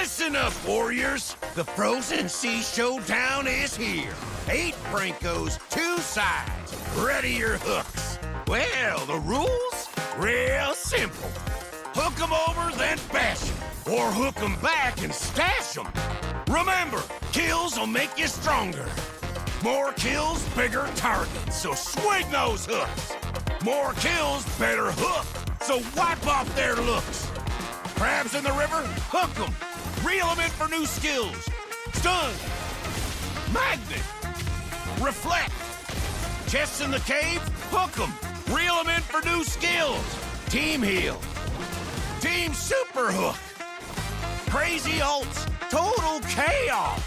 Listen up, warriors! The Frozen Sea Showdown is here. 8 Francos, 2 sides. Ready your hooks. Well, the rules? Real simple. Hook 'em over, then bash 'em. Or hook 'em back and stash 'em. Remember, kills will make you stronger. More kills, bigger targets, so swing those hooks. More kills, better hook, so wipe off their looks. Crabs in the river, hook 'em. Reel 'em in for new skills. Stun. Magnet. Reflect. Chests in the cave, hook 'em. Reel 'em in for new skills. Team heal. Team super hook. Crazy ults. Total chaos.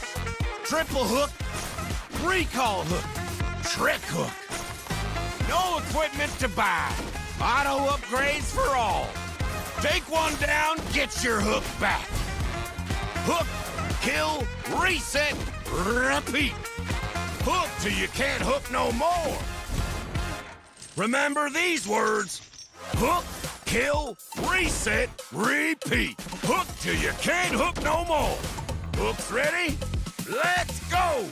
Triple hook. Recall hook. Trick hook. No equipment to buy. Auto upgrades for all. Take one down, get your hook back. Hook, kill, reset, repeat. Hook till you can't hook no more. Remember these words. Hook, kill, reset, repeat. Hook till you can't hook no more. Hooks ready? Let's go!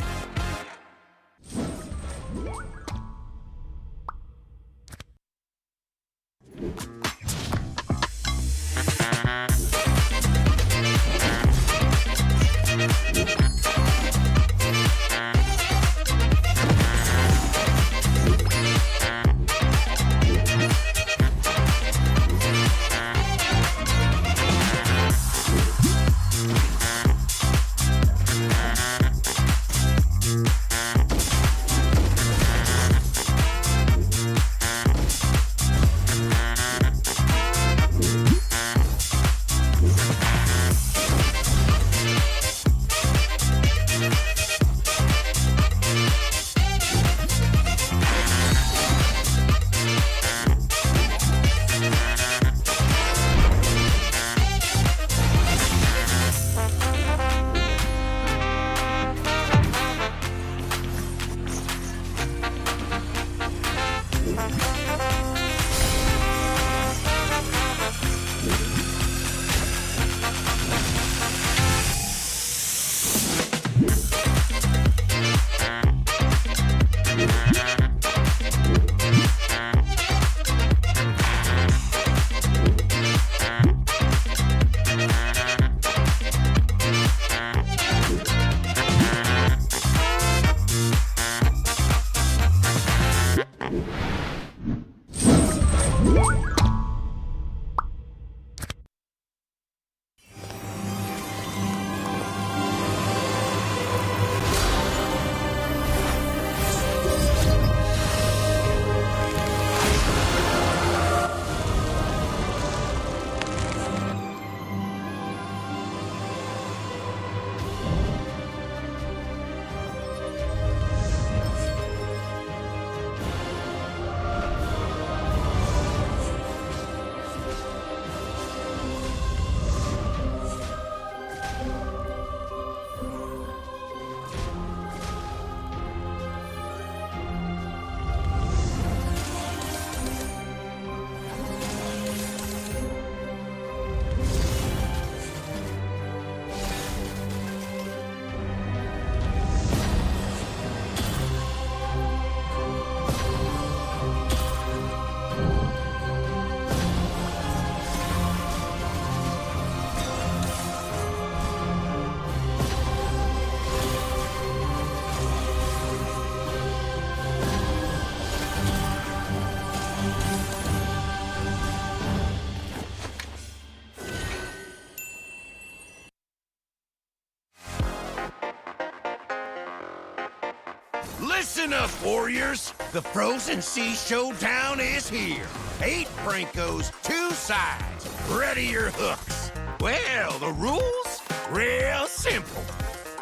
Listen up, warriors! The Frozen Sea Showdown is here. 8 Francos, 2 sides. Ready your hooks. Well, the rules? Real simple.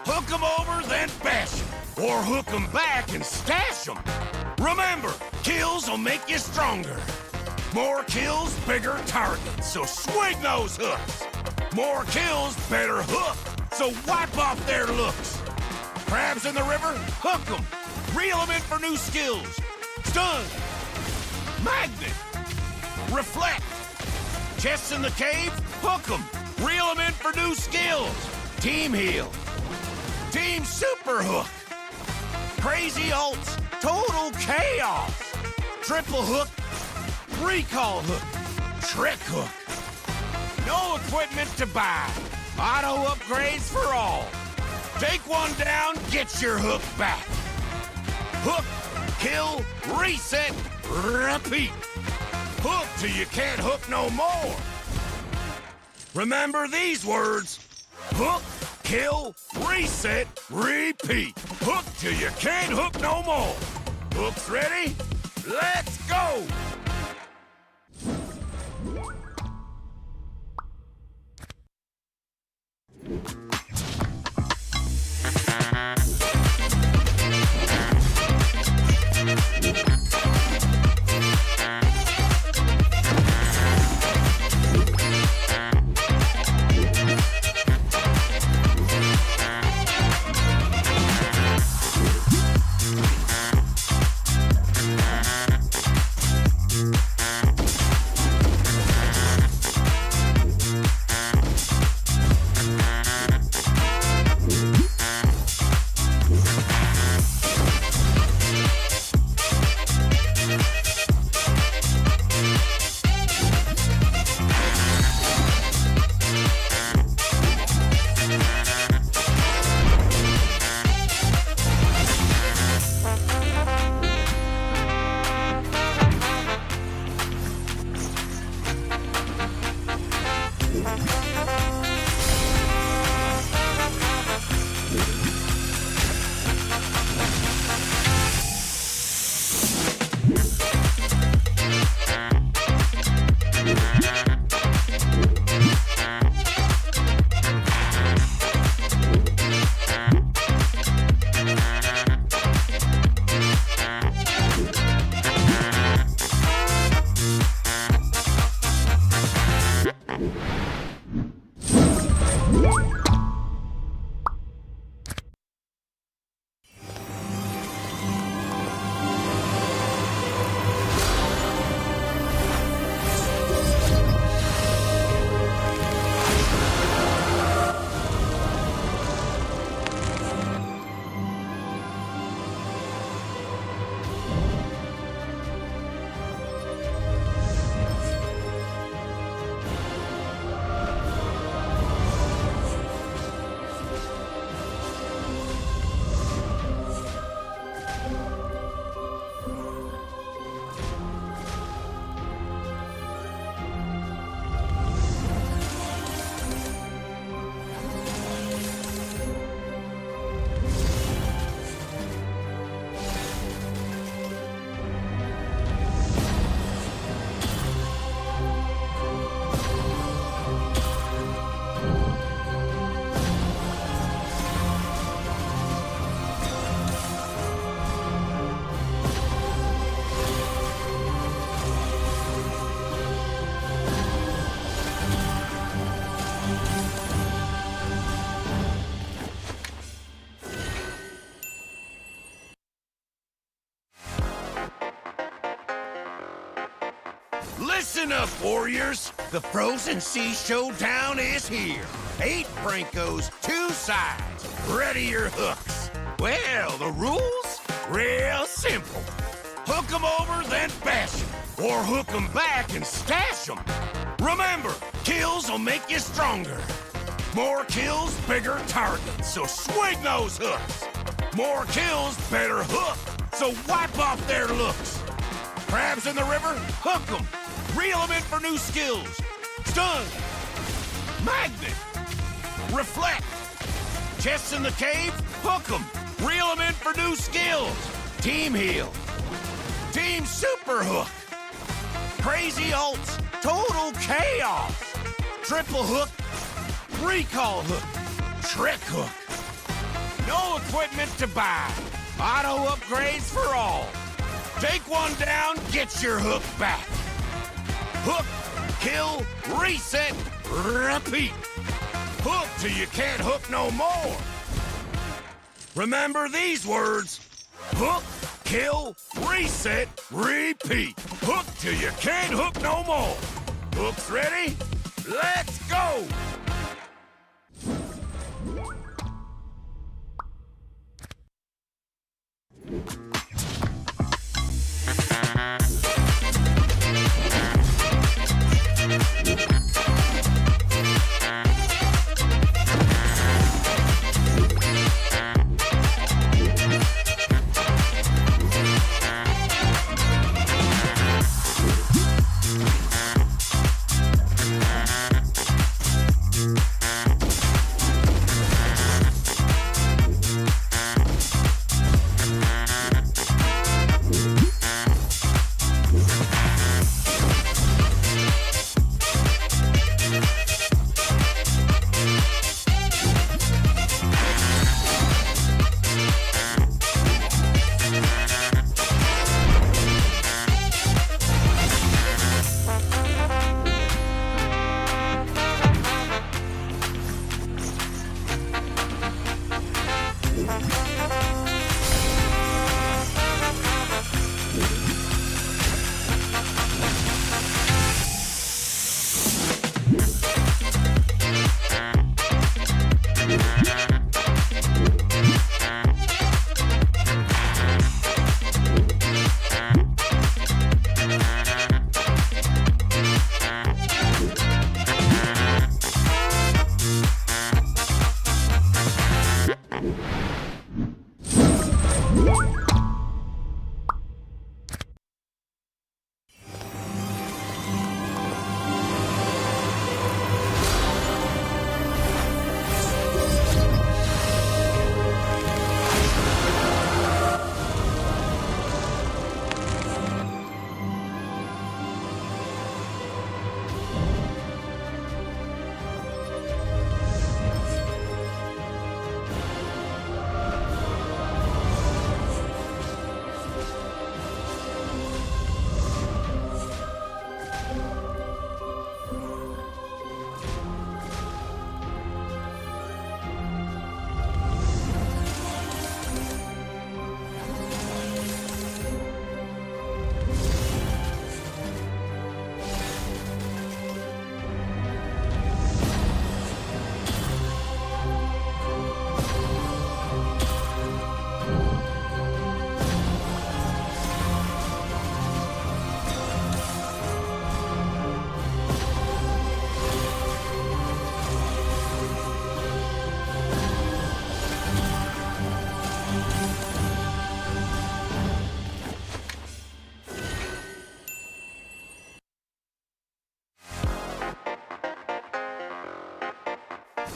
Hook 'em over, then bash 'em. Or hook 'em back and stash 'em. Remember, kills will make you stronger. More kills, bigger targets, so swing those hooks. More kills, better hook, so wipe off their looks. Crabs in the river, hook 'em. Reel 'em in for new skills. Stun. Magnet. Reflect. Chests in the cave, hook 'em. Reel 'em in for new skills. Team heal. Team super hook. Crazy ults. Total chaos. Triple hook. Recall hook. Trick hook. No equipment to buy. Auto upgrades for all. Take one down, get your hook back. Hook, kill, reset, repeat. Hook till you can't hook no more. Remember these words. Hook, kill, reset, repeat. Hook till you can't hook no more. Hooks ready? Let's go! Listen up, warriors! The Frozen Sea Showdown is here. 8 Brancos, 2 sides. Ready your hooks. Well, the rules? Real simple. Hook 'em over, then bash 'em. Or hook 'em back and stash 'em. Remember, kills will make you stronger. More kills, bigger targets, so swing those hooks. More kills, better hook, so wipe off their looks. Crabs in the river? Hook 'em. Reel 'em in for new skills. Stun. Magnet. Reflect. Chests in the cave? Hook 'em. Reel 'em in for new skills. Team heal. Team super hook. Crazy ults. Total chaos. Triple hook. Recall hook. Trick hook. No equipment to buy. Auto upgrades for all. Take one down, get your hook back. Hook, kill, reset, repeat. Hook till you can't hook no more. Remember these words. Hook, kill, reset, repeat. Hook till you can't hook no more. Hooks ready? Let's go!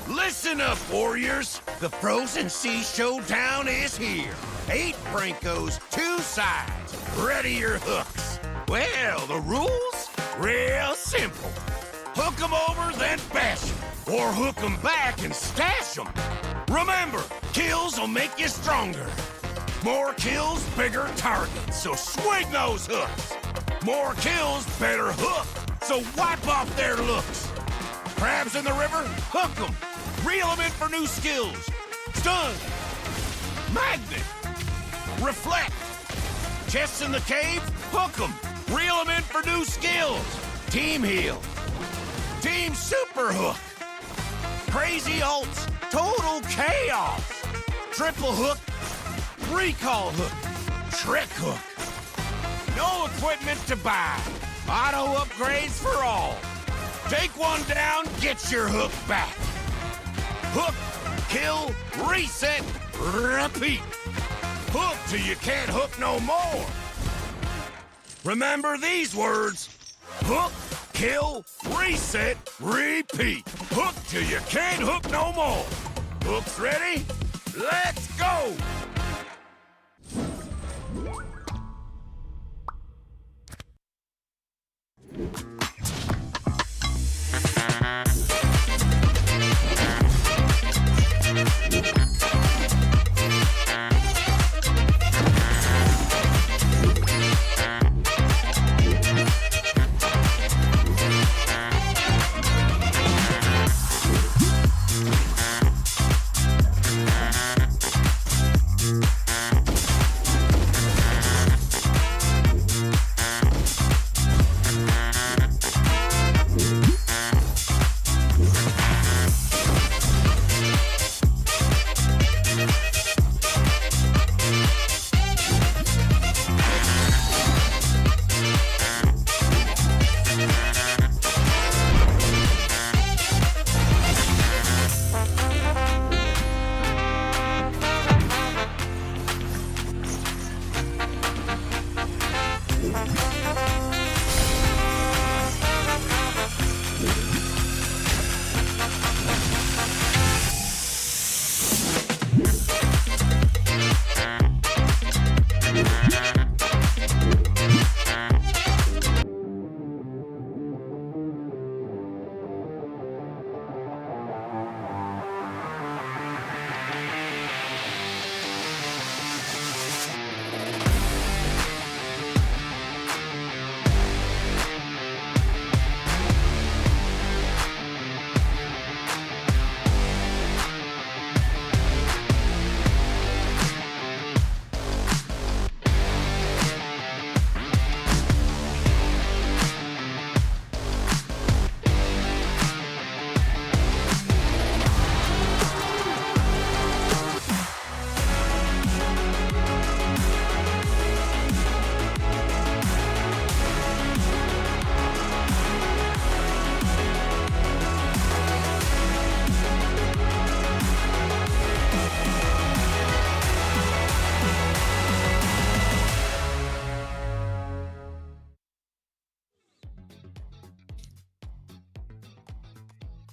Listen up, warriors! The Frozen Sea Showdown is here. 8 Brancos, 2 sides. Ready your hooks. Well, the rules? Real simple. Hook 'em over, then bash 'em. Or hook 'em back and stash 'em. Remember, kills will make you stronger. More kills, bigger targets, so swing those hooks. More kills, better hook, so wipe off their looks. Crabs in the river? Hook 'em. Reel 'em in for new skills. Stun. Magnet. Reflect. Chests in the cave? Hook 'em. Reel 'em in for new skills. Team heal. Team super hook. Crazy ults. Total chaos. Triple hook. Recall hook. Trick hook. No equipment to buy. Auto upgrades for all. Take one down, get your hook back. Hook, kill, reset, repeat. Hook till you can't hook no more. Remember these words. Hook, kill, reset, repeat. Hook till you can't hook no more. Hooks ready? Let's go!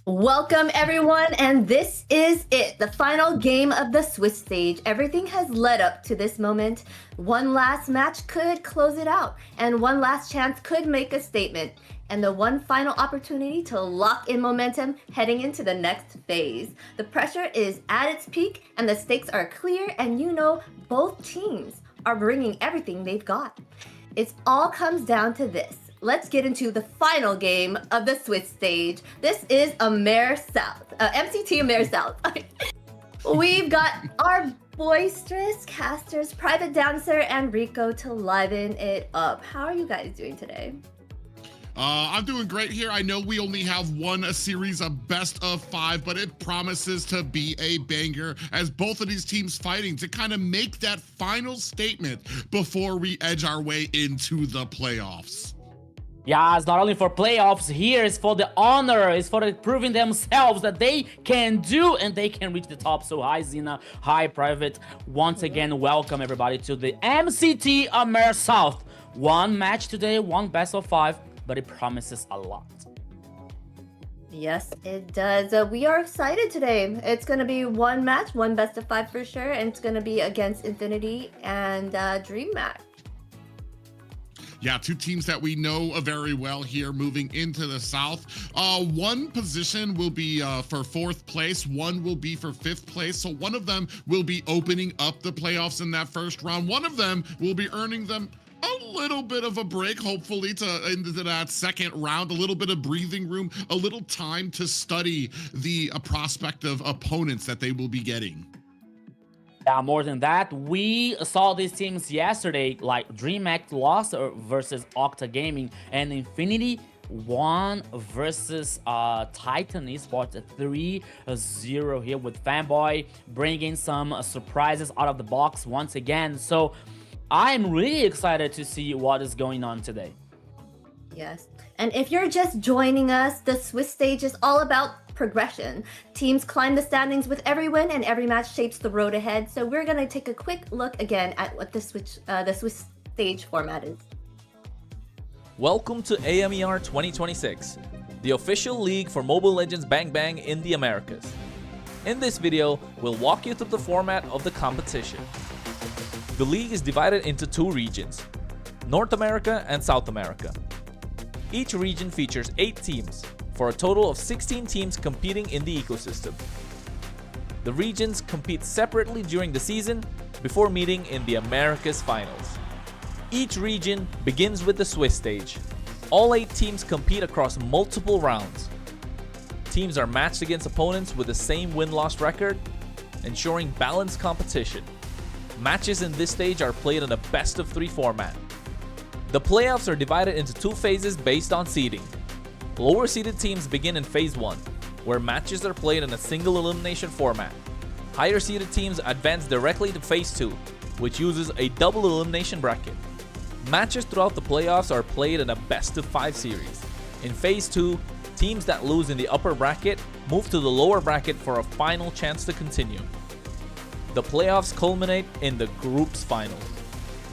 Welcome everyone, and this is it, the final game of the Swiss stage. Everything has led up to this moment. One last match could close it out, and one last chance could make a statement, and the one final opportunity to lock in momentum heading into the next phase. The pressure is at its peak, and the stakes are clear, and you know both teams are bringing everything they've got. It all comes down to this. Let's get into the final game of the Swiss stage. This is AMER South, MCT AMER South. We've got our boisterous casters, Private Dancer, and Rico to liven it up. How are you guys doing today? I'm doing great here. I know we only have one series of best of 5, but it promises to be a banger as both of these teams fighting to kind of make that final statement before we edge our way into the playoffs. Yeah, it's not only for playoffs, here it's for the honor, it's for proving themselves that they can do and they can reach the top. So hi Zina, hi Private. Once again, welcome everybody to the MCT AMER South. One match today, one best of 5, but it promises a lot. Yes, it does. We are excited today. It's going to be one match, one best of 5 for sure, and it's going to be against Infinity and DreamHack. Yeah, two teams that we know very well here moving into the South. One position will be for 4th place, one will be for 5th place. So one of them will be opening up the playoffs in that first round. One of them will be earning them a little bit of a break, hopefully, into that second round, a little bit of breathing room, a little time to study the prospective opponents that they will be getting. Yeah, more than that, we saw these teams yesterday, like DreamHack lost versus Octa Gaming, and Infinity won versus Titan Esports at 3-0 here, with Fanboy bringing some surprises out of the box once again. So I'm really excited to see what is going on today. Yes, and if you're just joining us, the Swiss stage is all about progression. Teams climb the standings with every win, and every match shapes the road ahead. So we're going to take a quick look again at what the Swiss stage format is. Welcome to AMER 2026, the official league for Mobile Legends Bang Bang in the Americas. In this video, we'll walk you through the format of the competition. The league is divided into 2 regions, North America and South America. Each region features 8 teams, for a total of 16 teams competing in the ecosystem. The regions compete separately during the season before meeting in the Americas finals. Each region begins with the Swiss stage. All 8 teams compete across multiple rounds. Teams are matched against opponents with the same win-loss record, ensuring balanced competition. Matches in this stage are played in a best-of-3 format. The playoffs are divided into 2 phases based on seeding. Lower seeded teams begin in Phase 1, where matches are played in a single elimination format. Higher seeded teams advance directly to Phase 2, which uses a double elimination bracket. Matches throughout the playoffs are played in a best-of-5 series. In Phase 2, teams that lose in the upper bracket move to the lower bracket for a final chance to continue. The playoffs culminate in the group's finals.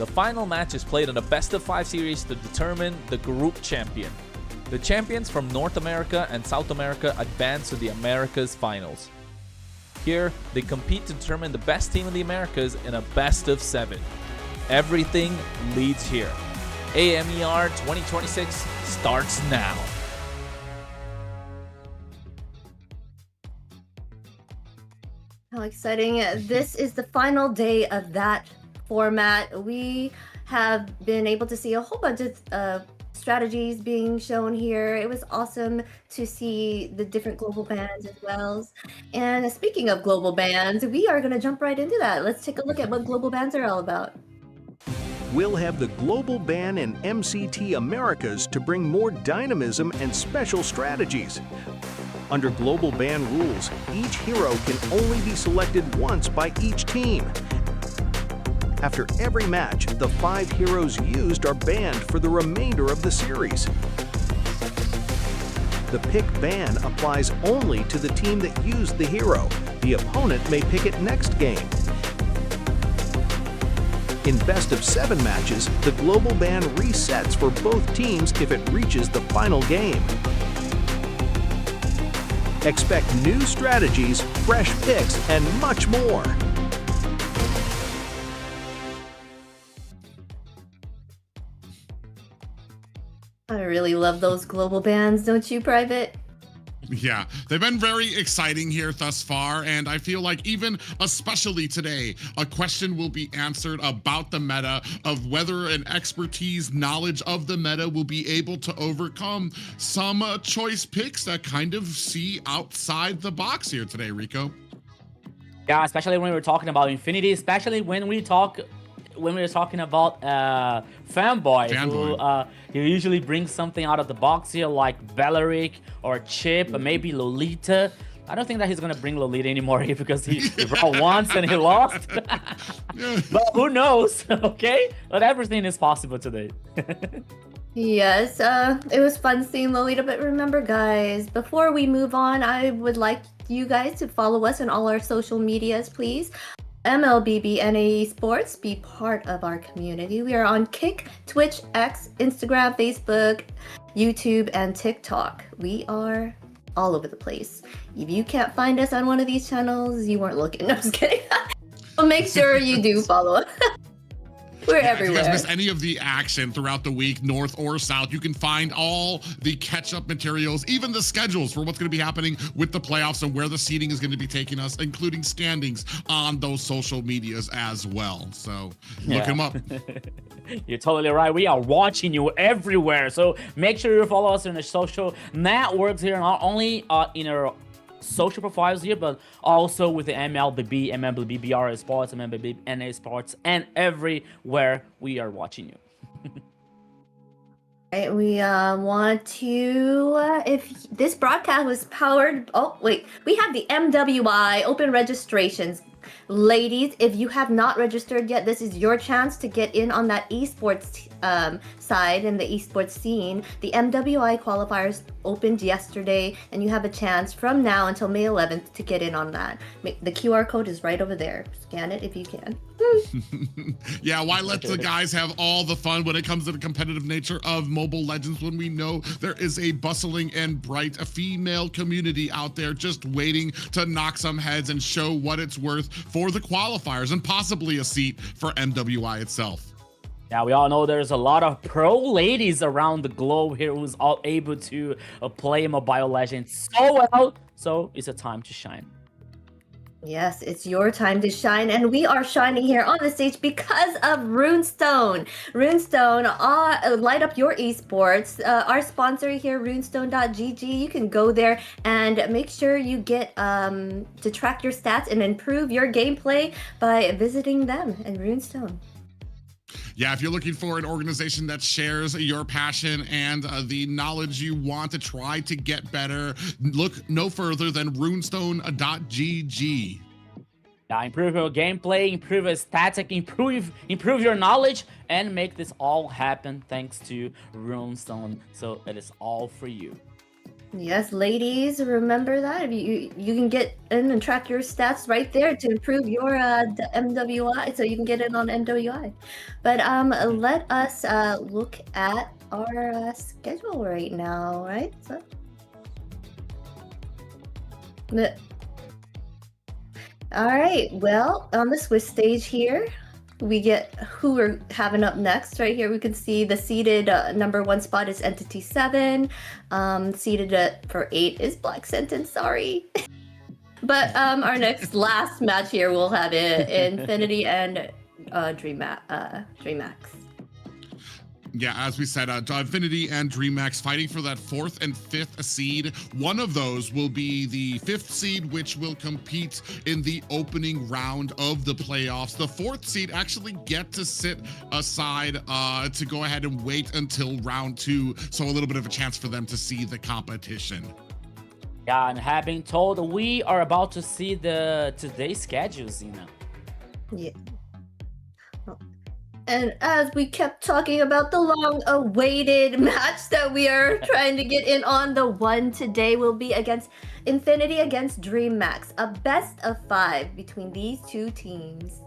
The final match is played in a best-of-5 series to determine the group champion. The champions from North America and South America advance to the Americas finals. Here, they compete to determine the best team in the Americas in a best-of-7. Everything leads here. AMER 2026 starts now. How exciting. This is the final day of that format. We have been able to see a whole bunch of strategies being shown here. It was awesome to see the different global bans as well. And speaking of global bans, we are going to jump right into that. Let's take a look at what global bans are all about. We'll have the global ban in MCT Americas to bring more dynamism and special strategies. Under global ban rules, each hero can only be selected once by each team. After every match, the 5 heroes used are banned for the remainder of the series. The pick ban applies only to the team that used the hero. The opponent may pick it next game. In best-of-7 matches, the global ban resets for both teams if it reaches the final game. Expect new strategies, fresh picks, and much more. I really love those global bans, don't you, Private? Yeah, they've been very exciting here thus far, and I feel like even especially today, a question will be answered about the meta of whether an expertise knowledge of the meta will be able to overcome some choice picks that kind of see outside the box here today, Rico. Yeah, especially when we're talking about Infinity, especially when we're talking about Fanboy, who usually brings something out of the box here, like Valeric or Chip, or maybe Lolita. I don't think that he's gonna bring Lolita anymore here because he brought once and he lost. But who knows, okay? But everything is possible today. Yes, it was fun seeing Lolita, but remember guys, before we move on, I would like you guys to follow us on all our social medias, please. MLBB Esports, be part of our community. We are on Kick, Twitch, X, Instagram, Facebook, YouTube, and TikTok. We are all over the place. If you can't find us on one of these channels, you weren't looking. No, I'm just kidding. But make sure you do follow us. We're everywhere. If you guys miss any of the action throughout the week, north or south, you can find all the catch-up materials, even the schedules for what's going to be happening with the playoffs and where the seeding is going to be taking us, including standings on those social medias as well. So look them up. You're totally right. We are watching you everywhere. So make sure you follow us in the social networks here, not only in our social profiles here, but also with the MLBB Esports, MLBB Esports, and everywhere we are watching you. Right, we want to, if this broadcast was powered, oh wait, we have the MWI open registrations. Ladies, if you have not registered yet, this is your chance to get in on that esports side and the esports scene. The MWI qualifiers opened yesterday, and you have a chance from now until May 11th to get in on that. The QR code is right over there. Scan it if you can. Yeah, why let the guys have all the fun when it comes to the competitive nature of Mobile Legends when we know there is a bustling and bright female community out there just waiting to knock some heads and show what it's worth for the qualifiers and possibly a seat for MWI itself. Yeah, we all know there's a lot of pro ladies around the globe here who's all able to play Mobile Legends so well. So it's a time to shine. Yes, it's your time to shine, and we are shining here on the stage because of Runestone. Runestone, light up your esports. Our sponsor here, runestone.gg. You can go there and make sure you get to track your stats and improve your gameplay by visiting them and Runestone. Yeah, if you're looking for an organization that shares your passion and the knowledge you want to try to get better, look no further than runestone.gg. Yeah, improve your gameplay, improve your static, improve your knowledge, and make this all happen thanks to Runestone. So it is all for you. Yes, ladies, remember that you can get in and track your stats right there to improve your MWI, so you can get in on MWI. But let us look at our schedule right now, right? So, all right. Well, on the Swiss stage here, we get who we're having up next. Right here, we can see the seeded #1 spot is Entity 7. Seeded for 8 is Black Sentence. Sorry. But our last match here, we'll have Infinity and DreamHack. Yeah, as we said, Infinity and DreamHack fighting for that 4th and 5th seed. One of those will be the 5th seed, which will compete in the opening round of the playoffs. The 4th seed actually get to sit aside to go ahead and wait until round 2, so a little bit of a chance for them to see the competition. Yeah, and having told, we are about to see today's schedule, Zena. Yeah. And as we kept talking about the long-awaited match that we are trying to get in on, the one today will be against Infinity against DreamHack, a best of 5 between these two teams.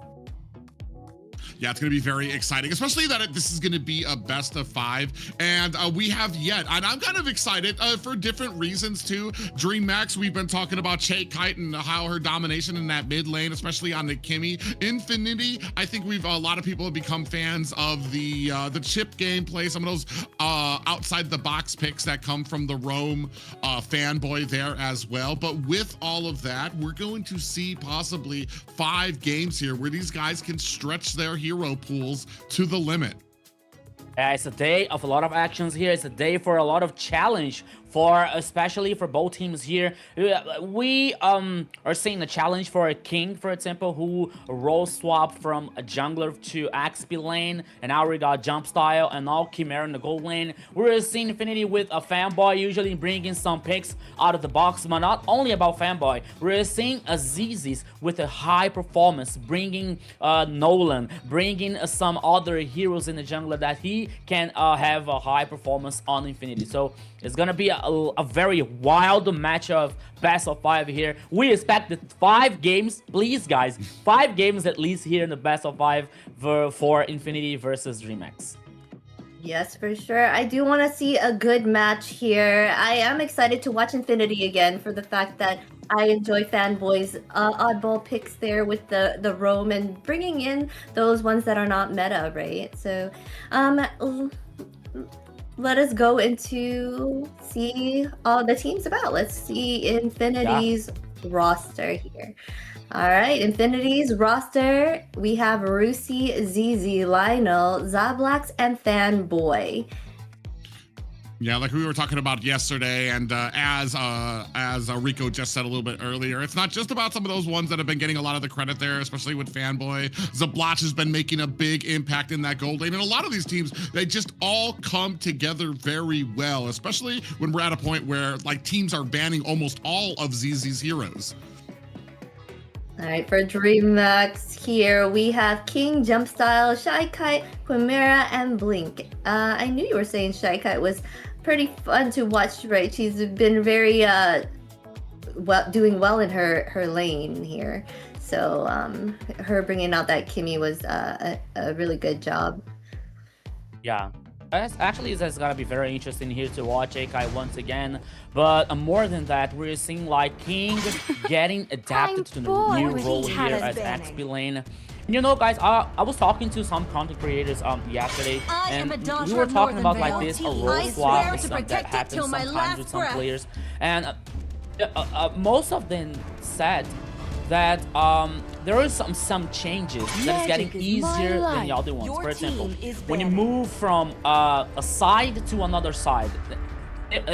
Yeah, it's going to be very exciting, especially that this is going to be a best of 5. And we have yet, and I'm kind of excited for different reasons too. DreamHack, we've been talking about Kite and how her domination in that mid lane, especially on the Kimmy. Infinity, I think a lot of people have become fans of the chip gameplay, some of those outside the box picks that come from the Roam fanboy there as well. But with all of that, we're going to see possibly 5 games here where these guys can stretch their hero pools to the limit. Yeah, it's a day of a lot of actions here. It's a day for a lot of challenge, especially for both teams here. We are seeing a challenge for a King, for example, who role swapped from a jungler to XP lane, and now we got jump style, and now Chimera in the gold lane. We're seeing Infinity with a fanboy, usually bringing some picks out of the box, but not only about fanboy. We're seeing a Zizis with a high performance, bringing Nolan, bringing some other heroes in the jungler that he can have a high performance on Infinity. So it's gonna be a very wild match of best of 5 here. We expected 5 games, please guys, 5 games at least here in the best of 5 for Infinity versus DreamHack. Yes, for sure. I do want to see a good match here. I am excited to watch Infinity again for the fact that I enjoy fanboys' oddball picks there with the Roam and bringing in those ones that are not meta, right? So, let us go into see all the teams about. Let's see Infinity's roster here. All right, Infinity's roster. We have Rusi, ZZ, Lionel, Zablax, and Fanboy. Yeah, like we were talking about yesterday, and as Rico just said a little bit earlier, it's not just about some of those ones that have been getting a lot of the credit there, especially with Fanboy. Zablax has been making a big impact in that gold lane, and a lot of these teams, they just all come together very well, especially when we're at a point where like teams are banning almost all of ZZ's heroes. All right, for DreamHack here, we have King, Jumpstyle, Shy Kite, Chimera, and Blink. I knew you were saying Shy Kite was pretty fun to watch, right? She's been very doing well in her lane here. So her bringing out that Kimmy was a really good job. Yeah. Actually, it's gonna be very interesting here to watch Akai once again. But more than that, we're seeing like King getting adapted to the new role here as XP lane. You know, guys, I was talking to some content creators yesterday, and we were talking about like this a role swap is something that happens sometimes with some players, and most of them said that there is some changes that is getting easier than the other ones. For example, when you move from a side to another side,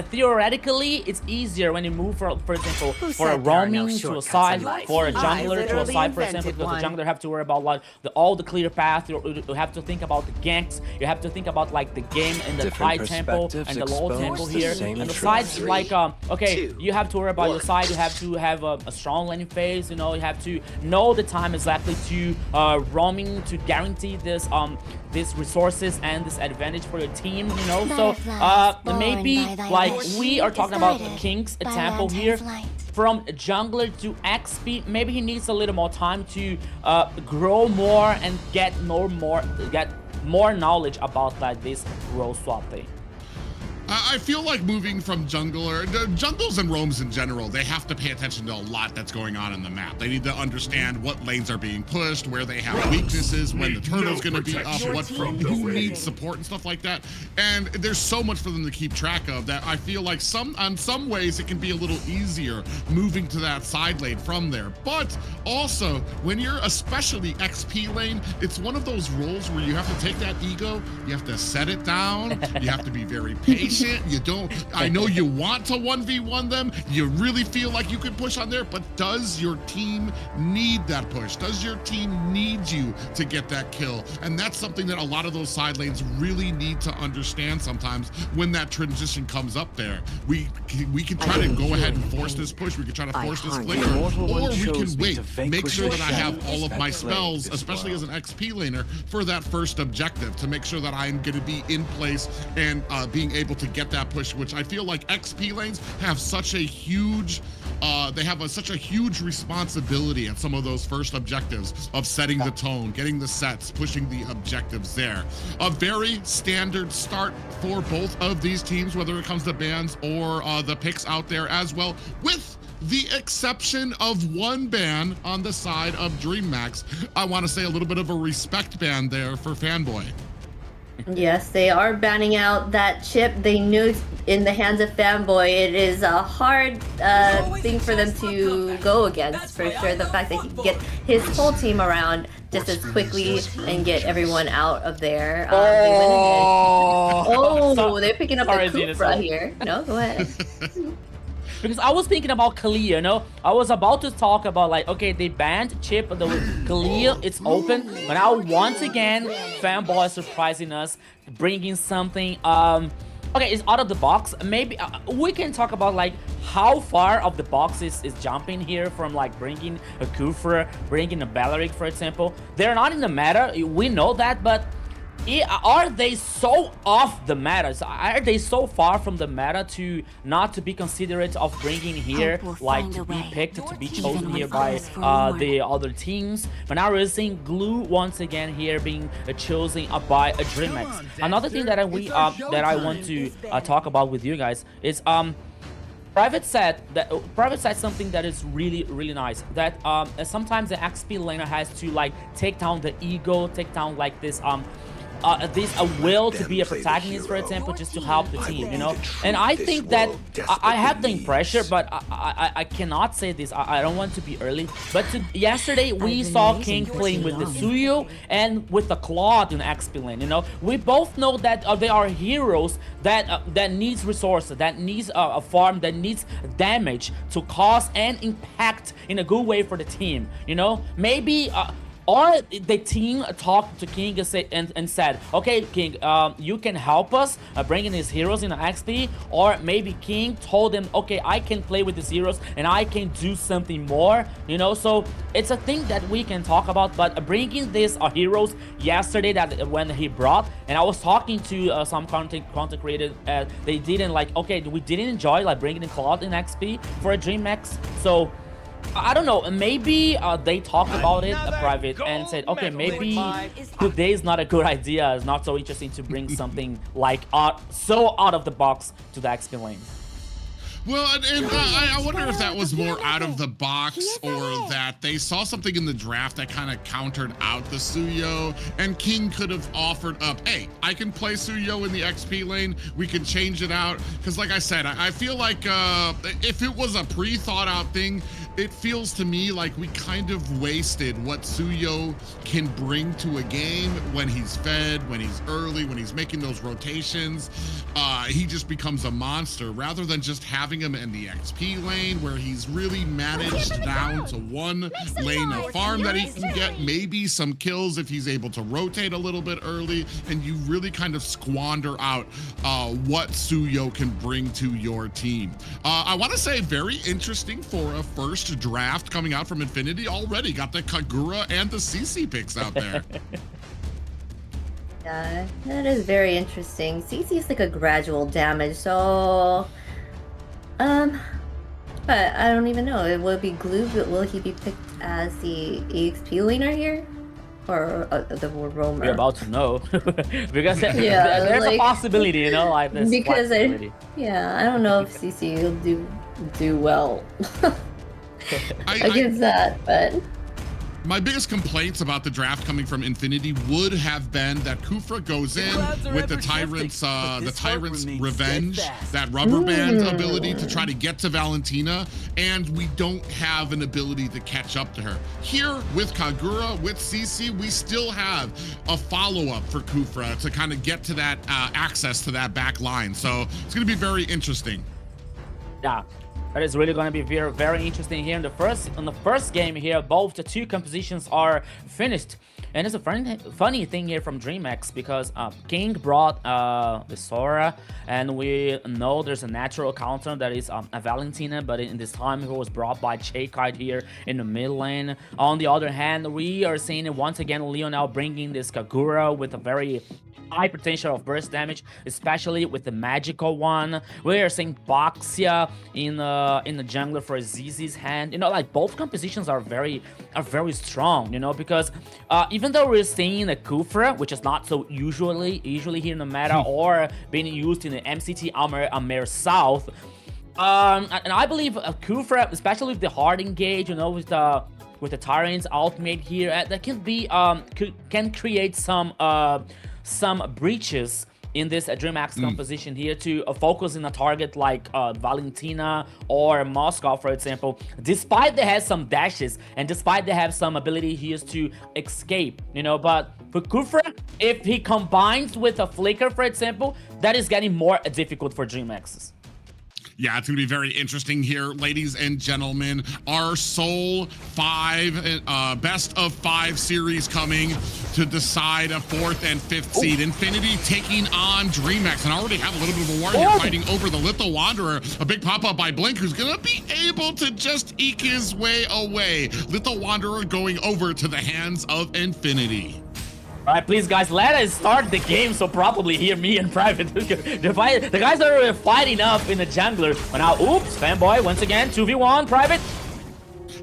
theoretically it's easier when you move for example for a roaming to a side, for a jungler to a side, for example, because the jungler have to worry about like all the clear path. You have to think about the ganks, you have to think about like the game and the high tempo and the low tempo here, and the sides like okay, you have to worry about your side, you have to have a strong landing phase, you know, you have to know the time exactly to roaming to guarantee this these resources and this advantage for your team, you know. So maybe like we are talking about King's example here. From jungler to XP, maybe he needs a little more time to grow more and get more knowledge about like this role swap thing. I feel like moving from jungles and roams in general, they have to pay attention to a lot that's going on in the map. They need to understand what lanes are being pushed, where they have weaknesses, when the turtle's going to be up, who needs support and stuff like that. And there's so much for them to keep track of that I feel like on some ways it can be a little easier moving to that side lane from there. But also, when you're especially XP lane, it's one of those roles where you have to take that ego, you have to set it down, you have to be very patient. I know you want to 1v1 them, you really feel like you could push on there, but does your team need that push? Does your team need you to get that kill? And that's something that a lot of those side lanes really need to understand sometimes when that transition comes up there. We can try to go ahead and force this push, we can try to force this flicker, or we can wait, make sure that I have all of my spells, especially as an XP laner, for that first objective, to make sure that I'm going to be in place and being able to get that push, which I feel like XP lanes have such a huge such a huge responsibility at some of those first objectives of setting the tone, getting the sets, pushing the objectives there. A very standard start for both of these teams, whether it comes to bans or the picks out there as well, with the exception of one ban on the side of DreamMax. I want to say a little bit of a respect ban there for Fanboy. Yes, they are banning out that chip. They knew in the hands of Fanboy, it is a hard thing for them to go against, for sure. The fact that he can get his whole team around just as quickly and get everyone out of there. They're picking up the Kufra here. No, go ahead. Because I was thinking about Kalia, you know? I was about to talk about like, okay, they banned Chip, the Kalia, it's open. But now once again, Fanboy surprising us, bringing something, okay, it's out of the box. Maybe we can talk about like how far of the box is jumping here from like bringing a Kufra, bringing a Belleric, for example. They're not in the meta, we know that, but are they so off the meta? Are they so far from the meta to not to be considerate of bringing here, like to be picked, to be chosen here by the other teams? But now we're seeing Glue once again here being chosen by a DreamMax. Another thing that I want to talk about with you guys is Private said something that is really nice, that sometimes the XP laner has to like take down the ego, take down like this will to be a protagonist, for example, just to help the team, you know. And I think that I have the impression, but I cannot say this, I don't want to be early, but yesterday we saw King playing with the Suyo and with the Claude in XP lane, you know. We both know that there are heroes that needs resources, that needs a farm, that needs damage to cause an impact in a good way for the team, you know. Maybe or the team talked to King and said, okay, King, you can help us bringing these heroes in the XP. Or maybe King told them, okay, I can play with these heroes and I can do something more, you know. So it's a thing that we can talk about. But bringing these heroes yesterday, that when he brought, and I was talking to some content creators, they didn't like, okay, we didn't enjoy like bringing in Claude in XP for a DreamMax. So I don't know, maybe they talked about it private and said, okay, maybe today is not a good idea, it's not so interesting to bring something like so out of the box to the XP lane. Well, and I wonder if that was more out of the box, or that they saw something in the draft that kind of countered out the Suyo, and King could have offered up, hey, I can play Suyo in the XP lane, we can change it out. Because like I said, I feel like if it was a pre-thought out thing, it feels to me like we kind of wasted what Suyo can bring to a game when he's fed, when he's early, when he's making those rotations. He just becomes a monster, rather than just having him in the XP lane where he's really managed down to one lane of farm that he can get, maybe some kills if he's able to rotate a little bit early, and you really kind of squander out what Suyo can bring to your team. I want to say very interesting for a first draft coming out from Infinity. Already got the Kagura and the CC picks out there. Yeah, that is very interesting. CC is like a gradual damage, so but I don't even know. It will be Glue, but will he be picked as the EXP laner here? Or the roamer? We're about to know. Because Yeah, there's like, a possibility, you know, like this because possibility. I don't know if CC will do well against that, but My biggest complaints about the draft coming from Infinity would have been that Kufra goes in with the Tyrant's Revenge, that rubber band ability to try to get to Valentina, and we don't have an ability to catch up to her. Here with Kagura, with CC, we still have a follow-up for Kufra to kind of get to that access to that back line. So it's going to be very interesting. Yeah. That is really going to be very, very interesting here in the first game here. Both the two compositions are finished, and it's a funny thing here from DreamX because King brought the Sora, and we know there's a natural counter that is a Valentina, but in this time it was brought by Kite here in the mid lane. On the other hand, we are seeing once again Lionel bringing this Kagura with a very high potential of burst damage, especially with the magical one. We are seeing Boxia in the jungler for ZZ's hand. You know, like both compositions are very strong. You know, because even though we're seeing a Kufra, which is not so usually here in the meta or being used in the MCT AMER South, and I believe Kufra, especially with the hard engage, you know, with the Tyrant's ultimate here, that can be can create some breaches in this DreamX composition here to focus in a target like Valentina or Moscow, for example, despite they have some dashes and despite they have some ability here to escape, you know. But for Kufra, if he combines with a Flicker, for example, that is getting more difficult for DreamX's. Yeah, it's going to be very interesting here, ladies and gentlemen. Our Soul 5, best of 5 series coming to decide a 4th and 5th seed. Infinity taking on DreamX, and I already have a little bit of a war here fighting over the Little Wanderer. A big pop-up by Blink, who's going to be able to just eke his way away. Little Wanderer going over to the hands of Infinity. All right, please, guys, let us start the game so probably hear me in private. The guys are fighting up in the jungler. But now, oops, Fanboy, once again, 2v1, private.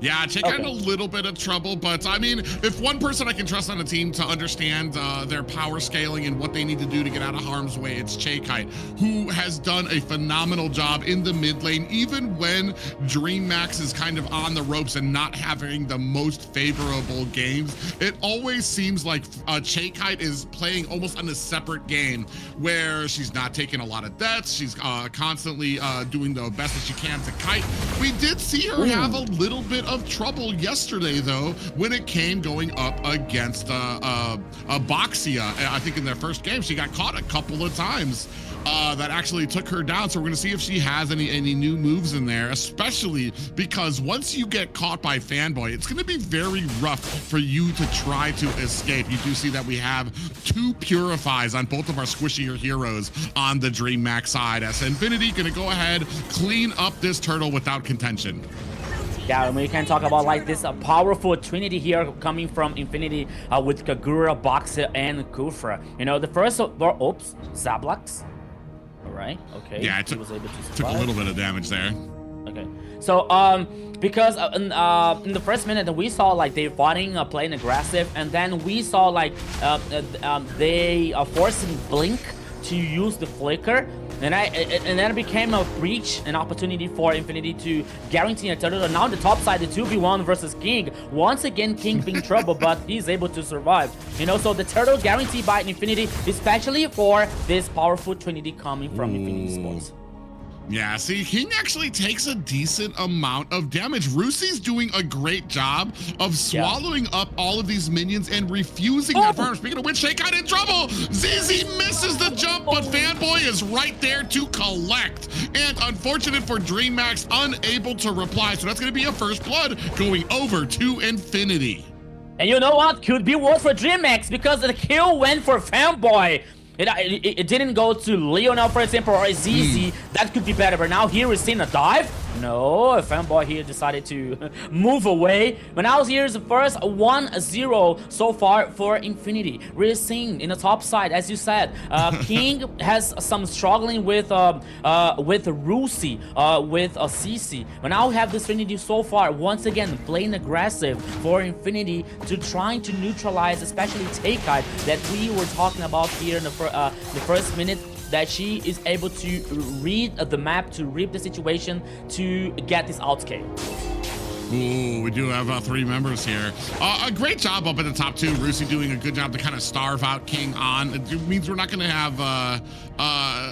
Yeah, Chick had a little bit of trouble, but I mean, if one person I can trust on a team to understand their power scaling and what they need to do to get out of harm's way, it's Kite, who has done a phenomenal job in the mid lane, even when DreamX is kind of on the ropes and not having the most favorable games. It always seems like Kite is playing almost on a separate game where she's not taking a lot of deaths. She's constantly doing the best that she can to kite. We did see her have a little bit of trouble yesterday, though, when it came going up against Boxia. I think in their first game, she got caught a couple of times. That actually took her down. So we're gonna see if she has any new moves in there, especially because once you get caught by Fanboy, it's gonna be very rough for you to try to escape. You do see that we have 2 Purifies on both of our squishier heroes on the DreamX side, as Infinity gonna go ahead, clean up this turtle without contention. Yeah, we can talk about like this powerful trinity here coming from Infinity with Kagura, Boxer, and Kufra. You know, the first, oops, Zablax. All right, okay. Yeah, it was able to took a little bit of damage there. Okay, so because in the first minute we saw like they fighting, playing aggressive, and then we saw like they are forcing Blink to use the Flicker. And then it became a breach, an opportunity for Infinity to guarantee a turtle. And now on the top side, the 2v1 versus King. Once again, King being trouble, but he's able to survive. You know, so the turtle guaranteed by Infinity, especially for this powerful trinity coming from Infinity Esports. Yeah, see, King actually takes a decent amount of damage. Rusi's doing a great job of swallowing up all of these minions and refusing their farm. Speaking of which, Kite in trouble. ZZ misses the jump, but Fanboy is right there to collect. And unfortunate for DreamX, unable to reply. So that's going to be a first blood going over to Infinity. And you know what? Could be worse for DreamX because the kill went for Fanboy. It didn't go to Lionel, for example, or ZZ. That could be better. But now here we're seeing a dive. No, a fanboy here decided to move away. But now here's the first 1-0 so far for Infinity. We're seeing in the top side, as you said, King has some struggling with Rusi, with CC. But now we have this Infinity so far, once again, playing aggressive for Infinity to trying to neutralize, especially Takeite that we were talking about here in the first minute, that she is able to read the map, to read the situation, to get this outscape. Ooh, we do have 3 members here. A great job up at the top 2. Rusi doing a good job to kind of starve out King on. It means we're not going to have,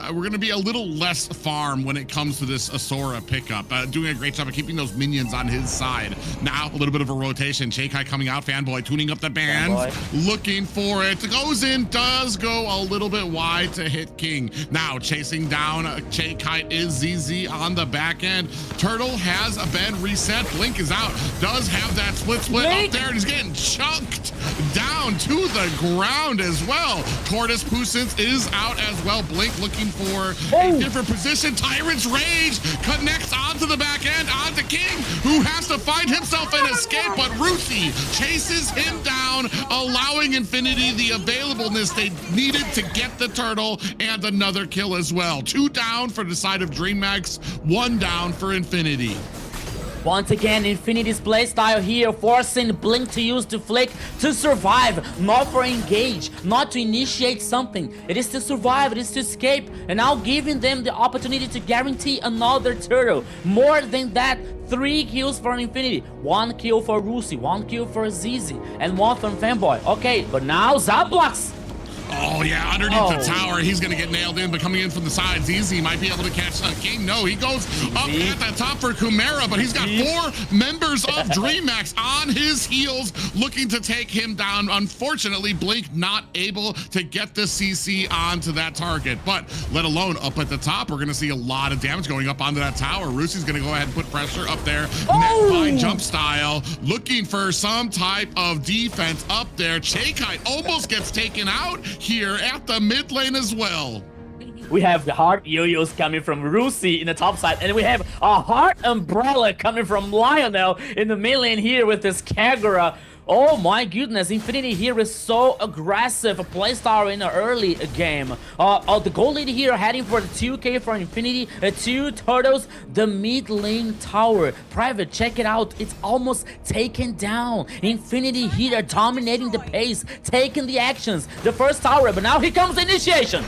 we're going to be a little less farm when it comes to this Asura pickup. Doing a great job of keeping those minions on his side. Now, a little bit of a rotation. Chakai coming out, Fanboy tuning up the bands, looking for it. Goes in, does go a little bit wide to hit King. Now, chasing down Chakai is ZZ on the back end. Turtle has been reset. Blink is out, does have that split up there, and he's getting chunked down to the ground as well. Tortoise Pusins is out as well. Blink looking for a different position. Tyrant's Rage connects onto the back end, onto King, who has to find himself an escape, but Rusi chases him down, allowing Infinity the availableness they needed to get the turtle and another kill as well. 2 down for the side of DreamHack, 1 down for Infinity. Once again, Infinity's playstyle here, forcing Blink to use the flick to survive, not for engage, not to initiate something. It is to survive, it is to escape, and now giving them the opportunity to guarantee another turtle. More than that, 3 kills for Infinity, 1 kill for Rusi, 1 kill for ZZ, and 1 from Fanboy. Okay, but now Zablox. Oh yeah, underneath the tower, he's gonna get nailed in, but coming in from the sides, Easy might be able to catch King. No, he goes up at the top for Kumera, but he's got 4 members of DreamHack on his heels looking to take him down. Unfortunately, Blink not able to get the CC onto that target, but let alone up at the top, we're gonna see a lot of damage going up onto that tower. Rusi's gonna go ahead and put pressure up there. Net by jump style, looking for some type of defense up there. Chakai almost gets taken out here at the mid lane as well. We have the Heart Yo-Yos coming from Rusi in the top side, and we have a Heart Umbrella coming from Lionel in the mid lane here with this Kagura. Oh my goodness, Infinity here is so aggressive, a playstyle in the early game. The gold lead here heading for the 2k for Infinity, 2 turtles, the mid lane tower. Private, check it out, it's almost taken down. Infinity here dominating the pace, taking the actions. The first tower, but now here comes the initiation.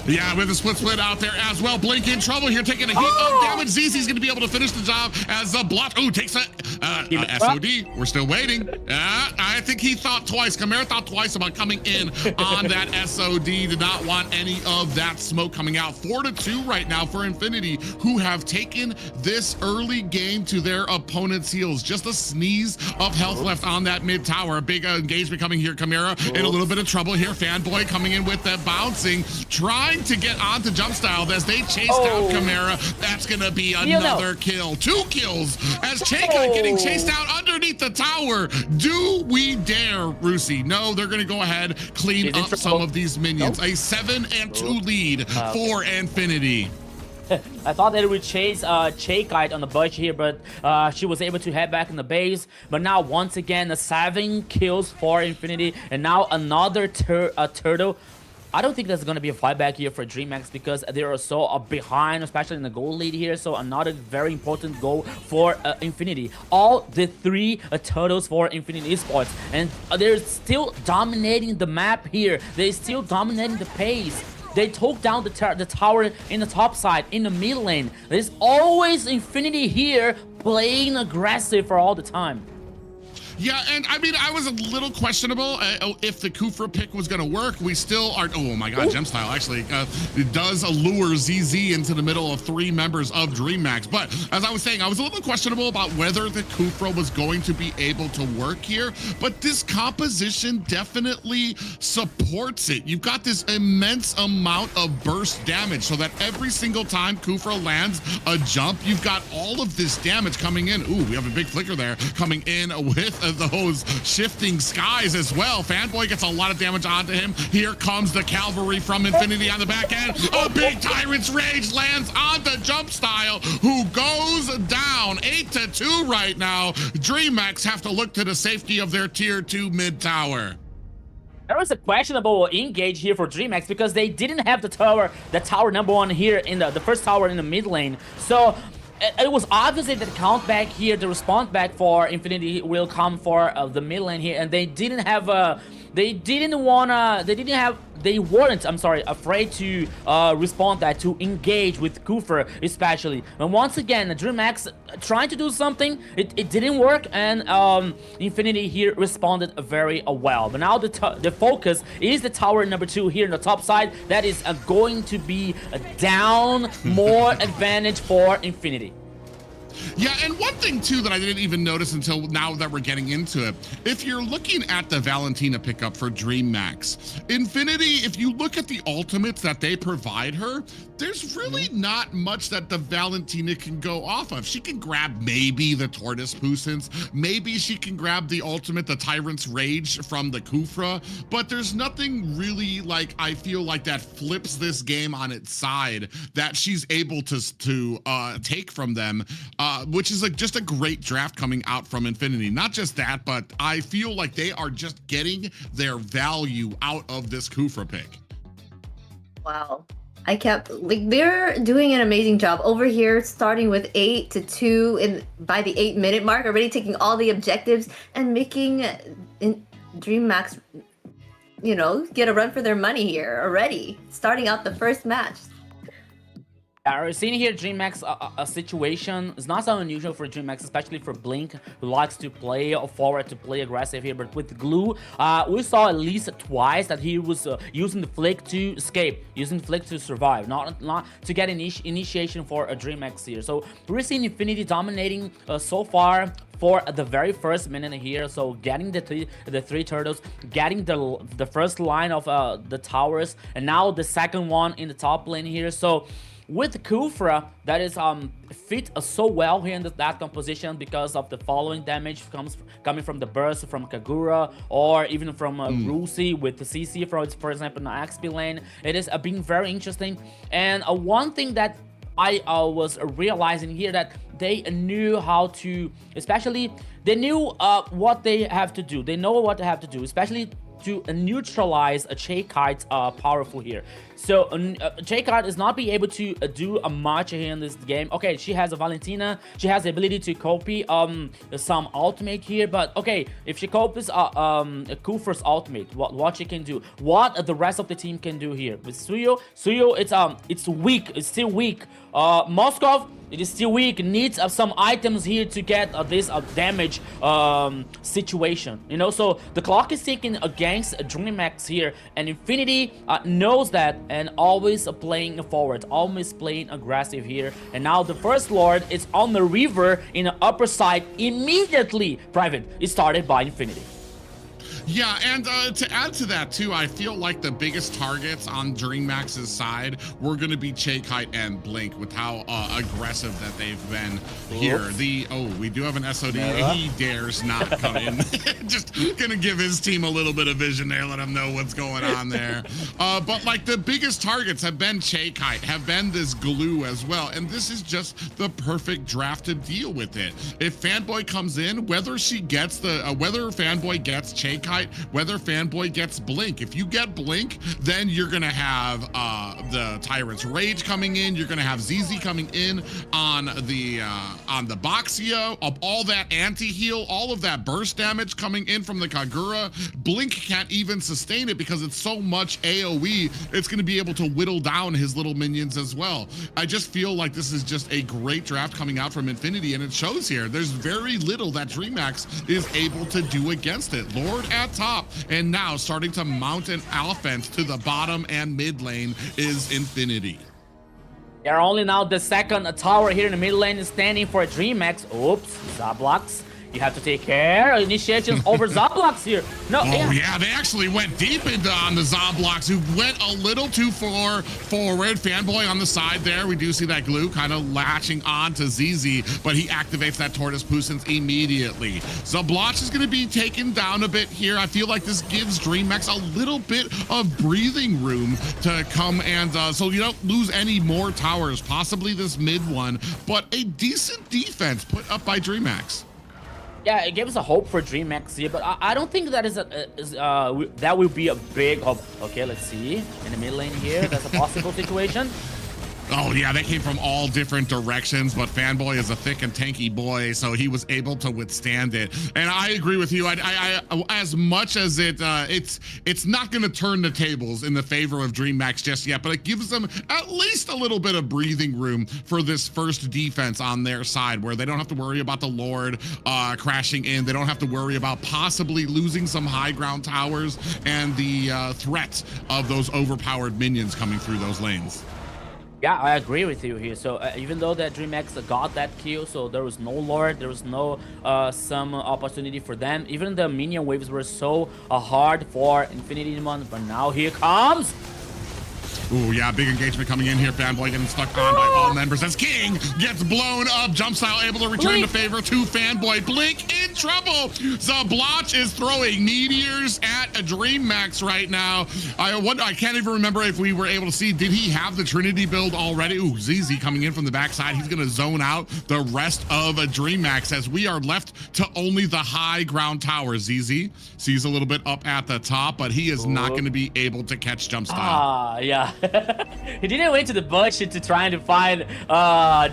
Yeah, with a split out there as well. Blink in trouble here, taking a hit of damage. ZZ's going to be able to finish the job as the block. Ooh, takes a SOD. We're still waiting. I think he thought twice. Kamara thought twice about coming in on that SOD. Did not want any of that smoke coming out. 4-2 right now for Infinity, who have taken this early game to their opponent's heels. Just a sneeze of health left on that mid tower. A big engagement coming here. Kamara in a little bit of trouble here. Fanboy coming in with that bouncing, trying to get onto jump style as they chased out Kamara. That's gonna be another kill. 2 kills as Chakai getting chased out underneath the tower. Do we dare, Rusi? No, they're gonna go ahead, clean up some of these minions. A 7-2 lead for Infinity. I thought that it would chase Chakai on the bush here, but she was able to head back in the base. But now, once again, 7 kills for Infinity, and now another turtle. I don't think there's going to be a fight back here for DreamHack because they are so behind, especially in the goal lead here. So another very important goal for Infinity. All the 3 turtles for Infinity Esports, and they're still dominating the map here. They're still dominating the pace. They took down the tower in the top side, in the mid lane. There's always Infinity here playing aggressive for all the time. Yeah, and I mean, I was a little questionable if the Kufra pick was going to work. We still are. Oh my God, Gem Style actually it does allure ZZ into the middle of 3 members of DreamHack. But as I was saying, I was a little questionable about whether the Kufra was going to be able to work here. But this composition definitely supports it. You've got this immense amount of burst damage so that every single time Kufra lands a jump, you've got all of this damage coming in. Ooh, we have a big flicker there coming in with those shifting skies as well. Fanboy gets a lot of damage onto him. Here comes the cavalry from Infinity on the back end. A big Tyrant's Rage lands on the jump style, who goes down 8-2 right now. DreamHack have to look to the safety of their tier 2 mid tower. There was a questionable engage here for DreamHack because they didn't have the tower number 1 here in the first tower in the mid lane. So it was obviously that the count back here, the response back for Infinity will come for the mid lane here, and they didn't have a. They weren't, I'm sorry, afraid to respond that, to engage with Kufra especially. And once again, DreamHack trying to do something, it didn't work, and Infinity here responded very well. But now the focus is the tower number 2 here in the top side. That is going to be a down more advantage for Infinity. Yeah, and one thing too that I didn't even notice until now that we're getting into it, if you're looking at the Valentina pickup for DreamHack, Infinity, if you look at the ultimates that they provide her, there's really not much that the Valentina can go off of. She can grab maybe the Tortoise Puissance, maybe she can grab the ultimate, the Tyrant's Rage from the Kufra, but there's nothing really, like, I feel like that flips this game on its side that she's able to take from them, which is like just a great draft coming out from Infinity. Not just that, but I feel like they are just getting their value out of this Kufra pick. Wow. I kept, like, they're doing an amazing job over here, starting with 8-2 by the 8-minute mark, already taking all the objectives and making DreamHack, you know, get a run for their money here already, starting out the first match. We're seeing here DreamHack's a situation. It's not so unusual for DreamHack, especially for Blink, who likes to play forward, to play aggressive here. But with Glue, we saw at least twice that he was using the flick to escape, using the flick to survive, not to get initiation for a DreamHack here. So we're seeing Infinity dominating so far for the very first minute here. So getting the three turtles, getting the first line of the towers, and now the second one in the top lane here. So with Kufra, that is fit so well here in that composition because of the following damage coming from the burst from Kagura, or even from Rusi with the CC, for example, in the XP lane. It is being very interesting. And one thing that I was realizing here, that they knew how to, especially they knew what they have to do. They know what they have to do, especially to neutralize a Kite powerful here. So Kite is not be able to do much here in this game. Okay, she has a Valentina, she has the ability to copy some ultimate here, but okay, if she copies Kufra's ultimate, what she can do, what the rest of the team can do here. With Suyo, it's weak, it's still weak. Moskov, it is still weak, needs some items here to get this damage situation, you know. So the clock is ticking against DreamHack here, and Infinity knows that and always playing forward, always playing aggressive here. And now the first Lord is on the river in the upper side immediately. Private is started by Infinity. Yeah, and to add to that too, I feel like the biggest targets on DreamHack's side were going to be Kite and Blink, with how aggressive that they've been here. We do have an SOD. He dares not come in. Just gonna give his team a little bit of vision there, let him know what's going on there. But like the biggest targets have been Kite, have been this Glue as well, and this is just the perfect draft to deal with it. If Fanboy comes in, whether she gets whether Fanboy gets Kite, whether Fanboy gets Blink. If you get Blink, then you're gonna have the Tyrant's Rage coming in. You're gonna have ZZ coming in on the Boxia, all that anti-heal, all of that burst damage coming in from the Kagura. Blink can't even sustain it because it's so much AoE. It's gonna be able to whittle down his little minions as well. I just feel like this is just a great draft coming out from Infinity, and it shows here. There's very little that DreamHack is able to do against it. Lord at top, and now starting to mount an offense to the bottom and mid lane is Infinity. They're only now the second tower here in the mid lane, standing for DreamHack. Oops, Zablocks You have to take care. Initiations over Zoblox here. No, Oh yeah, they actually went deep into on the Zomblocks, who went a little too far forward. Fanboy on the side there. We do see that glue kind of latching on to ZZ, but he activates that Tortoise Pusens immediately. Zobloch is going to be taken down a bit here. I feel like this gives DreamX a little bit of breathing room to come and so you don't lose any more towers, possibly this mid one, but a decent defense put up by DreamX. Yeah, it gives a hope for DreamX here, but I don't think that that will be a big hope. Okay, let's see. In the mid lane here, that's a possible situation. Oh yeah, they came from all different directions, but Fanboy is a thick and tanky boy, so he was able to withstand it. And I agree with you. I as much as it's not going to turn the tables in the favor of DreamX just yet, but it gives them at least a little bit of breathing room for this first defense on their side, where they don't have to worry about the Lord crashing in. They don't have to worry about possibly losing some high ground towers and the threat of those overpowered minions coming through those lanes. Yeah, I agree with you here. So even though that DreamX got that kill, so there was no Lord, there was no some opportunity for them. Even the minion waves were so hard for Infinity Demon, but now here comes. Ooh, yeah, big engagement coming in here. Fanboy getting stuck on by all members as King gets blown up. Jump style able to return the favor to Fanboy. Blink in trouble. Zobloch is throwing meteors at a DreamX right now. I can't even remember if we were able to see, did he have the Trinity build already? Ooh, ZZ coming in from the backside. He's going to zone out the rest of a DreamX as we are left to only the high ground tower. ZZ sees a little bit up at the top, but he is not going to be able to catch jump style. Yeah. He didn't went to the bush to trying to find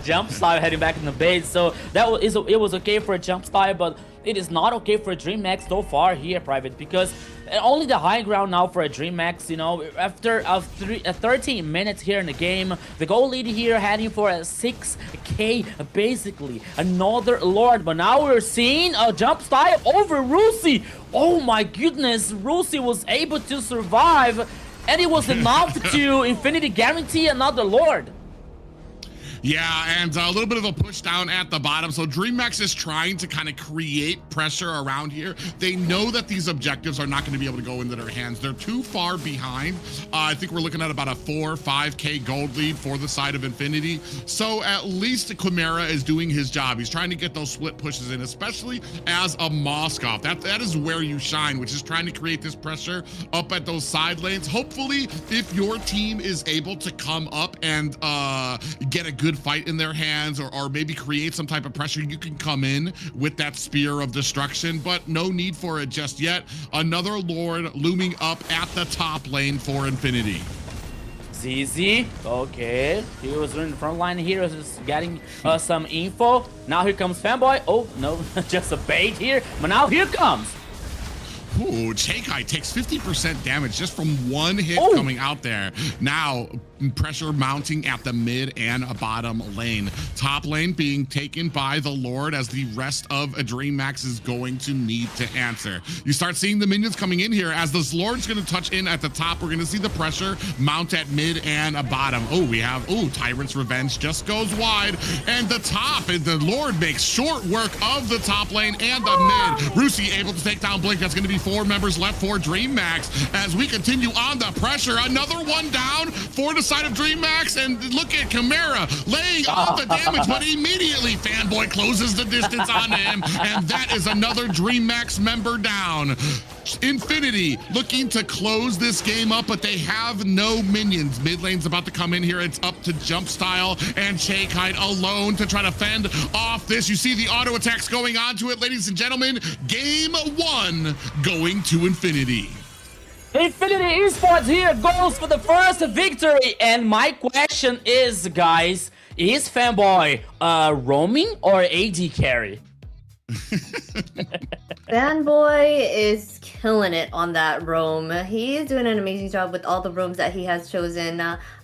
jump style heading back in the base, so it was okay for a jump style, but it is not okay for a DreamX so far here, Private, because only the high ground now for a DreamX. You know, after 13 minutes here in the game, the goal lead here heading for a 6k, basically another Lord, but now we're seeing a jump style over Rusi. Oh my goodness, Rusi was able to survive, and it was enough to Infinity guarantee another Lord. Yeah, and a little bit of a push down at the bottom. So DreamX is trying to kind of create pressure around here. They know that these objectives are not going to be able to go into their hands. They're too far behind. I think we're looking at about a 4-5k gold lead for the side of Infinity. So at least Chimera is doing his job. He's trying to get those split pushes in, especially as a Moskov. That is where you shine, which is trying to create this pressure up at those side lanes. Hopefully, if your team is able to come up and get a good fight in their hands, or maybe create some type of pressure, you can come in with that spear of destruction, but no need for it just yet. Another Lord looming up at the top lane for Infinity. ZZ, okay, he was in the front line here, just getting some info. Now here comes Fanboy. Oh no, just a bait here, but now here comes. Ooh, Chaikai takes 50% damage just from one hit coming out there. Now, pressure mounting at the mid and a bottom lane. Top lane being taken by the Lord, as the rest of a DreamX is going to need to answer. You start seeing the minions coming in here. As this Lord's going to touch in at the top, we're going to see the pressure mount at mid and a bottom. Oh, we have, Tyrant's Revenge just goes wide. And the top, and the Lord makes short work of the top lane and the mid. Rusi able to take down Blink. That's going to be 4 members left for DreamX as we continue on the pressure. Another one down for the side of DreamX, and look at Chimera laying all the damage, but immediately Fanboy closes the distance on him, and that is another DreamX member down. Infinity looking to close this game up, but they have no minions. Mid lane's about to come in here. It's up to Jump Style and Chaikai alone to try to fend off this. You see the auto attacks going on to it, ladies and gentlemen. Game 1 going to Infinity. Infinity Esports here goes for the first victory, and my question is, guys, is Fanboy roaming or AD carry? Fanboy is killing it on that roam. He is doing an amazing job with all the roams that he has chosen.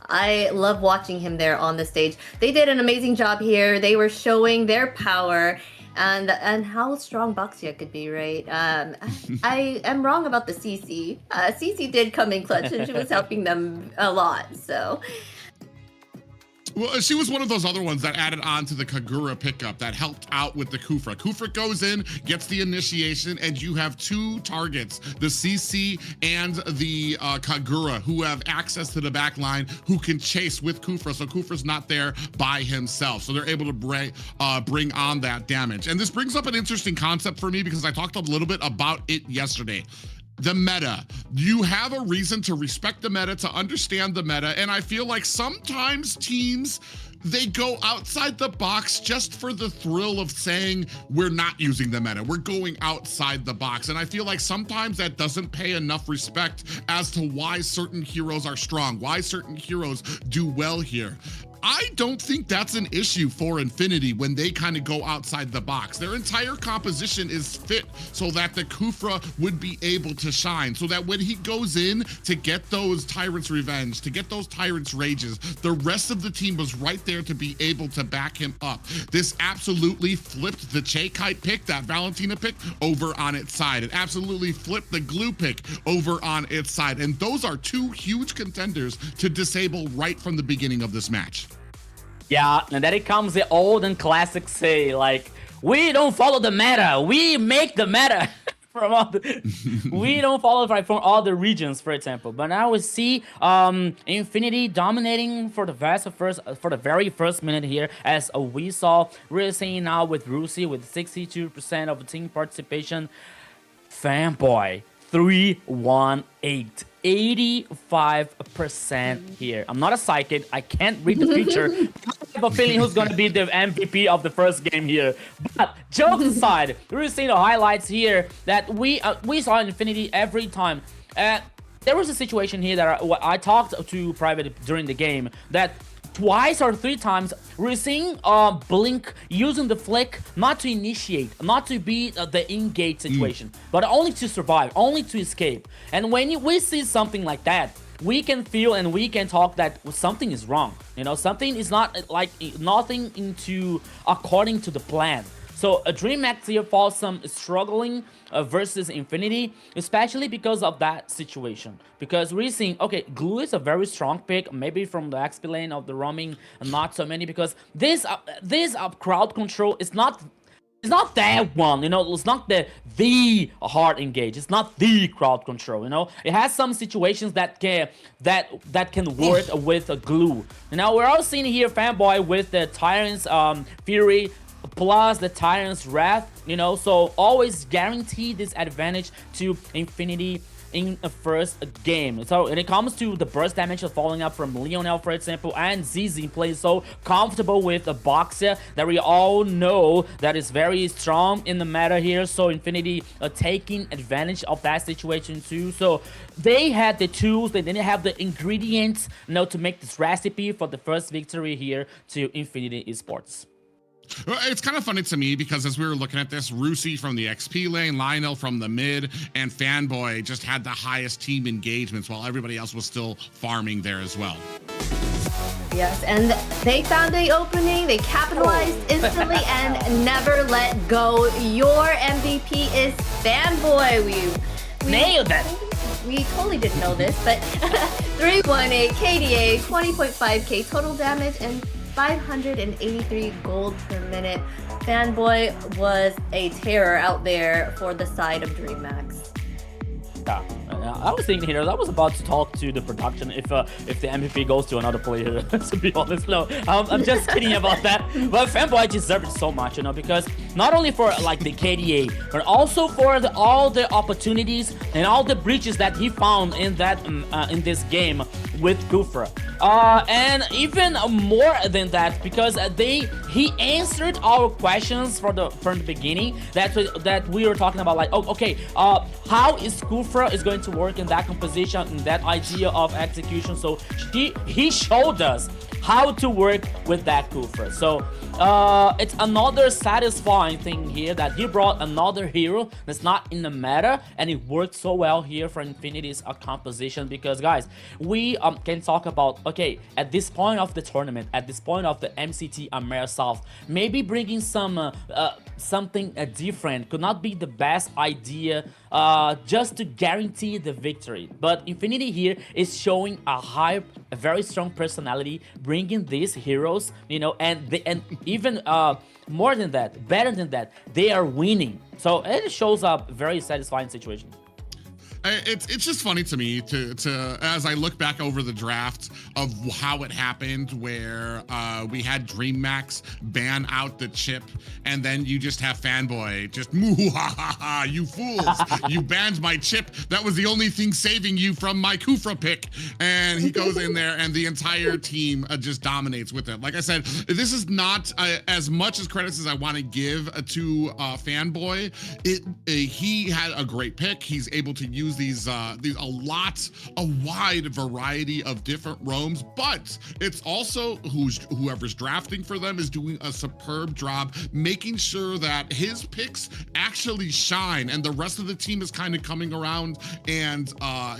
I love watching him there on the stage. They did an amazing job here. They were showing their power and how strong Baxia could be, right? I am wrong about the CC. CC did come in clutch, and she was helping them a lot, so... Well, she was one of those other ones that added on to the Kagura pickup that helped out with the Kufra. Kufra goes in, gets the initiation, and you have two targets, the CC and the Kagura, who have access to the back line, who can chase with Kufra, so Kufra's not there by himself. So they're able to bring on that damage. And this brings up an interesting concept for me because I talked a little bit about it yesterday. The meta. You have a reason to respect the meta, to understand the meta, and I feel like sometimes teams, they go outside the box just for the thrill of saying, we're not using the meta, we're going outside the box. And I feel like sometimes that doesn't pay enough respect as to why certain heroes are strong, why certain heroes do well here. I don't think that's an issue for Infinity when they kind of go outside the box. Their entire composition is fit so that the Kufra would be able to shine, so that when he goes in to get those Tyrant's Revenge, to get those Tyrant's Rages, the rest of the team was right there to be able to back him up. This absolutely flipped the Che-Kite pick, that Valentina pick, over on its side. It absolutely flipped the Glue pick over on its side. And those are two huge contenders to disable right from the beginning of this match. Yeah, and then it comes the old and classic say, like, we don't follow the meta, we make the meta. From all the, we don't follow right from all the regions, for example. But now we see Infinity dominating for the very first minute here, as we saw. We're seeing now with Rusi with 62% of team participation. Fanboy 318. 85% here. I'm not a psychic. I can't read the future. I have a feeling who's going to be the MVP of the first game here. But jokes aside, we're seeing the highlights here that we saw Infinity every time. There was a situation here that I talked to Private during the game that twice or three times we're seeing Blink using the flick not to initiate, not to be the in-gate situation, but only to survive, only to escape. And when we see something like that, we can feel and we can talk that something is wrong. You know, something is not like nothing into according to the plan. So DreamHack here falls some struggling versus Infinity, especially because of that situation. Because we're seeing, okay, Glue is a very strong pick, maybe from the XP lane of the roaming, not so many, because this crowd control is not. It's not that one, you know, it's not the hard engage, it's not the crowd control, you know. It has some situations that can work with a Glue. And now we're all seeing here Fanboy with the Tyrant's Fury plus the Tyrant's Wrath, you know, so always guarantee this advantage to Infinity in the first game. So when it comes to the burst damage falling up from Lionel, for example, and ZZ plays so comfortable with a Boxer that we all know that is very strong in the meta here. So Infinity taking advantage of that situation too. So they had the tools, they didn't have the ingredients, you know, to make this recipe for the first victory here to Infinity Esports. It's kind of funny to me because as we were looking at this, Rusi from the XP lane, Lionel from the mid, and Fanboy just had the highest team engagements while everybody else was still farming there as well. Yes, and they found the opening, they capitalized instantly and never let go. Your MVP is Fanboy. We nailed it. We totally didn't know this, but 318 KDA, 20.5k total damage, and 583 gold per minute. Fanboy was a terror out there for the side of DreamHack. Yeah, I was thinking here, I was about to talk to the production if the MVP goes to another player, to be honest. No, I'm just kidding about that. But Fanboy deserves it so much, you know, because not only for like the KDA, but also for all the opportunities and all the breaches that he found in that in this game with Kufra. And even more than that, because he answered our questions from the beginning that we were talking about, like, oh, okay, how is Kufra is going to work in that composition, in that idea of execution. So he showed us how to work with that Kufra. So it's another satisfying thing here that he brought another hero that's not in the meta, and it worked so well here for Infinity's composition. Because guys, we can talk about, okay, at this point of the tournament, at this point of the MCT AMER South. Maybe bringing some something different could not be the best idea just to guarantee the victory. But Infinity here is showing a very strong personality, bringing these heroes, you know, and even more than that, better than that, they are winning. So it shows a very satisfying situation. It's just funny to me to as I look back over the draft of how it happened, where we had DreamMax ban out the chip, and then you just have Fanboy just moo ha ha ha, you fools, you banned my chip, that was the only thing saving you from my Kufra pick, and he goes in there and the entire team just dominates with it. Like I said, this is not as much as credits as I want to give to Fanboy. He had a great pick. He's able to use these a wide variety of different roams, but it's also whoever's drafting for them is doing a superb job making sure that his picks actually shine, and the rest of the team is kind of coming around and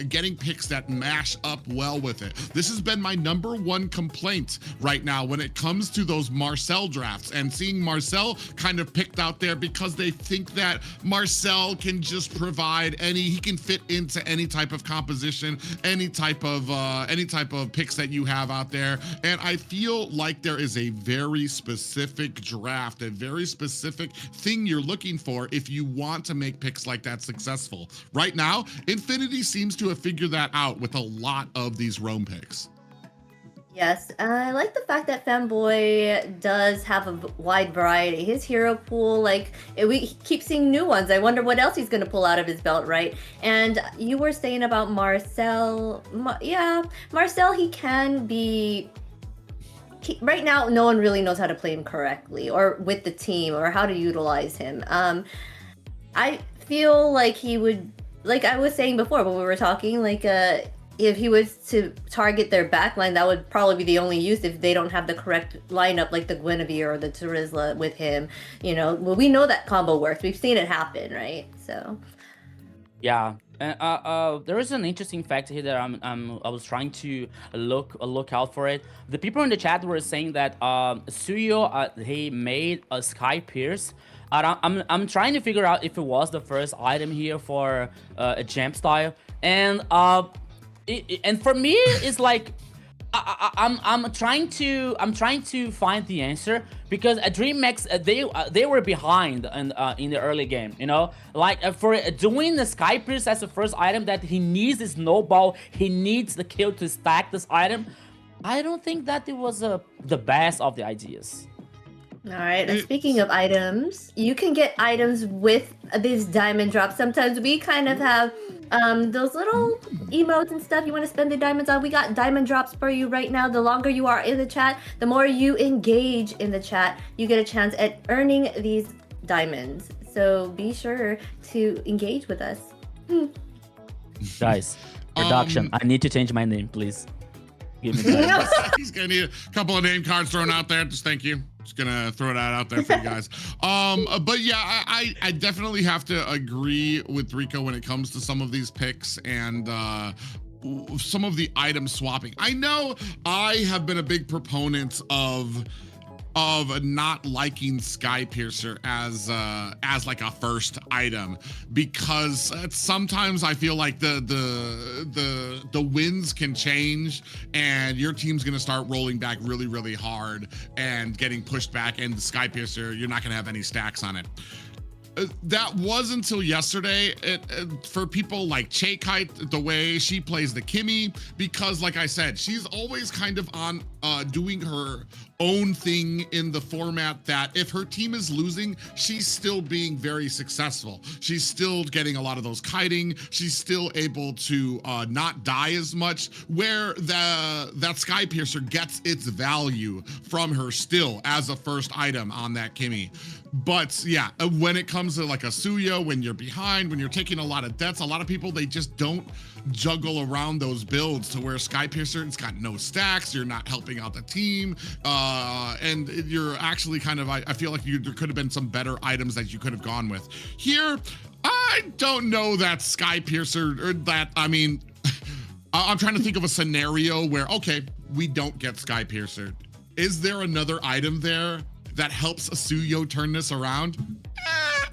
getting picks that mash up well with it. This has been my #1 complaint right now when it comes to those Marcel drafts, and seeing Marcel kind of picked out there because they think that Marcel can just provide he can fit into any type of composition, any type of picks that you have out there. And I feel like there is a very specific draft, a very specific thing you're looking for if you want to make picks like that successful. Right now, Infinity seems to have figured that out with a lot of these roam picks. Yes, I like the fact that Fanboy does have a wide variety. His hero pool, we keep seeing new ones. I wonder what else he's going to pull out of his belt, right? And you were saying about Marcel. Marcel, he can be... right now, no one really knows how to play him correctly, or with the team, or how to utilize him. I feel like he would, like I was saying before when we were talking, if he was to target their backline, that would probably be the only use if they don't have the correct lineup, like the Guinevere or the Terizla with him. You know, well, we know that combo works. We've seen it happen, right? So, yeah. There is an interesting fact here that I was trying to look out for it. The people in the chat were saying that Suyo he made a Sky Pierce. I'm trying to figure out if it was the first item here for a Jump Style, and for me, it's like I'm trying to find the answer, because at DreamMax they were behind in the early game, you know, for doing the Sky Pierce as the first item that he needs the snowball, he needs the kill to stack this item. I don't think that it was the best of the ideas. All right, and speaking of items, you can get items with these diamond drops. Sometimes we kind of have those little emotes and stuff you want to spend the diamonds on. We got diamond drops for you right now. The longer you are in the chat, the more you engage in the chat, you get a chance at earning these diamonds. So be sure to engage with us. Guys, production, I need to change my name, please. Give me diamonds. He's gonna need a couple of name cards thrown out there. Just thank you. Just gonna throw that out there for you guys. But yeah, I definitely have to agree with Rico when it comes to some of these picks and some of the item swapping. I know I have been a big proponent of not liking Sky Piercer as like a first item, because sometimes I feel like the winds can change and your team's gonna start rolling back really hard and getting pushed back, and the Sky Piercer, you're not gonna have any stacks on it. That was until yesterday. For people like Chaekite, the way she plays the Kimmy, because like I said, she's always kind of on doing her own thing in the format that if her team is losing, she's still being very successful. She's still getting a lot of those kiting. She's still able to not die as much, where that Sky Piercer gets its value from her still as a first item on that Kimmy. But yeah, when it comes to like a Suya, when you're behind, when you're taking a lot of deaths, a lot of people, they just don't juggle around those builds to where Sky Piercer, it's got no stacks, you're not helping out the team, and you're actually kind of, I feel like there could have been some better items that you could have gone with. Here, I don't know that Sky Piercer, or that, I mean, I'm trying to think of a scenario where, okay, we don't get Sky Piercer. Is there another item there that helps Suyo turn this around?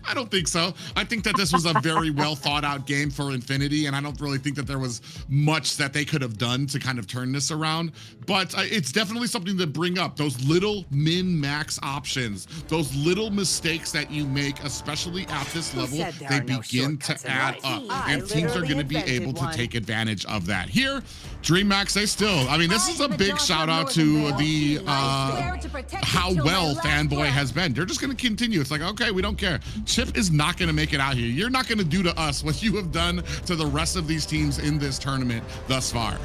I don't think so. I think that this was a very well thought out game for Infinity, and I don't really think that there was much that they could have done to kind of turn this around. But it's definitely something to bring up. Those little min-max options, those little mistakes that you make, especially at this level, they begin to add up, and teams are going to be able to take advantage of that. Here, DreamHack, they still, I mean, this is a big shout out to the how well Fanboy has been. They're just going to continue. It's like, okay, we don't care. Chip is not going to make it out here. You're not going to do to us what you have done to the rest of these teams in this tournament thus far.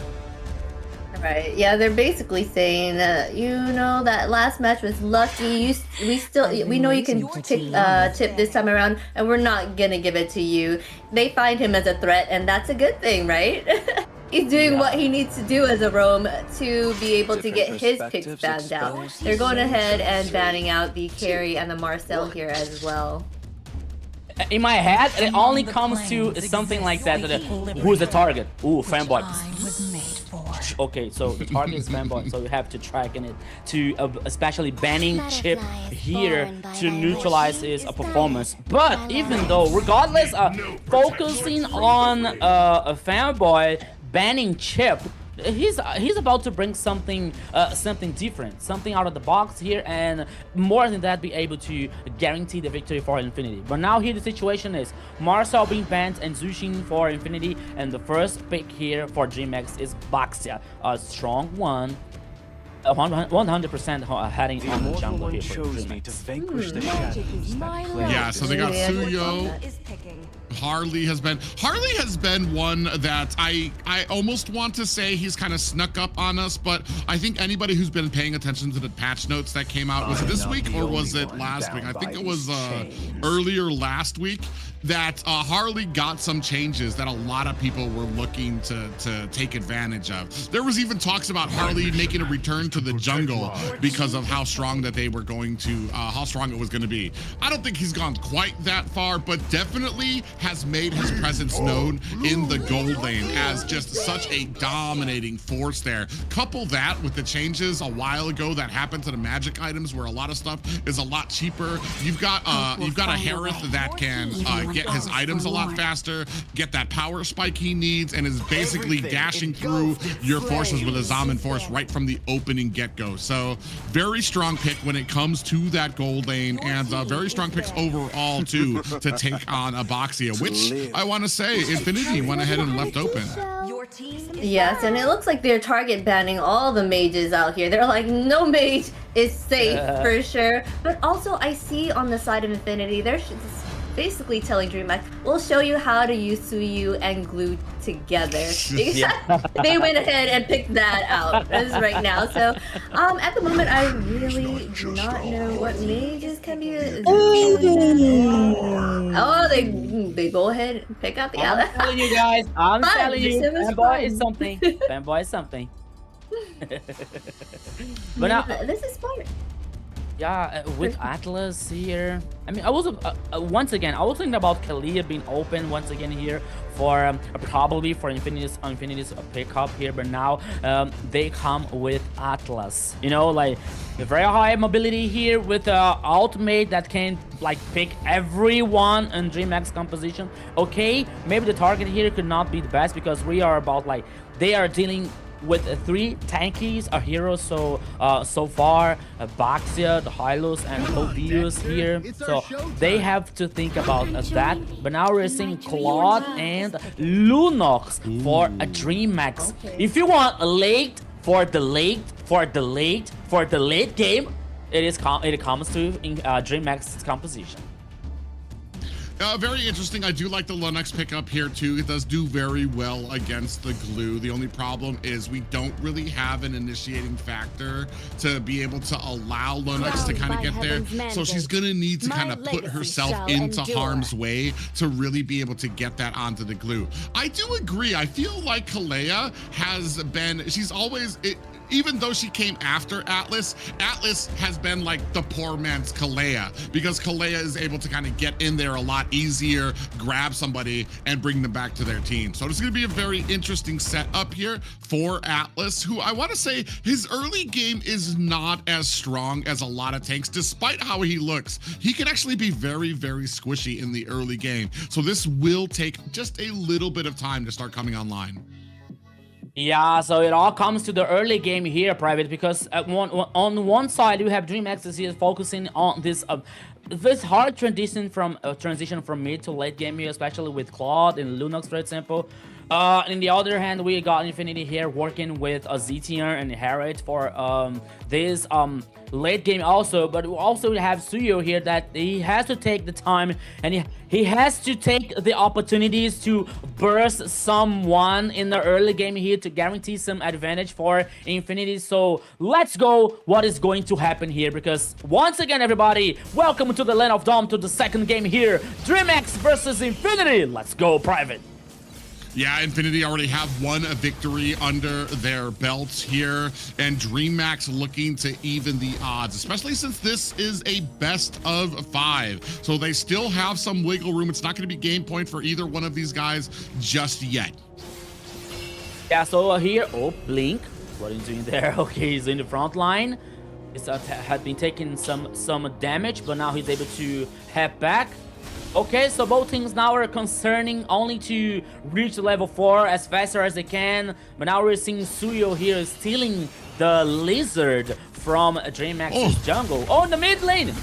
Right. Yeah, they're basically saying, you know, that last match was lucky. We know you can pick Chip this time around, and we're not gonna give it to you. They find him as a threat, and that's a good thing, right? He's doing what he needs to do as a roam to be able to get his picks banned out. They're going ahead and banning out the carry and the Marcel here as well. In my head, it only comes to something like that. Who's the target? Ooh, Fanboy. Okay, so the target is Fanboy, so you have to track in it to especially banning Chip here to neutralize his performance. But even though, regardless of focusing on a Fanboy, banning Chip, he's about to bring something different, something out of the box here, and more than that, be able to guarantee the victory for Infinity. But now here the situation is Marcel being banned and Zushin for Infinity, and the first pick here for DreamHack is Baxia, a strong one. 100% heading on the jungle here for DreamHack. Yeah, so they got Suyo. Harley has been one that I almost want to say he's kind of snuck up on us, but I think anybody who's been paying attention to the patch notes that came out, was it this week or was it last week? I think it was earlier last week that Harley got some changes that a lot of people were looking to take advantage of. There was even talks about Harley making a return to the jungle because of how strong that they were going to, how strong it was going to be. I don't think he's gone quite that far, but definitely has made his presence known in the gold lane as just such a dominating force there. Couple that with the changes a while ago that happened to the magic items, where a lot of stuff is a lot cheaper. You've got a Harith that can get his items a lot faster, get that power spike he needs, and is basically dashing through your forces with a Zaman force right from the opening get-go. So very strong pick when it comes to that gold lane, and very strong picks overall too to take on Abaxia, which I want to say Infinity went ahead and left open. Yes, and it looks like they're target banning all the mages out here. They're like, no mage is safe for sure. But also I see on the side of Infinity, they're basically telling DreamHack, we'll show you how to use Suyu and Glue together. They went ahead and picked that out as right now. So at the moment, I really do not know what mages can be. Oh, they go ahead and pick out the other. I'm telling you guys, I'm telling you, Fanboy is something. Fanboy is something. But now, this is smart. Yeah, with Atlas here, I mean, I was once again, I was thinking about Kalia being open once again here for probably for Infinity's pickup here, but now they come with Atlas. You know, like a very high mobility here with ultimate that can like pick everyone in DreamHack's composition. Okay, maybe the target here could not be the best because we are about like they are dealing with 3 tankies, a hero so far, Baxia, the Hylos, and Odious here. So they have to think about that. But now we're seeing Claude and Lunox for a DreamHack. If you want a late for the late game, it comes to DreamHack's composition. Very interesting. I do like the Lunox pickup here too. It does do very well against the glue. The only problem is we don't really have an initiating factor to be able to allow Lunox to kind of get there. So she's gonna need to kind of put herself into harm's way to really be able to get that onto the glue. I do agree. I feel like Kalea has been, she's always, even though she came after Atlas, Atlas has been like the poor man's Kalea, because Kalea is able to kind of get in there a lot easier, grab somebody, and bring them back to their team. So it's going to be a very interesting setup here for Atlas, who I want to say his early game is not as strong as a lot of tanks, despite how he looks. He can actually be very, very squishy in the early game. So this will take just a little bit of time to start coming online. Yeah, so it all comes to the early game here, Private, because on one side you have DreamX is focusing on this hard transition from mid to late game here, especially with Claude and Lunox, for example. On the other hand, we got Infinity here working with ZTR and Harriet for this late game also, but we also have Suyo here that he has to take the time and he has to take the opportunities to burst someone in the early game here to guarantee some advantage for Infinity. So let's go what is going to happen here, because once again, everybody, welcome to the Land of Dawn, to the second game here, DreamX versus Infinity. Let's go, Private. Yeah, Infinity already have one victory under their belts here, and DreamX looking to even the odds, especially since this is a best of 5. So they still have some wiggle room. It's not going to be game point for either one of these guys just yet. Yeah, so here, Blink, what are you doing there? Okay, he's in the front line. He's had been taking some damage, but now he's able to head back. Okay, so both teams now are concerning only to reach level 4 as faster as they can. But now we're seeing Suyo here stealing the lizard from DreamX's jungle. Oh, in the mid lane!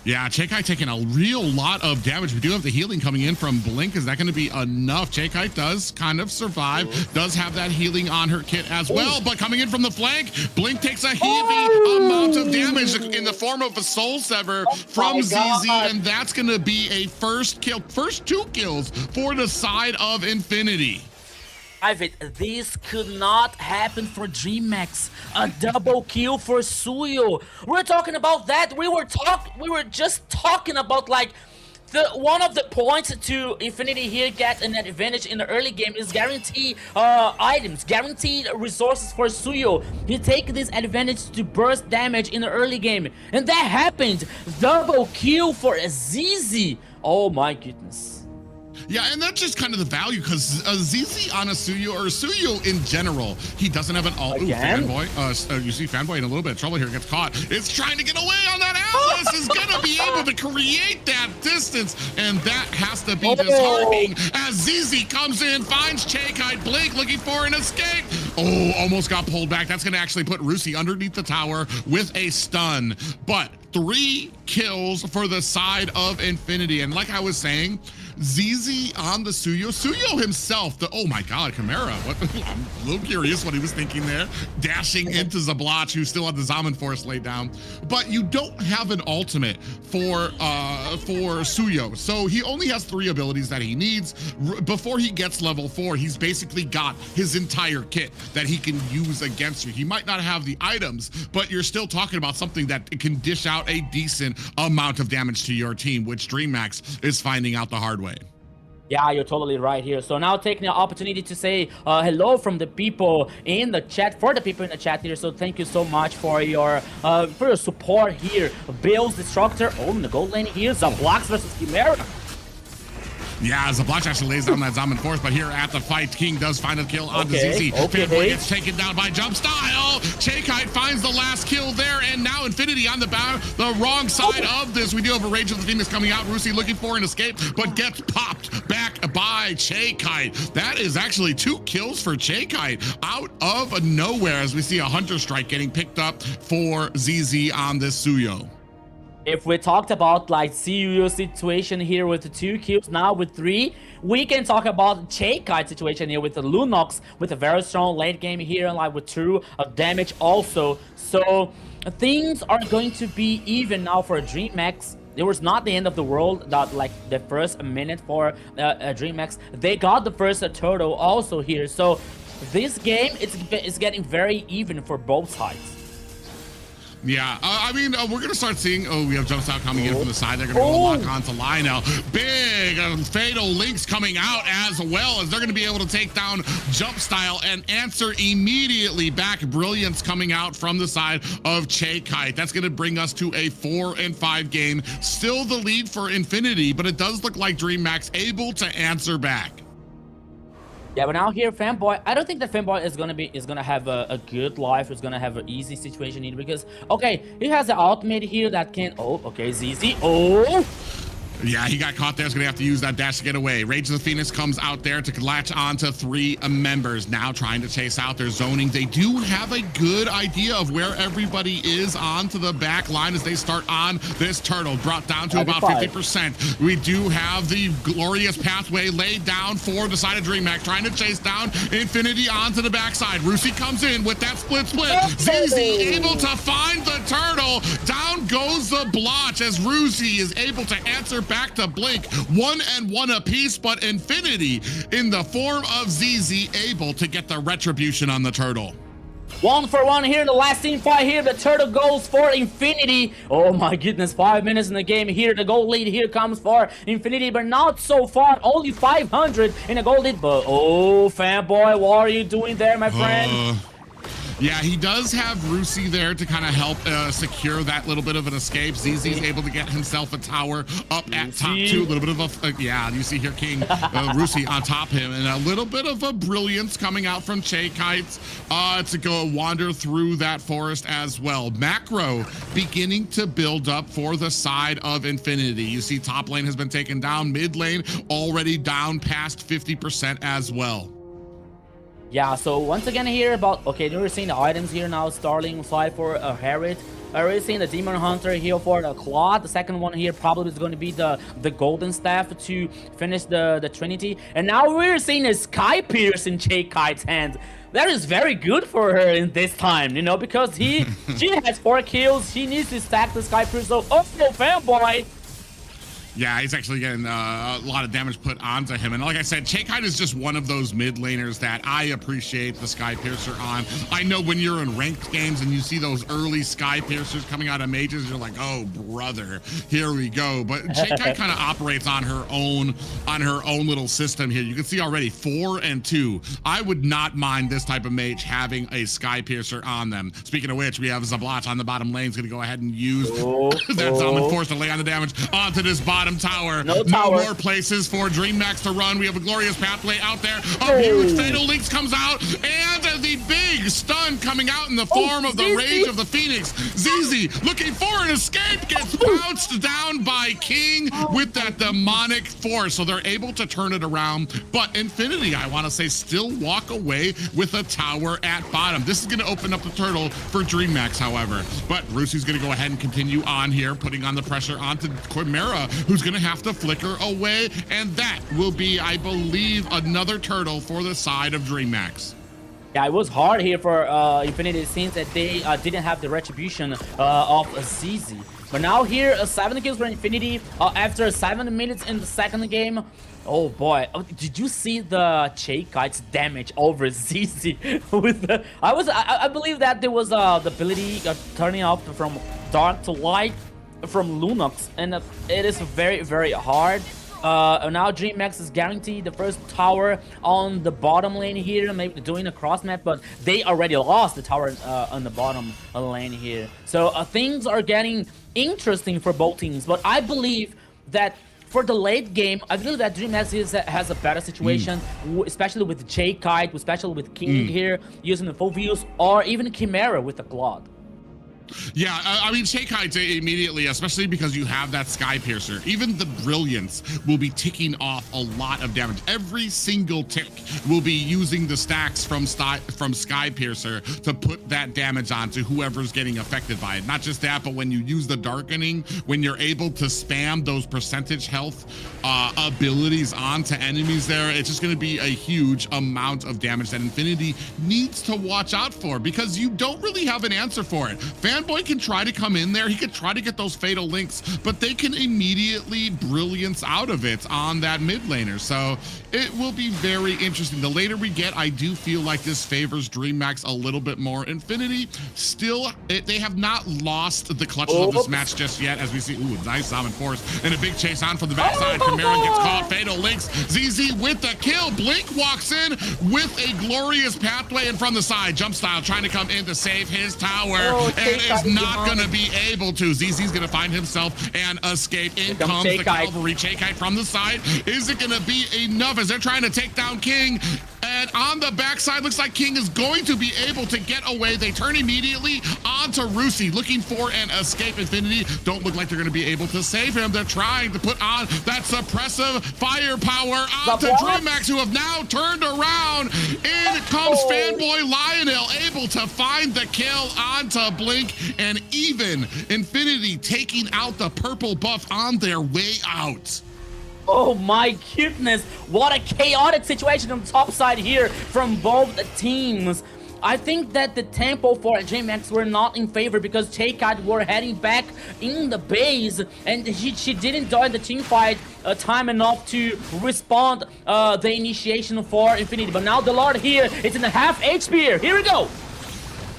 Yeah, Cheikai taking a real lot of damage. We do have the healing coming in from Blink. Is that going to be enough? Cheikai does kind of survive, does have that healing on her kit as well, but coming in from the flank, Blink takes a heavy amount of damage in the form of a Soul Sever from ZZ, and that's going to be a first 2 kills for the side of Infinity. This could not happen for DreamX. A double kill for Suyo. We're talking about that. We were just talking about like one of the points to Infinity here get an advantage in the early game is guarantee items, guaranteed resources for Suyo. He take this advantage to burst damage in the early game, and that happened. Double kill for ZZ. Oh my goodness. Yeah, and that's just kind of the value, because ZZ on a Suyo, or Suyo in general, he doesn't have an ult. Ooh, Fanboy. You see Fanboy in a little bit of trouble here, gets caught. It's trying to get away on that Atlas, is going to be able to create that distance, and that has to be disheartening as ZZ comes in, finds Cheikai, Blink looking for an escape. Oh, almost got pulled back. That's going to actually put Rusi underneath the tower with a stun, but 3 kills for the side of Infinity. And like I was saying, ZZ on the Suyo. Suyo himself, oh my God, Chimera. I'm a little curious what he was thinking there. Dashing into Zablach, who still had the Zaman Force laid down. But you don't have an ultimate for Suyo. So he only has 3 abilities that he needs. Before he gets level 4, he's basically got his entire kit that he can use against you. He might not have the items, but you're still talking about something that can dish out a decent amount of damage to your team, which DreamX is finding out the hard way. Yeah, you're totally right here. So now taking the opportunity to say hello from the people in the chat, for the people in the chat here. So thank you so much for your support here. Bill's Destructor. Oh, in the gold lane here, Zablach versus Chimera. Yeah, Zablach actually lays down that Zaman Force, but here at the fight, King does find a kill on the ZZ. Fanboy gets taken down by Jump Style. Cheikai finds the last kill there, and now Infinity on the wrong side of this. We do have a Rage of the Phoenix coming out. Rusi looking for an escape, but gets popped back by Cheikai. That is actually 2 kills for Cheikai out of nowhere, as we see a Hunter Strike getting picked up for ZZ on this Suyo. If we talked about like CUO situation here with the 2 kills, now with 3, we can talk about Cheikai situation here with the Lunox with a very strong late game here, and like with 2 damage also. So things are going to be even now for DreamX. It was not the end of the world that like the first minute for DreamX. They got the first turtle also here. So this game it's getting very even for both sides. Yeah, I mean, we're going to start seeing, we have jumps out coming in from the side. They're going to go lock onto Lionel. Big fatal links coming out as well as they're going to be able to take down Jump Style and answer immediately back. Brilliance coming out from the side of Che Kite. That's going to bring us to a 4-5 game. Still the lead for Infinity, but it does look like DreamHack's able to answer back. Yeah, but now here, Fanboy, I don't think that Fanboy is gonna have a good life. It's gonna have an easy situation here because, okay, he has the ultimate here that can, okay, ZZ, Yeah, he got caught there. He's going to have to use that dash to get away. Rage of the Phoenix comes out there to latch onto 3 members. Now trying to chase out their zoning. They do have a good idea of where everybody is onto the back line as they start on this turtle. Brought down to about 50%. We do have the glorious pathway laid down for the side of DreamHack. Trying to chase down Infinity onto the backside. Rusi comes in with that split. ZZ able to find the turtle. Down goes the blotch as Rusi is able to answer back to Blink. 1-1 apiece, but Infinity in the form of ZZ able to get the retribution on the turtle. 1-for-1 here in the last team fight here. The turtle goes for Infinity. Oh my goodness, 5 minutes in the game here. The goal lead here comes for Infinity, but not so far. Only 500 in a goal lead. But Fanboy, what are you doing there, my friend? Yeah, he does have Rusi there to kind of help secure that little bit of an escape. ZZ's able to get himself a tower up at top 2. A little bit of a, yeah, you see here King Rusi on top him. And a little bit of a brilliance coming out from Che Kites to go wander through that forest as well. Macro beginning to build up for the side of Infinity. You see top lane has been taken down. Mid lane already down past 50% as well. Yeah, so once again here about, okay, we're seeing the items here now. Starling side for a Harriet. Already seeing the Demon Hunter here for the Claw. The second one here probably is going to be the Golden Staff to finish the Trinity. And now we're seeing a Sky Pierce in Che Kite's hand. That is very good for her in this time, you know, because she has 4 kills. She needs to stack the Sky Pierce. So, Fanboy. Yeah, he's actually getting a lot of damage put onto him. And like I said, Che Kite is just one of those mid laners that I appreciate the Sky Piercer on. I know when you're in ranked games and you see those early Sky Piercers coming out of mages, you're like, oh, brother, here we go. But Che Kite kind of operates on her own little system here. You can see already 4 and 2. I would not mind this type of mage having a Sky Piercer on them. Speaking of which, we have Zablat on the bottom lane. He's going to go ahead and use that Zalman Force to lay on the damage onto this bottom tower. No more places for DreamHack to run. We have a glorious pathway out there. A huge fatal links comes out, and the big stun coming out in the form of the Rage of the Phoenix. ZZ looking for an escape, gets bounced down by King with that demonic force. So they're able to turn it around. But Infinity, I want to say, still walk away with a tower at bottom. This is going to open up the turtle for DreamHack, however. But Rusi's going to go ahead and continue on here, putting on the pressure onto Chimera, who's going to have to flicker away. And that will be, I believe, another turtle for the side of DreamHack. Yeah, it was hard here for Infinity. It seems that they didn't have the retribution of ZZ. But now here, 7 kills for Infinity after 7 minutes in the second game. Oh boy, did you see the Che Kite's damage over ZZ? With the, I believe that there was the ability turning off from dark to light from Lunox, and it is very, very hard. Now DreamHack is guaranteed the first tower on the bottom lane here, maybe doing a cross map, but they already lost the tower on the bottom lane here. So things are getting interesting for both teams, but I believe that for the late game, I believe that DreamHack has a better situation, especially with Che Kite, especially with King here, using the full views, or even Chimera with the Claude. Yeah, I mean, Che Kite immediately, especially because you have that Sky Piercer, even the Brilliance will be ticking off a lot of damage. Every single tick will be using the stacks from Sky Piercer to put that damage onto whoever's getting affected by it. Not just that, but when you use the Darkening, when you're able to spam those percentage health abilities onto enemies there, it's just going to be a huge amount of damage that Infinity needs to watch out for, because you don't really have an answer for it. Fanboy can try to come in there. He could try to get those fatal links, but they can immediately brilliance out of it on that mid laner. So it will be very interesting. The later we get, I do feel like this favors DreamHack a little bit more. Infinity, still, they have not lost the clutches of this match just yet, as we see. Ooh, nice Salmon Force, and a big chase on from the backside. Cameron gets caught, fatal links. ZZ with the kill. Blink walks in with a glorious pathway, and from the side, Jump Style trying to come in to save his tower, and is not going to be able to. ZZ's going to find himself and escape. In comes the cavalry. Chakite from the side. Is it going to be enough as they're trying to take down King? And on the backside, looks like King is going to be able to get away. They turn immediately onto Rusi, looking for an escape. Infinity don't look like they're going to be able to save him. They're trying to put on that suppressive firepower onto DreamHack, who have now turned around. In comes Fanboy Lionel, able to find the kill onto Blink, and even Infinity taking out the purple buff on their way out. Oh my goodness, what a chaotic situation on the top side here from both teams. I think that the tempo for DreamHack were not in favor because Chakite were heading back in the base, and she didn't join the team fight time enough to respond the initiation for Infinity. But now the Lord here, it's in the half HP here we go.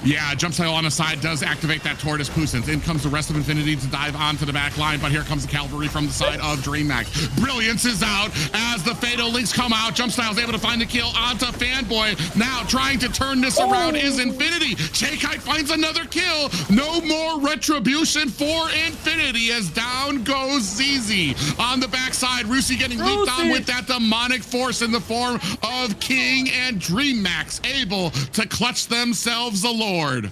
Yeah, Jump Style on the side does activate that Tortoise Puissance. In comes the rest of Infinity to dive onto the back line, but here comes the cavalry from the side of DreamHack. Brilliance is out as the fatal links come out. Jump Style's able to find the kill onto Fanboy. Now trying to turn this around is Infinity. Chakite finds another kill. No more retribution for Infinity as down goes ZZ. On the backside, Rusi getting leaped on with that demonic force in the form of King, and DreamHack able to clutch themselves alone. Lord.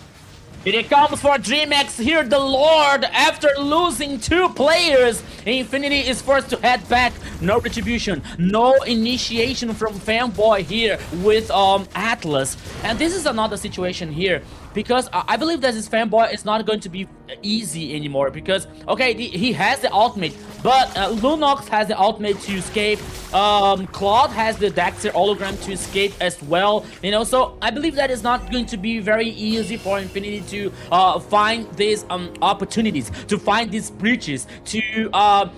Here it comes for DreamHack here, the Lord, after losing 2 players. Infinity is forced to head back. No retribution, no initiation from Fanboy here with Atlas. And this is another situation here, because I believe that this Fanboy is not going to be easy anymore, because, okay, he has the ultimate, but Lunox has the ultimate to escape. Claude has the Daxter hologram to escape as well, you know, so I believe that is not going to be very easy for Infinity to find these opportunities, to find these breaches, to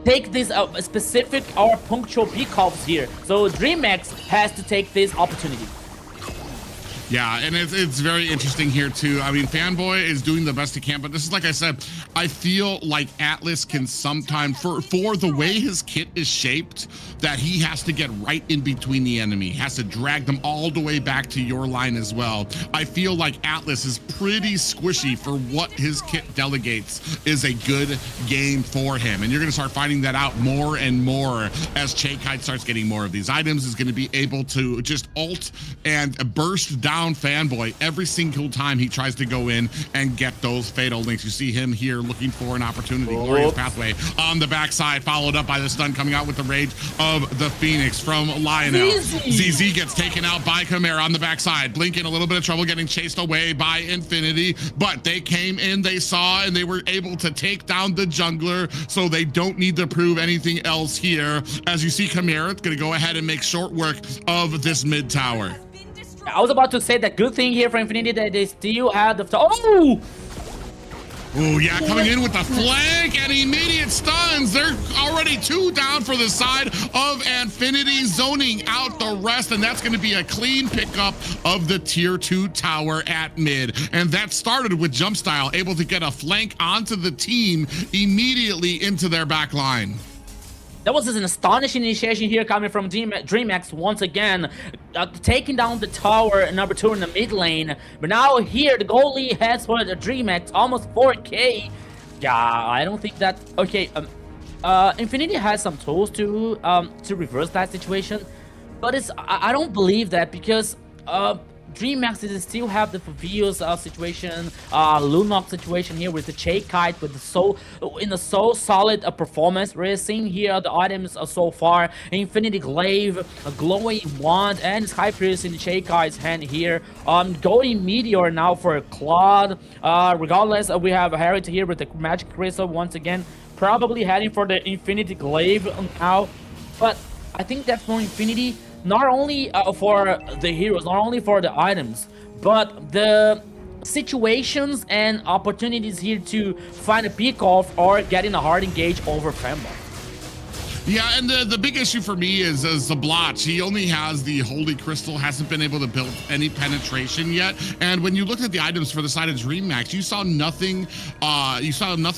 take these specific or punctual pickoffs here. So DreamHack has to take this opportunity. Yeah, and it's very interesting here too. I mean, Fanboy is doing the best he can, but this is, like I said, I feel like Atlas can sometimes, for the way his kit is shaped, that he has to get right in between the enemy. He has to drag them all the way back to your line as well. I feel like Atlas is pretty squishy for what his kit delegates is a good game for him. And you're gonna start finding that out more and more as Chakite starts getting more of these items, is gonna be able to just ult and burst down Fanboy every single time he tries to go in and get those fatal links. You see him here looking for an opportunity. Glorious pathway on the backside, followed up by the stun coming out with the rage of the Phoenix from Lionel. ZZ gets taken out by Chimera on the backside. Blink in a little bit of trouble, getting chased away by Infinity, but they came in, they saw, and they were able to take down the jungler, so they don't need to prove anything else here. As you see, Chimera is going to go ahead and make short work of this mid tower. I was about to say that good thing here for Infinity that they still have the... Oh! Oh, yeah, coming in with the flank and immediate stuns. They're already 2 down for the side of Infinity, zoning out the rest, and that's going to be a clean pickup of the tier 2 tower at mid. And that started with Jump Style, able to get a flank onto the team immediately into their back line. That was an astonishing initiation here coming from DreamHack once again, taking down the tower number 2 in the mid lane. But now here, the goalie heads for the DreamHack, almost 4K. Yeah, I don't think that... Okay, Infinity has some tools to reverse that situation, but I don't believe that, because DreamHack still have the Favios situation, Lunox situation here with the Chakite, with the so solid performance. We're seeing here the items so far: Infinity Glaive, a glowing wand, and Sky Priest in the Chakite's hand here. Going Meteor now for Claude. Regardless, we have Harriet here with the Magic Crystal once again, probably heading for the Infinity Glaive now. But I think that for Infinity, not only for the heroes, not only for the items, but the situations and opportunities here to find a pick off or getting a hard engage over Fanboy. Yeah, and the big issue for me is Zablotch. He only has the Holy Crystal, hasn't been able to build any penetration yet. And when you looked at the items for the side of DreamHack, you saw nothing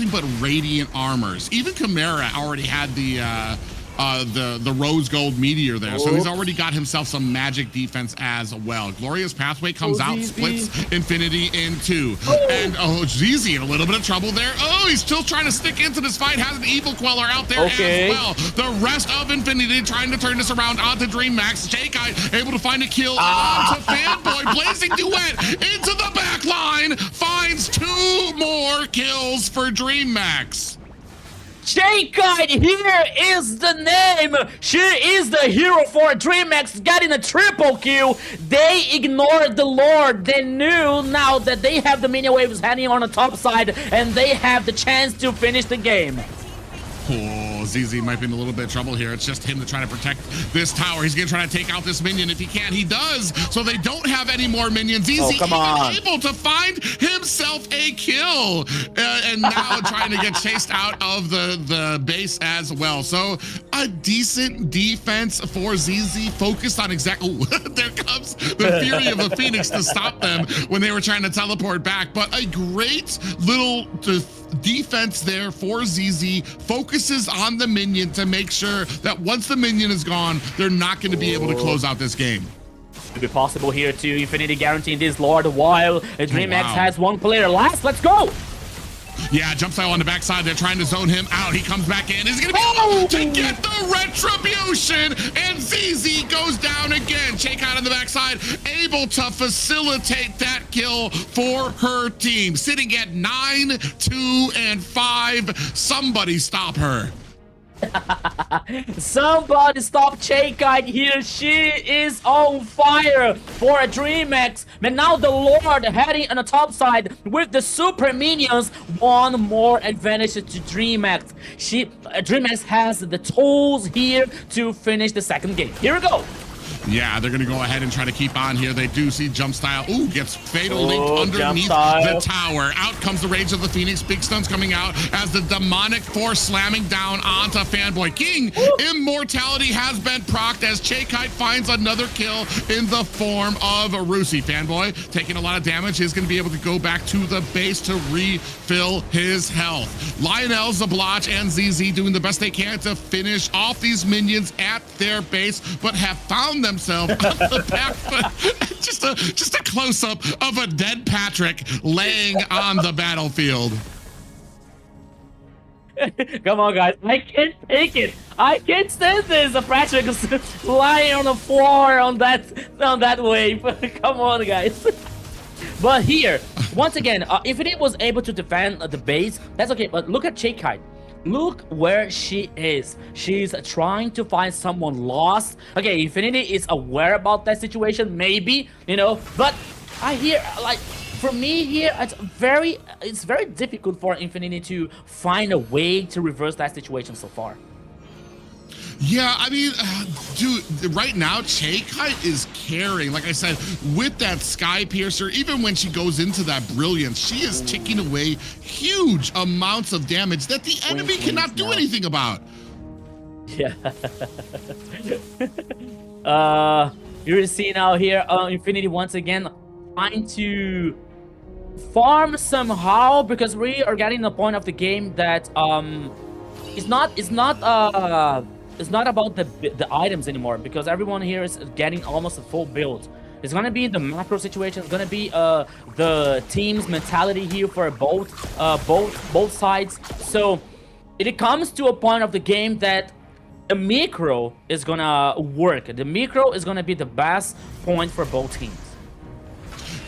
but Radiant Armors. Even Chimera already had the rose gold meteor there, so he's already got himself some magic defense as well. Glorious Pathway comes out, splits Infinity in two, and ZZ in a little bit of trouble there. Oh, he's still trying to stick into this fight, has an Evil Queller out there as well. The rest of Infinity trying to turn this around onto DreamMax. J-Kite able to find a kill onto Fanboy. Blazing Duet into the back line, finds 2 more kills for DreamMax. J-Kite here is the name. She is the hero for DreamHack, getting a triple kill. They ignored the Lord. They knew now that they have the minion waves heading on the top side and they have the chance to finish the game. Oh, ZZ might be in a little bit of trouble here. It's just him to try to protect this tower. He's gonna try to take out this minion. If he can, he does. So they don't have any more minions. ZZ even able to find himself a kill. And now trying to get chased out of the base as well. So a decent defense for ZZ, focused on exactly, there comes the Fury of the Phoenix to stop them when they were trying to teleport back. But a great little defense there for ZZ, focuses on the minion to make sure that once the minion is gone, they're not going to be able to close out this game. Could be possible here to Infinity guaranteeing this Lord while DreamHack has 1 player last. Let's go! Yeah, jump style on the backside. They're trying to zone him out. He comes back in. He's going to be able to get the retribution. And ZZ goes down again. J-Kite on the backside, able to facilitate that kill for her team. Sitting at 9, 2, and 5. Somebody stop her. Somebody stop J-Kite here. She is on fire for a DreamHack. But now the Lord heading on the top side with the super minions. 1 more advantage to DreamHack. DreamHack has the tools here to finish the second game. Here we go. Yeah, they're going to go ahead and try to keep on here. They do see jump style. Ooh, gets fatal linked underneath the tower. Out comes the Rage of the Phoenix. Big stuns coming out as the demonic force slamming down onto Fanboy King. Immortality has been procced as J-Kite finds another kill in the form of Rusi. Fanboy taking a lot of damage. He's going to be able to go back to the base to refill his health. Lionel, Zablotch, and ZZ doing the best they can to finish off these minions at their base, but have found themselves on the back foot. Just a close-up of a dead Patrick laying on the battlefield. Come on, guys. I can't take it. I can't stand this. Patrick is lying on the floor on that wave. Come on, guys. But here, once again, Infinity was able to defend the base. That's okay, but look at J-Kite. Look where she is. She's trying to find someone lost. Okay, Infinity is aware about that situation, maybe, you know, but I hear, like, for me here, it's very difficult for Infinity to find a way to reverse that situation so far. Yeah, I mean, dude, right now, J-Kite is carrying, like I said, with that Sky Piercer. Even when she goes into that Brilliance, she is ticking away huge amounts of damage that the enemy cannot do anything about. Yeah. You're seeing out here, Infinity once again trying to farm somehow, because we are getting the point of the game that it's not about the items anymore, because everyone here is getting almost a full build. It's gonna be the macro situation. It's gonna be the team's mentality here for both sides. So it comes to a point of the game that the micro is gonna work. The micro is gonna be the best point for both teams.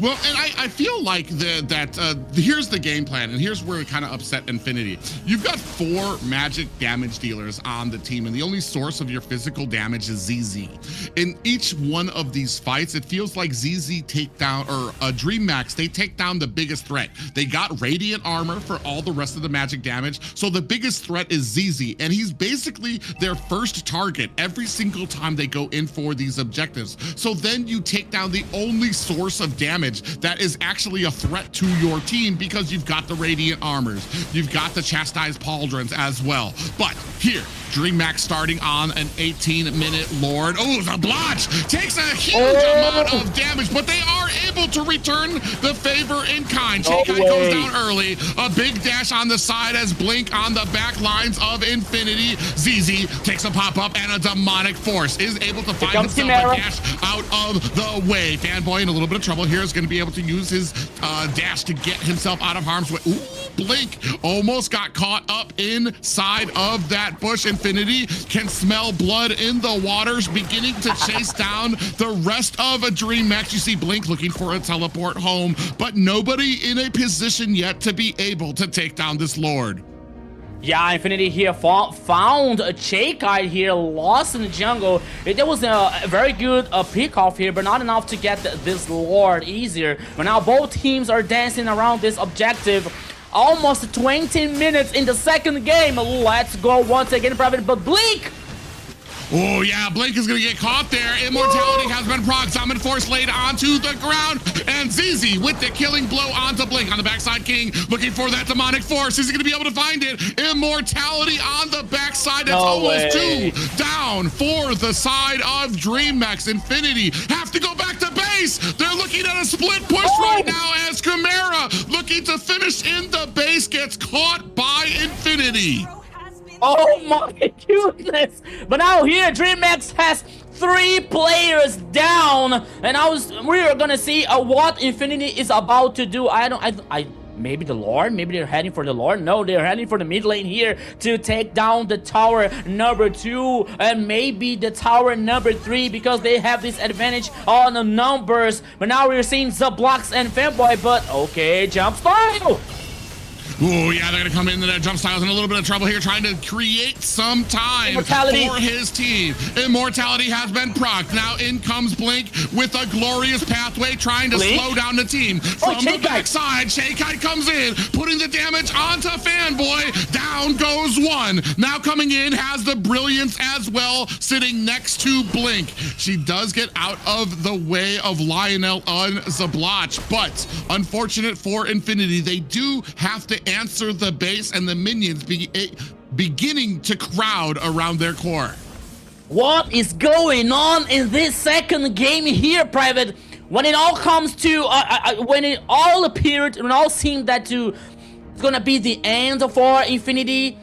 Well, and I feel like here's the game plan, and here's where it kind of upset Infinity. You've got 4 magic damage dealers on the team, and the only source of your physical damage is ZZ. In each one of these fights, it feels like ZZ take down, or DreamHack, they take down the biggest threat. They got Radiant Armor for all the rest of the magic damage, so the biggest threat is ZZ, and he's basically their first target every single time they go in for these objectives. So then you take down the only source of damage damage that is actually a threat to your team because you've got the Radiant Armors, you've got the Chastised Pauldrons as well. But here, DreamMax starting on an 18-minute Lord. Oh, Zablotch takes a huge amount of damage, but they are able to return the favor in kind. Chikai goes down early. A big dash on the side as Blink on the back lines of Infinity. ZZ takes a pop-up and a Demonic Force is able to find himself a dash out of the way. Fanboy in a little bit of trouble here is going to be able to use his dash to get himself out of harm's way. Ooh, Blink almost got caught up inside of that bush. Infinity can smell blood in the waters, beginning to chase down the rest of a DreamMax. You see Blink looking for a teleport home, but nobody in a position yet to be able to take down this Lord. Yeah, Infinity here found a Chikai here, lost in the jungle. There was a very good pick off here, but not enough to get this Lord easier. But now both teams are dancing around this objective. Almost 20 minutes in the second game. Let's go once again, Private. But Blink! Oh yeah, Blink is gonna get caught there. Immortality has been procced. Summon Force laid onto the ground. And ZZ with the killing blow onto Blink on the backside. King looking for that Demonic Force. Is he gonna be able to find it? Immortality on the backside. That's almost two down for the side of DreamMax. Infinity have to go back to base. They're looking at a split push right now as Chimera looking to finish in the base gets caught by Infinity. Oh my goodness! But now here, DreamMax has 3 players down, and we are gonna see what Infinity is about to do. Maybe the Lord? Maybe they're heading for the Lord? No, they're heading for the mid lane here to take down the tower number 2 and maybe the tower number 3 because they have this advantage on the numbers. But now we're seeing Zablocks and Fanboy, but okay, jump style! Oh yeah, they're gonna come into that jump styles in a little bit of trouble here, trying to create some time for his team. Immortality has been procced. Now in comes Blink with a glorious pathway, trying to slow down the team. From the backside, Chikai comes in, putting the damage onto Fanboy. Down goes one. Now coming in has the Brilliance as well, sitting next to Blink. She does get out of the way of Lionel on Zablotch, but unfortunate for Infinity, they do have to answer the base and the minions beginning to crowd around their core. What is going on in this second game here, Private? When it all comes to, when it all appeared, and all seemed that it's gonna be the end for Infinity,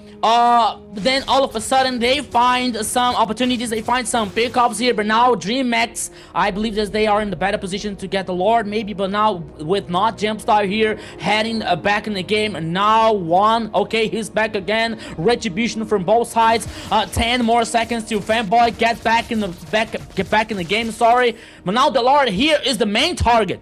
then all of a sudden they find some opportunities, they find some pickups here, but now DreamMax, I believe that they are in the better position to get the Lord maybe, but now with not Jumpstart here, heading back in the game, now okay, he's back again, retribution from both sides, 10 more seconds to Fanboy get back in the game, sorry, but now the Lord here is the main target.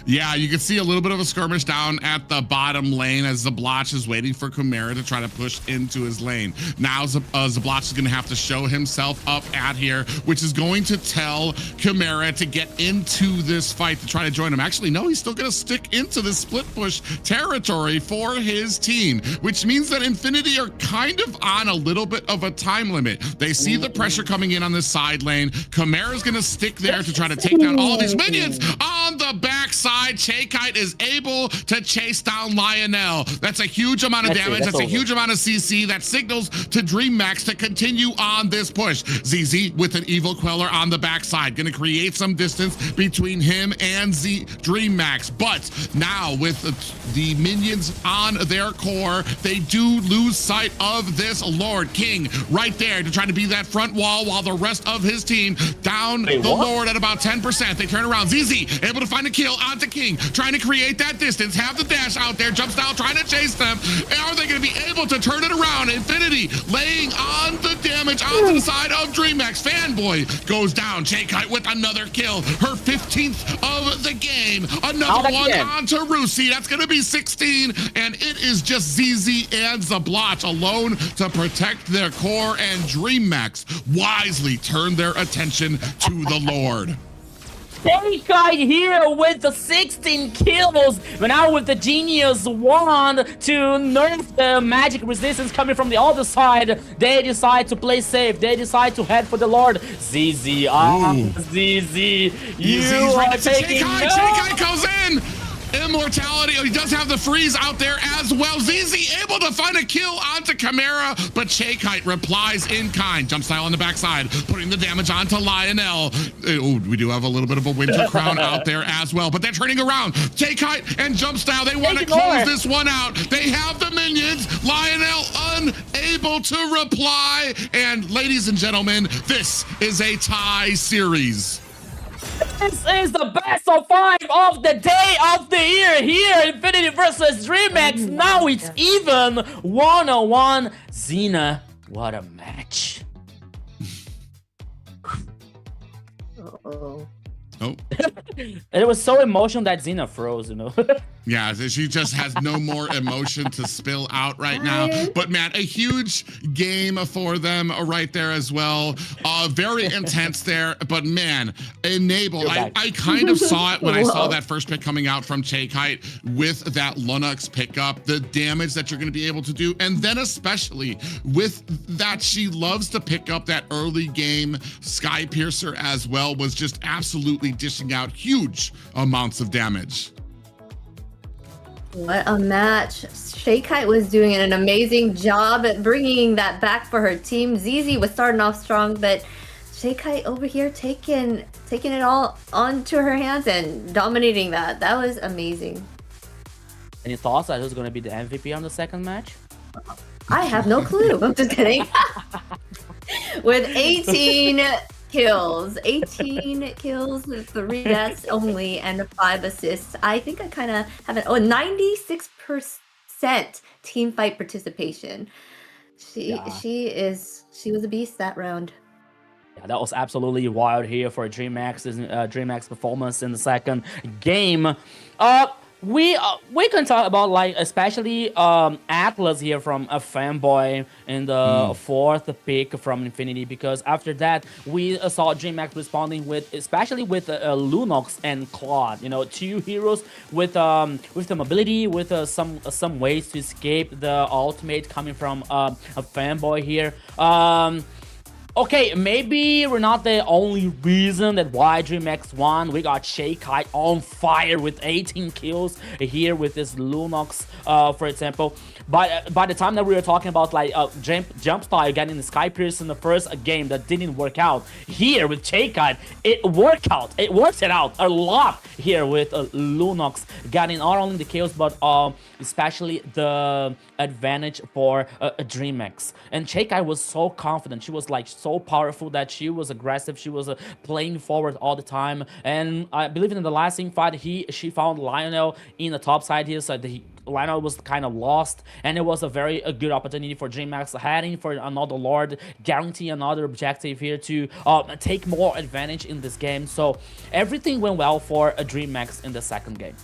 Yeah, you can see a little bit of a skirmish down at the bottom lane as Zablotch is waiting for Chimera to try to push into his lane. Now Zablotch is going to have to show himself up at here, which is going to tell Chimera to get into this fight to try to join him. Actually, no, he's still going to stick into the split push territory for his team, which means that Infinity are kind of on a little bit of a time limit. They see the pressure coming in on this side lane. Chimera's going to stick there to try to take down all of these minions on the backside. Chikai is able to chase down Lionel. That's a huge amount of damage. That's a huge amount of CC. That signals to DreamMax to continue on this push. ZZ with an Evil Queller on the backside. Going to create some distance between him and DreamMax. But now with the minions on their core, they do lose sight of this Lord. King right there to try to be that front wall while the rest of his team down Lord at about 10%. They turn around. ZZ able to find a kill onto King, trying to create that distance, have the dash out there, jump style trying to chase them. Are they going to be able to turn it around? Infinity laying on the damage onto the side of DreamMax. Fanboy goes down. Chikai with another kill, her 15th of the game. Another one onto Rusi. That's going to be 16, and it is just ZZ and Zablotch alone to protect their core, and DreamMax wisely turn their attention to the Lord. Kite here with the 16 kills, but now with the Genius Wand to nerf the magic resistance coming from the other side, they decide to play safe. They decide to head for the Lord. ZZ, ZZ, you are taking Kite goes in! Immortality. Oh, he does have the freeze out there as well. ZZ able to find a kill onto Chimera, but Kite replies in kind. Jump style on the backside, putting the damage onto Lionel. Oh, we do have a little bit of a winter crown out there as well, but they're turning around. Kite and jump style, they want to close this one out. They have the minions. Lionel unable to reply. And ladies and gentlemen, this is a tie series. This is the best of 5 of the day of the year here. Infinity versus DreamHack. Now it's even 1-on-1. Xena, what a match. Uh-oh. Oh. It was so emotional that Xena froze, you know. Yeah, she just has no more emotion to spill out right now. But man, a huge game for them right there as well. Very intense there, but man, Enable. I kind of saw it when I saw that first pick coming out from Kite with that Lunux pickup, the damage that you're going to be able to do. And then especially with that, she loves to pick up that early game Sky Piercer as well, was just absolutely dishing out huge amounts of damage. What a match. Kite was doing an amazing job at bringing that back for her team. ZZ was starting off strong, but Kite over here taking it all onto her hands and dominating that. That was amazing. Any thoughts on who's going to be the MVP on the second match? I have no clue. I'm just kidding. With 18 kills, 18 kills, 3 deaths only, and 5 assists. I think I kind of have it. 96% team fight participation. She was a beast that round. Yeah, that was absolutely wild here for DreamHack's performance in the second game. We can talk about, like, especially Atlas here from a fanboy in the fourth pick from Infinity, because after that we saw DreamHack responding with, especially with Lunox and Claude, you know, 2 heroes with the mobility, with some ways to escape the ultimate coming from a fanboy here. Okay, maybe we're not the only reason that why DreamHack won. We got Kite on fire with 18 kills here with this Lunox, for example. But by the time that we were talking about, like, jump style getting the Sky Pierce in the first game that didn't work out, here with Kite, it worked out. It worked it out a lot here with Lunox getting not only the kills, but especially the advantage for DreamHack. And Kite was so confident. She was, like, so powerful that she was aggressive. She was playing forward all the time. And I believe in the last team fight, she found Lionel in the top side here, so Lionel was kind of lost, and it was a very good opportunity for DreamHack heading for another Lord, guarantee another objective here to take more advantage in this game. So everything went well for DreamHack in the second game.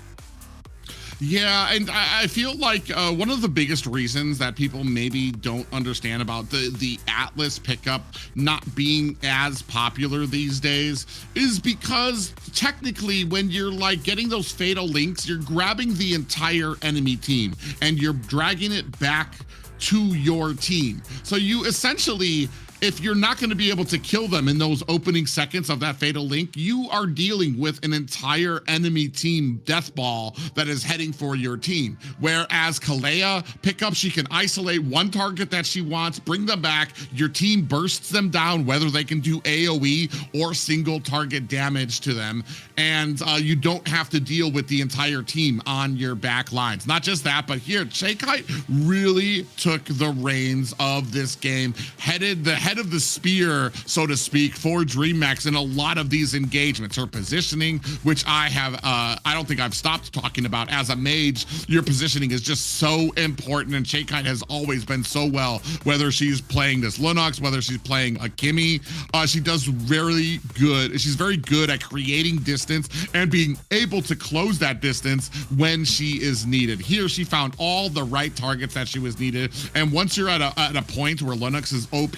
Yeah, and I feel like one of the biggest reasons that people maybe don't understand about the Atlas pickup not being as popular these days is because technically when you're, like, getting those fatal links, you're grabbing the entire enemy team and you're dragging it back to your team. So you essentially, if you're not going to be able to kill them in those opening seconds of that fatal link, you are dealing with an entire enemy team death ball that is heading for your team. Whereas Kalea pickup, she can isolate one target that she wants, bring them back, your team bursts them down, whether they can do AoE or single target damage to them, and you don't have to deal with the entire team on your back lines. Not just that, but here, Kite really took the reins of this game, headed the head of the spear, so to speak, for DreamHack in a lot of these engagements. Her positioning, which I don't think I've stopped talking about. As a mage, your positioning is just so important, and Kite has always been so well, whether she's playing this Lunox, whether she's playing a Kimmy, she does very good. She's very good at creating distance and being able to close that distance when she is needed. Here, she found all the right targets that she was needed, and once you're at a point where Lunox is OP,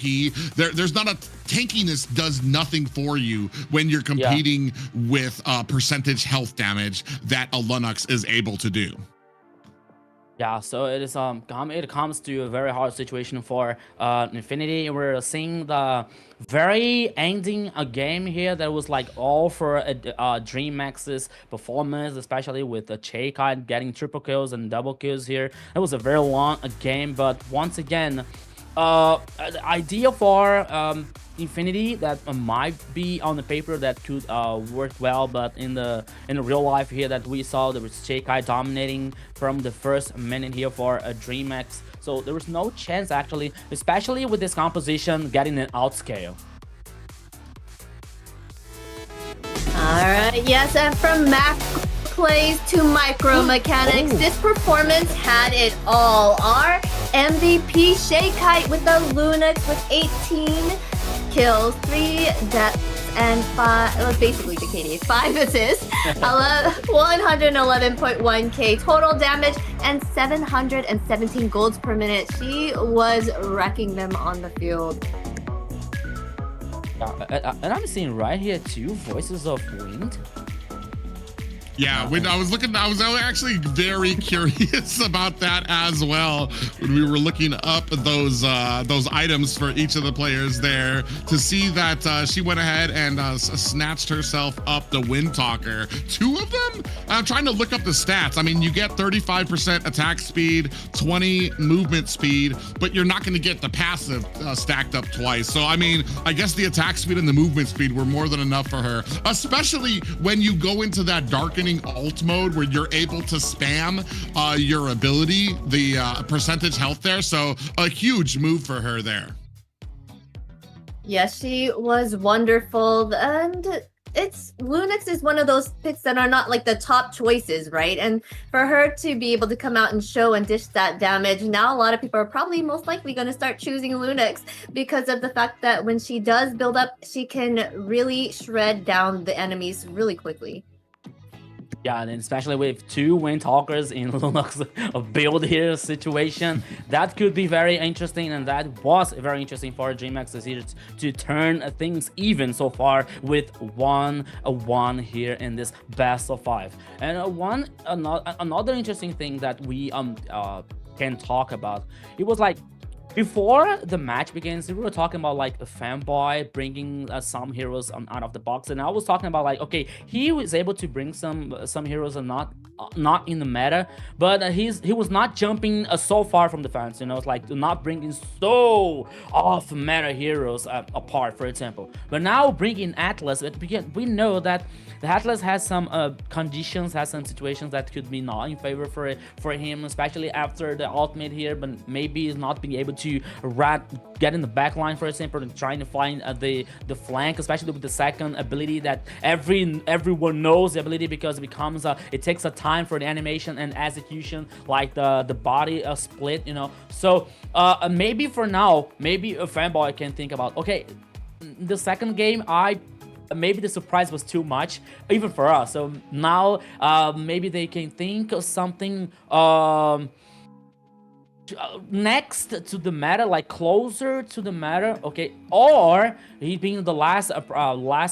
there's not a tankiness does nothing for you when you're competing with percentage health damage that a Lunox is able to do. Yeah, so it comes to a very hard situation for Infinity. We're seeing the very ending a game here that was like all for DreamHack's performance, especially with the Chaykai getting triple kills and double kills here. It was a very long game, but once again, the idea for Infinity that might be on the paper that could work well, but in the real life here that we saw, there was Chaykai dominating from the first minute here for DreamHack. So there was no chance actually, especially with this composition getting an outscale. Alright, yes, and from macro plays to micro mechanics, this performance had it all. Our MVP Chaykai with the Lunox with 18 kills, 3 deaths, and 5, well, basically the KD, 5 assists, 111.1k total damage, and 717 golds per minute. She was wrecking them on the field. And I'm seeing right here two Voices of Wind. Yeah, when I was actually very curious about that as well when we were looking up those items for each of the players there to see that she went ahead and snatched herself up the Wind Talker. 2 of them? I'm trying to look up the stats. I mean, you get 35% attack speed, 20 movement speed, but you're not going to get the passive stacked up twice. So, I mean, I guess the attack speed and the movement speed were more than enough for her, especially when you go into that darkening alt mode where you're able to spam your ability, the percentage health there. So a huge move for her there. Yes, she was wonderful, and Lunox is one of those picks that are not like the top choices, right? And for her to be able to come out and show and dish that damage, now a lot of people are probably most likely going to start choosing Lunox because of the fact that when she does build up, she can really shred down the enemies really quickly. Yeah, and especially with 2 Wind Talkers in Lunox build here situation, that could be very interesting, and that was very interesting for DreamHack this year to turn things even so far with 1-1 here in this best of 5. And another interesting thing that we can talk about, it was like before the match begins, we were talking about like a fanboy bringing some heroes out of the box, and I was talking about like, okay, he was able to bring some heroes and not in the meta, but he was not jumping so far from the fence, you know, it's like not bringing so off meta heroes apart, for example. But now bringing Atlas, we know that the Atlas has some conditions, has some situations that could be not in favor for him, especially after the ultimate here, but maybe he's not being able to get in the back line, for example, and trying to find the flank, especially with the second ability that everyone knows the ability, because it becomes it takes a time for the animation and execution, like the body split, you know. So maybe for now, maybe a fanboy can think about, okay, the second game, maybe the surprise was too much even for us, so now maybe they can think of something next to the meta, like closer to the meta, okay, or he being the last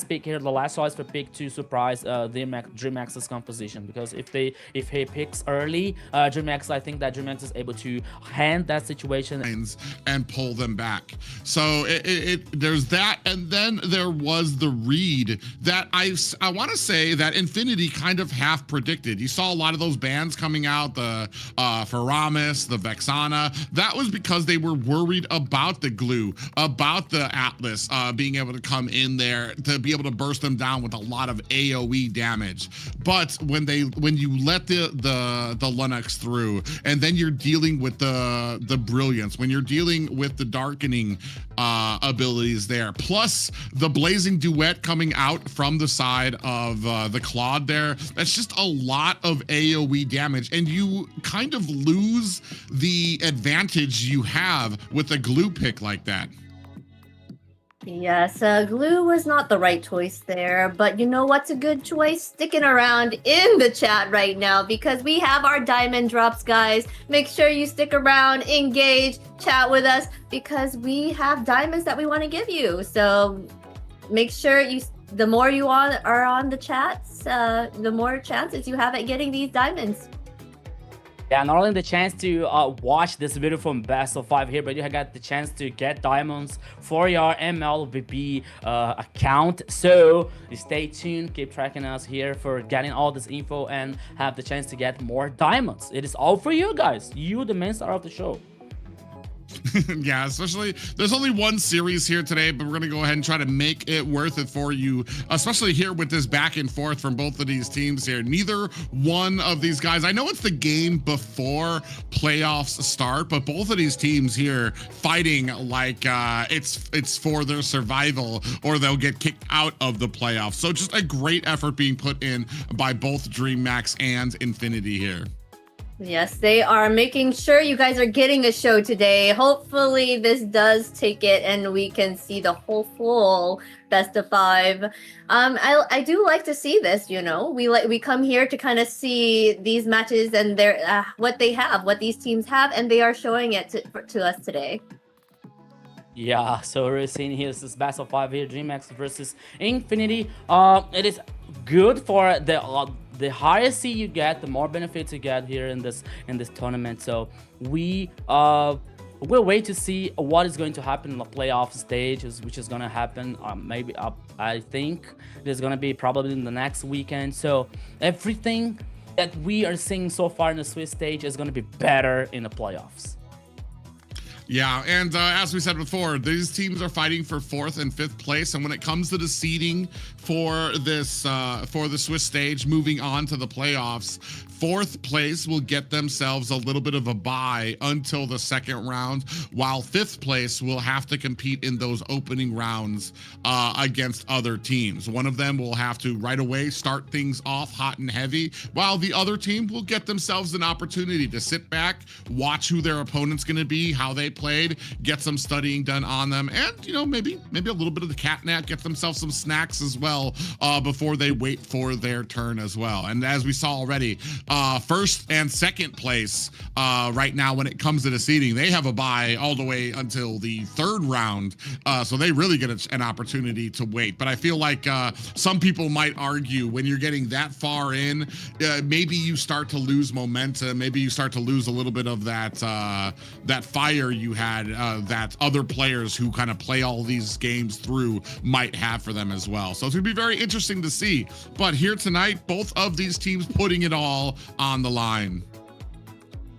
pick here, the last choice for pick to surprise DreamHack's composition, because if he picks early, DreamHack, I think that DreamHack is able to hand that situation and pull them back. So there's that, and then there was the read that I want to say that Infinity kind of half predicted. You saw a lot of those bans coming out, the Faramis, the Vexana. That was because they were worried about the glue, about the Atlas being able to come in there to be able to burst them down with a lot of AoE damage. But when you let the Lunox through, and then you're dealing with the brilliance, when you're dealing with the darkening abilities there, plus the blazing duet coming out from the side of the Claude there, that's just a lot of AoE damage, and you kind of lose the advantage you have with a glue pick like that. Yes, glue was not the right choice there, but you know what's a good choice? Sticking around in the chat right now, because we have our diamond drops, guys. Make sure you stick around, engage, chat with us because we have diamonds that we want to give you. So make sure the more you are on the chats, the more chances you have at getting these diamonds. Yeah, not only the chance to watch this video from Best of 5 here, but you got the chance to get diamonds for your MLBB account. So stay tuned, keep tracking us here for getting all this info and have the chance to get more diamonds. It is all for you guys. You, the main star of the show. Yeah, especially there's only one series here today, but we're gonna go ahead and try to make it worth it for you, especially here with this back and forth from both of these teams here. Neither one of these guys, I know it's the game before playoffs start, but both of these teams here fighting like it's for their survival or they'll get kicked out of the playoffs. So just a great effort being put in by both DreamMax and Infinity here. Yes, they are making sure you guys are getting a show today. Hopefully this does take it and we can see the whole full best of 5. I do like to see this, you know. We come here to kind of see these matches and their what these teams have, and they are showing it to us today. Yeah, so we're seeing here this best of 5 here, DreamMax versus Infinity. It is good for the higher seed you get, the more benefits you get here in this tournament. So we'll wait to see what is going to happen in the playoff stage, which is going to happen maybe I think there's going to be probably in the next weekend. So everything that we are seeing so far in the Swiss stage is going to be better in the playoffs. Yeah, and as we said before, these teams are fighting for 4th and 5th place, and when it comes to the seeding for this for the Swiss stage, moving on to the playoffs, 4th place will get themselves a little bit of a bye until the 2nd round, while 5th place will have to compete in those opening rounds against other teams. One of them will have to right away start things off hot and heavy, while the other team will get themselves an opportunity to sit back, watch who their opponent's going to be, how they played, get some studying done on them, and you know, maybe a little bit of the catnap, get themselves some snacks as well before they wait for their turn as well. And as we saw already, 1st and 2nd place right now when it comes to the seeding, they have a bye all the way until the 3rd round, so they really get an opportunity to wait. But I feel like some people might argue when you're getting that far in, maybe you start to lose momentum, maybe you start to lose a little bit of that that fire you had that other players who kind of play all these games through might have for them as well. So it's gonna be very interesting to see. But here tonight, both of these teams putting it all on the line.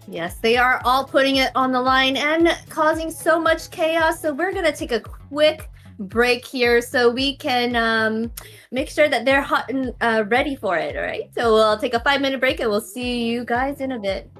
Yes, they are all putting it on the line and causing so much chaos. So we're gonna take a quick break here so we can make sure that they're hot and ready for it. All right, so we'll take a 5-minute break and we'll see you guys in a bit.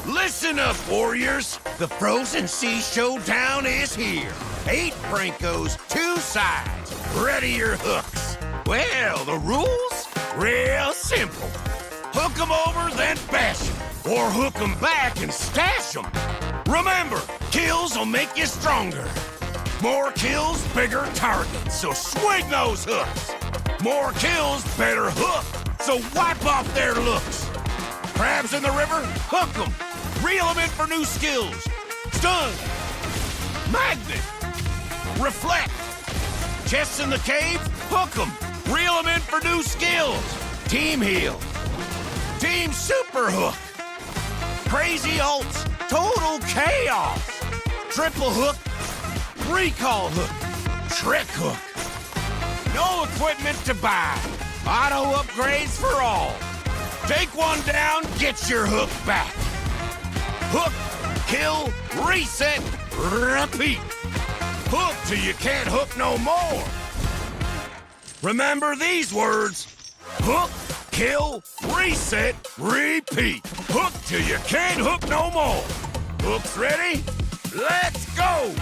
Listen up, warriors! The Frozen Sea Showdown is here. 8 Brancos, 2 sides. Ready your hooks. Well, the rules? Real simple. Hook 'em over, then bash 'em. Or hook 'em back and stash 'em. Remember, kills will make you stronger. More kills, bigger targets, so swing those hooks. More kills, better hook. so wipe off their looks. Crabs in the river? Hook 'em. Reel 'em in for new skills. Stun. Magnet. Reflect. Chests in the cave? Hook 'em. Reel 'em in for new skills. Team heal. Team super hook. Crazy ults. Total chaos. Triple hook. Recall hook. Trick hook. No equipment to buy. Auto upgrades for all. Take one down, get your hook back. Hook, kill, reset, repeat. Hook till you can't hook no more. Remember these words. Hook, kill, reset, repeat. Hook till you can't hook no more. Hooks ready? Let's go!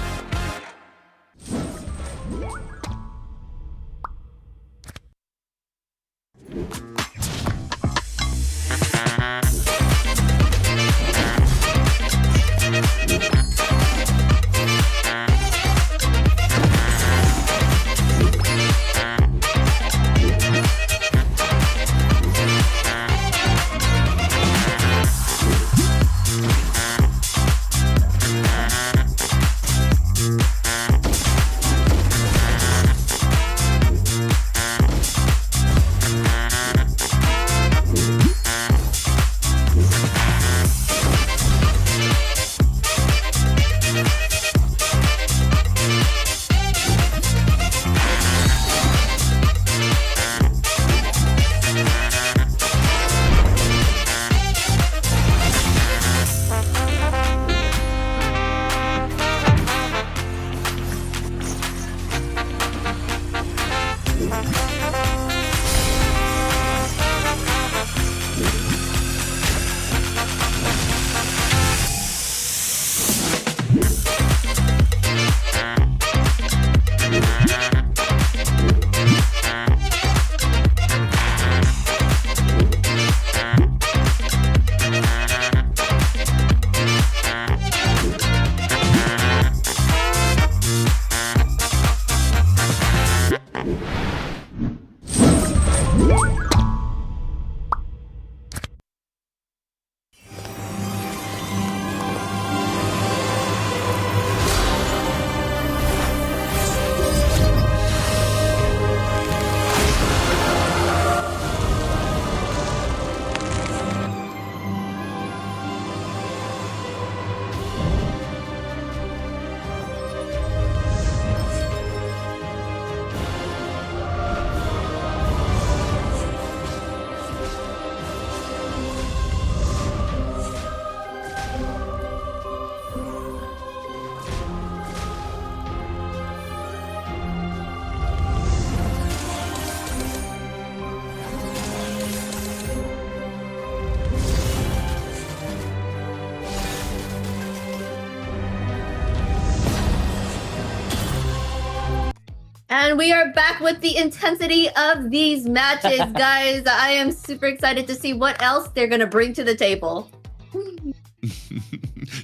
And we are back with the intensity of these matches, guys. I am super excited to see what else they're going to bring to the table.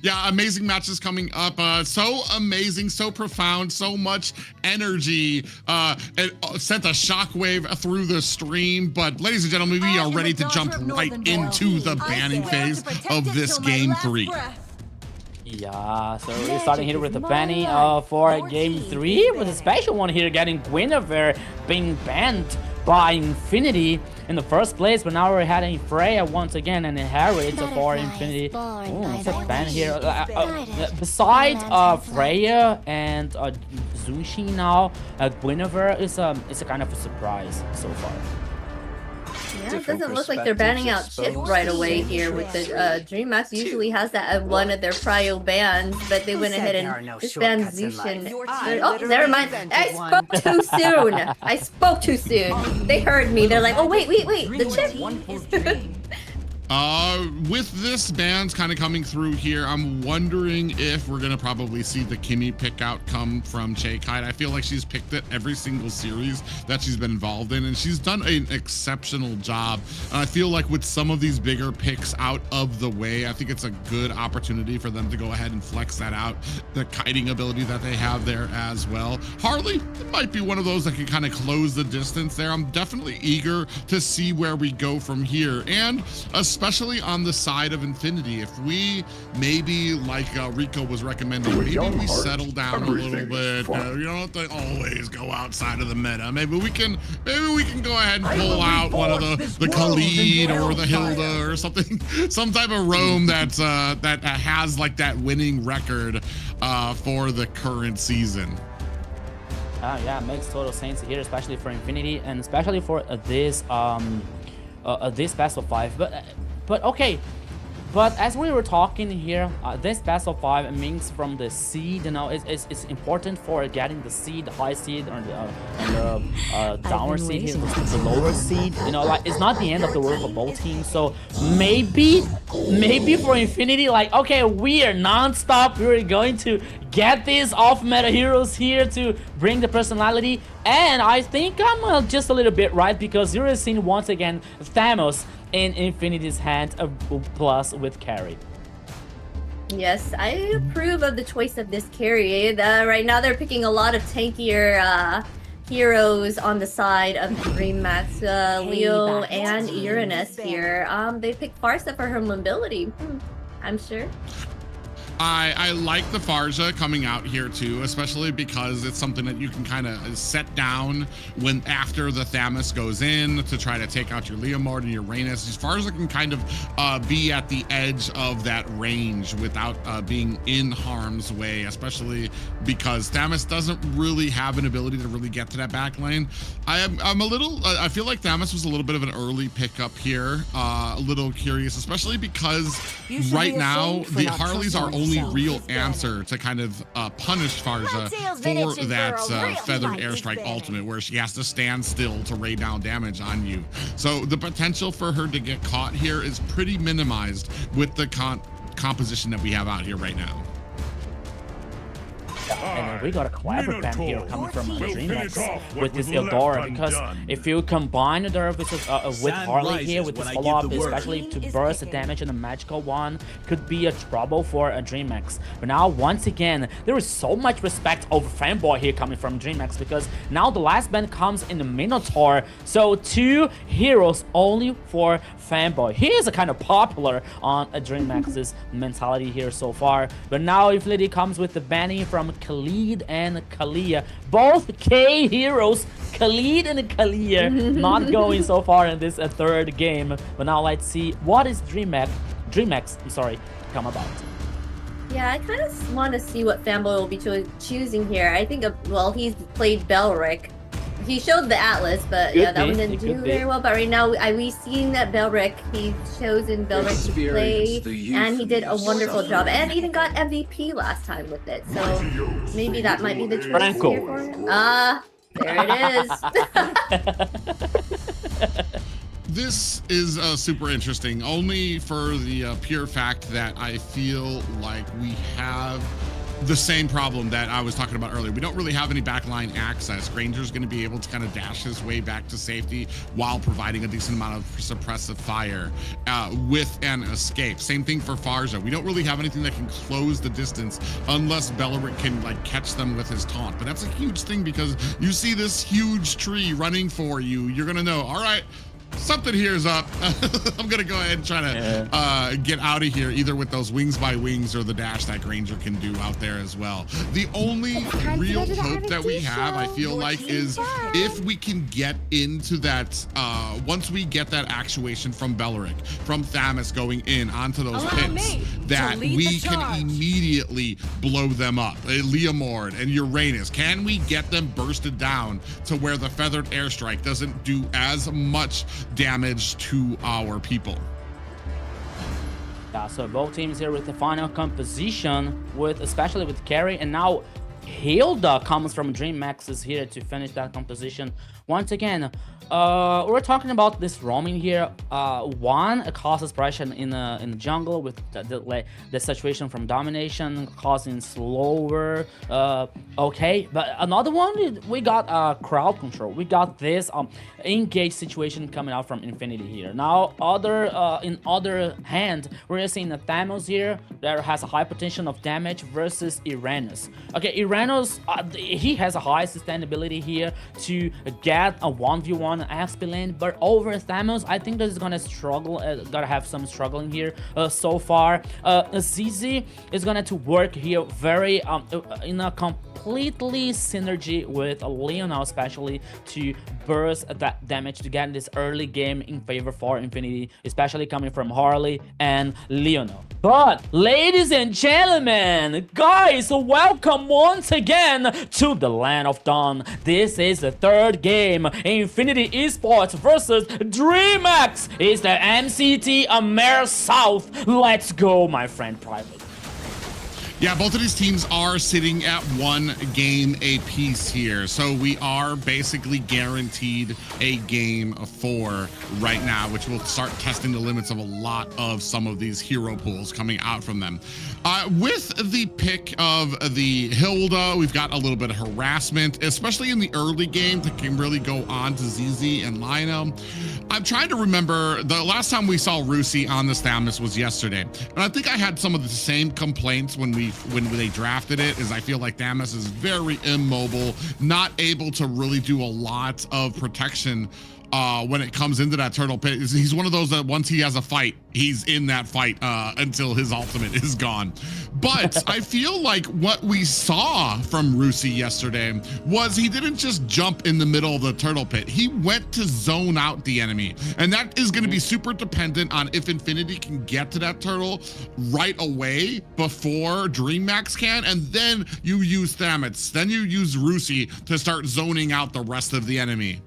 Yeah, amazing matches coming up. So amazing, so profound, so much energy. It sent a shockwave through the stream. But ladies and gentlemen, we are ready to jump right into the banning phase of this Game 3. Yeah, so we're starting here with the banning for Game 3, with a special one here, getting Guinevere being banned by Infinity in the first place, but now we're having Freya once again and Inherit for Infinity. Oh, it's a ban here. Besides Freya and Zushi now, Guinevere is a kind of a surprise so far. Yeah, it doesn't look like they're banning out Chip right away here with the DreamHack usually has that as one of their prio bans, but they went ahead and just banned Zushin. Oh, never mind. I spoke too soon. I spoke too soon. They heard me. They're like, oh, wait. The Chip. With this bans kind of coming through here, I'm wondering if we're gonna probably see the Kimmy pick out come from Kite. I feel like she's picked it every single series that she's been involved in, and she's done an exceptional job. And I feel like with some of these bigger picks out of the way, I think it's a good opportunity for them to go ahead and flex that out, the kiting ability that they have there as well. Harley might be one of those that can kind of close the distance there. I'm definitely eager to see where we go from here, and especially on the side of Infinity, if we maybe, like Rico was recommending, maybe we settle down a little bit. You don't have to always go outside of the meta. Maybe we can go ahead and pull out one of the Khalid or the Hilda or something, some type of roam that's that has like that winning record for the current season. Yeah, makes total sense here, especially for Infinity and especially for this best of 5. But okay, but as we were talking here, this best of 5 means from the seed, you know, it's important for getting the seed, the high seed, or the downward seed here, the lower seed. You know, like it's not the end of the world for both teams. So maybe for Infinity, like okay, we are non-stop. We're going to get these off-meta heroes here to bring the personality, and I think I'm just a little bit right because you're seeing once again Thanos in Infinity's hand, plus with carry. Yes, I approve of the choice of this carry. Right now they're picking a lot of tankier heroes on the side of DreamHack's Leo and Uranus here. They picked Farsa for her mobility, I'm sure. I like the Farja coming out here too, especially because it's something that you can kind of set down when after the Thamus goes in to try to take out your Leomord and your Uranus. Farja can kind of be at the edge of that range without being in harm's way, especially because Thamus doesn't really have an ability to really get to that back lane. I'm a little, I feel like Thamus was a little bit of an early pickup here, a little curious, especially because right now the Harleys are only real answer to kind of punish Farja for that feathered airstrike ultimate, where she has to stand still to rain down damage on you. So the potential for her to get caught here is pretty minimized with the composition that we have out here right now. And then we got a clever ban here coming from DreamHack with this Eldora, because if you combine Eldora with Harley here with this follow-up, especially to burst the damage and the magical one, could be a trouble for DreamHack. But now once again, there is so much respect over Fanboy here coming from DreamHack, because now the last ban comes in the Minotaur, so 2 heroes only for Fanboy. He is a kind of popular on DreamHack's mentality here so far, but now Infinity comes with the banning from Khalid and Kalia, both K heroes, Khalid and Kalia, not going so far in this third game. But now let's see what is DreamHack, come about. Yeah, I kind of want to see what Fanboy will be choosing here. I think, well, he's played Belric. He showed the Atlas, but yeah, that one didn't do very well. But right now, we've seen that Belric, he's chosen Belric to play, and he did a wonderful job, and even got MVP last time with it. So maybe that might be the choice here for him. There it is. This is super interesting, only for the pure fact that I feel like we have the same problem that I was talking about earlier. We don't really have any backline access. Granger's going to be able to kind of dash his way back to safety while providing a decent amount of suppressive fire with an escape. Same thing for Farja. We don't really have anything that can close the distance unless Beleric can like catch them with his taunt. But that's a huge thing, because you see this huge tree running for you, you're going to know, all right, something here is up. I'm gonna go ahead and try to get out of here, either with those wings by wings or the dash that Granger can do out there as well. The only real hope that we have, I feel like, is if we can get into that, once we get that actuation from Beleric, from Thamus going in onto those pits, that we can immediately blow them up. Leomord and Uranus, can we get them bursted down to where the feathered airstrike doesn't do as much damage to our people? Yeah, so both teams here with the final composition, with especially with carry, and now Hilda comes from DreamMax is here to finish that composition. Once again, we're talking about this roaming here. One, it causes pressure in the jungle with the situation from domination, causing slower. Okay, but another one, we got crowd control. We got this engage situation coming out from Infinity here. Now, in other hand, we're seeing the Thanos here that has a high potential of damage versus Irenos. Okay, Irenos, he has a high sustainability here to get a 1v1 XP lane, but over Thanos, I think that is gonna struggle, gonna have some struggling here so far. ZZ is gonna to work here very in a completely synergy with Leonel, especially to burst that damage to get this early game in favor for Infinity, especially coming from Harley and Leonel. But ladies and gentlemen, guys, welcome once again to the Land of Dawn. This is the third game. Infinity Esports versus DreamX. It's the MCT AMER South. Let's go, my friend Private. Yeah, both of these teams are sitting at 1 game apiece here. So we are basically guaranteed a game 4 right now, which will start testing the limits of a lot of some of these hero pools coming out from them. With the pick of the Hilda, we've got a little bit of harassment, especially in the early game that can really go on to ZZ and Lionel. I'm trying to remember the last time we saw Rusi on the Stammus was yesterday. And I think I had some of the same complaints when they drafted it, is I feel like Damus is very immobile, not able to really do a lot of protection when it comes into that turtle pit. He's one of those that once he has a fight, he's in that fight until his ultimate is gone. But I feel like what we saw from Rusi yesterday was he didn't just jump in the middle of the turtle pit. He went to zone out the enemy. And that is going to be super dependent on if Infinity can get to that turtle right away before DreamMax can. And then you use Thamus. Then you use Rusi to start zoning out the rest of the enemy.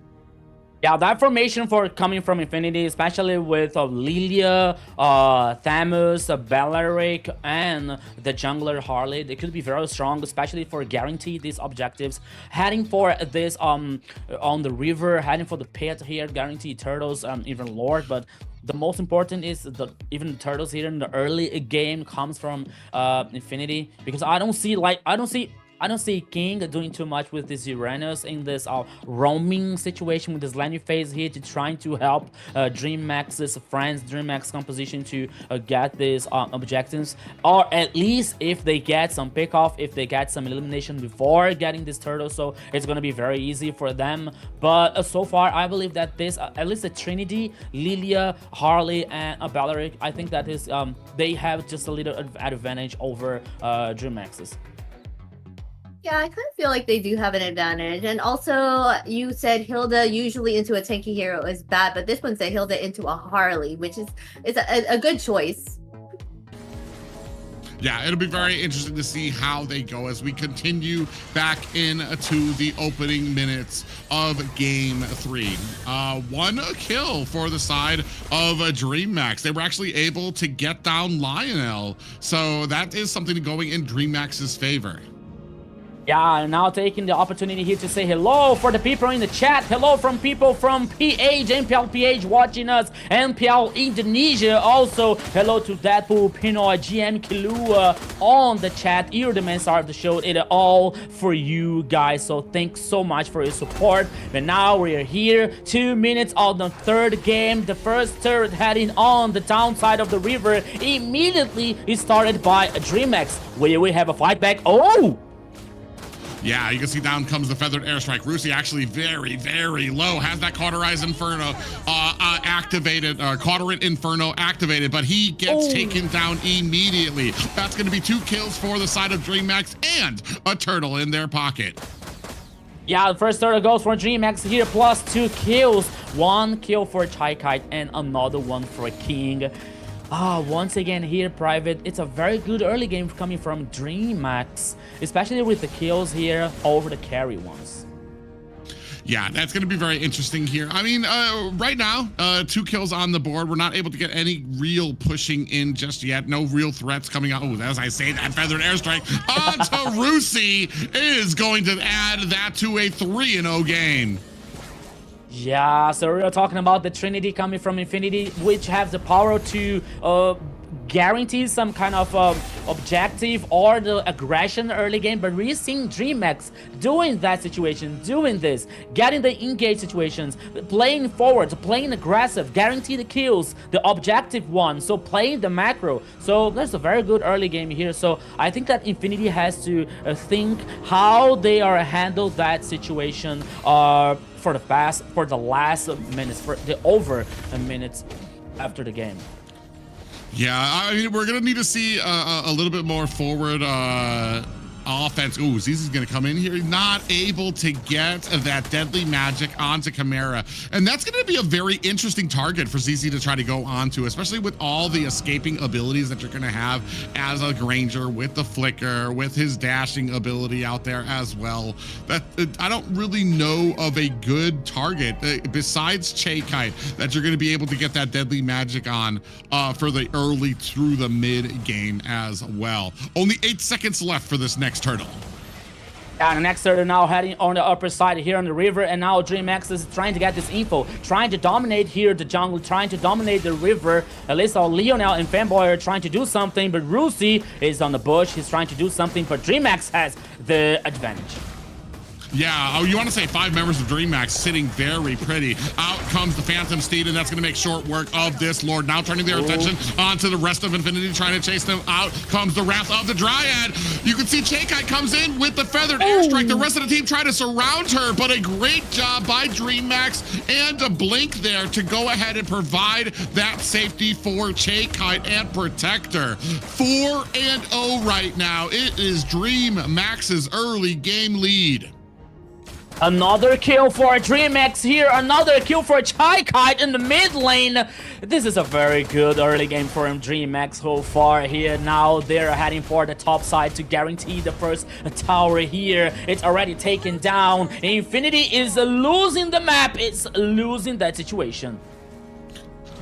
Yeah, that formation for coming from Infinity, especially with Lilia, Thamus, Bellaric, and the jungler Harley, they could be very strong, especially for guarantee these objectives. Heading for this on the river, heading for the pit here, guarantee turtles, even Lord, but the most important is even the turtles here in the early game comes from Infinity, because I don't see King doing too much with this Uranus in this roaming situation with this landing phase here to trying to help DreamMax's friends, DreamMax composition to get these objectives, or at least if they get some pick off, if they get some elimination before getting this turtle, so it's going to be very easy for them. But so far, I believe that this, at least the Trinity, Lilia, Harley, and Bellaric, I think that is they have just a little advantage over DreamMax's. Yeah, I kind of feel like they do have an advantage. And also, you said Hilda usually into a tanky hero is bad, but this one said Hilda into a Harley, which is a good choice. Yeah, it'll be very interesting to see how they go as we continue back into the opening minutes of Game 3. 1 kill for the side of DreamMax. They were actually able to get down Lionel, so that is something going in DreamMax's favor. Yeah, now taking the opportunity here to say hello for the people in the chat. Hello from people from PH, MPL PH watching us, MPL Indonesia. Also, hello to Deadpool, Pinoy, GM Kilua on the chat. You're the main star of the show. It all for you guys. So thanks so much for your support. But now we are here. 2 minutes of the third game. The first turret heading on the downside of the river. Immediately is started by DreamX. Will we have a fight back? Oh! Yeah, you can see down comes the Feathered Airstrike. Rusi actually very, very low. Has that Cauterize Inferno activated, Cauterant Inferno activated, but he gets taken down immediately. That's going to be 2 kills for the side of DreamMax and a turtle in their pocket. Yeah, the first turtle goes for DreamX here, plus 2 kills. 1 kill for Chai Kite and another one for King. Once again here, Private, it's a very good early game coming from DreamX, especially with the kills here over the carry ones. Yeah, that's going to be very interesting here. I mean, right now, 2 kills on the board. We're not able to get any real pushing in just yet. No real threats coming out. Oh, as I say, that feathered airstrike onto Rusi is going to add that to a 3-0 game. Yeah, so we're talking about the Trinity coming from Infinity, which have the power to guarantee some kind of objective or the aggression early game, but we're seeing DreamHack doing that situation, doing this, getting the engage situations, playing forward, playing aggressive, guarantee the kills, the objective one, so playing the macro. So there's a very good early game here. So I think that Infinity has to think how they are handle that situation for the last minutes, for the over minutes after the game. Yeah, I mean, we're going to need to see a little bit more forward offense. Ooh, Zizi's going to come in here, not able to get that deadly magic onto Chimera. And that's going to be a very interesting target for Zizi to try to go onto, especially with all the escaping abilities that you're going to have as a Granger, with the flicker, with his dashing ability out there as well. That I don't really know of a good target besides Kite that you're going to be able to get that deadly magic on for the early through the mid game as well. Only 8 seconds left for this next turtle. Yeah, the next turtle now heading on the upper side here on the river, and now DreamHack is trying to get this info, trying to dominate here the jungle, trying to dominate the river. At least Lionel and Fanboy are trying to do something, but Rusi is on the bush. He's trying to do something, but DreamHack has the advantage. Yeah, oh, you want to say 5 members of DreamHack sitting very pretty. Out comes the Phantom Steed, and that's going to make short work of this Lord. Now turning their attention onto the rest of Infinity, trying to chase them. Out comes the Wrath of the Dryad. You can see Kite comes in with the feathered airstrike. The rest of the team try to surround her, but a great job by DreamHack and a blink there to go ahead and provide that safety for Kite and protect her. 4-0 right now. It is DreamHack's early game lead. Another kill for DreamHack here, another kill for Kite in the mid lane. This is a very good early game for DreamHack so far here. Now they're heading for the top side to guarantee the first tower here. It's already taken down. Infinity is losing the map, it's losing that situation.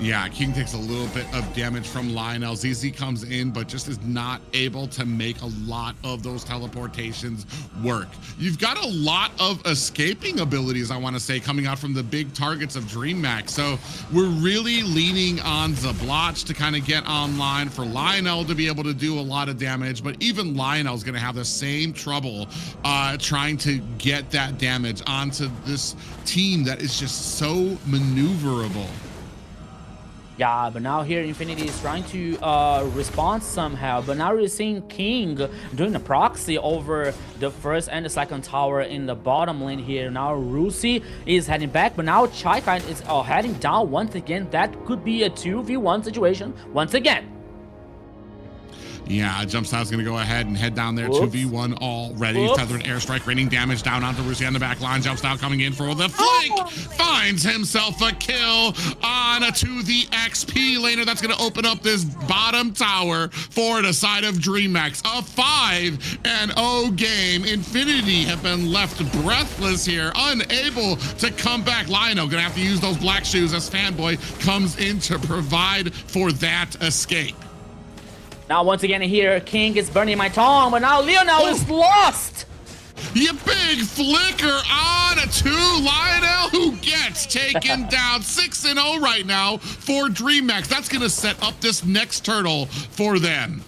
Yeah, King takes a little bit of damage from Lionel. ZZ comes in, but just is not able to make a lot of those teleportations work. You've got a lot of escaping abilities, I want to say, coming out from the big targets of DreamHack. So we're really leaning on Zablotch to kind of get online for Lionel to be able to do a lot of damage. But even Lionel's going to have the same trouble trying to get that damage onto this team that is just so maneuverable. Yeah, but now here Infinity is trying to respond somehow, but now we're seeing King doing a proxy over the first and the second tower in the bottom lane here. Now Rusi is heading back, but now Kite is heading down once again. That could be a 2v1 situation once again. Yeah, Jumpstout's going to go ahead and head down there. 2v1 already. Feathered airstrike raining damage down onto Rusi on the back line. Jumpstout coming in for the flank. Finds himself a kill on to the XP laner. That's going to open up this bottom tower for the side of DreamHack. A 5-0 game. Infinity have been left breathless here, unable to come back. Lionel going to have to use those black shoes as Fanboy comes in to provide for that escape. Now once again here, King is burning my tongue, but now Lionel is lost! You big flicker on to Lionel, who gets taken down. 6-0 right now for DreamHack. That's going to set up this next turtle for them.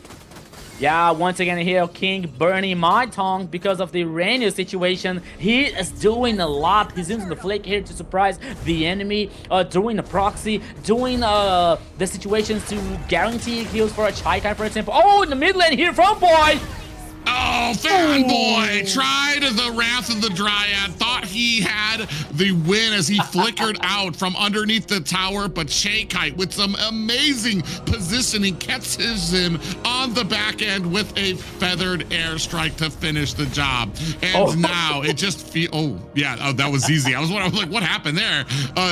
Yeah, once again here, King burning my tongue because of the Rainier situation. He is doing a lot. He's using the flick here to surprise the enemy, doing the proxy, doing the situations to guarantee kills for a Kite, for example. Oh, in the mid lane here from Boy! Oh, Fanboy tried the Wrath of the Dryad, thought he had the win as he flickered out from underneath the tower, but Kite with some amazing positioning catches him on the back end with a feathered airstrike to finish the job. And now it just that was ZZ. I was like, what happened there?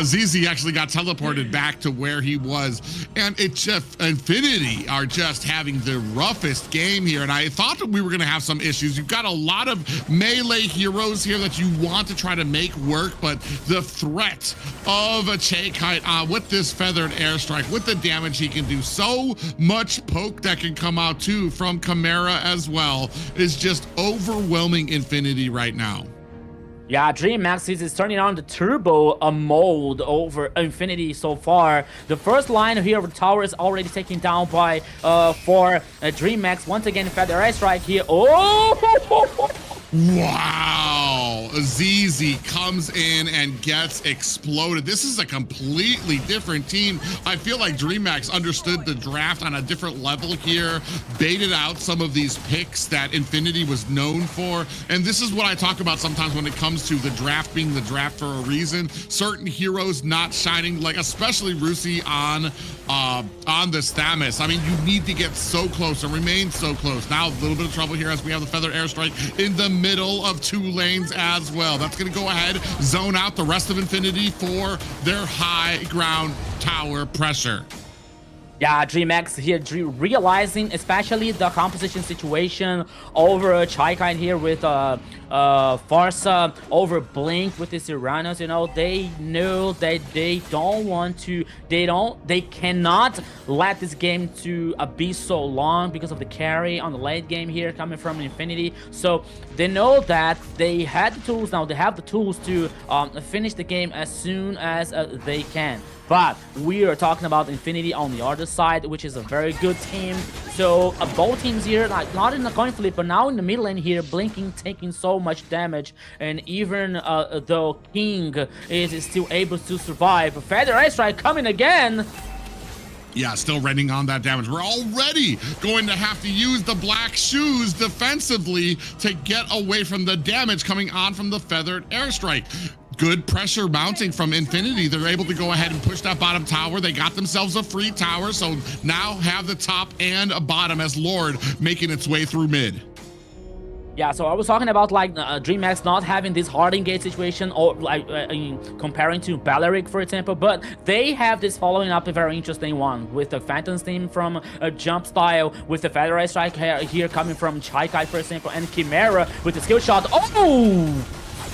ZZ actually got teleported back to where he was, and it just Infinity are just having the roughest game here, and I thought that we were gonna gonna have some issues. You've got a lot of melee heroes here that you want to try to make work, but the threat of a Kite with this feathered airstrike, with the damage he can do, so much poke that can come out too from Chimera as well, is just overwhelming Infinity right now. Yeah, DreamHack is turning on the turbo mode over Infinity so far. The first line here of the tower is already taken down by for DreamHack. Once again, feather airstrike here. Oh! Wow, ZZ comes in and gets exploded. This is a completely different team. I feel like DreamHack understood the draft on a different level here, baited out some of these picks that Infinity was known for. And this is what I talk about sometimes when it comes to the draft being the draft for a reason. Certain heroes not shining, like especially Rusi on the Stamus. I mean, you need to get so close and remain so close. Now a little bit of trouble here as we have the feather airstrike in the middle of 2 lanes as well. That's going to go ahead, zone out the rest of Infinity for their high ground tower pressure. Yeah, DreamHack here realizing especially the composition situation over Kite here with Farsa, over Blink with the Serranos. You know, they know that they cannot let this game to be so long because of the carry on the late game here coming from Infinity. So they know that they had the tools, now they have the tools to finish the game as soon as they can. But we are talking about Infinity on the other side, which is a very good team. So both teams here, like not in the coin flip, but now in the mid lane here, Blinking taking so much damage, and even though King is still able to survive, Feather Airstrike coming again. Yeah, still raining on that damage. We're already going to have to use the black shoes defensively to get away from the damage coming on from the feathered airstrike. Good pressure mounting from Infinity. They're able to go ahead and push that bottom tower. They got themselves a free tower, so now have the top and a bottom as Lord making its way through mid. Yeah, so I was talking about like DreamHack not having this hard engage situation, or like comparing to Balearic, for example, but they have this following up a very interesting one with the Phantom's team from Jump Style, with the Feather Strike here coming from Kite, for example, and Chimera with the skill shot. Oh!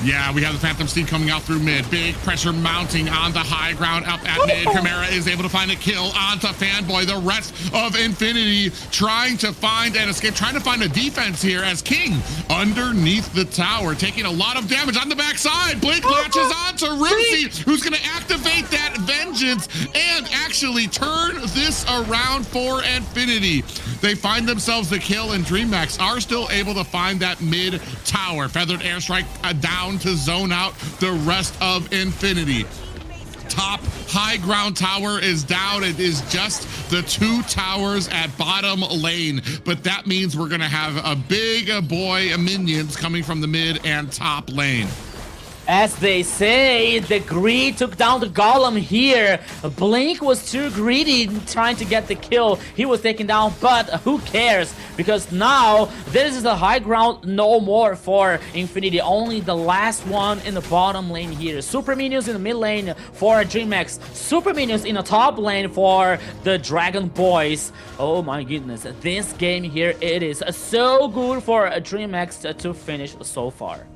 Yeah, we have the Phantom Steed coming out through mid. Big pressure mounting on the high ground up at mid. Chimera is able to find a kill onto Fanboy. The rest of Infinity trying to find an escape, trying to find a defense here as King underneath the tower, taking a lot of damage on the backside. Blink latches onto Rusi, who's going to activate that vengeance and actually turn this around for Infinity. They find themselves the kill, and DreamHack are still able to find that mid tower. Feathered airstrike down to zone out the rest of Infinity. Top high ground tower is down. It is just the 2 towers at bottom lane, but that means we're gonna have a big boy minions coming from the mid and top lane. As they say, the greed took down the golem here. Blink was too greedy trying to get the kill. He was taken down, but who cares? Because now this is the high ground no more for Infinity. Only the last one in the bottom lane here. Super minions in the mid lane for DreamHack. Super minions in the top lane for the Dragon Boys. Oh my goodness. This game here, it is so good for DreamHack to finish so far.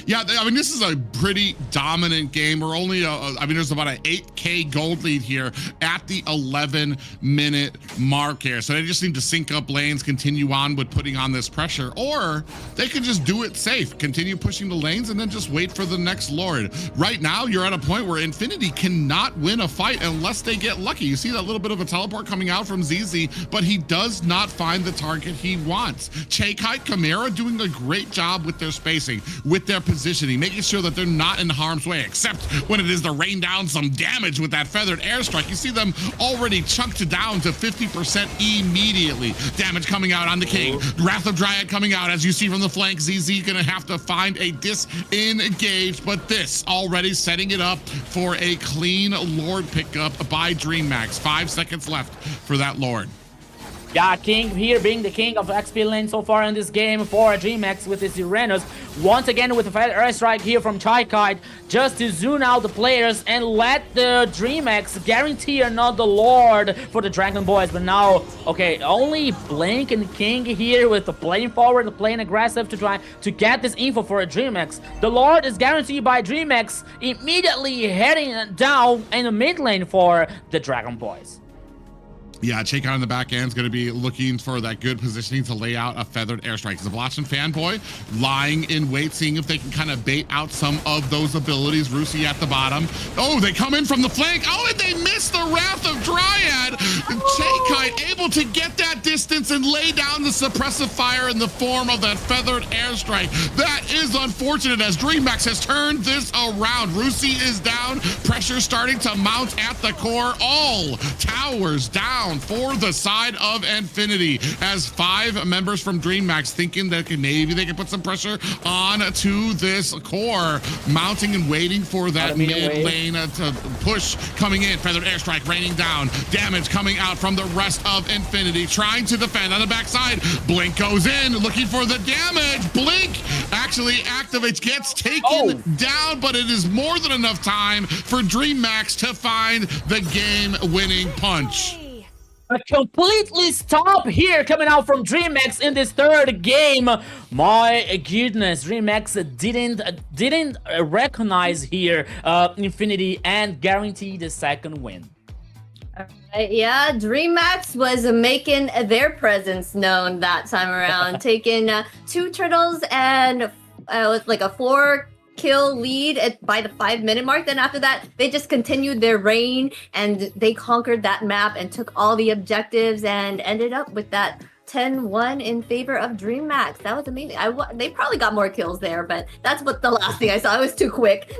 Yeah, I mean, this is a pretty dominant game. We're only, I mean, there's about an 8K gold lead here at the 11-minute mark here. So they just need to sync up lanes, continue on with putting on this pressure, or they can just do it safe, continue pushing the lanes, and then just wait for the next Lord. Right now, you're at a point where Infinity cannot win a fight unless they get lucky. You see that little bit of a teleport coming out from ZZ, but he does not find the target he wants. Kite, Chimera doing a great job with their spacing, with their positioning, making sure that they're not in harm's way, except when it is to rain down some damage with that feathered airstrike. You see them already chunked down to 50% immediately. Damage coming out on the King. Wrath of Dryad coming out, as you see from the flank. ZZ gonna have to find a disengage, but this already setting it up for a clean Lord pickup by DreamHack. 5 seconds left for that Lord. Yeah, King here being the king of XP lane so far in this game for DreamHack with his Uranus. Once again with a fat airstrike here from Chaikite just to zoom out the players and let the DreamHack guarantee another Lord for the Dragon Boys. But now, okay, only Blink and King here with the playing forward, playing aggressive to try to get this info for a DreamHack. The Lord is guaranteed by DreamHack, immediately heading down in the mid lane for the Dragon Boys. Yeah, Chaikite on the back end is going to be looking for that good positioning to lay out a feathered airstrike. Zablochin fanboy lying in wait, seeing if they can kind of bait out some of those abilities. Rusi at the bottom. Oh, they come in from the flank. Oh, and they miss the Wrath of Dryad. Chaikite able to get that distance and lay down the suppressive fire in the form of that feathered airstrike. That is unfortunate as DreamHack has turned this around. Rusi is down. Pressure starting to mount at the core. All towers down for the side of Infinity as 5 members from DreamHack thinking that maybe they can put some pressure on to this core, mounting and waiting for that mid lane to push coming in. Feathered airstrike raining down, damage coming out from the rest of Infinity, trying to defend on the backside. Blink goes in looking for the damage. Blink actually activates, gets taken down, but it is more than enough time for DreamHack to find the game-winning punch. A completely stop here coming out from DreamHack in this third game. My goodness, DreamHack didn't recognize here Infinity and guarantee the second win. Yeah, DreamHack was making their presence known that time around, taking 2 turtles and like a 4-kill lead by the 5-minute mark. Then after that, they just continued their reign and they conquered that map and took all the objectives and ended up with that 10-1 in favor of DreamHack. That was amazing. They probably got more kills there, but that's what the last thing I saw. It was too quick.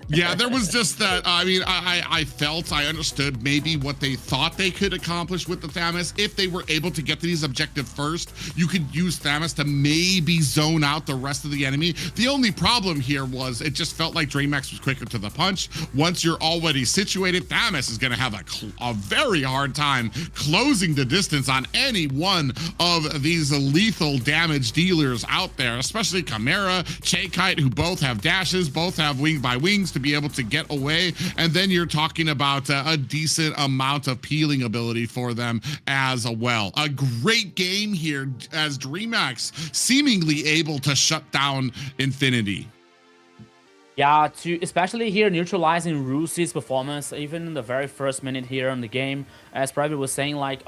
Yeah, there was just that. I mean, I understood maybe what they thought they could accomplish with the Thamus. If they were able to get to these objectives first, you could use Thamus to maybe zone out the rest of the enemy. The only problem here was it just felt like DreamHack was quicker to the punch. Once you're already situated, Thamus is going to have a very hard time closing the distance on any one of these lethal damage dealers out there, especially Chimera, Chaikite, who both have dashes, both have wing by wings to be able to get away, and then you're talking about a decent amount of peeling ability for them as well. A great game here as DreamHack seemingly able to shut down Infinity. Yeah, especially here neutralizing Rusi's performance, even in the very first minute here in the game, as Private was saying, like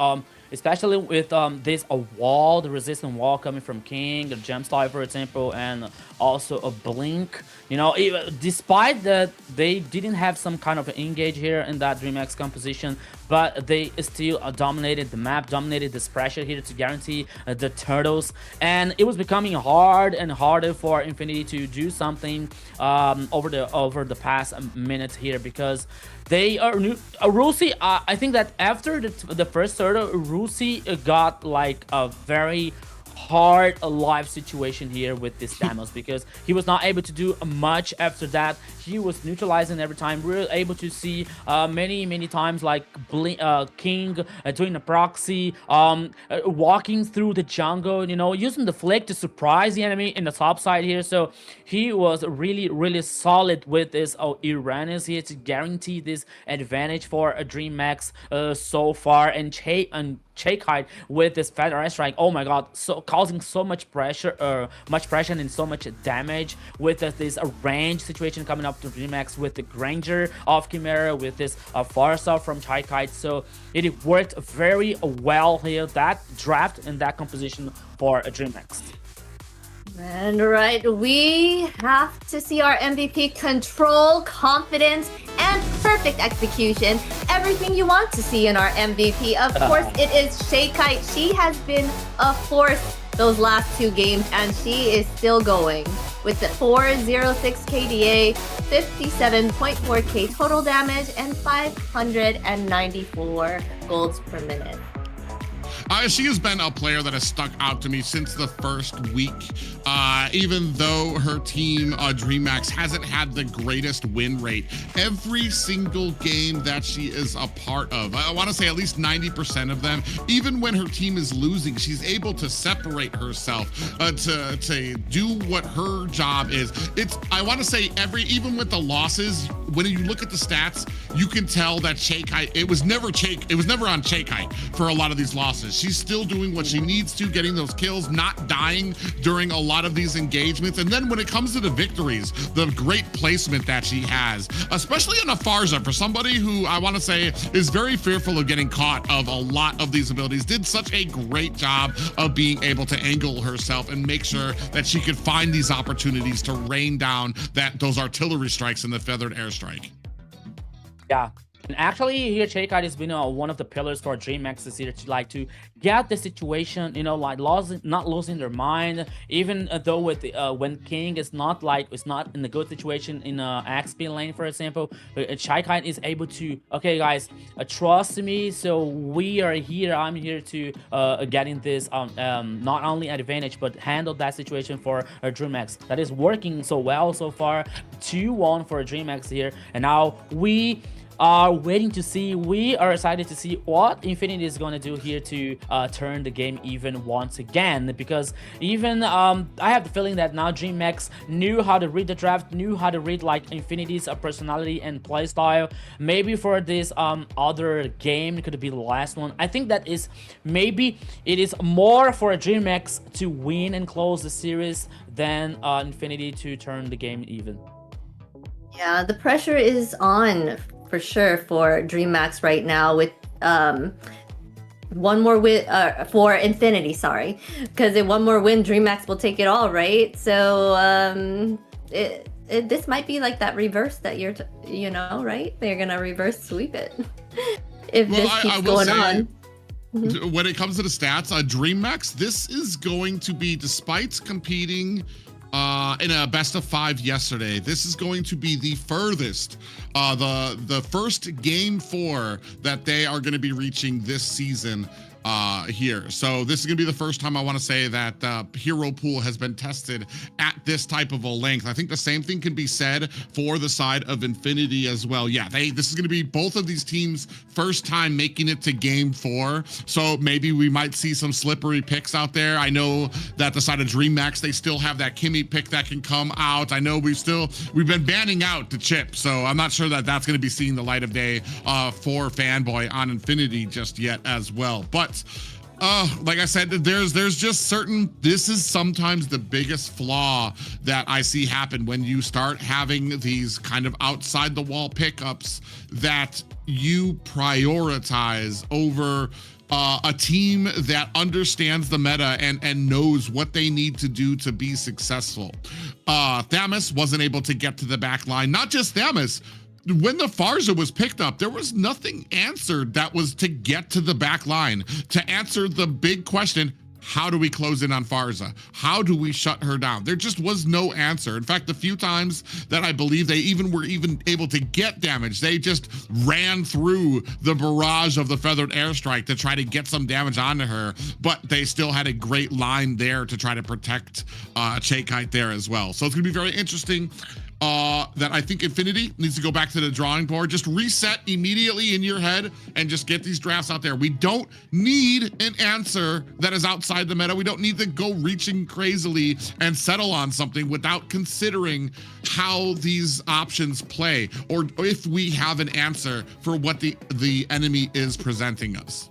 especially with this wall, the resistant wall coming from King, a Gemstar, for example, and also a Blink. You know, despite that they didn't have some kind of engage here in that DreamHack composition, but they still dominated the map, dominated this pressure here to guarantee the turtles, and it was becoming hard and harder for Infinity to do something over the past minutes here, because they are Rusi. I think that after the first turtle, Rusi got like a very hard life situation here with this Thanos, because he was not able to do much after that. He was neutralizing every time. We were able to see many times like King doing a proxy, walking through the jungle, you know, using the flick to surprise the enemy in the top side here. So he was really solid with this Uranus here to guarantee this advantage for a DreamHack so far. And Chaikite with this feather airstrike, oh my god, so causing so much pressure and so much damage with this range situation coming up to DreamHack with the Granger of Chimera, with this Farsa from Chaikite. So it worked very well here, that draft and that composition for a DreamHack. And right, we have to see our MVP control, confidence, and perfect execution. Everything you want to see in our MVP. Of course, it is Chaikite. She has been a force those last 2 games, and she is still going with the 406 KDA, 57.4k total damage, and 594 golds per minute. She has been a player that has stuck out to me since the first week. Even though her team, DreamHack, hasn't had the greatest win rate, every single game that she is a part of, I want to say at least 90% of them, even when her team is losing, she's able to separate herself to do what her job is. I want to say even with the losses, when you look at the stats, you can tell that it was never on Chaikai for a lot of these losses. She's still doing what she needs to, getting those kills, not dying during a lot of these engagements. And then when it comes to the victories, the great placement that she has, especially on a Farza, for somebody who I want to say is very fearful of getting caught of a lot of these abilities, did such a great job of being able to angle herself and make sure that she could find these opportunities to rain down those artillery strikes in the feathered airstrike. Yeah. And actually, here Chaikai has been one of the pillars for DreamHack this year to like to get the situation, like not losing their mind, even though with when King is not in a good situation in XP lane, for example, Chaikai is able to, okay guys, trust me, so we are here. I'm here to getting this not only advantage but handle that situation for DreamHack. That is working so well so far. 2-1 for DreamHack here, and now we are waiting to see. We are excited to see what Infinity is going to do here to turn the game even once again, because even I have the feeling that now DreamHack knew how to read the draft, knew how to read like Infinity's personality and play style. Maybe for this other game, it could be the last one. I think that is maybe it is more for DreamHack to win and close the series than Infinity to turn the game even. Yeah, the pressure is on for sure for DreamHack right now with one more win for Infinity, sorry, because in one more win DreamHack will take it all, right? So this might be like that reverse that right? They're gonna reverse sweep it if this keeps going on. When it comes to the stats, DreamHack, this is going to be, despite competing in a best of 5 yesterday, this is going to be the furthest, the first game 4 that they are going to be reaching this season here. So this is gonna be the first time I want to say that hero pool has been tested at this type of a length. I think the same thing can be said for the side of Infinity as well. Yeah, this is gonna be both of these teams' first time making it to game 4. So maybe we might see some slippery picks out there. I know that the side of DreamHack, they still have that Kimmy pick that can come out. I know we've been banning out the chip, so I'm not sure that that's gonna be seeing the light of day for Fanboy on Infinity just yet as well. But like I said, there's just certain, this is sometimes the biggest flaw that I see happen when you start having these kind of outside the wall pickups that you prioritize over a team that understands the meta and knows what they need to do to be successful. Thamus wasn't able to get to the back line. Not just Thamus, when the Farza was picked up, there was nothing answered that was to get to the back line, to answer the big question, how do we close in on Farza? How do we shut her down? There just was no answer. In fact, the few times that I believe they were able to get damage, they just ran through the barrage of the feathered airstrike to try to get some damage onto her, but they still had a great line there to try to protect Chaikai there as well. So it's gonna be very interesting. That I think Infinity needs to go back to the drawing board, just reset immediately in your head and just get these drafts out there. We don't need an answer that is outside the meta. We don't need to go reaching crazily and settle on something without considering how these options play, or if we have an answer for what the enemy is presenting us.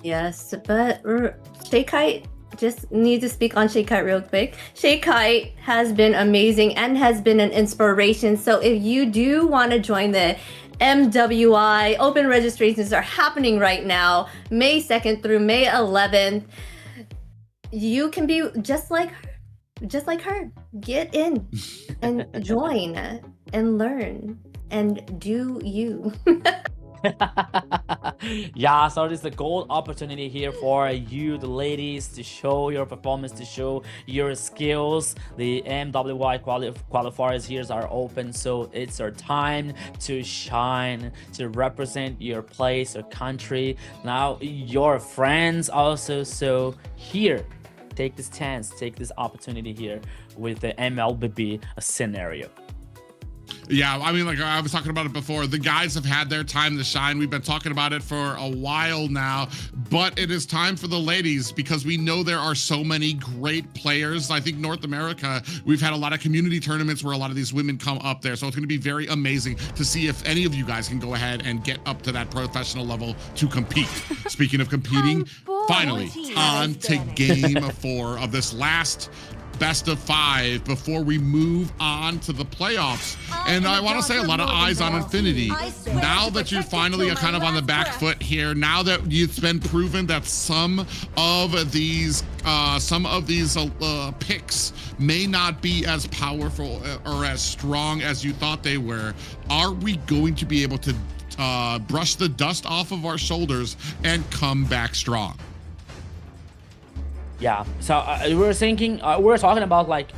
Yes, but Chaikai, just need to speak on Chaikai real quick. Chaikai has been amazing and has been an inspiration. So if you do want to join the MWI, open registrations are happening right now, May 2nd through May 11th. You can be just like her. Get in and join and learn and do you. Yeah, so this is a gold opportunity here for you, the ladies, to show your performance, to show your skills. The MWY qualifiers here are open, so it's your time to shine, to represent your place, your country, now your friends also. So here, take this chance, take this opportunity here with the MLBB scenario. Yeah, I mean, like I was talking about it before, the guys have had their time to shine. We've been talking about it for a while now, but it is time for the ladies because we know there are so many great players. I think North America, we've had a lot of community tournaments where a lot of these women come up there. So it's going to be very amazing to see if any of you guys can go ahead and get up to that professional level to compete. Speaking of competing, finally on to game 4 of this last best of 5 before we move on to the playoffs. And I want to say a lot of eyes on Infinity. Now that you're finally kind of on the back foot here, now that it's been proven that some of these picks may not be as powerful or as strong as you thought they were, are we going to be able to brush the dust off of our shoulders and come back strong? Yeah, so we were thinking, we were talking about like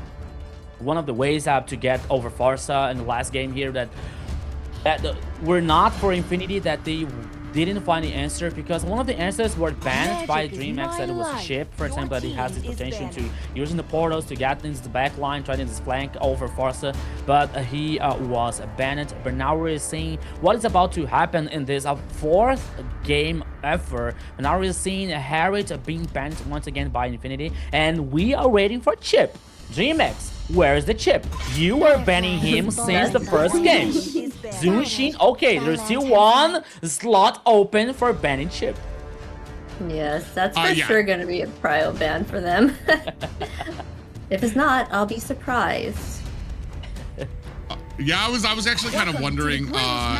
one of the ways to get over Farsa in the last game here that were not for Infinity, that they didn't find the answer because one of the answers were banned by DreamX, that it was Chip, for example, that he has the potential to using the portals to get into the back line, trying to flank over Farsa, but he was banned. But now we're seeing what is about to happen in this 4th game ever. But now we're seeing Harriet being banned once again by Infinity, and we are waiting for Chip. DreamX, where's the Chip? You were banning him since the first game. Zushin, okay, there's still one slot open for banning Chip. Yes, that's for sure going to be a prio ban for them. If it's not, I'll be surprised. Yeah, I was actually kind of wondering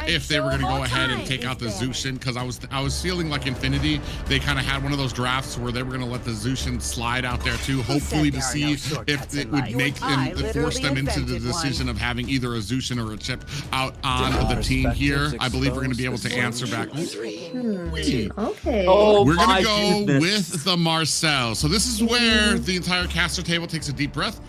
if they were going to go ahead and take out the Zushin, because I was feeling like Infinity, they kind of had one of those drafts where they were going to let the Zushin slide out there too, hopefully to see if it would make them, force them into the decision of having either a Zushin or a Chip out on the team here. I believe we're going to be able to answer back. Okay. Oh, we're going to go with the Marcel. So this is where the entire caster table takes a deep breath.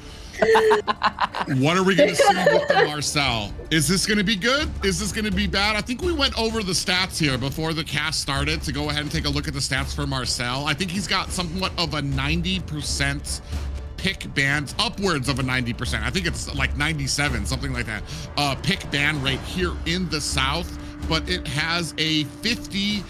What are we going to see with the Marcel? Is this going to be good? Is this going to be bad? I think we went over the stats here before the cast started to go ahead and take a look at the stats for Marcel. I think he's got somewhat of a 90% pick ban, upwards of a 90%. I think it's like 97, something like that. Pick ban rate here in the South, but it has a 50%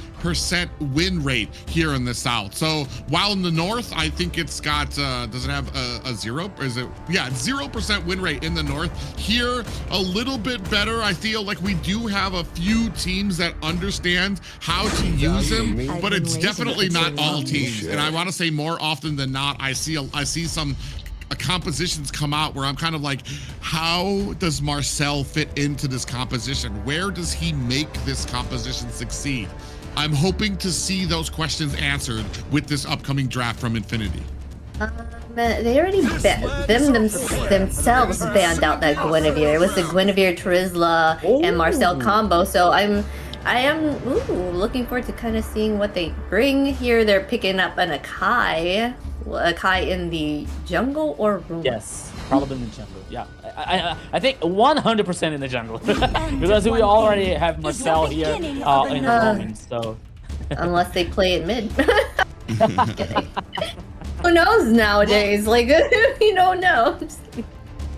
win rate here in the South. So while in the North, I think it's got, does it have a 0? Or is it, yeah, 0% win rate in the North. Here, a little bit better. I feel like we do have a few teams that understand how to use him, but it's definitely not all teams. And I want to say more often than not, I see some compositions come out where I'm kind of like, how does Marcel fit into this composition? Where does he make this composition succeed? I'm hoping to see those questions answered with this upcoming draft from Infinity. They already themselves banned out that Guinevere. It was the Guinevere, Trizla, and Marcel combo. So I am looking forward to kind of seeing what they bring here. They're picking up an Akai in the jungle or room? Yes, probably in the jungle. Yeah, I think 100% in the jungle because we already have Marcel here in the moment. So unless they play it mid. Kidding. Who knows nowadays? Like you don't know.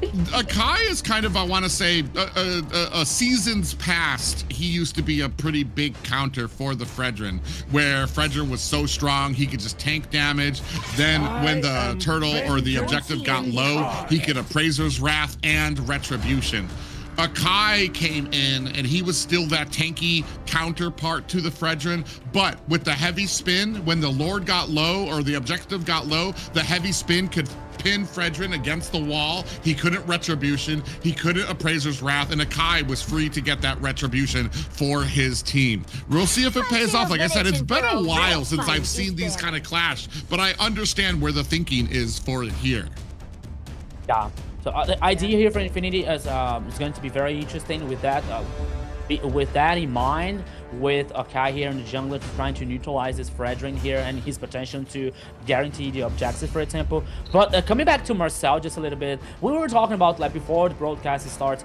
Akai is kind of, I want to say, seasons past, he used to be a pretty big counter for the Fredrin, where Fredrin was so strong, he could just tank damage. Then when the turtle or the objective got low, he could Appraiser's Wrath and Retribution. Akai came in and he was still that tanky counterpart to the Fredrin, but with the heavy spin, when the Lord got low or the objective got low, the heavy spin could pin Fredrin against the wall. He couldn't Retribution, he couldn't Appraiser's Wrath, and Akai was free to get that Retribution for his team. We'll see if it pays off. Like I said, it's been a while since I've seen these kind of clash, but I understand where the thinking is for it here. Yeah. So the idea here for Infinity is going to be very interesting with that in mind. with Akai here in the jungler, trying to neutralize this Fredrin here and his potential to guarantee the objective, for example. But coming back to Marcel just a little bit, we were talking about, like, before the broadcast starts,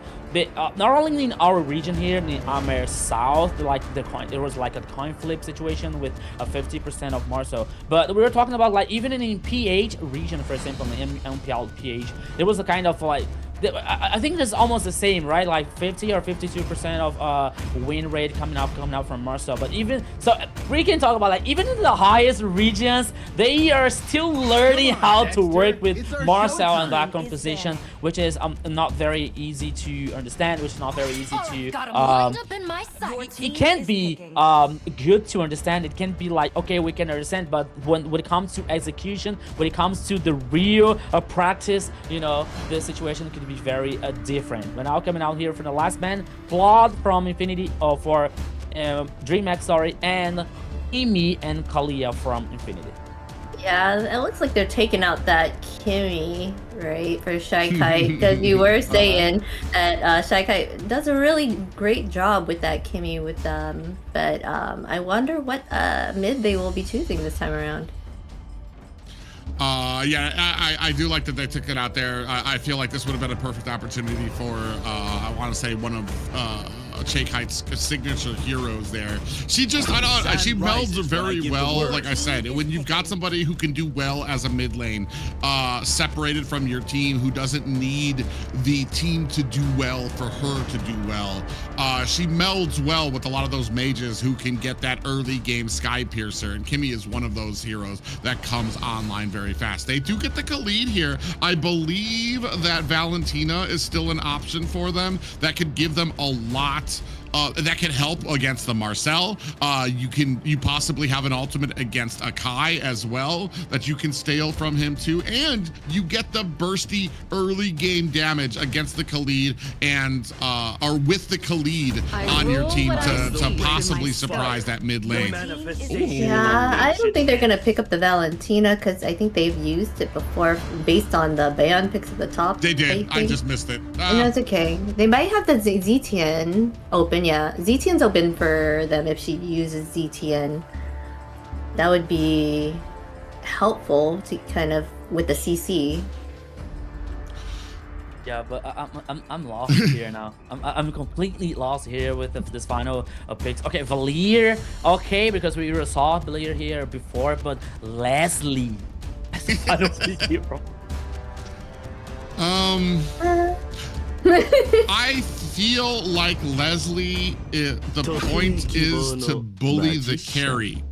not only in our region here, in the AMER South, like there was like a coin flip situation with a 50% of Marcel, but we were talking about, like, even in the PH region, for example, in the MPL PH, there was a kind of like, I think it's almost the same, right? Like 50 or 52% of win rate coming out from Marcel. But even so, we can talk about, like, even in the highest regions, they are still learning how to work with Marcel and that composition, which is not very easy to understand, which is not very easy to it can't be good to understand. It can be like, okay, we can understand, but when it comes to execution, when it comes to the real practice, you know, the situation could be very different. We're now coming out here for the last man, Claude from Infinity, for DreamHack, sorry, and Imi and Kalia from Infinity. Yeah, it looks like they're taking out that Kimmy, right, for Shy Kite, because you were saying that Shy Kite does a really great job with that Kimmy with them, but I wonder what mid they will be choosing this time around. Yeah, I do like that they took it out there. I feel like this would have been a perfect opportunity for, I want to say, one of Shay Kite's signature heroes there. She just, she melds very well, like I said. When you've got somebody who can do well as a mid lane, separated from your team, who doesn't need the team to do well for her to do well, she melds well with a lot of those mages who can get that early game Sky Piercer, and Kimmy is one of those heroes that comes online very fast. They do get the Khalid here. I believe that Valentina is still an option for them that could give them a lot. That can help against the Marcel. You possibly have an ultimate against Akai as well that you can stale from him too, and you get the bursty early game damage against the Khalid and or with the Khalid on your team to possibly surprise that mid lane. Yeah, I don't think they're gonna pick up the Valentina because I think they've used it before based on the ban picks at the top. They did. I just missed it. And that's okay. They might have the ZTN open. Yeah, ZTN's open for them if she uses ZTN. That would be helpful to kind of with the CC. Yeah, but I'm lost here now. I'm completely lost here with this final picks. Okay, Valier. Okay, because we saw Valier here before, but Leslie as the final pick hero. I feel like Leslie, the point is to bully the carry,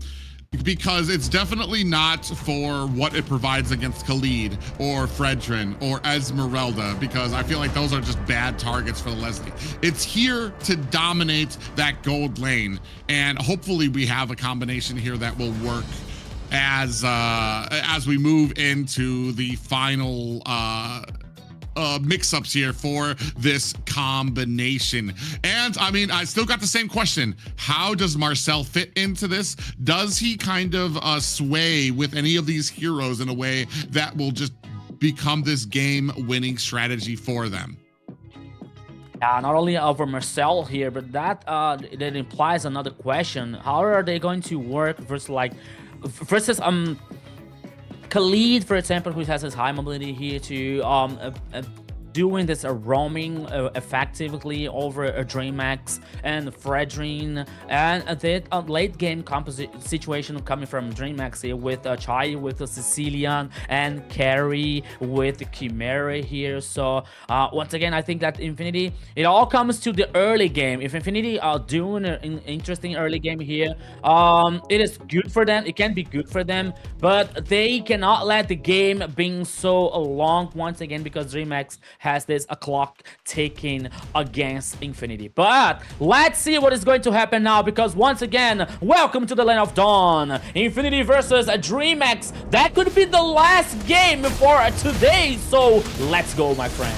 because it's definitely not for what it provides against Khalid or Fredrin or Esmeralda, because I feel like those are just bad targets for Leslie. It's here to dominate that gold lane, and hopefully we have a combination here that will work as we move into the final mix-ups here for this combination. And I mean, I still got the same question. How does Marcel fit into this? Does he kind of sway with any of these heroes in a way that will just become this game-winning strategy for them? Yeah, not only over Marcel here, but that implies another question. How are they going to work versus Khalid, for example, who has his high mobility here to doing this roaming effectively over DreamHack and Fredrin, and the late game situation coming from DreamHack here with Chai, with the Sicilian, and Carry with Chimera here. So once again, I think that Infinity, it all comes to the early game. If Infinity are doing an interesting early game here, it is good for them. It can be good for them, but they cannot let the game being so long once again, because DreamHack has this clock ticking against Infinity. But let's see what is going to happen now, because once again, welcome to the Land of Dawn. Infinity versus DreamHack. That could be the last game for today. So let's go, my friend.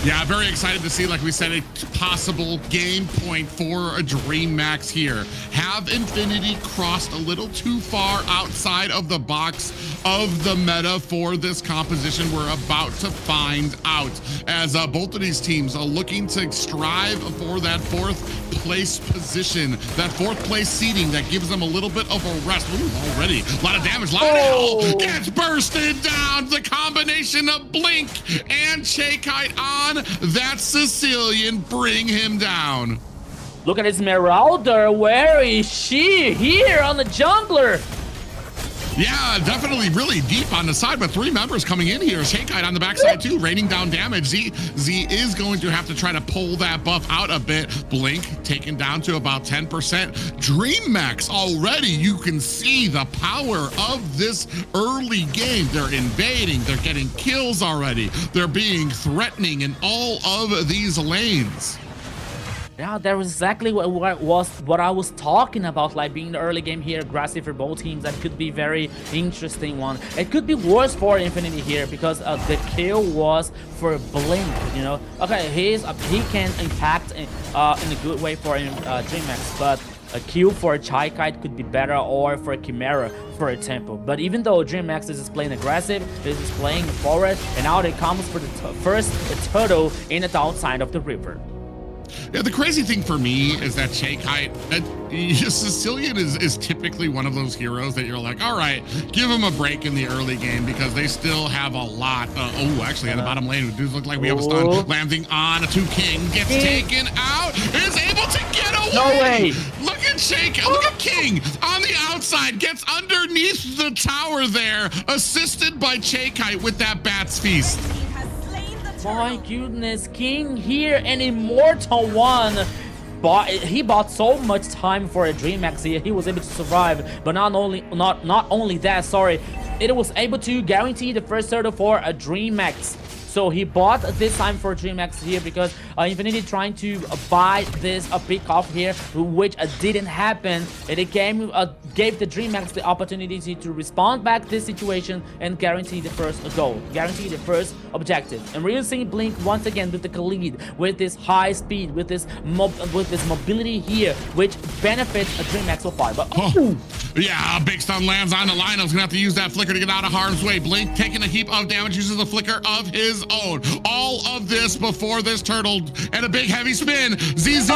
Yeah, very excited to see, like we said, a possible game point for a Dream Max here. Have Infinity crossed a little too far outside of the box of the meta for this composition? We're about to find out, as both of these teams are looking to strive for that 4th place position, that 4th place seeding that gives them a little bit of a rest. Ooh, already a lot of damage. Lionel gets bursted down. The combination of Blink and Shakite on that Sicilian bring him down. Look at Esmeralda. Where is she? Here on the jungler. Yeah, definitely really deep on the side, but 3 members coming in here. Shakite on the backside too, raining down damage. Z is going to have to try to pull that buff out a bit. Blink taken down to about 10%. Dream Max already, you can see the power of this early game. They're invading, they're getting kills already. They're being threatening in all of these lanes. Yeah, that was exactly what I was talking about, like being the early game here, aggressive for both teams. That could be very interesting one. It could be worse for Infinity here because the kill was for Blink, you know. Okay, he can impact in a good way for Dream Max, but a kill for a Shakite could be better, or for a Chimera, for example. But even though Dream Max is playing aggressive, this is playing forward, and now it comes for the first turtle in the downside of the river. Yeah, the crazy thing for me is that Shakite, Sicilian is typically one of those heroes that you're like, all right, give him a break in the early game because they still have a lot. Actually, in the bottom lane, it does look like we have a stun landing on to King, gets taken out, is able to get away. No way. Look at look at King on the outside, gets underneath the tower there, assisted by Shakite with that Bat's Feast. My goodness, King here, an immortal one. He bought so much time for a Dream Max here. He was able to survive, but not only that, sorry, it was able to guarantee the first turtle for a Dream Max. So he bought this time for Dream Max here because Infinity trying to buy this pick off here, which didn't happen. And it gave the Dream Max the opportunity to respond back to this situation and guarantee the first goal, guarantee the first objective. And we're seeing Blink once again with the lead, with this high speed, with this mobility here, which benefits a Dream Max so far. But yeah, a big stun lands on the line. I was gonna have to use that flicker to get out of harm's way. Blink taking a heap of damage, uses the flicker of his own. All of this before this turtle and a big heavy spin. ZZ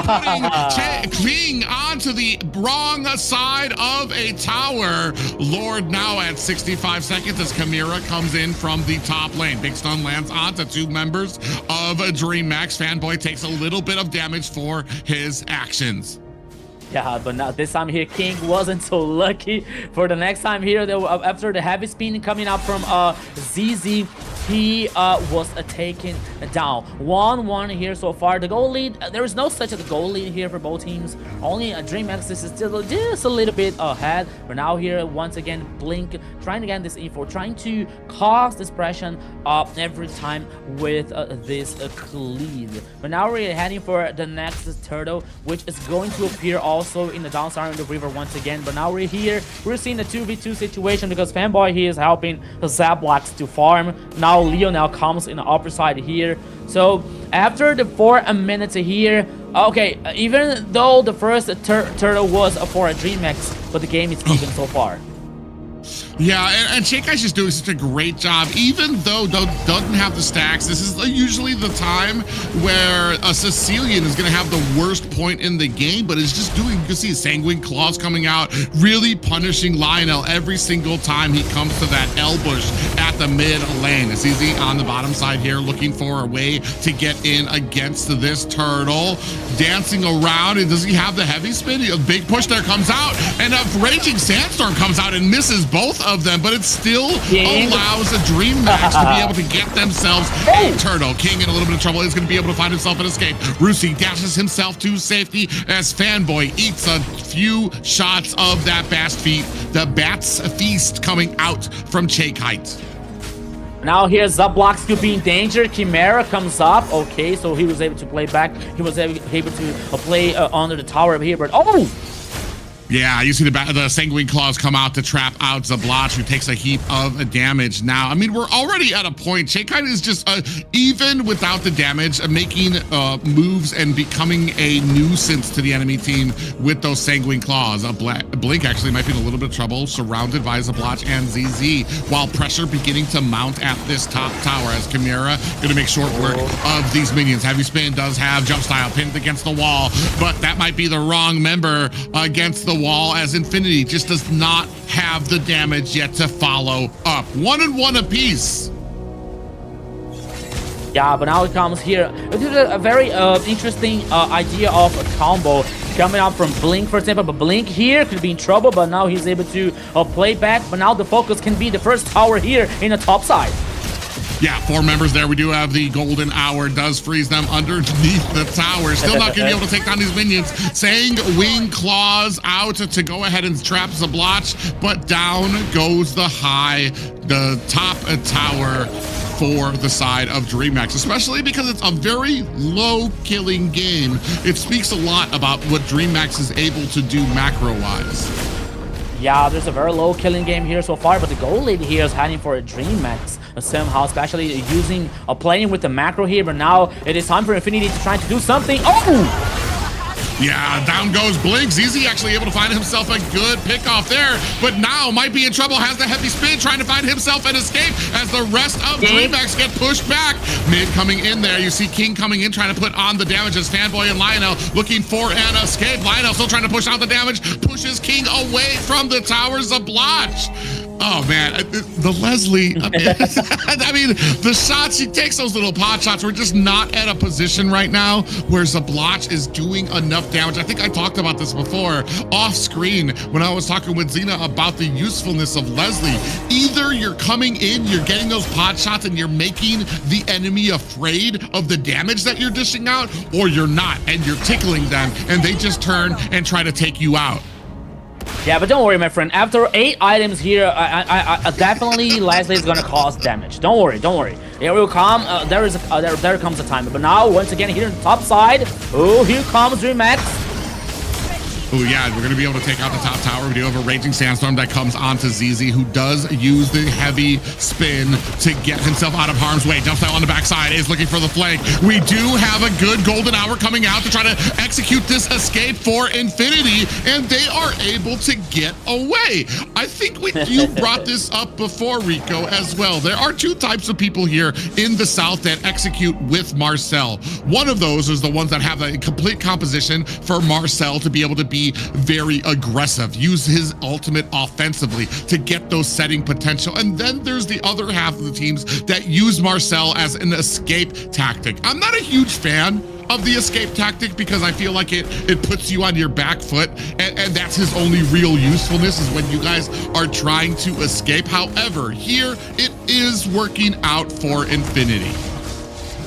putting King onto the wrong side of a tower. Lord now at 65 seconds as Chimera comes in from the top lane. Big stun lands onto 2 members of Dream Max. Fanboy takes a little bit of damage for his actions. Yeah, but now this time here, King wasn't so lucky. For the next time here, after the heavy spin coming up from ZZ, he was taken down. 1-1 here so far. The goal lead, there is no such a goal lead here for both teams. Only Dream Max is still just a little bit ahead. But now here, once again, Blink trying to get this info, trying to cause this pressure every time with this lead. But now we're heading for the next turtle, which is going to appear also in the downside of the river once again. But now we're here, we're seeing the 2v2 situation because Fanboy here is helping the Zapblocks to farm. Now Leo now comes in the upper side here. So after the 4 minutes here, okay, even though the first turtle was for a Dream Max, but the game is even so far. Yeah, and Shakai's just doing such a great job. Even though doesn't have the stacks, this is usually the time where a Sicilian is going to have the worst point in the game, but it's just doing, you can see Sanguine Claws coming out, really punishing Lionel every single time he comes to that L-bush at the mid lane. It's easy on the bottom side here, looking for a way to get in against this turtle. Dancing around, and does he have the heavy spin? A big push there comes out, and a Raging Sandstorm comes out and misses both of them, but it still allows a Dream Max to be able to get themselves a turtle. King in a little bit of trouble is going to be able to find himself an escape. Rusi dashes himself to safety as Fanboy eats a few shots of that the Bat's Feast coming out from Shakite. Now here's Zapblocks could be in danger. Chimera comes up. Okay, so he was able to play back. He was able to play under the tower here, but oh! Now here's Blink. Blink trying to get this info, trying to get this Yeah, you see the Sanguine Claws come out to trap out Zablotch, who takes a heap of damage. Now, I mean, we're already at a point. Chekai is just, even without the damage, making moves and becoming a nuisance to the enemy team with those Sanguine Claws. Blink actually might be in a little bit of trouble, surrounded by Zablotch and ZZ, while pressure beginning to mount at this top tower as Chimera going to make short work of these minions. Heavy Spin does have jump style pinned against the wall, but that might be the wrong member against the wall, as Infinity just does not have the damage yet to follow up. 1-1 apiece. Yeah, but now it comes here. This is a very interesting idea of a combo coming out from Blink, for example. But Blink here could be in trouble, but now he's able to play back. But now the focus can be the first tower here in the top side. Yeah, 4 members there. We do have the golden hour, does freeze them underneath the tower. Still not gonna be able to take down these minions. Sanguine Claws out to go ahead and trap Zablotch, but down goes the top tower for the side of DreamHack, especially because it's a very low killing game. It speaks a lot about what DreamHack is able to do macro-wise. Yeah, there's a very low killing game here so far, but the goal lead here is heading for a DreamHack somehow, especially using playing with the macro here. But now it is time for Infinity to try to do something. Oh! Yeah, down goes Blink. ZZ actually able to find himself a good pick off there, but now might be in trouble. Has the Heavy Spin trying to find himself an escape as the rest of DreamHack get pushed back. Mid coming in there. You see King coming in trying to put on the damage as Fanboy and Lionel looking for an escape. Lionel still trying to push out the damage, pushes King away from the towers of Blotch. Oh man, the Leslie, I mean, the shots, she takes those little pot shots. We're just not at a position right now where Zablotch is doing enough damage. I think I talked about this before off screen when I was talking with Xena about the usefulness of Leslie. Either you're coming in, you're getting those pot shots and you're making the enemy afraid of the damage that you're dishing out, or you're not and you're tickling them and they just turn and try to take you out. Yeah, but don't worry, my friend. After 8 items here, I definitely Leslie is gonna cause damage. Don't worry, don't worry. It will come. There comes a time. But now, once again, here on the top side. Oh, here comes DreamHack. Oh yeah, we're gonna be able to take out the top tower. We do have a Raging Sandstorm that comes onto ZZ, who does use the Heavy Spin to get himself out of harm's way. Jumpstyle on the backside is looking for the flank. We do have a good golden hour coming out to try to execute this escape for Infinity, and they are able to get away. I think you brought this up before, Rico, as well. There are 2 types of people here in the South that execute with Marcel. One of those is the ones that have a complete composition for Marcel to be able to be very aggressive, use his ultimate offensively to get those setting potential. And then there's the other half of the teams that use Marcel as an escape tactic. I'm not a huge fan of the escape tactic because I feel like it puts you on your back foot, and that's his only real usefulness, is when you guys are trying to escape. However, here it is working out for Infinity.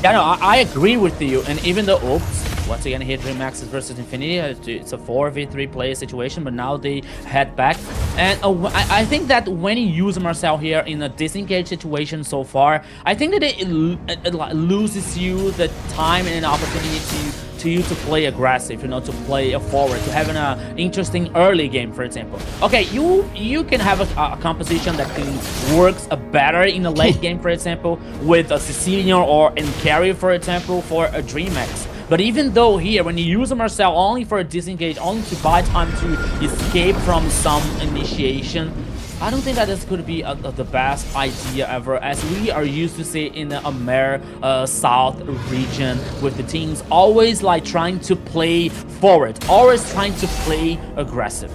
Yeah, no, I agree with you. And even though, oops, once again here DreamHack versus Infinity, it's a 4v3 player situation, but now they head back. And I think that when you use Marcel here in a disengaged situation so far, I think that it loses you the time and an opportunity to you to play aggressive, you know, to play forward, to have an interesting early game, for example. Okay, you can have a composition that can works better in the late game, for example, with a Sicilian or in carry, for example, for a DreamHack. But even though here, when you use a Marcel only for a disengage, only to buy time to escape from some initiation, I don't think that this could be the best idea ever, as we are used to see in the AMER South region, with the teams always like trying to play forward, always trying to play aggressive.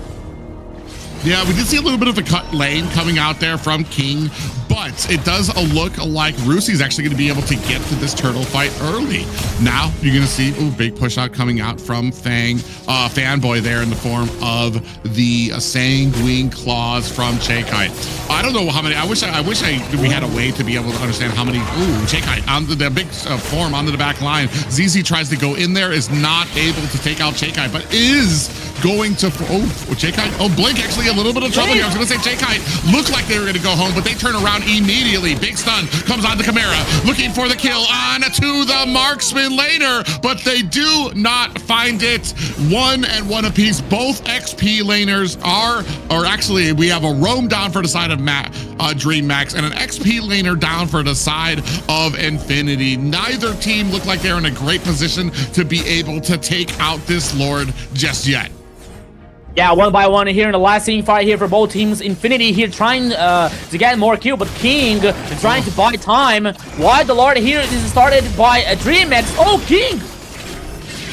Yeah, we did see a little bit of a cut lane coming out there from King, but it does look like Rusi's actually going to be able to get to this turtle fight early. Now you're going to see big push out coming out from Fanboy there in the form of the Sanguine Claws from Chekai. I don't know how many. I wish we had a way to be able to understand how many. Chekai on the big form onto the back line. ZZ tries to go in there, is not able to take out Chekai, but is going to. Chekai. Blink actually a little bit of trouble here. I was going to say Chekai looked like they were going to go home, but they turn around immediately. Big stun comes on the Chimera, looking for the kill on to the marksman laner, but they do not find it. 1 and 1 apiece. Both XP laners are, or actually we have a roam down for the side of DreamMax and an XP laner down for the side of Infinity. Neither team look like they're in a great position to be able to take out this Lord just yet. Yeah, 1 by 1 here in the last team fight here for both teams. Infinity here trying to get more kill, but King is trying to buy time. Why the Lord here is started by a DreamX. Oh, King!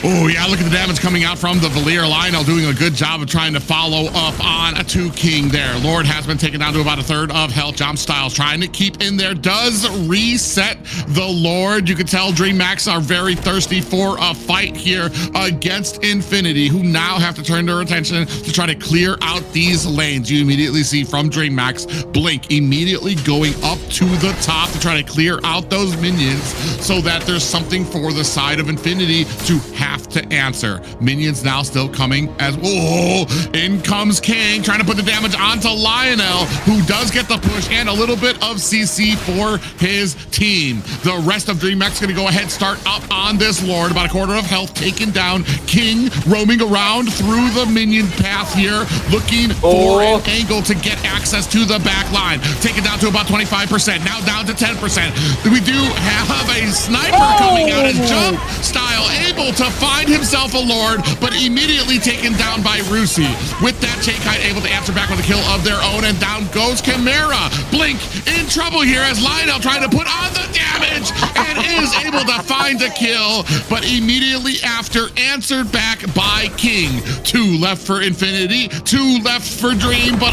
Oh, yeah, look at the damage coming out from the Valier. Lionel doing a good job of trying to follow up on a 2 King there. Lord has been taken down to about 1/3 of health. Jump Styles trying to keep in there. Does reset the Lord. You can tell DreamMax are very thirsty for a fight here against Infinity, who now have to turn their attention to try to clear out these lanes. You immediately see from DreamMax, Blink immediately going up to the top to try to clear out those minions so that there's something for the side of Infinity to have to answer. Minions now still coming as, oh, in comes King trying to put the damage onto Lionel, who does get the push and a little bit of CC for his team. The rest of DreamX gonna go ahead, start up on this Lord, about 1/4 of health taken down. King roaming around through the minion path here, looking for an angle to get access to the back line. Taken down to about 25%, now down to 10%. We do have a sniper coming out and Jump Style able to find himself a Lord, but immediately taken down by Rusi. With that, Kite able to answer back with a kill of their own, and down goes Chimera. Blink in trouble here as Lionel trying to put on the damage and is able to find a kill, but immediately after answered back by King. 2 left for Infinity, 2 left for Dream, but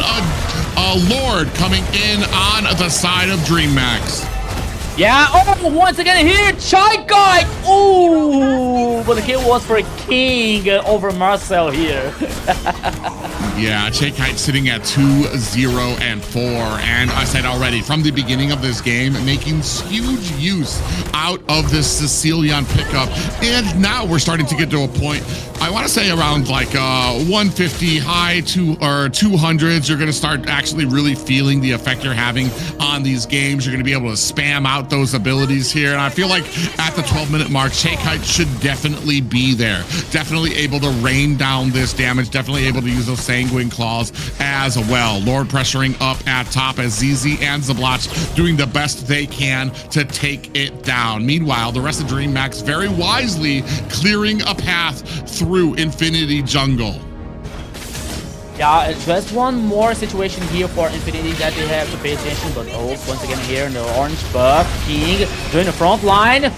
a Lord coming in on the side of DreamMax. Yeah, oh, once again here, Kite. Oh, but the kill was for King over Marcel here. Yeah, Kite sitting at 2-0 and 4. And I said already from the beginning of this game, making huge use out of this Sicilian pickup. And now we're starting to get to a point, I want to say around like 150 high to or 200s. You're going to start actually really feeling the effect you're having on these games. You're going to be able to spam out those abilities here. And I feel like at the 12-minute mark, Kite should definitely be there. Definitely able to rain down this damage. Definitely able to use those Sanguine Claws as well. Lord pressuring up at top as ZZ and Zablotch doing the best they can to take it down. Meanwhile, the rest of DreamMax very wisely clearing a path through Infinity Jungle. Yeah, just one more situation here for Infinity that they have to pay attention, but oh, once again here in the orange buff, King doing the front line.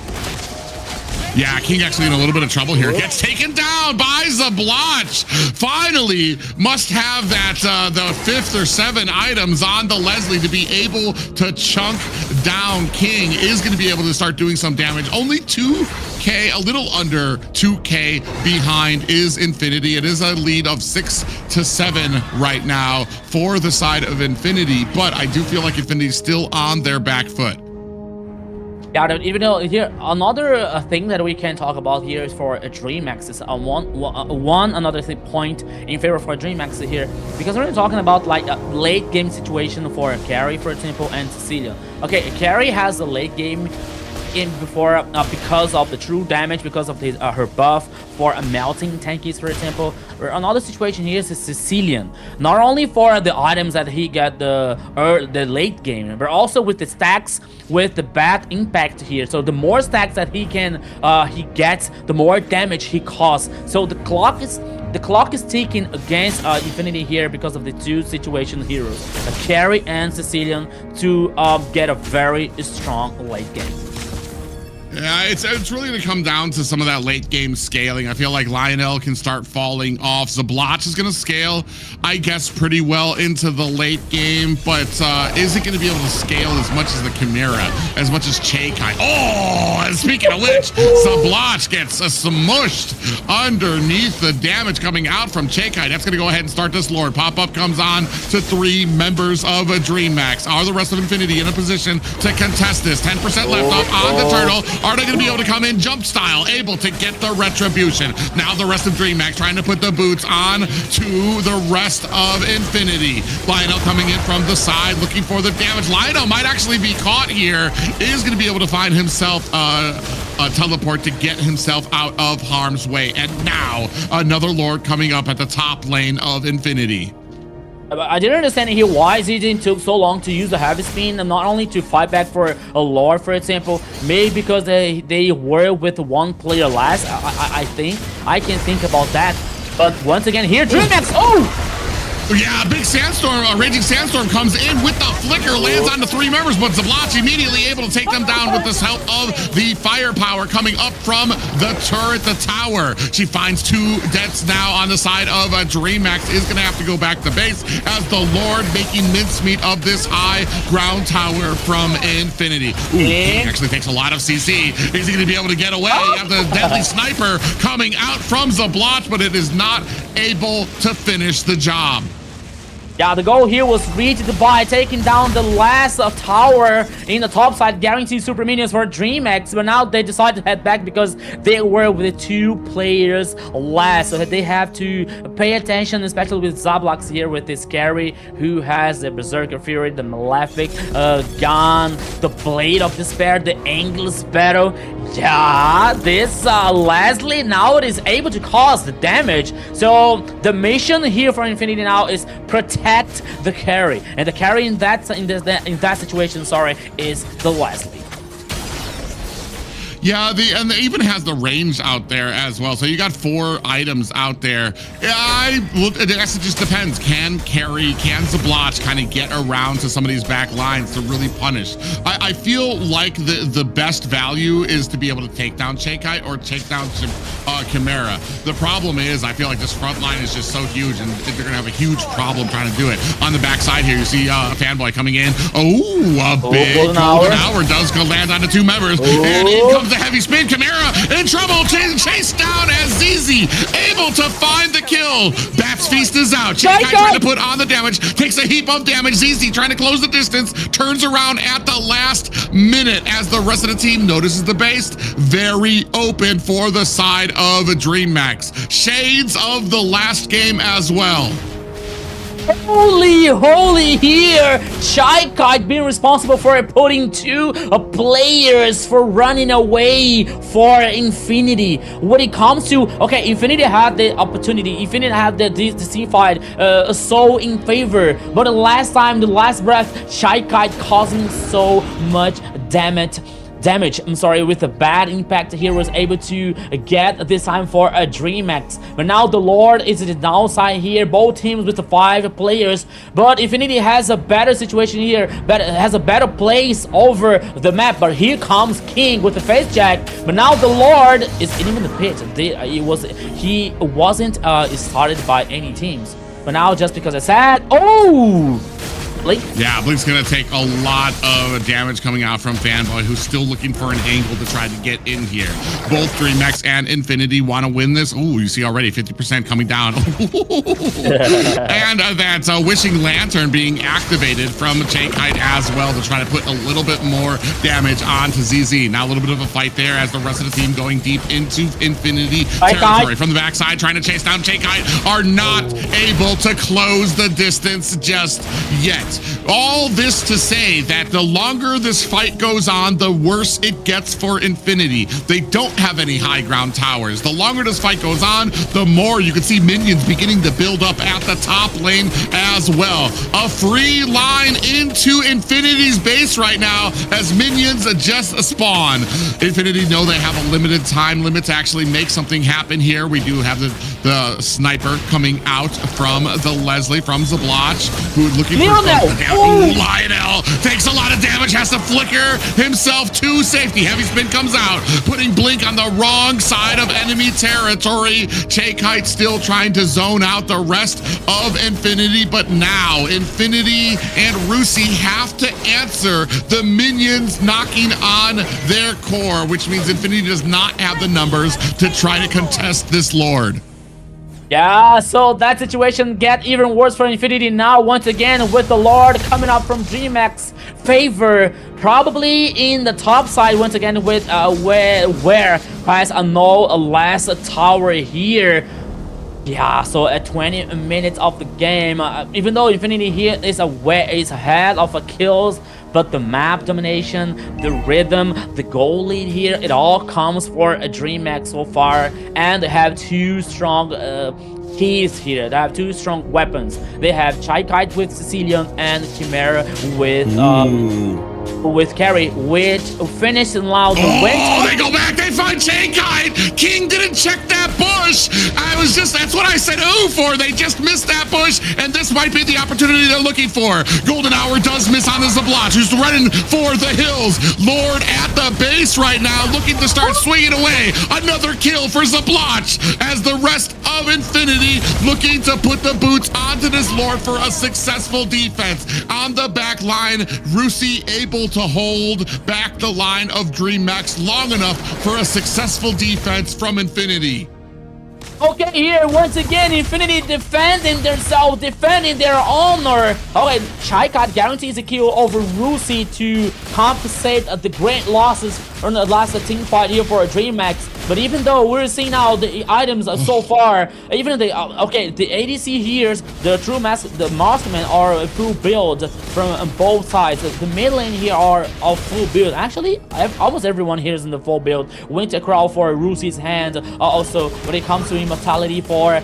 Yeah, King actually in a little bit of trouble here. Gets taken down by Zablotch. Finally, must have that the 5th or 7 items on the Leslie to be able to chunk down King. Is going to be able to start doing some damage. Only 2K, a little under 2K behind is Infinity. It is a lead of 6 to 7 right now for the side of Infinity, but I do feel like Infinity's still on their back foot. Yeah, even though here another thing that we can talk about here is for DreamX is another point in favor for DreamX here, because we're talking about like a late game situation for Carry, for example, and Cecilia. Okay, Carry has a late game in before because of the true damage, because of his her buff for a melting tankies, for example. Or another situation here is Sicilian, not only for the items that he got the late game, but also with the stacks with the bad impact here. So the more stacks that he can he gets, the more damage he causes. So the clock is ticking against Infinity here because of the 2 situation heroes, Carry and Sicilian, to get a very strong late game. Yeah, it's really going to come down to some of that late game scaling. I feel like Lionel can start falling off. Zablotch is going to scale, I guess, pretty well into the late game, but is it going to be able to scale as much as the Chimera, as much as Kite? Oh, and speaking of which, Zablotch gets smushed underneath the damage coming out from Kite. That's going to go ahead and start this Lord. Pop-up comes on to 3 members of DreamMax. Are the rest of Infinity in a position to contest this? 10% left up on the Turtle. Are they going to be able to come in jump style, able to get the retribution? Now the rest of DreamHack trying to put the boots on to the rest of Infinity. Lionel coming in from the side, looking for the damage. Lionel might actually be caught here. Is going to be able to find himself a teleport to get himself out of harm's way. And now another Lord coming up at the top lane of Infinity. I didn't understand here why ZZ took so long to use the heavy spin, and not only to fight back for a Lord, for example, maybe because they were with one player last. I think I can think about that. But once again here, DreamHack, oh! Yeah, big sandstorm, a raging sandstorm comes in with the flicker, lands on the 3 members, but Zablach immediately able to take them down with this help of the firepower coming up from the turret, the tower. She finds 2 deaths now on the side of DreamHack. Is going to have to go back to base as the Lord making mincemeat of this high ground tower from Infinity. Ooh, he actually takes a lot of CC. Is he going to be able to get away? You have the deadly sniper coming out from Zablach, but it is not able to finish the job. Yeah, the goal here was reached by taking down the last tower in the top side, guaranteed super minions for DreamHack, but now they decide to head back because they were with 2 players less, so they have to pay attention, especially with Zablach here with this carry who has the Berserker Fury, the Malefic gun, the Blade of Despair, the Endless Battle. Yeah, this Leslie now is able to cause the damage, so the mission here for Infinity now is protect the carry, and the carry in that situation, sorry, is the Leslie. Yeah, and it even has the range out there as well. So you got 4 items out there. I guess it just depends. Can Zablach kind of get around to some of these back lines to really punish? I feel like the best value is to be able to take down Shakeite or take down Chimera. The problem is I feel like this front line is just so huge, and they're going to have a huge problem trying to do it. On the back side here, you see Fanboy coming in. Oh, a big golden hour does go land on the 2 members. And in comes the heavy spin. Chimera in trouble, chased down as ZZ able to find the kill. Bats Feast is out. Shakeite trying to put on the damage, takes a heap of damage. ZZ trying to close the distance, turns around at the last minute as the rest of the team notices the base. Very open for the side of DreamHack. Shades of the last game as well. Holy here! Shakeite being responsible for putting 2 players for running away for Infinity. When it comes to, okay, Infinity had the opportunity, Infinity had the team fight so in favor, but the last time, the last breath, Shakeite causing so much damage, I'm sorry, with a bad impact here, was able to get this time for a DreamHack. But now the Lord is at the downside here, both teams with the 5 players, but Infinity has a better situation here, has a better place over the map. But here comes King with the face jack, but now the Lord is in the pit. He wasn't started by any teams, but now just because I said, oh, Blink. Yeah, Blink's gonna take a lot of damage coming out from Fanboy, who's still looking for an angle to try to get in here. Both DreamHack and Infinity want to win this. Ooh, you see already 50% coming down. And that's a Wishing Lantern being activated from Shakeite as well to try to put a little bit more damage onto ZZ. Now a little bit of a fight there as the rest of the team going deep into Infinity territory. From the backside, trying to chase down Shakeite, are not able to close the distance just yet. All this to say that the longer this fight goes on, the worse it gets for Infinity. They don't have any high ground towers. The longer this fight goes on, the more you can see minions beginning to build up at the top lane as well. A free line into Infinity's base right now as minions just spawn. Infinity know they have a limited time limit to actually make something happen here. We do have the sniper coming out from the Leslie, from Zablach, who is looking for Lionel takes a lot of damage, has to flicker himself to safety. Heavy spin comes out, putting Blink on the wrong side of enemy territory. Shakeite still trying to zone out the rest of Infinity, but now Infinity and Rusi have to answer the minions knocking on their core, which means Infinity does not have the numbers to try to contest this Lord. Yeah, so that situation get even worse for Infinity now, once again with the Lord coming up from DreamHack. favor probably in the top side once again with where has a no last tower here. Yeah, so at 20 minutes of the game, even though Infinity here is ahead of kills, but the map domination, the rhythm, the goal lead here, it all comes for a DreamHack so far, and they have two strong keys here. They have two strong weapons. They have Chai-Kite with Sicilian and Chimera with Carry, which finished in loud. Oh, they go back, they find Chai-Kite. King didn't check that bush. That's what I said ooh for. They just missed that bush, and this might be the opportunity they're looking for. Golden Hour does miss on the Zablotch, who's running for the hills. Lord at the base right now, looking to start swinging away. Another kill for Zablotch, as the rest of Infinity looking to put the boots onto this Lord for a successful defense. On the back line, Rusi able to hold back the line of DreamHack long enough for a successful defense from Infinity. Okay, here once again, Infinity defending themselves, defending their honor. Okay, Chai-Kite guarantees a kill over Rusi to compensate the great losses from the last team fight here for DreamHack. But even though we're seeing now the items so far, even the the ADC here, the marksmen are a full build from both sides. The mid lane here are a full build. Actually, almost everyone here is in the full build. Winter Crow for Rusi's hand. Also, when it comes to immortality for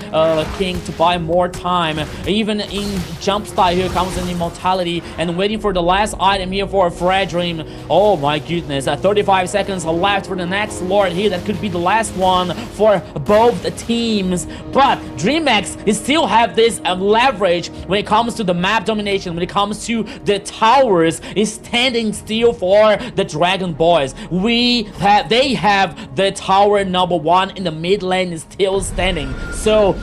King to buy more time. Even in jump style here comes an immortality, and waiting for the last item here for Fred Dream. Oh my goodness, 35 seconds left for the next Lord here. That could be the last one for both the teams. But DreamHack still have this leverage when it comes to the map domination, when it comes to the towers, is standing still for the Dragon Boys. They have the tower number 1 in the mid lane is still standing. So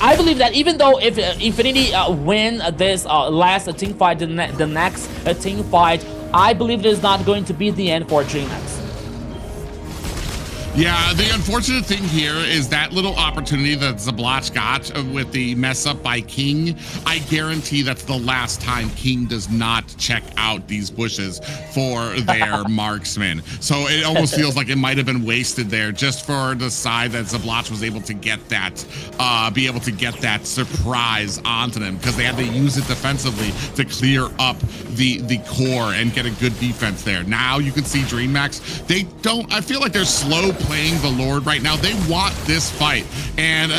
I believe that even though if Infinity win this last team fight, the next team fight, I believe it is not going to be the end for DreamHack. Yeah, the unfortunate thing here is that little opportunity that Zablotch got with the mess up by King. I guarantee that's the last time King does not check out these bushes for their marksman. So it almost feels like it might have been wasted there just for the side that Zablotch was able to get that, be able to get that surprise onto them, because they had to use it defensively to clear up the core and get a good defense there. Now you can see DreamHack, I feel like they're slow playing the Lord right now. They want this fight, and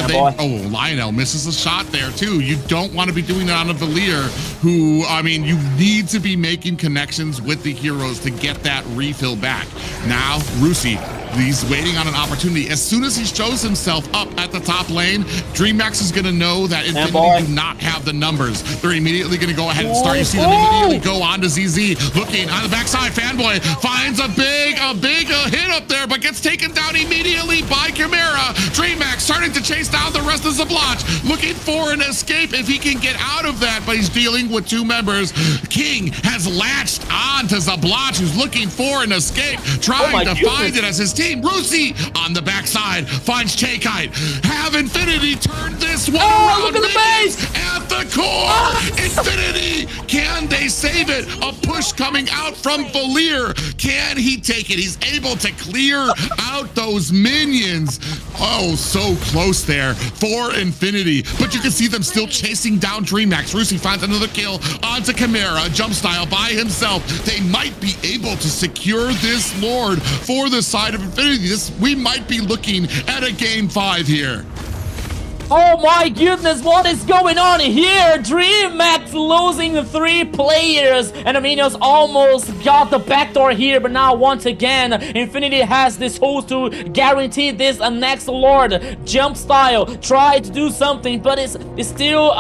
Lionel misses a shot there too. You don't want to be doing that on a Valier, who, I mean, you need to be making connections with the heroes to get that refill back. Now Rusi, he's waiting on an opportunity. As soon as he shows himself up at the top lane, DreamHack is going to know that Infinity do not have the numbers. They're immediately going to go ahead and start. You see them immediately go on to ZZ, looking on the backside. Fanboy finds a big hit up there, but gets taken down immediately by Chimera. DreamHack starting to chase down the rest of Zablotch, looking for an escape if he can get out of that, but he's dealing with 2 members. King has latched on to Zablotch, who's looking for an escape, trying to find it as his team. Rusi on the backside finds Chai-Kite. Have Infinity turn this one around. Look at the base at the core. Infinity, can they save it? A push coming out from Valier. Can he take it? He's able to clear out those minions. Oh, so close there for Infinity, but you can see them still chasing down DreamHack. Rusi finds another kill onto Chimera, jump style by himself. They might be able to secure this Lord for the side of Infinity. We might be looking at a game 5 here. Oh my goodness, what is going on here? DreamHack losing 3 players, and the minions almost got the backdoor here, but now once again, Infinity has this host to guarantee this next Lord. Jump style, try to do something, but it's still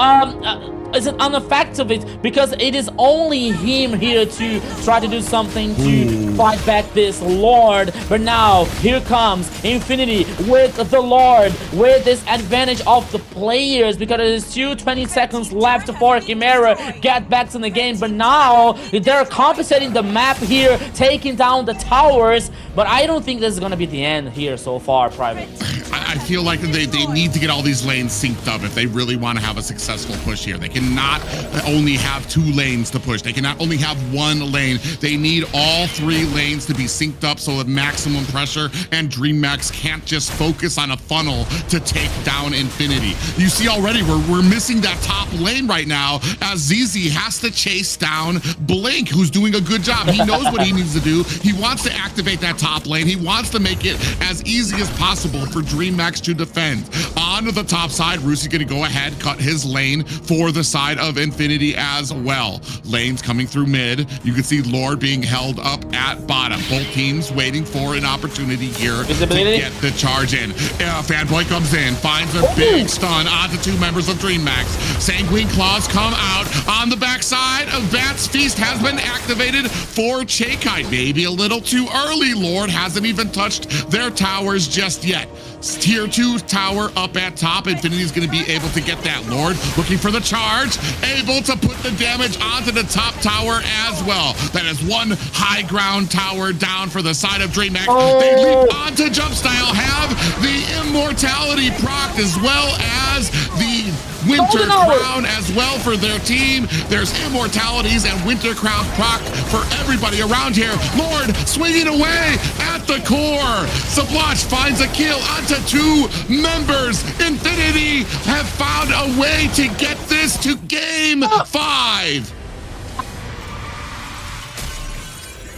is it ineffective because it is only him here to try to do something to fight back this Lord. But now here comes Infinity with the Lord, with this advantage of the players, because it is 20 seconds left for Chimera get back to the game. But now they're compensating the map here, taking down the towers, but I don't think this is gonna be the end here so far, Private. I feel like they need to get all these lanes synced up if they really want to have a successful push here. They cannot only have 2 lanes to push. They cannot only have 1 lane. They need all 3 lanes to be synced up so that maximum pressure, and DreamHack can't just focus on a funnel to take down Infinity. You see already we're missing that top lane right now as ZZ has to chase down Blink, who's doing a good job. He knows what he needs to do. He wants to activate that top lane. He wants to make it as easy as possible for DreamHack to defend. Onto the top side, Rusi's gonna go ahead, cut his lane for the side of Infinity as well. Lanes coming through mid. You can see Lord being held up at bottom. Both teams waiting for an opportunity here to get the charge in. Fanboy comes in, finds a big stun onto 2 members of DreamHack. Sanguine Claws come out on the backside. Advanced Feast has been activated for Chakai. Maybe a little too early. Lord hasn't even touched their towers just yet. Tier 2 tower up at top. Infinity's going to be able to get that. Lord looking for the charge, able to put the damage onto the top tower as well. That is 1 high ground tower down for the side of DreamHack. They leap onto jump style, have the immortality proc as well as the Winter Crown as well for their team. There's immortalities and Winter Crown proc for everybody around here. Lord swinging away at the core. Sublotch finds a kill onto 2 members. Infinity have found a way to get this to game 5.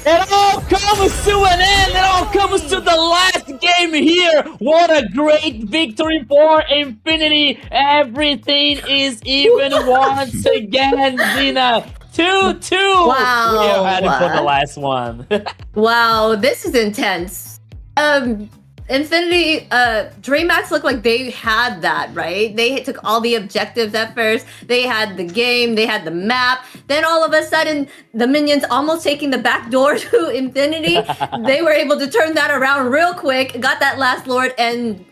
It all comes to an end. It all comes to the last game here. What a great victory for Infinity. Everything is even once again, Zena. 2-2. Wow. We are heading for the last one. Wow, this is intense. Infinity, DreamHack looked like they had that, right? They took all the objectives at first. They had the game, they had the map. Then all of a sudden, the minions almost taking the back door to Infinity. They were able to turn that around real quick, got that last Lord, and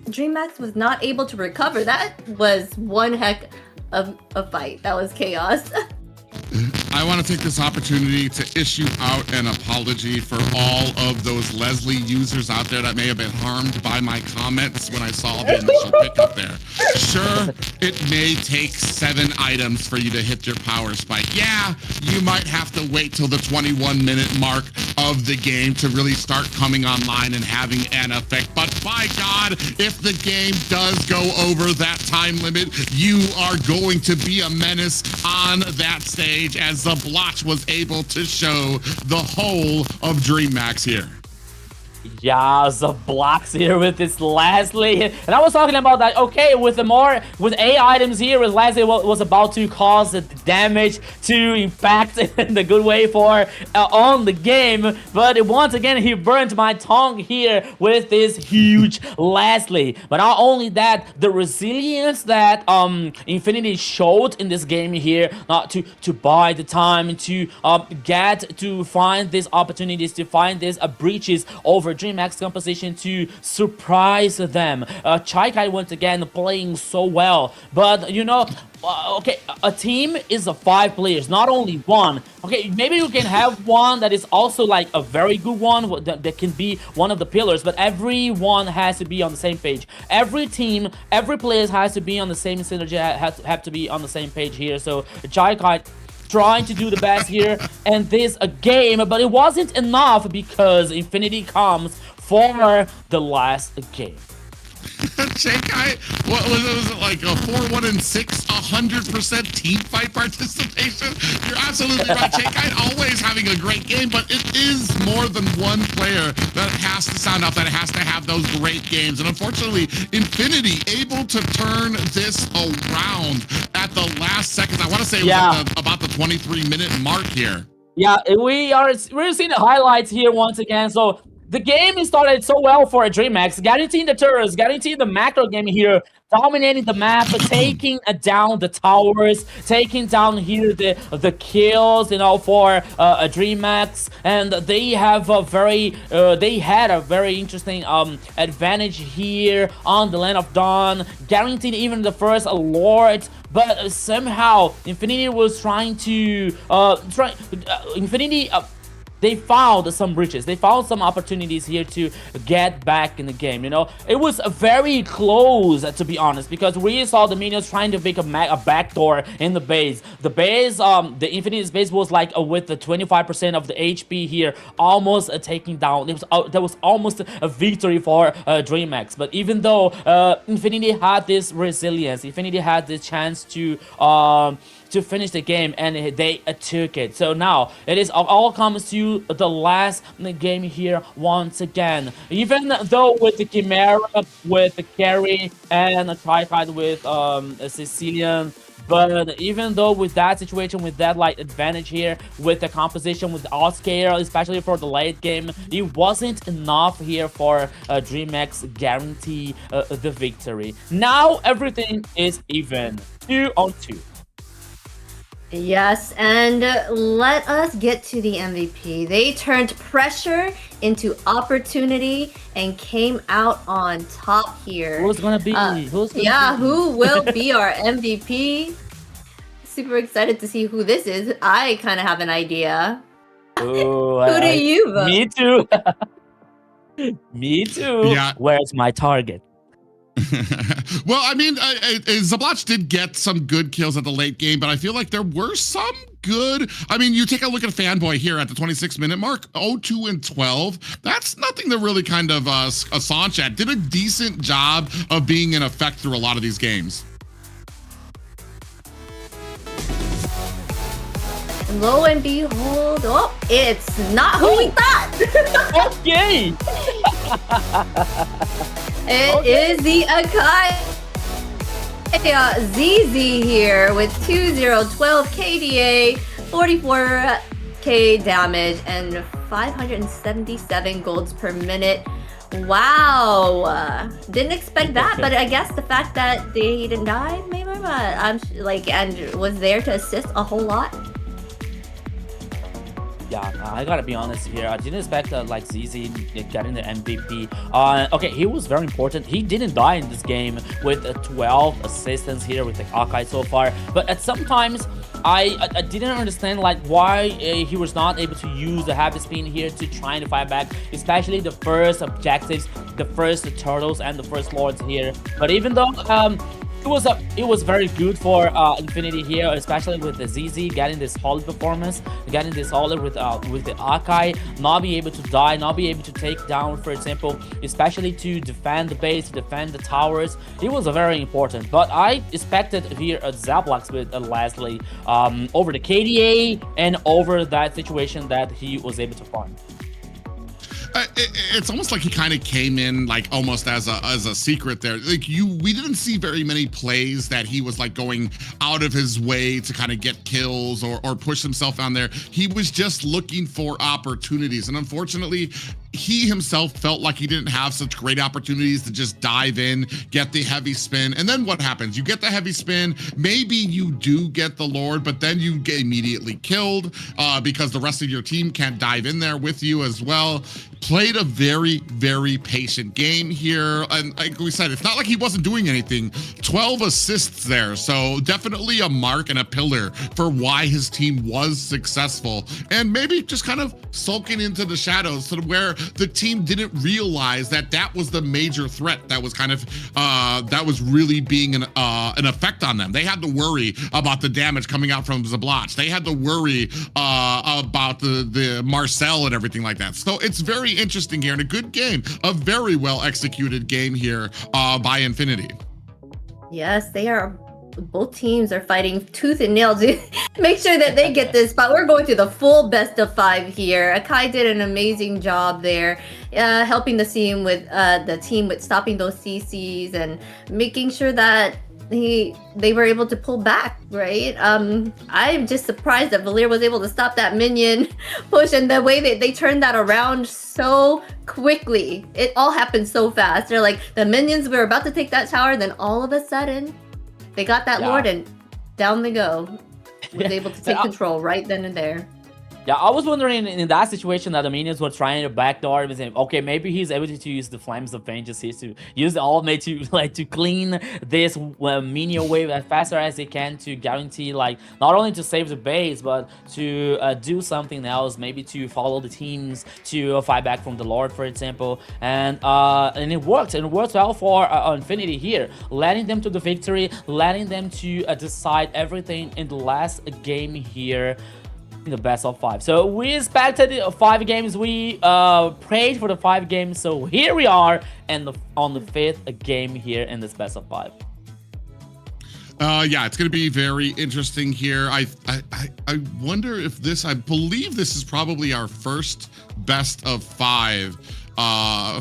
DreamHack was not able to recover. That was one heck of a fight. That was chaos. I want to take this opportunity to issue out an apology for all of those Leslie users out there that may have been harmed by my comments when I saw the initial pickup there. Sure, it may take 7 items for you to hit your power spike. Yeah, you might have to wait till the 21-minute mark of the game to really start coming online and having an effect. But by God, if the game does go over that time limit, you are going to be a menace on that stage, as the Blotch was able to show the whole of DreamHack here. Yeah, the blocks here with this Leslie. And I was talking about that, okay, with A items here, as Leslie was about to cause the damage to impact in the good way for on the game. But once again, he burnt my tongue here with this huge Leslie. But not only that, the resilience that Infinity showed in this game here, not to buy the time, to get to find these opportunities, to find these breaches over DreamHack's composition to surprise them. Chakai once again playing so well, but you know, okay, a team is 5 players, not only 1. Okay, maybe you can have one that is also like a very good one that can be one of the pillars, but everyone has to be on the same page. Every team, every player has to be on the same synergy, have to be on the same page here. So Chakai trying to do the best here and this a game, but it wasn't enough because Infinity comes for the last game. Chakai, what was it like a 4-1-6, 100% team fight participation? You're absolutely right. Chakai always having a great game, but it is more than one player that has to sound out, that has to have those great games. And unfortunately, Infinity able to turn this around at the last seconds. I want to say it was about the 23-minute mark here. Yeah, we're seeing the highlights here once again. So the game started so well for DreamHack, guaranteeing the turrets, guaranteeing the macro game here, dominating the map, taking down the towers, taking down here the kills, you know, for DreamHack, and they have a they had a very interesting advantage here on the Land of Dawn, guaranteed even the first Lord. But somehow Infinity was trying to they found some bridges. They found some opportunities here to get back in the game. You know, it was very close, to be honest, because we saw the minions trying to make a backdoor in the base. The base, the Infinity's base was like with the 25% of the HP here, almost taking down. That was almost a victory for DreamHack. But even though Infinity had this resilience, Infinity had the chance to finish the game, and they took it. So now it is all comes to the last game here once again. Even though with the Chimera, with the Carry, and a Tricard with a Sicilian, but even though with that situation, with that like advantage here, with the composition, with the outscale, especially for the late game, it wasn't enough here for DreamHack guarantee the victory. Now everything is even, 2-on-2. Yes, and let us get to the MVP. They turned pressure into opportunity and came out on top here. Who's gonna be? Who will be our MVP? Super excited to see who this is. I kind of have an idea. Ooh, Who do you vote? Me too. Me too. Yeah. Where's my target? Well, I mean, Zablach did get some good kills at the late game, but I feel like there were some good. I mean, you take a look at Fanboy here at the 26-minute mark, 0-2-12. That's nothing to really kind of assange at. Did a decent job of being in effect through a lot of these games. Lo and behold, oh, it's not who we thought. Okay. It is the Akai ZZ here with 2012 KDA, 44k damage, and 577 golds per minute. Wow, didn't expect that, but I guess the fact that they didn't die, maybe, I'm like, and was there to assist a whole lot. Yeah, I gotta be honest here. I didn't expect like ZZ getting the MVP. Okay, he was very important. He didn't die in this game with 12 assistants here with the Akai so far. But at sometimes I didn't understand like why he was not able to use the heavy spin here to try and fight back, especially the first objectives, the first turtles and the first lords here. But even though it was very good for Infinity here, especially with the ZZ getting this solid performance, getting this solid with the Akai, not be able to die, not be able to take down, for example, especially to defend the base, to defend the towers. It was very important. But I expected here a Zablach with Leslie over the KDA and over that situation that he was able to farm. It's almost like he kind of came in like almost as a secret there. Like we didn't see very many plays that he was like going out of his way to kind of get kills or push himself on there. He was just looking for opportunities, and unfortunately he himself felt like he didn't have such great opportunities to just dive in, get the heavy spin. And then what happens? You get the heavy spin, maybe you do get the Lord, but then you get immediately killed because the rest of your team can't dive in there with you as well. Played a very, very patient game here. And like we said, it's not like he wasn't doing anything. 12 assists there. So definitely a mark and a pillar for why his team was successful. And maybe just kind of sulking into the shadows to where the team didn't realize that that was the major threat that was kind of that was really being an effect on them. They had to worry about the damage coming out from Zablach. They had to worry about the Marcel and everything like that. So it's very interesting here and a good game, a very well executed game here by Infinity. Yes, they are. Both teams are fighting tooth and nail to make sure that they get this spot. We're going to the full best of 5 here. Akai did an amazing job there, helping the team with stopping those CCs and making sure that they were able to pull back, right? I'm just surprised that Valir was able to stop that minion push, and the way that they turned that around so quickly. It all happened so fast. They're like, the minions were about to take that tower, then all of a sudden they got that Lord and down they go. Was able to take control right then and there. Yeah, I was wondering in that situation that the minions were trying to backdoor him and saying, okay, maybe he's able to use the Flames of Vengeance here to use the ultimate to to clean this minion wave as faster as they can to guarantee like not only to save the base but to do something else, maybe to follow the teams to fight back from the Lord, for example, and it worked. And it worked well for Infinity here, letting them to the victory, letting them to decide everything in the last game here. The best of 5. So we expected 5 games. We prayed for the 5 games. So here we are, and on the 5th game here in this best of 5. Yeah, it's going to be very interesting here. I wonder if I believe this is probably our first best of 5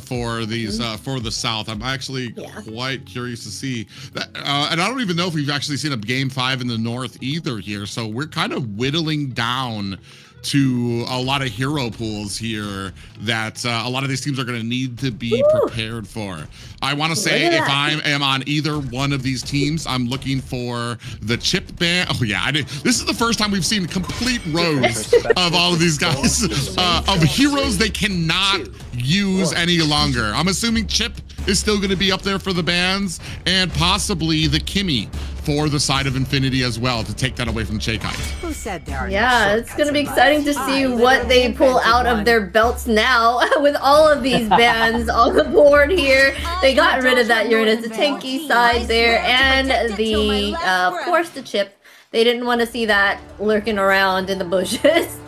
for these for the South. I'm actually quite curious to see that, and I don't even know if we've actually seen a game 5 in the North either here. So we're kind of whittling down to a lot of hero pools here that a lot of these teams are going to need to be prepared for. I want to say if I am on either one of these teams, I'm looking for the chip ban. Oh yeah, this is the first time we've seen complete rows of all of these guys of heroes they cannot use any longer. I'm assuming chip is still going to be up there for the bans, and possibly the Kimmy for the side of Infinity as well to take that away from Chaikai. Who said there are no Yeah, it's gonna be shortcuts in exciting to life? see I what they pull out of their belts now with all of these bans on the board here. They got rid of that Uranus, the tanky side there, and the of course the chip. They didn't want to see that lurking around in the bushes.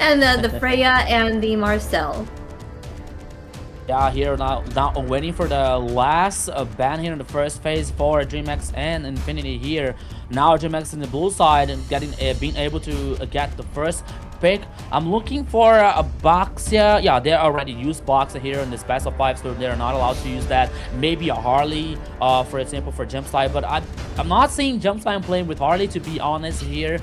And the Freya and the Marcel. Yeah, here now waiting for the last ban here in the first phase for DreamHack and Infinity here. Now DreamHack in the blue side and being able to get the first pick. I'm looking for a Boxia. Yeah, they already used Boxia here in this best of 5, so they're not allowed to use that. Maybe a Harley, for example, for Jumpslide, but I'm not seeing Jumpslide playing with Harley, to be honest here.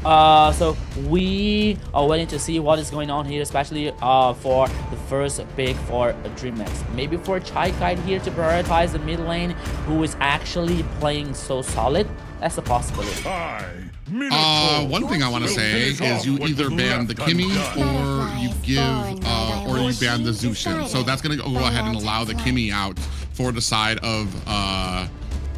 So we are waiting to see what is going on here, especially for the first pick for DreamHack. Maybe for Chaikai here to prioritize the mid lane, who is actually playing so solid. That's a possibility. One thing I want to say is you either ban the Kimmy or you ban the Zushin. So that's going to go ahead and allow the Kimmy out for the side of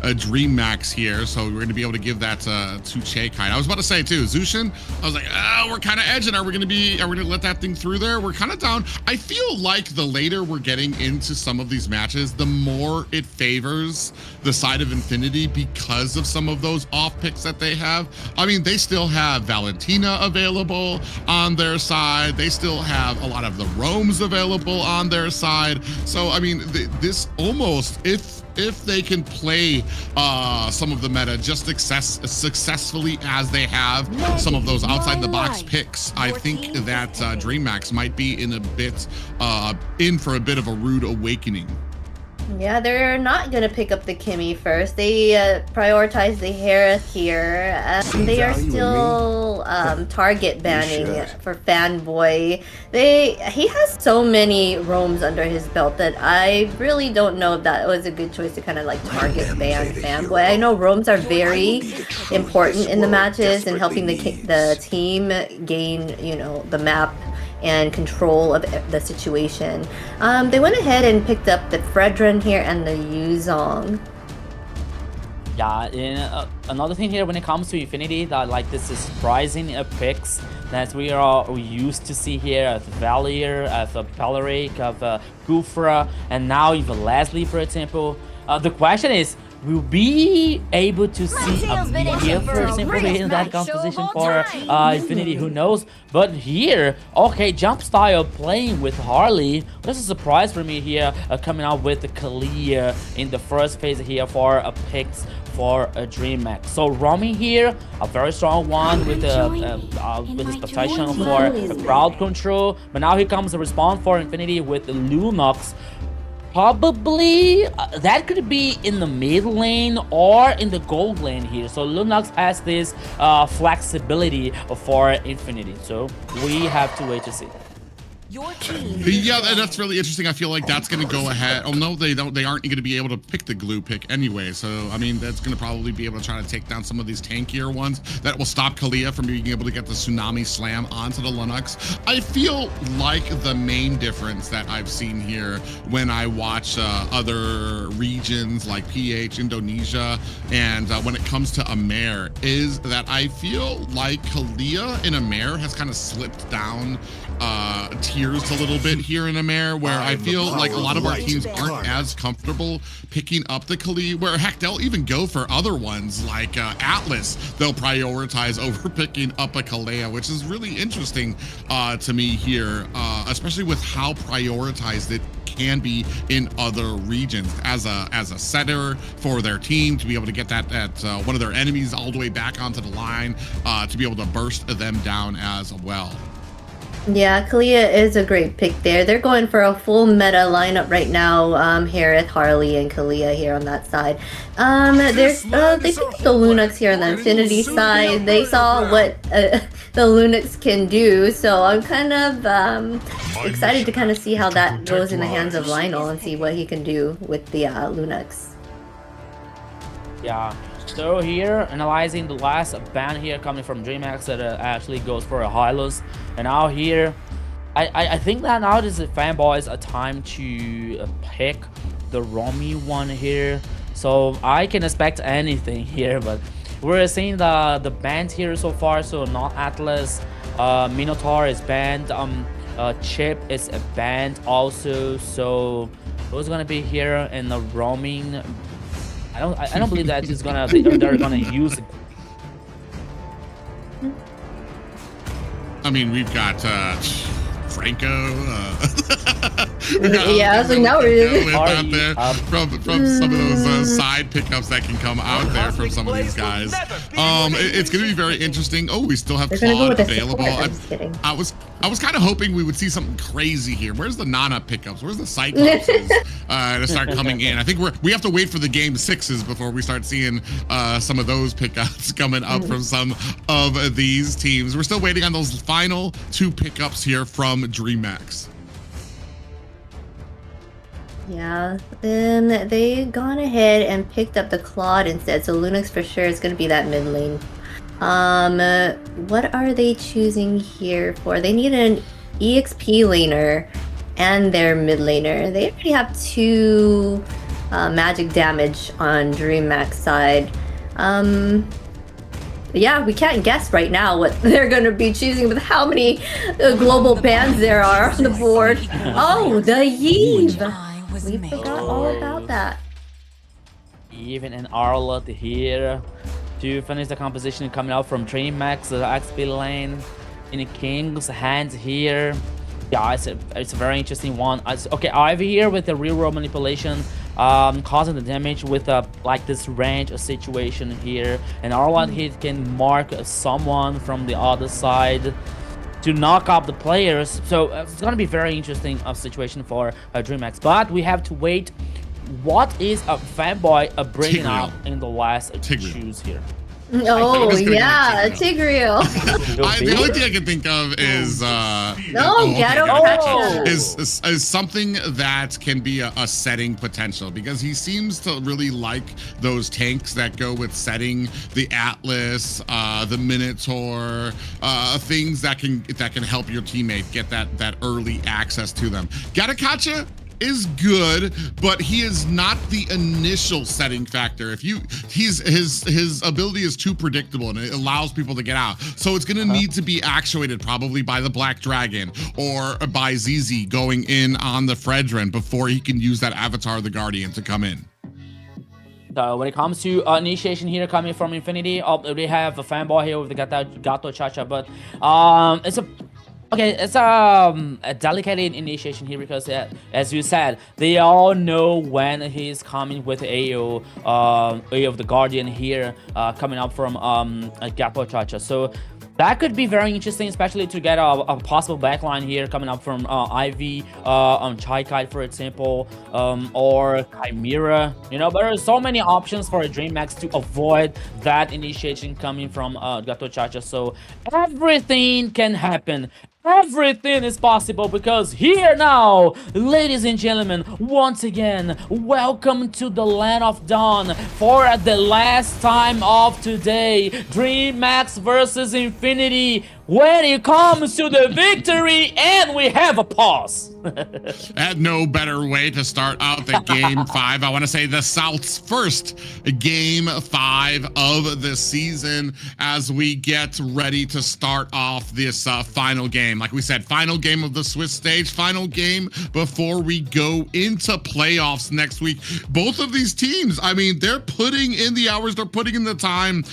a Dream Max here, so we're going to be able to give that to Chaikai. I was about to say too, Zushin, I was like, oh, we're kind of edging. Are we going to let that thing through there? We're kind of down. I feel like the later we're getting into some of these matches, the more it favors the side of Infinity because of some of those off picks that they have. I mean, they still have Valentina available on their side. They still have a lot of the roams available on their side. So, I mean, this almost, if they can play some of the meta just successfully as they have some of those outside the box picks, I think that DreamHack might be in for a bit of a rude awakening. Yeah, they're not gonna pick up the Kimmy first. They prioritize the Hera here. They are still target banning for Fanboy. He has so many roams under his belt that I really don't know if that was a good choice to kind of like target ban Fanboy. I know roams are very important in the matches and helping the team gain, you know, the map and control of the situation. They went ahead and picked up the Fredrin here and the Yuzong. Yeah, and another thing here when it comes to Infinity, that like this is surprising picks that we used to see here of Valier, of Peleric, of Gufra, and now even Leslie, for example. The question is, will be able to see a media, for example, in that composition for Infinity, who knows? But here, okay, Jump Style playing with Harley. This is a surprise for me here, coming out with the Kalia in the first phase here for picks for a DreamHack. So Romy here, a very strong one with his potential for crowd control. But now here comes the response for Infinity with Lunox. Probably that could be in the mid lane or in the gold lane here. So Lunox has this flexibility for Infinity. So we have to wait to see. Yeah, that's really interesting. I feel like that's going to go ahead. Oh no, they don't. They aren't going to be able to pick the glue pick anyway. So I mean, that's going to probably be able to try to take down some of these tankier ones that will stop Kalia from being able to get the tsunami slam onto the Linux. I feel like the main difference that I've seen here when I watch other regions like PH, Indonesia, and when it comes to AMER is that I feel like Kalia in AMER has kind of slipped down tiers a little bit here in AMER, where I feel like a lot of our teams aren't as comfortable picking up the Kali, where heck, they'll even go for other ones like Atlas. They'll prioritize over picking up a Kalea, which is really interesting to me here, especially with how prioritized it can be in other regions as a setter for their team to be able to get that one of their enemies all the way back onto the line, to be able to burst them down as well. Yeah, Kalia is a great pick there. They're going for a full meta lineup right now. Harith, Harley, and Kalia here on that side. There's they picked the Lunux here on the Infinity side. They saw what the Lunux can do, so I'm kind of excited to kind of see how that goes in the hands of Lionel and see what he can do with the Lunux. Yeah. So here, analyzing the last ban here coming from DreamHack that actually goes for a Hylos. And now here, I think that now this is fanboys a time to pick the Romy one here. So I can expect anything here, but we're seeing the bans here so far. So not Atlas, Minotaur is banned, Chip is banned also. So who's gonna be here in the roaming? I don't believe that is gonna they're gonna use it. I mean, we've got Franco. Yeah, I was like, now we're out there from some of those side pickups that can come out there from some of these guys. It's going to be very interesting. Oh, we still have Claude available. I was kind of hoping we would see something crazy here. Where's the Nana pickups? Where's the Cyclopses to start coming in? I think we have to wait for the game 6s before we start seeing some of those pickups coming up from some of these teams. We're still waiting on those final 2 pickups here from DreamHack. Yeah, then they gone ahead and picked up the Claude instead. So Lunix for sure is going to be that mid lane. What are they choosing here for? They need an EXP laner and their mid laner. They already have 2 magic damage on DreamHack's side. Yeah, we can't guess right now what they're going to be choosing with how many global bans there are on the board. Oh, the Eve! We forgot all about that. Even an Arlott here to finish the composition coming out from DreamHack, the XP lane in the King's hands here. Yeah, it's a very interesting one. Okay, Ivy here with the real world manipulation, causing the damage with like this range situation here, and Arlott he can mark someone from the other side to knock up the players. So it's gonna be very interesting situation for DreamHack, but we have to wait. What is a fanboy bringing out in the last choose here? Oh yeah, Tigreal. The only thing I can think of is is something that can be a setting potential, because he seems to really like those tanks that go with setting, the Atlas, the Minotaur, things that can help your teammate get that early access to them. Gatakacha is good, but he is not the initial setting factor. If his ability is too predictable and it allows people to get out, so it's gonna need to be actuated probably by the Black Dragon or by ZZ going in on the Fredrin before he can use that Avatar the Guardian to come in. When it comes to initiation here coming from Infinity, we have a fanboy here with the Gato Chacha, but it's a delicate initiation here because, as you said, they all know when he's coming with AO of the Guardian here, coming up from Gato Chacha. So that could be very interesting, especially to get a possible backline here coming up from Ivy on Chai Kai, for example, or Chimera. You know, there are so many options for DreamHack to avoid that initiation coming from Gato Chacha. So everything can happen. everything is possible, because here now, ladies and gentlemen, once again, welcome to the Land of Dawn for the last time of today. DreamHack versus Infinity when it comes to the victory, and we have a pause. And no better way to start out the game 5. I want to say the South's first game 5 of the season as we get ready to start off this final game. Like we said, final game of the Swiss stage, final game before we go into playoffs next week. Both of these teams, I mean, they're putting in the hours, they're putting in the time,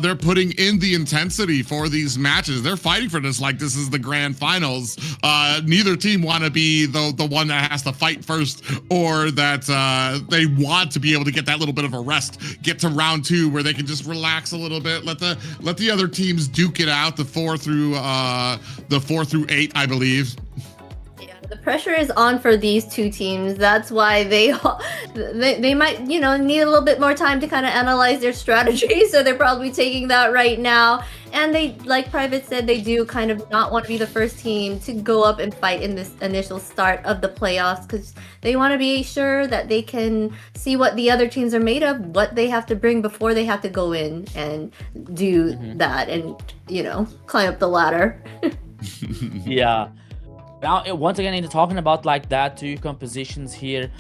they're putting in the intensity for these matches. They're fighting for this like this is the grand finals. Neither team want to be the one that has to fight first, or that they want to be able to get that little bit of a rest, get to round 2 where they can just relax a little bit, let the other teams duke it out, the 4 through 8, I believe. The pressure is on for these two teams. That's why they might, need a little bit more time to kind of analyze their strategy. So they're probably taking that right now. And they, like Private said, they do kind of not want to be the first team to go up and fight in this initial start of the playoffs, because they want to be sure that they can see what the other teams are made of, what they have to bring before they have to go in and do that and, climb up the ladder. Yeah. Now, once again, in talking about like that two compositions here,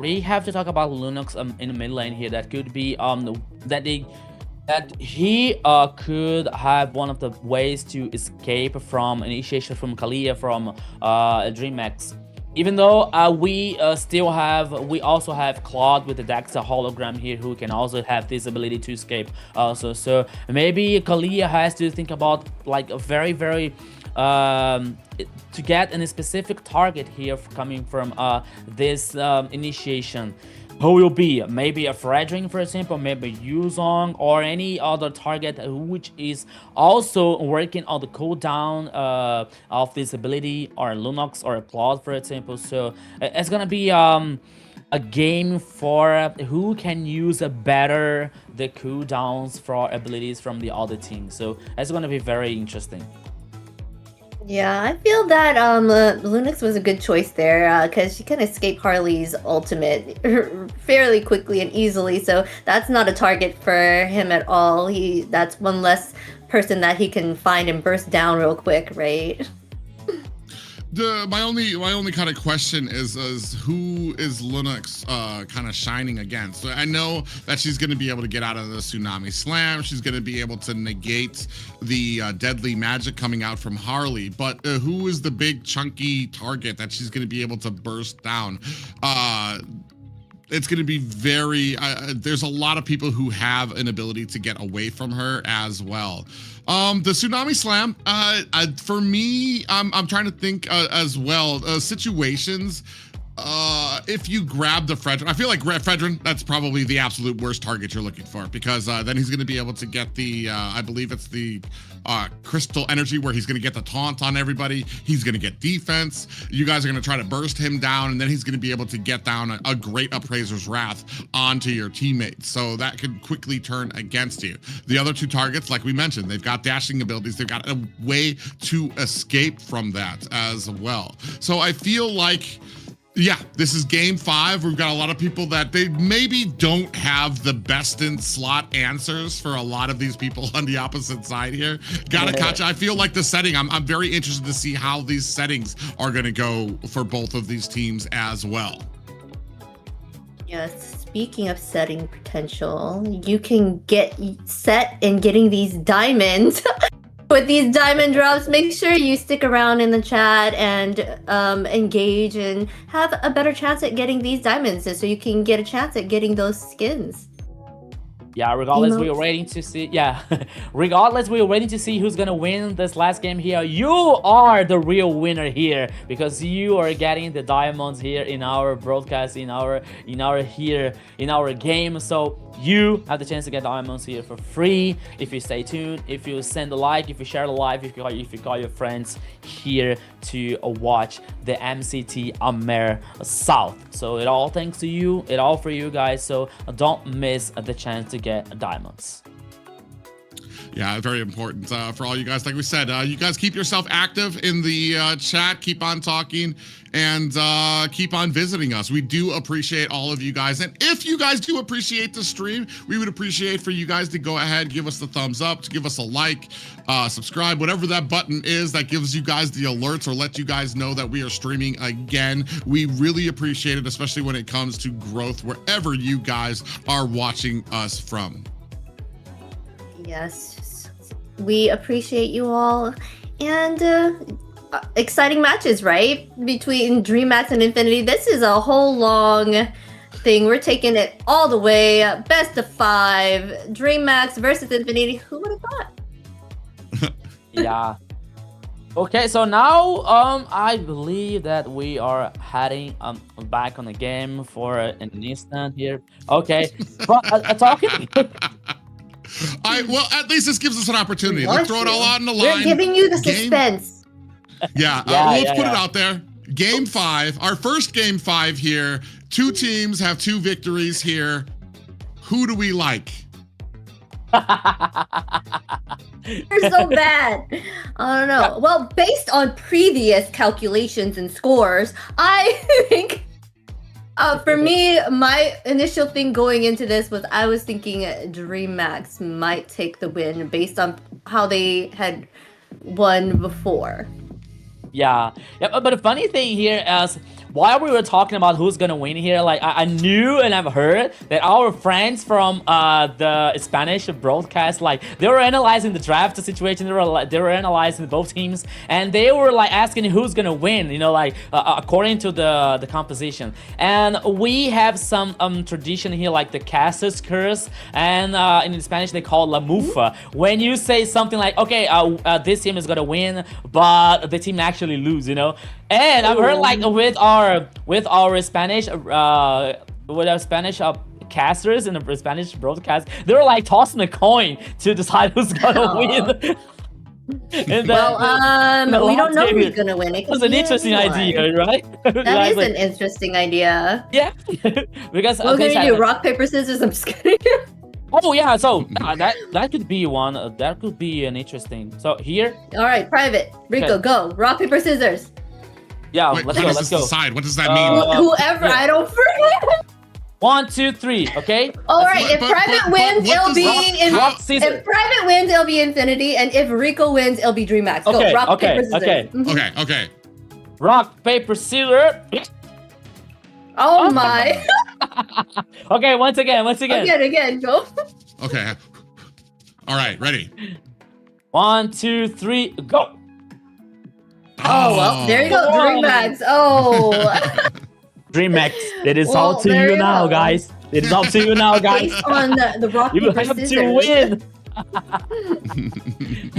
we have to talk about Lunox in the mid lane here. That could be that he could have one of the ways to escape from initiation from Kalia from DreamHack. Even though we also have Claude with the Daxa hologram here, who can also have this ability to escape also. So maybe Kalia has to think about like a very to get a specific target here coming from this initiation. Who will be? Maybe a Fredrin, for example, maybe Yuzong, or any other target which is also working on the cooldown of this ability, or Lunox or a Claude, for example. So it's gonna be a game for who can use better the cooldowns for abilities from the other team. So it's gonna be very interesting. Yeah, I feel that Lunox was a good choice there, because she can escape Harley's ultimate fairly quickly and easily, so that's not a target for him at all. That's one less person that he can find and burst down real quick, right? My only kind of question is who is Lunox kind of shining against? I know that she's going to be able to get out of the Tsunami Slam. She's going to be able to negate the deadly magic coming out from Harley. But who is the big chunky target that she's going to be able to burst down? It's going to be there's a lot of people who have an ability to get away from her as well. The Tsunami Slam, for me, I'm trying to think as well, situations. If you grab the Fredrin, I feel like Fredrin, that's probably the absolute worst target you're looking for, because then he's going to be able to get the, I believe it's the crystal energy, where he's going to get the taunt on everybody. He's going to get defense. You guys are going to try to burst him down, and then he's going to be able to get down a great Appraiser's Wrath onto your teammates. So that could quickly turn against you. The other two targets, like we mentioned, they've got dashing abilities. They've got a way to escape from that as well. So I feel like, yeah, this is game 5. We've got a lot of people that they maybe don't have the best in slot answers for a lot of these people on the opposite side here. Gotta catch. I feel like the setting, I'm very interested to see how these settings are going to go for both of these teams as well. Yes, speaking of setting potential, you can get set in getting these diamonds. With these diamond drops, make sure you stick around in the chat and engage and have a better chance at getting these diamonds, so you can get a chance at getting those skins. Yeah, regardless, we're waiting to see. Yeah, regardless, we're waiting to see who's gonna win this last game here. You are the real winner here, because you are getting the diamonds here in our broadcast, in our game. So you have the chance to get diamonds here for free if you stay tuned, if you send a like, if you share the live, if you call your friends here to watch the MCTAMER South. So it all thanks to you, it all for you guys. So don't miss the chance to get diamonds. Yeah, very important for all you guys. Like we said, you guys keep yourself active in the chat, keep on talking, and keep on visiting us. We do appreciate all of you guys. And if you guys do appreciate the stream, we would appreciate for you guys to go ahead, give us the thumbs up, to give us a like, subscribe, whatever that button is that gives you guys the alerts or let you guys know that we are streaming again. We really appreciate it, especially when it comes to growth wherever you guys are watching us from. Yes, we appreciate you all, and exciting matches, right? Between DreamHack and Infinity. This is a whole long thing. We're taking it all the way. Best of 5. DreamHack versus Infinity. Who would have thought? Yeah. Okay, so now I believe that we are heading back on the game for an instant here. Okay, but talking. Well, at least this gives us an opportunity. Let's throw it all out on the line. We're giving you the suspense. Let's put it out there. Game 5, our first game 5 here. 2 teams have 2 victories here. Who do we like? You're so bad. I don't know. Well, based on previous calculations and scores, I think for me, my initial thing going into this was I was thinking DreamHack might take the win based on how they had won before. Yeah, but the funny thing here is, while we were talking about who's gonna win here, like I knew and I've heard that our friends from the Spanish broadcast, like they were analyzing the draft situation, they were analyzing both teams, and they were like asking who's gonna win, you know, like according to the composition. And we have some tradition here, like the Casus curse, and in Spanish they call La Mufa. When you say something like, okay, this team is gonna win, but the team actually lose, you know. And I've heard like with our Spanish casters in the Spanish broadcast, they were like tossing a coin to decide who's gonna win. And then, we don't know who's gonna win. It was an interesting idea, right? That is an interesting idea. Yeah, because we're gonna do rock paper scissors. I'm just kidding. Oh yeah, so that could be one. That could be an interesting. So here. All right, private. Rico, okay. Go. Rock paper scissors. Yeah, Wait, let's go. Decide. What does that mean? Whoever, yeah. I don't forget. 1, 2, 3. Okay. All right. If private wins, it'll be if private wins, it'll be Infinity, and if Rico wins, it'll be DreamHack. Go. Okay, rock paper scissors. Okay. Okay. Rock paper scissors. Oh my. Okay. Once again. Again. Go. Okay. All right. Ready. 1, 2, 3. Go. Oh, well, there you go, DreamHack. Oh. DreamHack, it is all to you now, guys. It is all to you now, guys. Based on the rock, you have to win.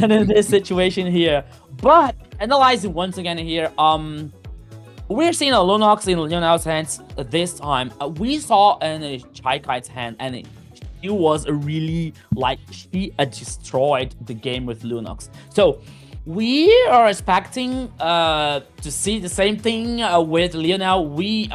And in this situation here, but analyzing once again here, we're seeing a Lunox in Leonel's hands this time. We saw in Chai Kai's hand, and it was really like she destroyed the game with Lunox. So we are expecting to see the same thing with Lionel. We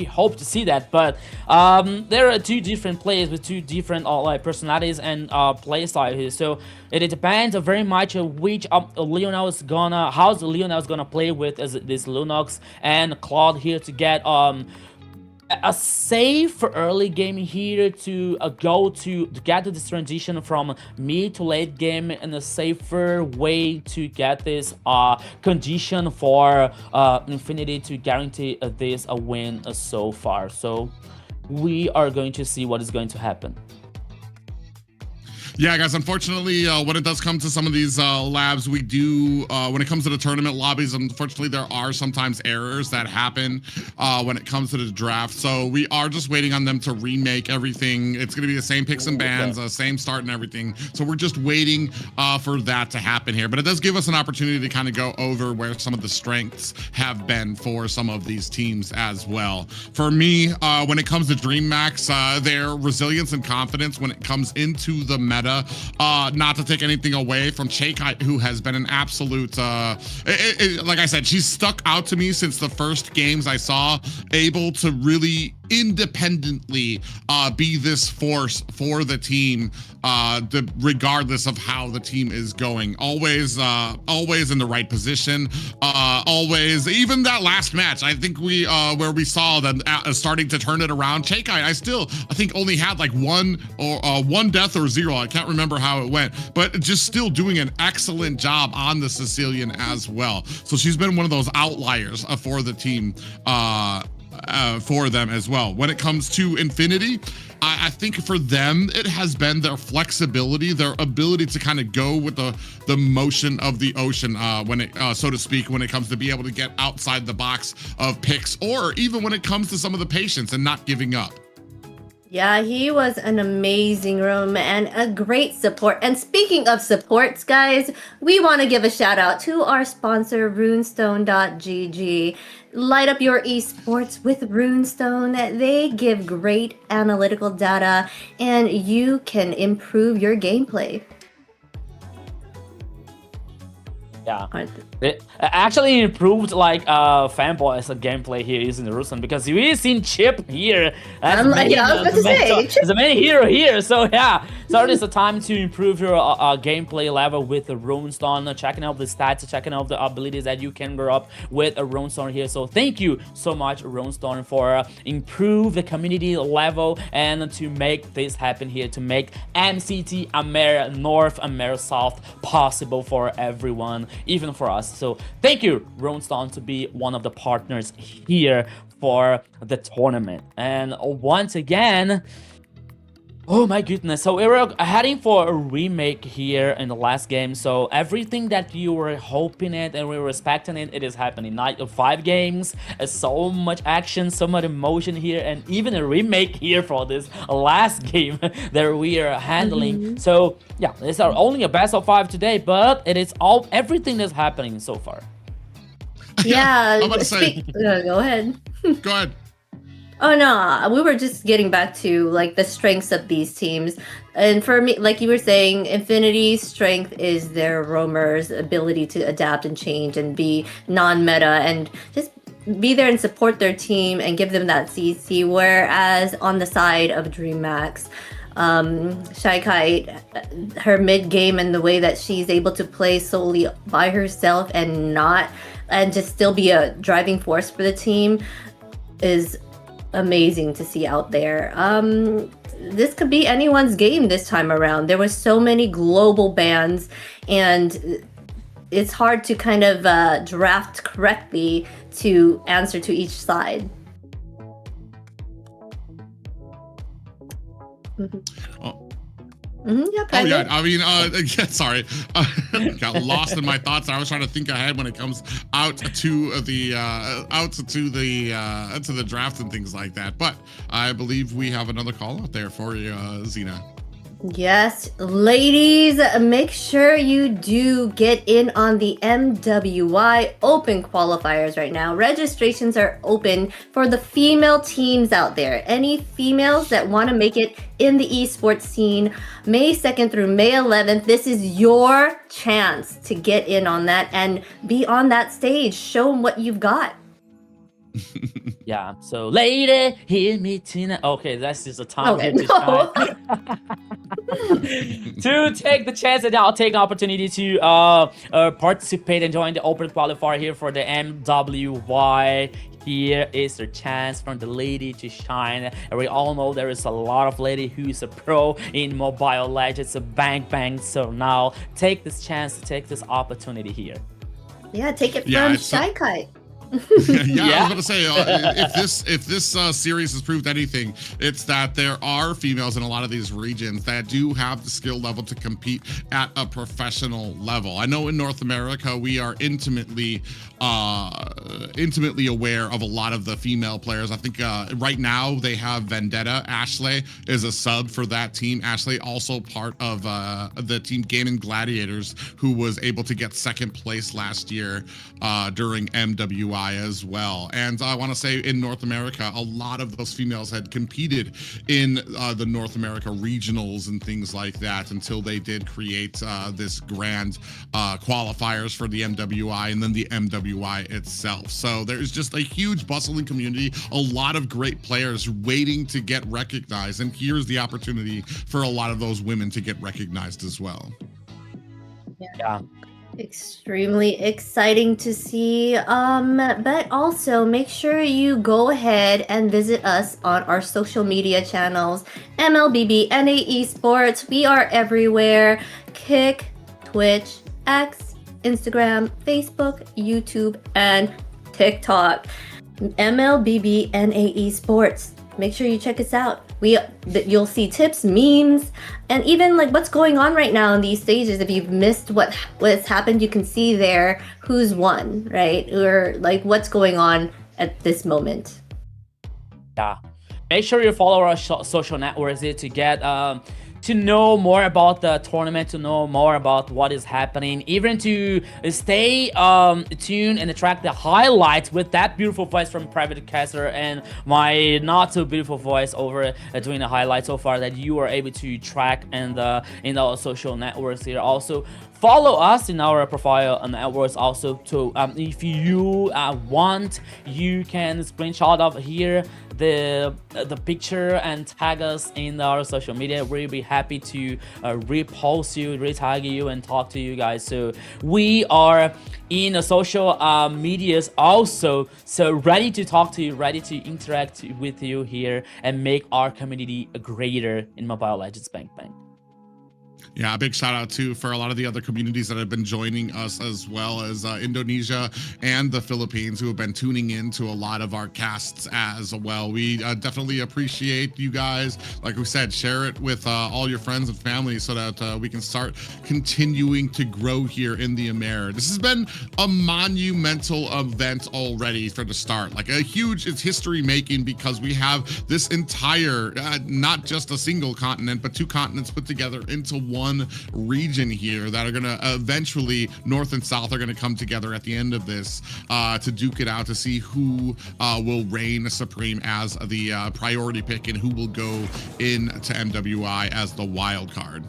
hope to see that, but there are 2 different players with 2 different personalities and play style here. So it depends very much on which Lionel is gonna, how Lionel is gonna play with this Lunox and Claude here to get a safe early game here to get to this transition from mid to late game in a safer way to get this condition for Infinity to guarantee this a win so far. So we are going to see what is going to happen. Yeah, guys, unfortunately, when it does come to some of these labs, we do, when it comes to the tournament lobbies, unfortunately, there are sometimes errors that happen when it comes to the draft. So we are just waiting on them to remake everything. It's going to be the same picks and bans, same start and everything. So we're just waiting for that to happen here. But it does give us an opportunity to kind of go over where some of the strengths have been for some of these teams as well. For me, when it comes to DreamHack, their resilience and confidence when it comes into the meta, not to take anything away from Chaikai, who has been an absolute, like I said, she's stuck out to me since the first games I saw, able to really independently be this force for the team, regardless of how the team is going. Always in the right position. Always, even that last match, I think where we saw them starting to turn it around. Chaikai, I think only had like one death or 0. I can't remember how it went, but just still doing an excellent job on the Sicilian as well. So she's been one of those outliers for the team, for them as well. When it comes to Infinity, I think for them, it has been their flexibility, their ability to kind of go with the motion of the ocean, when it, so to speak, when it comes to be able to get outside the box of picks, or even when it comes to some of the patience and not giving up. Yeah, he was an amazing room and a great support. And speaking of supports, guys, we want to give a shout out to our sponsor, runestone.gg. Light up your esports with Runestone. They give great analytical data and you can improve your gameplay. Yeah, it actually improved like fanboys gameplay here using the Ruslan, because we've seen Chip here. I was about to say, there's a main hero here, so yeah. So it is the time to improve your gameplay level with the Runestone, checking out the stats, checking out the abilities that you can grow up with a Runestone here. So thank you so much, Runestone, for improve the community level and to make this happen here, to make MCT AMER North, AMER South possible for everyone, even for us. So thank you, Runestone, to be one of the partners here for the tournament. And once again, oh my goodness, so we were heading for a remake here in the last game. So everything that you were hoping it and we were expecting it is happening. Night of 5 games, so much action, so much emotion here, and even a remake here for this last game that we are handling. So yeah, it's our only a best of 5 today, but it is everything that's happening so far. Yeah, I'm about to say, go ahead. Go ahead. Oh no, we were just getting back to like the strengths of these teams. And for me, like you were saying, Infinity's strength is their roamers' ability to adapt and change and be non-meta and just be there and support their team and give them that CC. Whereas on the side of DreamMax, Shy her mid game and the way that she's able to play solely by herself and just still be a driving force for the team is amazing to see out there. This could be anyone's game this time around. There were so many global bans and it's hard to kind of draft correctly to answer to each side. Yeah, oh yeah, I mean, yeah, sorry, got lost in my thoughts. I was trying to think ahead when it comes out to the to the draft and things like that. But I believe we have another call out there for you, Xena. Yes, ladies, make sure you do get in on the MWY Open qualifiers right now. Registrations are open for the female teams out there. Any females that want to make it in the esports scene, May 2nd through May 11th, this is your chance to get in on that and be on that stage. Show them what you've got. Yeah, so lady, hear me tonight. Okay, that's just a time to shine. To take the chance, and I'll take the opportunity to participate and join the open qualifier here for the MWY. Here is your chance for the lady to shine. And we all know there is a lot of lady who's a pro in Mobile Legends, a bang. So now take this chance to take this opportunity here. Yeah, take it from Shy Kite. I was going to say, if this series has proved anything, it's that there are females in a lot of these regions that do have the skill level to compete at a professional level. I know in North America, we are intimately aware of a lot of the female players. I think right now they have Vendetta. Ashley is a sub for that team. Ashley also part of the team Gaming Gladiators, who was able to get second place last year during MWI. MWI as well. And I want to say in North America, a lot of those females had competed in the North America regionals and things like that until they did create this grand qualifiers for the MWI and then the MWI itself. So there's just a huge bustling community, a lot of great players waiting to get recognized. And here's the opportunity for a lot of those women to get recognized as well. Yeah. Extremely exciting to see. But also make sure you go ahead and visit us on our social media channels. MLBB Esports. We are everywhere. Kick, Twitch, X, Instagram, Facebook, YouTube, and TikTok. MLBB Esports. Make sure you check us out. You'll see tips, memes, and even like what's going on right now in these stages. If you've missed what's happened, you can see there who's won, right? Or like what's going on at this moment. Yeah. Make sure you follow our social networks here to get to know more about the tournament, to know more about what is happening, even to stay tuned and attract the highlights with that beautiful voice from Private Caster and my not so beautiful voice over doing the highlights so far that you are able to track and in our social networks here. Also, follow us in our profile networks also. To if you want, you can screenshot of here the picture and tag us in our social media. We'll be happy to repost you, retag you, and talk to you guys. So we are in the social medias also, so ready to talk to you, ready to interact with you here and make our community greater in Mobile Legends Bang Bang. Yeah, a big shout out too for a lot of the other communities that have been joining us, as well as Indonesia and the Philippines, who have been tuning in to a lot of our casts as well. We definitely appreciate you guys. Like we said, share it with all your friends and family so that we can start continuing to grow here in the AMER. This has been a monumental event already for the start. Like a huge, it's history making, because we have this entire, not just a single continent, but two continents put together into one region here that are going to eventually, North and South are going to come together at the end of this to duke it out, to see who will reign supreme as the priority pick and who will go into MWI as the wild card.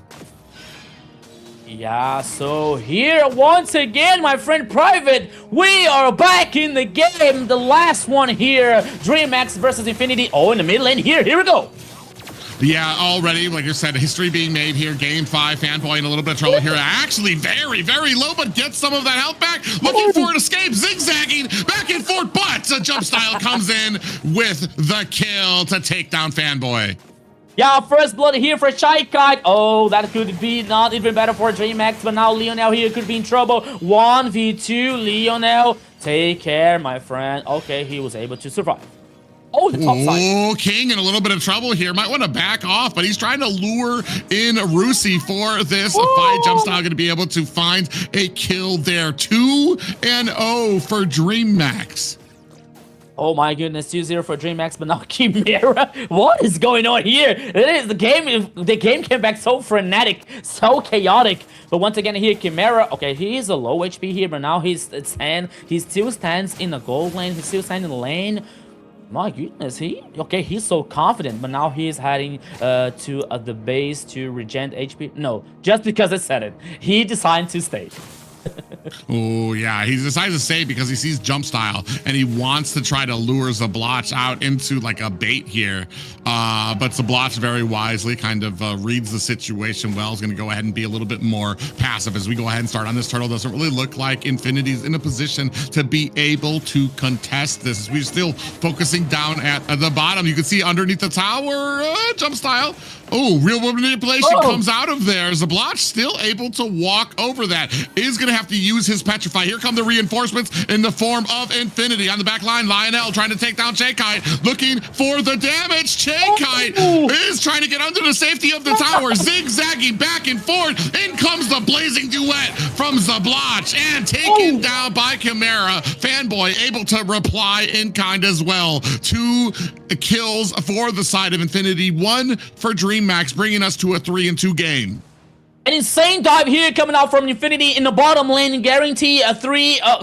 Yeah, so here once again, my friend Private, we are back in the game. The last one here, DreamHack versus Infinity. Oh, in the middle lane here we go. Yeah, already, like you said, history being made here. Game 5, Fanboy in a little bit of trouble here. Actually, very, very low, but gets some of that health back. Looking for an escape, zigzagging back and forth, but a jump style comes in with the kill to take down Fanboy. Yeah, first blood here for Shy Kite. Oh, that could be not even better for DreamHack, but now Lionel here could be in trouble. 1v2, Lionel. Take care, my friend. Okay, he was able to survive. Oh, the top side. Oh, King in a little bit of trouble here. Might want to back off, but he's trying to lure in Rusi for this fight. Jump style going to be able to find a kill there. 2-0 for DreamHack. Oh my goodness, 2-0 for DreamHack, but now Chimera. What is going on here? It is the game came back so frenetic, so chaotic. But once again here, Chimera, okay, he is a low HP here, but now he still stands in the gold lane. He still stands in the lane. My goodness, he's so confident, but now he's heading to the base to regen HP. No, just because I said it, he decided to stay. Oh yeah, he decided to stay because he sees jump style and he wants to try to lure Zabloch out into like a bait here. But Zabloch very wisely kind of reads the situation well. Is going to go ahead and be a little bit more passive as we go ahead and start on this turtle. Doesn't really look like Infinity's in a position to be able to contest this. We're still focusing down at the bottom. You can see underneath the tower, jump style. Oh, real manipulation comes out of there. Zabloch still able to walk over that. Is going to have to use his Petrify. Here come the reinforcements in the form of Infinity. On the back line, Lionel trying to take down Kite, looking for the damage. Kite is trying to get under the safety of the tower, zigzagging back and forth. In comes the blazing duet from Zabloch and taken down by Chimera. Fanboy able to reply in kind as well. 2 kills for the side of Infinity, 1 for DreamHack, bringing us to a 3-2 game. An insane dive here coming out from Infinity in the bottom lane. Guarantee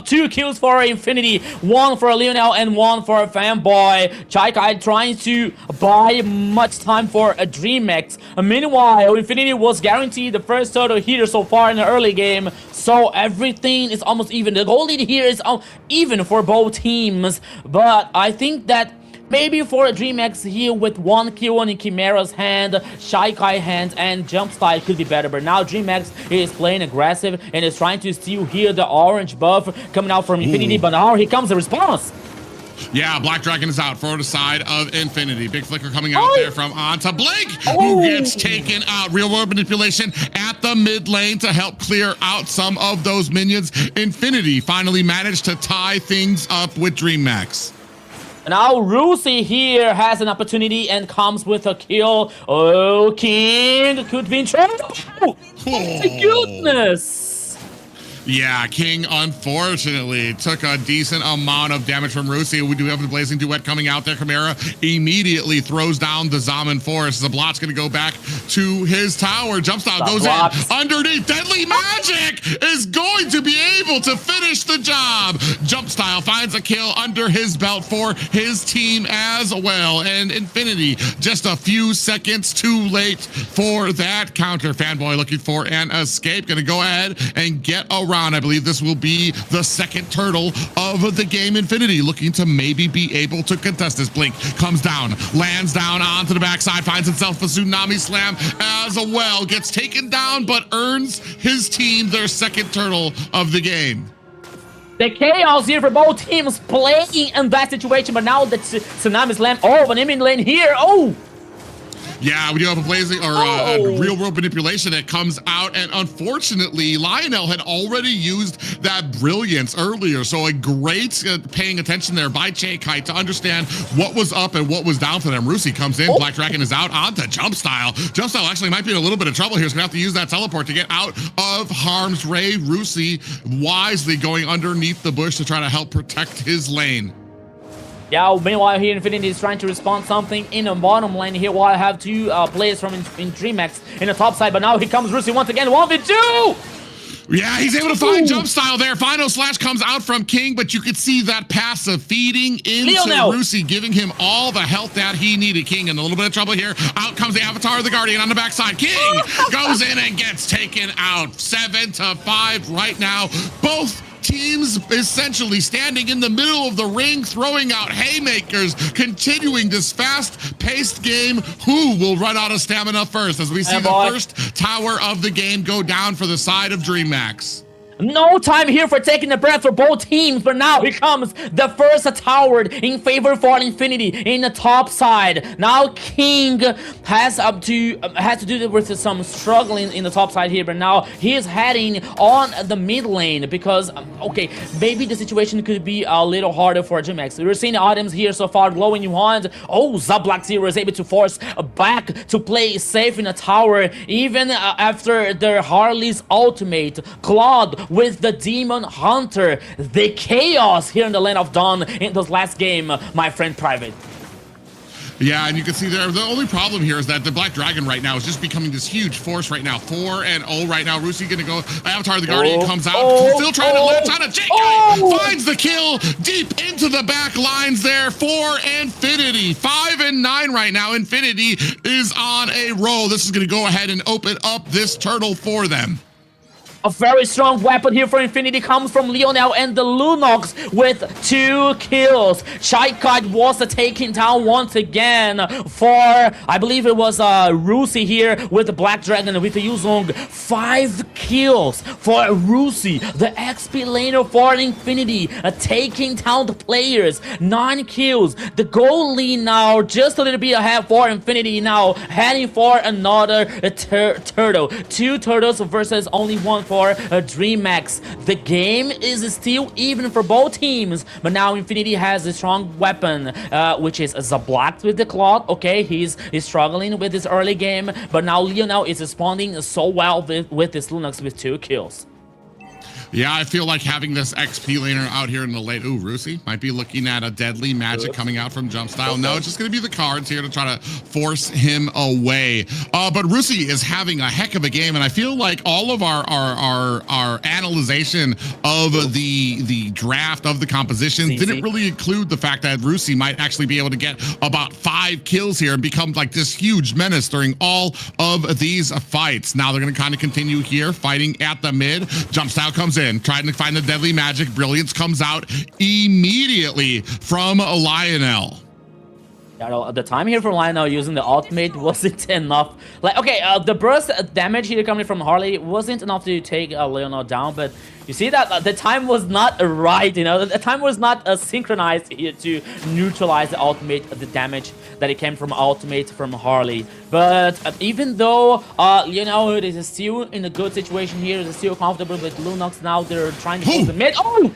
two kills for Infinity. One for Lionel and one for Fanboy. Chaikai trying to buy much time for a DreamX. Meanwhile, Infinity was guaranteed the first turtle here so far in the early game. So everything is almost even. The goal lead here is even for both teams. But I think that maybe for a DreamX here with 1 kill on Chimera's hand, Shy Kai hand, and Jump Style could be better. But now DreamX is playing aggressive and is trying to steal here the orange buff coming out from Infinity. But now here comes the response. Yeah, Black Dragon is out for the side of Infinity. Big flicker coming out there from onto Blink, who gets taken out. Real world manipulation at the mid lane to help clear out some of those minions. Infinity finally managed to tie things up with DreamX. Now Rusi here has an opportunity and comes with a kill. Oh, King could be in trouble. Oh my goodness. Yeah, King unfortunately took a decent amount of damage from Rusi. We do have the Blazing Duet coming out there. Chimera immediately throws down the Zaman Forest. Zablot's going to go back to his tower. Jumpstyle goes in underneath. Deadly Magic is going to be able to finish the job. Jumpstyle finds a kill under his belt for his team as well. And Infinity just a few seconds too late for that counter. Fanboy looking for an escape. Going to go ahead and get around. I believe this will be the second turtle of the game. Infinity looking to maybe be able to contest this. Blink comes down, lands down onto the backside, finds himself a Tsunami Slam as well. Gets taken down, but earns his team their second turtle of the game. The chaos here for both teams playing in that situation, but now the Tsunami Slam. Oh, an enemy lane here. Oh! Yeah, we do have a blazing or real world manipulation that comes out, and unfortunately, Lionel had already used that brilliance earlier. So a great paying attention there by Chaikai to understand what was up and what was down for them. Rusi comes in, Black Dragon is out onto Jumpstyle. Jumpstyle actually might be in a little bit of trouble here. He's gonna have to use that teleport to get out of harm's way. Rusi wisely going underneath the bush to try to help protect his lane. Yeah, meanwhile here Infinity is trying to respond something in the bottom lane here while I have two players from in DreamX in the top side, but now here comes Rusi once again, 1v2! Yeah, he's able to find Jumpstyle there. Final Slash comes out from King, but you could see that passive feeding into Rusi, giving him all the health that he needed. King in a little bit of trouble here. Out comes the Avatar of the Guardian on the backside. King goes in and gets taken out. 7-5 right now. Both teams essentially standing in the middle of the ring, throwing out haymakers, continuing this fast-paced game. Who will run out of stamina first as we see the first tower of the game go down for the side of DreamX? No time here for taking a breath for both teams, but now here comes the first tower in favor for Infinity in the top side. Now King has to do with some struggling in the top side here, but now he is heading on the mid lane because okay, maybe the situation could be a little harder for DreamX. We're seeing the items here so far, glowing wand. Oh, Zablack Zero is able to force back to play safe in the tower, even after their Harley's ultimate. Claude with the Demon Hunter. The chaos here in the Land of Dawn in this last game, my friend Private. Yeah, and you can see there, the only problem here is that the Black Dragon right now is just becoming this huge force right now. 4-0 right now. Rusi gonna go. Avatar of the Guardian comes out. Still trying to latch on a Jake. Finds the kill deep into the back lines there for Infinity. 5-9 right now. Infinity is on a roll. This is gonna go ahead and open up this turtle for them. A very strong weapon here for Infinity comes from Lionel and the Lunox with 2 kills. Chaikai was taken down once again for, I believe it was Rusi here with the Black Dragon with the Yuzong. 5 kills for Rusi, the XP laner for Infinity, taking down the players. 9 kills. The goal lead now just a little bit ahead for Infinity now, heading for another turtle. 2 turtles versus only 1 for DreamX. The game is still even for both teams, but now Infinity has a strong weapon, which is Zablack with the Claw. Okay, he's struggling with this early game, but now Lionel is responding so well with this Lunox with 2 kills. Yeah, I feel like having this XP laner out here in the late. Ooh, Rusi might be looking at a deadly magic coming out from jump style. No, it's just going to be the cards here to try to force him away. But Rusi is having a heck of a game, and I feel like all of our analyzation of the draft of the composition didn't really include the fact that Rusi might actually be able to get about 5 kills here and become like this huge menace during all of these fights. Now they're going to kind of continue here, fighting at the mid. Jump style comes in, trying to find the deadly magic. Brilliance comes out immediately from Lionel. Yeah, the time here from Lionel using the ultimate wasn't enough. Like, okay, the burst damage here coming from Harley wasn't enough to take Lionel down, but you see that the time was not right, you know, the time was not synchronized here to neutralize the ultimate, the damage that it came from ultimate from Harley. But even though, you know, it is still in a good situation here, it's still comfortable with Lunox. Now they're trying to pull the mid. Oh!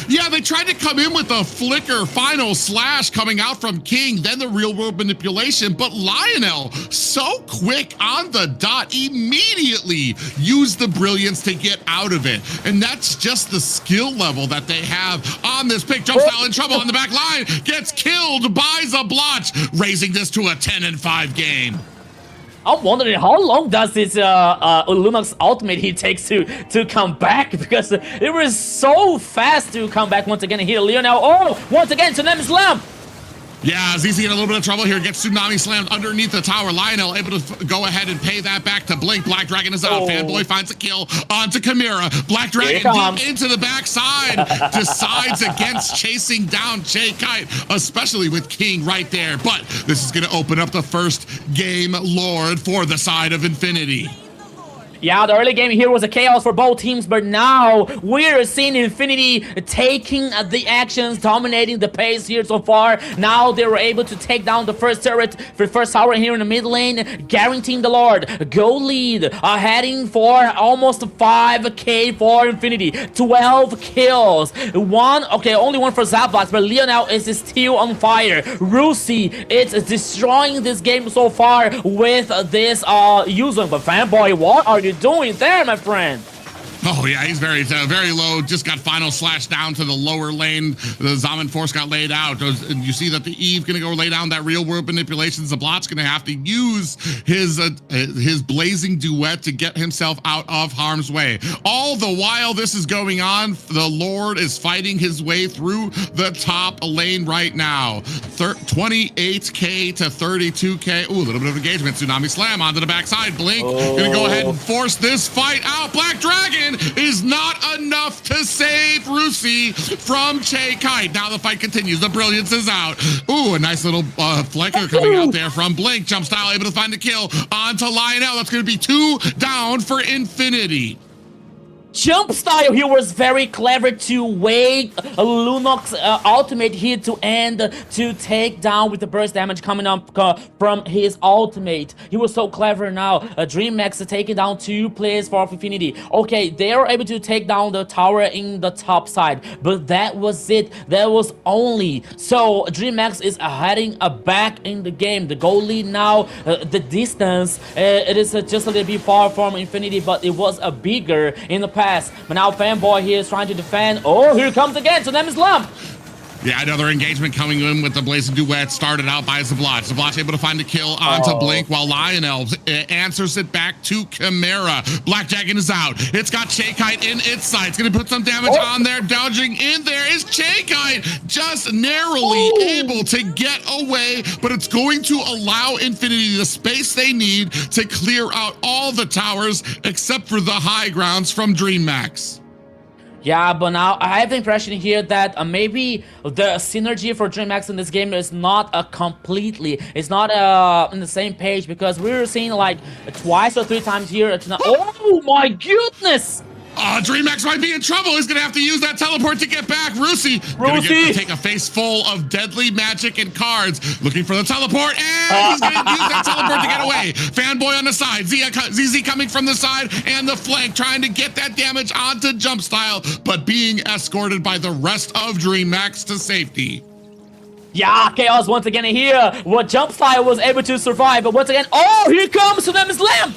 Yeah, they tried to come in with a flicker final slash coming out from King, then the real world manipulation, but Lionel, so quick on the dot, immediately used the brilliance to get out of it. And that's just the skill level that they have on this pick. Jump style in trouble on the back line, gets killed by Zablotch, raising this to a 10-5 game. I'm wondering how long does this Lunox ultimate he takes to come back, because it was so fast to come back once again here. Lionel, oh, once again, Tsunami Slam. Yeah, ZZ in a little bit of trouble here, gets Tsunami slammed underneath the tower. Lionel able to go ahead and pay that back to Blink. Black Dragon is out. Fanboy finds a kill onto Chimera. Black Dragon deep into the backside. Decides against chasing down Jay Kite, especially with King right there. But this is going to open up the first game Lord for the side of Infinity. Yeah, the early game here was a chaos for both teams, but now we're seeing Infinity taking the actions, dominating the pace here so far. Now they were able to take down the first turret for first tower here in the mid lane, guaranteeing the Lord. Go lead, heading for almost 5k for Infinity. 12 kills. Only one for Zablotch, but Lionel is still on fire. Rusi is destroying this game so far with this user. But Fanboy, what are you doing there, my friend? Oh yeah, he's very low. Just got final slash down to the lower lane. The Zaman Force got laid out. You see that the Eve gonna go lay down that real world manipulation. Zablotch gonna have to use his blazing duet to get himself out of harm's way. All the while this is going on, the Lord is fighting his way through the top lane right now. 28k to 32k. Ooh, a little bit of engagement. Tsunami Slam onto the backside. Blink gonna go ahead and force this fight out. Black Dragon is not enough to save Rusi from Che Kite. Now the fight continues. The brilliance is out. Ooh, a nice little flicker coming out there from Blink. Jump style able to find the kill onto Lionel. That's going to be 2 down for Infinity. Jump style here was very clever to wait Lunox ultimate here to end to take down with the burst damage coming up from his ultimate. He was so clever now. DreamHack taking down 2 players for Infinity. Okay, they are able to take down the tower in the top side, but that was it. That was only. So DreamHack is heading back in the game. The goal lead now, the distance, it is just a little bit far from Infinity, but it was bigger in the past. But now Fanboy here is trying to defend. Oh, here comes again. So them is Lump. Yeah, another engagement coming in with the blazing duet started out by Zablotch. Zablotch able to find a kill onto Blink while Lionel answers it back to Chimera. Black Dragon is out. It's got Che Kite in its sight. It's going to put some damage on there. Dodging in there is Che Kite, just narrowly able to get away, but it's going to allow Infinity the space they need to clear out all the towers except for the high grounds from DreamHack. Yeah, but now I have the impression here that maybe the synergy for DreamHack in this game is not completely, it's not in the same page, because we were seeing like twice or 3 times here. Oh my goodness! DreamHack might be in trouble. He's going to have to use that teleport to get back. Rusi going to take a face full of deadly magic and cards. Looking for the teleport, and he's going to use that teleport to get away. Fanboy on the side. ZZ coming from the side and the flank, trying to get that damage onto Jump Style, but being escorted by the rest of DreamHack to safety. Yeah, Chaos once again here. What Jump Style was able to survive, but once again, oh, here comes Tsunami Slam.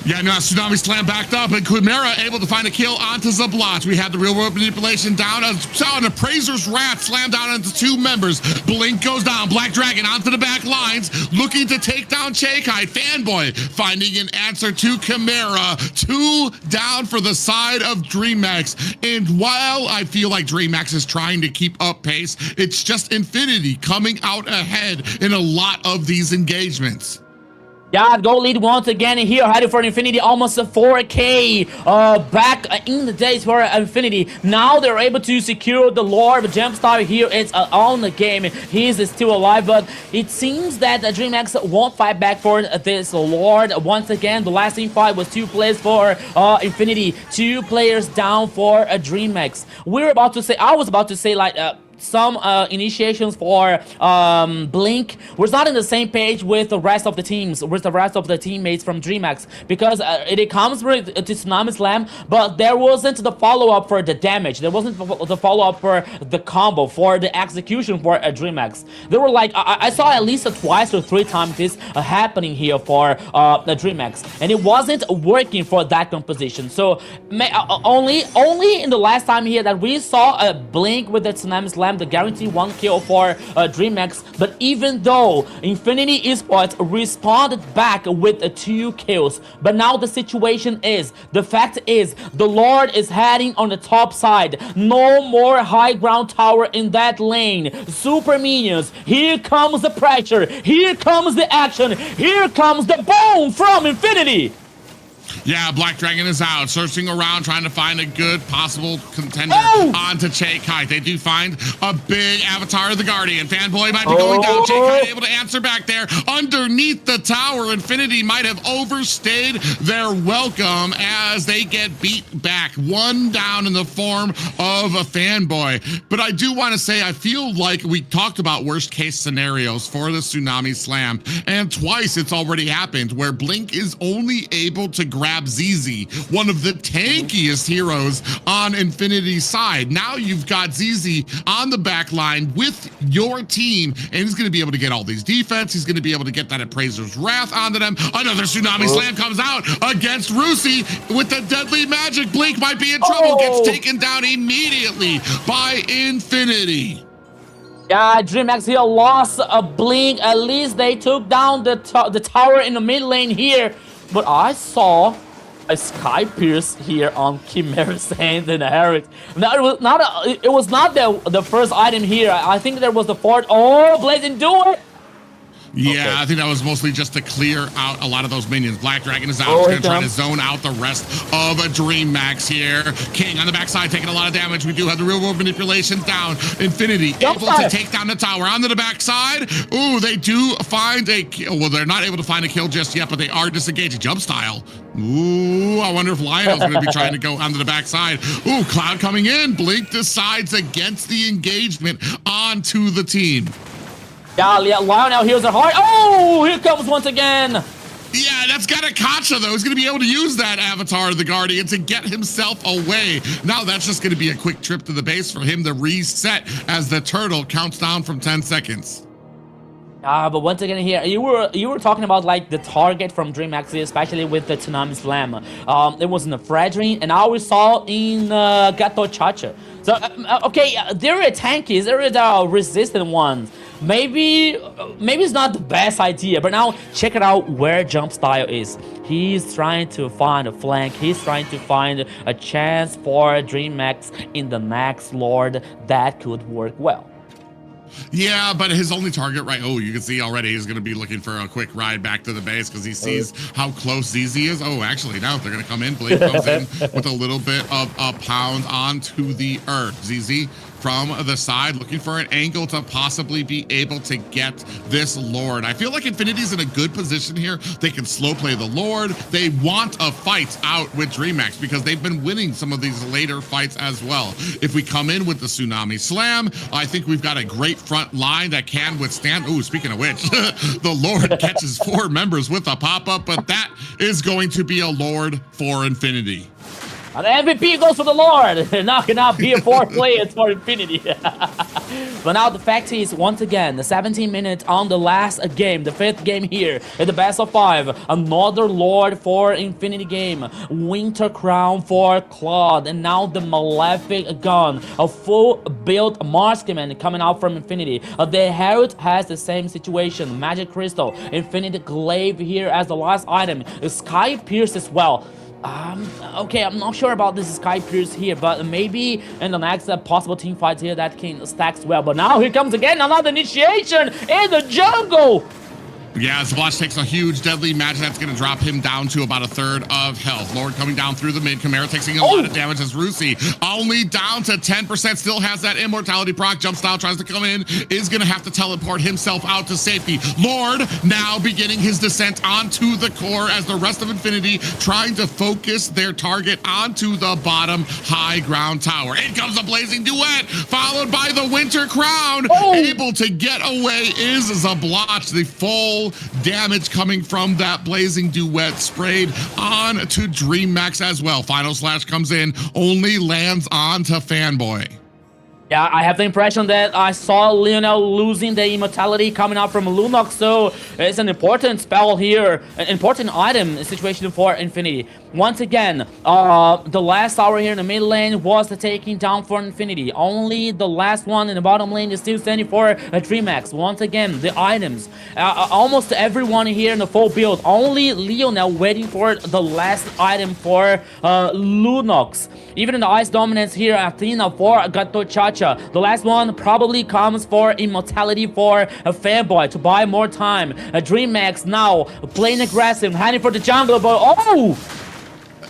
Yeah, no, Tsunami Slam backed up, and Chimera able to find a kill onto Zablat. We had the real world manipulation down. Saw an Appraiser's Wrath slam down onto 2 members. Blink goes down. Black Dragon onto the back lines, looking to take down Chakai. Fanboy finding an answer to Chimera. 2 down for the side of DreamHack. And while I feel like DreamHack is trying to keep up pace, it's just Infinity coming out ahead in a lot of these engagements. Yeah, goal lead once again here, heading for Infinity, almost a 4K back in the days for Infinity. Now they're able to secure the Lord. Jumpstar here is on the game. He is still alive, but it seems that DreamHack won't fight back for this Lord. Once again, the last team fight was 2 players for Infinity, 2 players down for DreamHack. I was about to say like some initiations for Blink was not in the same page with the rest of the teams, with the rest of the teammates from DreamHack, because it comes with the Tsunami Slam, but there wasn't the follow-up for the damage. There wasn't the follow-up for the combo, for the execution for DreamHack. There were like, I saw at least 2 or 3 times this happening here for the DreamHack, and it wasn't working for that composition. So only in the last time here that we saw a Blink with the Tsunami Slam, the guarantee 1 kill for DreamHack. But even though Infinity Esports responded back with 2 kills, but now the situation is, the fact is, the Lord is heading on the top side. No more high ground tower in that lane. Super minions, here comes the pressure, here comes the action, here comes the boom from Infinity. Yeah, Black Dragon is out, searching around, trying to find a good possible contender onto Chakai. They do find a big avatar of the Guardian. Fanboy might be going down. Chakai able to answer back there. Underneath the tower, Infinity might have overstayed their welcome as they get beat back. 1 down in the form of a Fanboy. But I do want to say, I feel like we talked about worst case scenarios for the Tsunami Slam, and twice it's already happened where Blink is only able to grab ZZ, one of the tankiest heroes on Infinity's side. Now you've got ZZ on the back line with your team, and he's going to be able to get all these defense. He's going to be able to get that Appraiser's Wrath onto them. Another Tsunami Slam comes out against Rusi with the deadly magic. Blink might be in trouble, gets taken down immediately by Infinity. Yeah, DreamHack here lost a Blink. At least they took down the tower in the mid lane here. But I saw a Sky Pierce here on Chimera's hand and Herrick. Now it was not the first item here. I think there was the 4th. Oh, Blaze didn't do it. Yeah, okay. I think that was mostly just to clear out a lot of those minions. Black Dragon is out. He's going to try to zone out the rest of a DreamHack here. King on the backside taking a lot of damage. We do have the real world manipulations down. Infinity able to take down the tower onto the backside. Ooh, they do find a kill. Well, they're not able to find a kill just yet, but they are disengaging. Jump style. Ooh, I wonder if Lionel's going to be trying to go onto the backside. Ooh, Cloud coming in. Blink decides against the engagement onto the team. Yeah, Lionel heals her heart. Oh, here comes once again. Yeah, that's got a Kacha, though. He's going to be able to use that avatar of the Guardian to get himself away. Now that's just going to be a quick trip to the base for him to reset as the turtle counts down from 10 seconds. But once again here, you were talking about like the target from DreamHack, especially with the Tsunami Slam. It was in the Fredrin, and now we saw in Gato Chacha. So okay, there are tankies, there are the resistant ones. Maybe it's not the best idea, but now check it out where Jump Style is. He's trying to find a flank. He's trying to find a chance for DreamHack in the next Lord that could work well. Yeah, but his only target, right? Oh, you can see already he's going to be looking for a quick ride back to the base because he sees how close ZZ is. Oh, actually, now they're going to come in. Blink comes in with a little bit of a pound onto the earth. ZZ from the side, looking for an angle to possibly be able to get this Lord. I feel like Infinity's in a good position here. They can slow play the Lord. They want a fight out with DreamHack because they've been winning some of these later fights as well. If we come in with the Tsunami Slam, I think we've got a great front line that can withstand. Ooh, speaking of which, the Lord catches 4 members with a pop-up, but that is going to be a Lord for Infinity. And the MVP goes for the Lord. Knocking out here 4 players for Infinity. But now the fact is, once again, the 17 minutes on the last game, the 5th game here in the best of 5. Another Lord for Infinity game. Winter Crown for Claude. And now the Malefic gun. A full build marksman coming out from Infinity. The Herald has the same situation. Magic Crystal. Infinity Glaive here as the last item. Sky Pierce as well. Okay, I'm not sure about this Sky Pierce here, but maybe in the next possible team fights here that can stack well. But now here comes again another initiation in the jungle. Yeah, Zabloch takes a huge deadly magic that's going to drop him down to about 1/3 of health. Lord coming down through the mid. Chimera taking a lot of damage as Rusi only down to 10%. Still has that immortality proc. Jump style tries to come in. Is going to have to teleport himself out to safety. Lord now beginning his descent onto the core as the rest of Infinity trying to focus their target onto the bottom high ground tower. In comes the Blazing Duet, followed by the Winter Crown. Able to get away is Zabloch. The full damage coming from that Blazing Duet sprayed on to DreamMax as well. Final Slash comes in, only lands on to Fanboy. Yeah, I have the impression that I saw Lionel losing the immortality coming out from Lunox, so it's an important spell here, an important item situation for Infinity. Once again, the last tower here in the mid lane was the taking down for Infinity. Only the last one in the bottom lane is still standing for DreamMax. Once again, the items. Almost everyone here in the full build. Only Lionel waiting for the last item for Lunox. Even in the Ice Dominance here, Athena for Gato Chacha. The last one probably comes for Immortality for a Fanboy to buy more time. DreamMax now playing aggressive, heading for the jungle, but oh!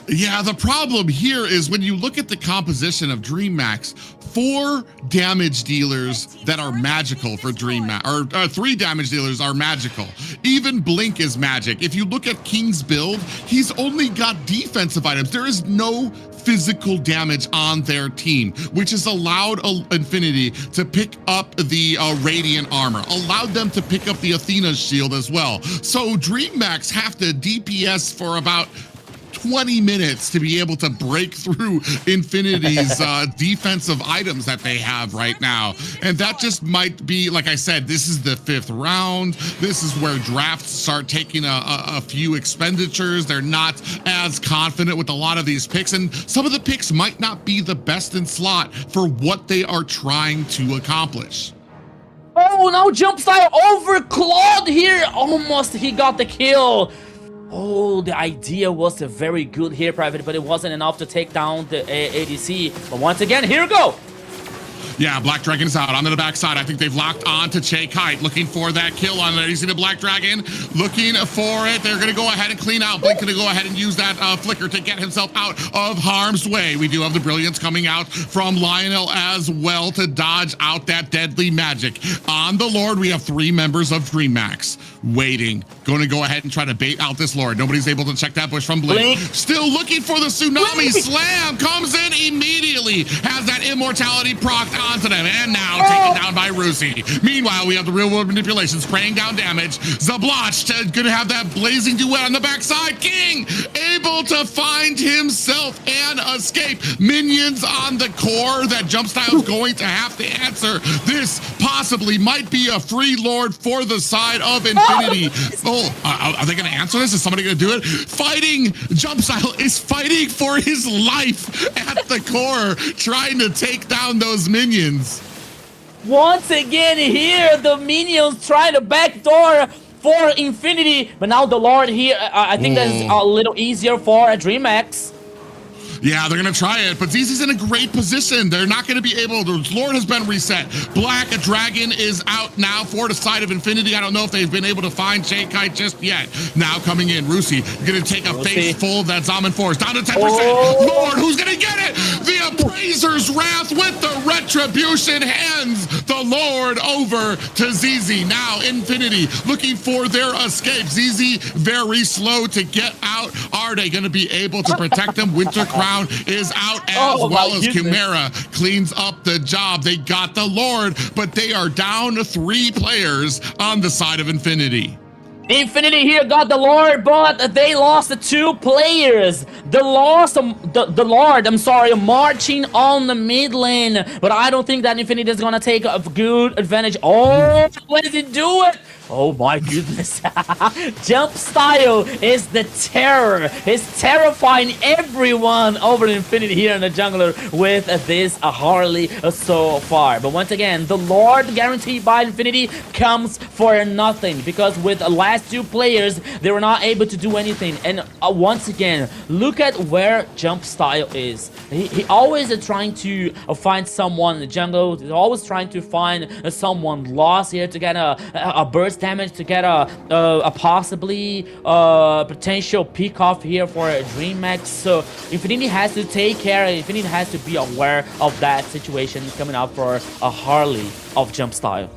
Yeah, the problem here is when you look at the composition of DreamMax, 4 damage dealers that are magical for DreamMax, or 3 damage dealers are magical. Even Blink is magic. If you look at King's build, he's only got defensive items. There is no physical damage on their team, which has allowed Infinity to pick up the Radiant armor, allowed them to pick up the Athena's shield as well. So DreamMax have to DPS for about 20 minutes to be able to break through Infinity's defensive items that they have right now. And that just might be, like I said, this is the 5th round. This is where drafts start taking a few expenditures. They're not as confident with a lot of these picks, and some of the picks might not be the best in slot for what they are trying to accomplish. Oh, now jump style over Claude here. Almost he got the kill. Oh, the idea was very good here, Private, but it wasn't enough to take down the ADC. But once again, here we go. Yeah, Black Dragon is out onto the backside. I think they've locked on to Che Kite, looking for that kill on there. You see the Black Dragon looking for it. They're going to go ahead and clean out. Blink going to go ahead and use that flicker to get himself out of harm's way. We do have the Brilliance coming out from Lionel as well to dodge out that deadly magic. On the Lord, we have 3 members of DreamMax waiting. Going to go ahead and try to bait out this Lord. Nobody's able to check that bush from Blink. Still looking for the Tsunami Slam. Comes in immediately. Has that immortality proc onto them, and now taken down by Rusi. Meanwhile, we have the real world manipulation spraying down damage. Zabloch gonna have that Blazing Duet on the backside. King able to find himself and escape. Minions on the core that Jump Style's going to have to answer. This possibly might be a free Lord for the side of Infinity. Are they gonna answer this? Is somebody gonna do it? Fighting, Jump Style is fighting for his life at the core, trying to take down those minions. Once again here, the minions trying to backdoor for Infinity, but now the Lord here, I think that's a little easier for DreamMax. Yeah, they're going to try it, but ZZ's in a great position. They're not going to be able to. Lord has been reset. Black Dragon is out now for the side of Infinity. I don't know if they've been able to find Che Kite just yet. Now coming in, Rusi going to take a face full of that Zaman Force. Down to 10%. Lord, who's going to get it? The Appraiser's Wrath with the Retribution hands the Lord over to ZZ. Now Infinity looking for their escape. ZZ very slow to get out. Are they going to be able to protect them? Winter Crown is out as well as Chimera cleans up the job. They got the Lord, but they are down to 3 players on the side of Infinity. Infinity here got the Lord, but they lost the 2 players. The Lord, I'm sorry, marching on the mid lane. But I don't think that Infinity is gonna take a good advantage. Oh, what does he do it? Oh my goodness. Jump style is the terror. It's terrifying everyone over Infinity here in the jungler with this Harley so far. But once again, the Lord guaranteed by Infinity comes for nothing, because with the last 2 players, they were not able to do anything. And once again, look at where Jump style is. He always trying to find someone in the jungle. He's always trying to find someone lost here to get a burst damage, to get a possibly potential pick off here for a DreamHack. So Infinity has to take care. Infinity has to be aware of that situation coming up for a Harley of Jump style.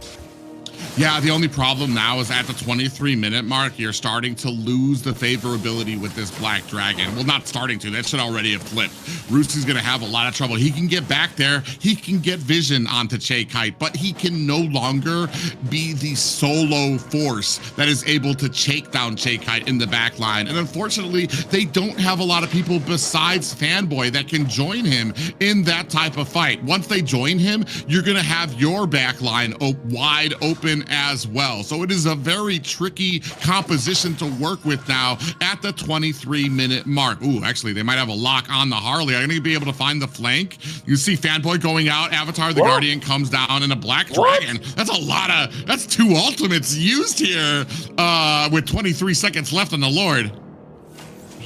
Yeah, the only problem now is at the 23-minute mark, you're starting to lose the favorability with this Black Dragon. Well, not starting to, that should already have flipped. Roosie's gonna have a lot of trouble. He can get back there, he can get vision onto Kite, but he can no longer be the solo force that is able to take down Kite in the back line. And unfortunately, they don't have a lot of people besides Fanboy that can join him in that type of fight. Once they join him, you're gonna have your back line wide open as well. So it is a very tricky composition to work with now at the 23-minute mark. Ooh, actually, they might have a lock on the Harley. Are gonna be able to find the flank? You see Fanboy going out, Avatar the Guardian comes down, and a Black Dragon. That's a lot of, that's 2 ultimates used here with 23 seconds left on the Lord.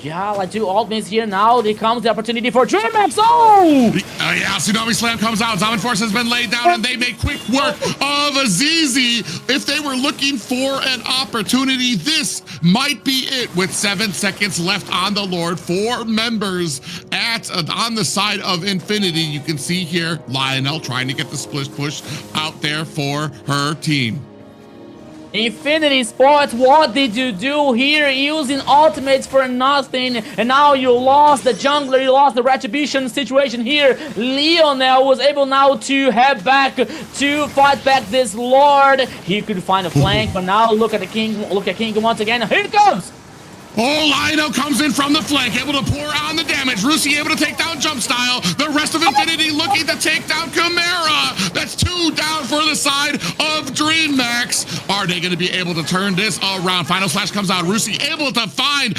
Yeah, like 2 ultimates here now. There comes the opportunity for DreamHack. Oh! Yeah, Tsunami Slam comes out. Zaman Force has been laid down, and they make quick work of Azizi. If they were looking for an opportunity, this might be it. With 7 seconds left on the Lord, 4 members on the side of Infinity. You can see here Lionel trying to get the split push out there for her team. Infinity Sports, what did you do here? Using ultimates for nothing, and now you lost the jungler, you lost the retribution situation here. Lionel was able now to head back to fight back this Lord. He could find a flank, but now look at the King. Look at King once again. Here it comes. Oh, Lionel comes in from the flank, able to pour on the damage. Rusi able to take down Jump Style. The rest of Infinity looking to take down Chimera. That's 2 down for the side of DreamHack. Are they going to be able to turn this around? Final Slash comes out. Rusi able to find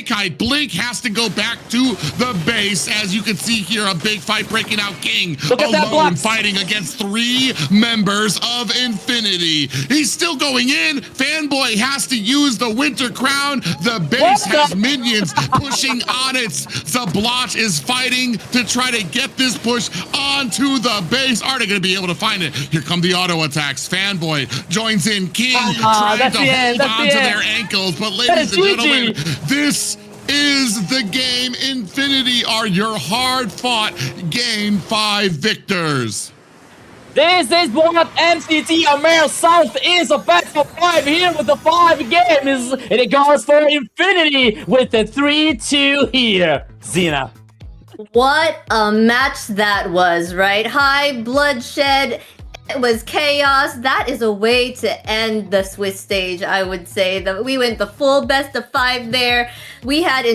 Kite. Blink has to go back to the base. As you can see here, a big fight breaking out. King alone fighting against 3 members of Infinity. He's still going in. Fanboy has to use the Winter Crown. The base has minions pushing on it. Zablotch is fighting to try to get this push onto the base. Are they going to be able to find it? Here come the auto attacks. Fanboy joins in. King trying to hold on to their ankles. But ladies and gentlemen, this is the game. Infinity are your hard-fought Game 5 victors. This is what MCTAMER South is a best of 5 here with the 5 games. And it goes for Infinity with the 3-2 here. Xena. What a match that was, right? High bloodshed. It was chaos. That is a way to end the Swiss stage, I would say. We went the full best of 5 there. We had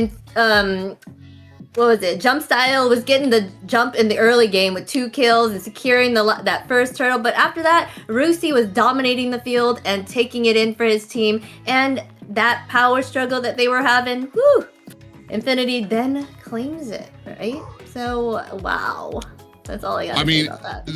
what was it? Jump Style was getting the jump in the early game with 2 kills and securing that first turtle. But after that, Rusi was dominating the field and taking it in for his team. And that power struggle that they were having, whew, Infinity then claims it, right? So, wow. That's all I got to say about that.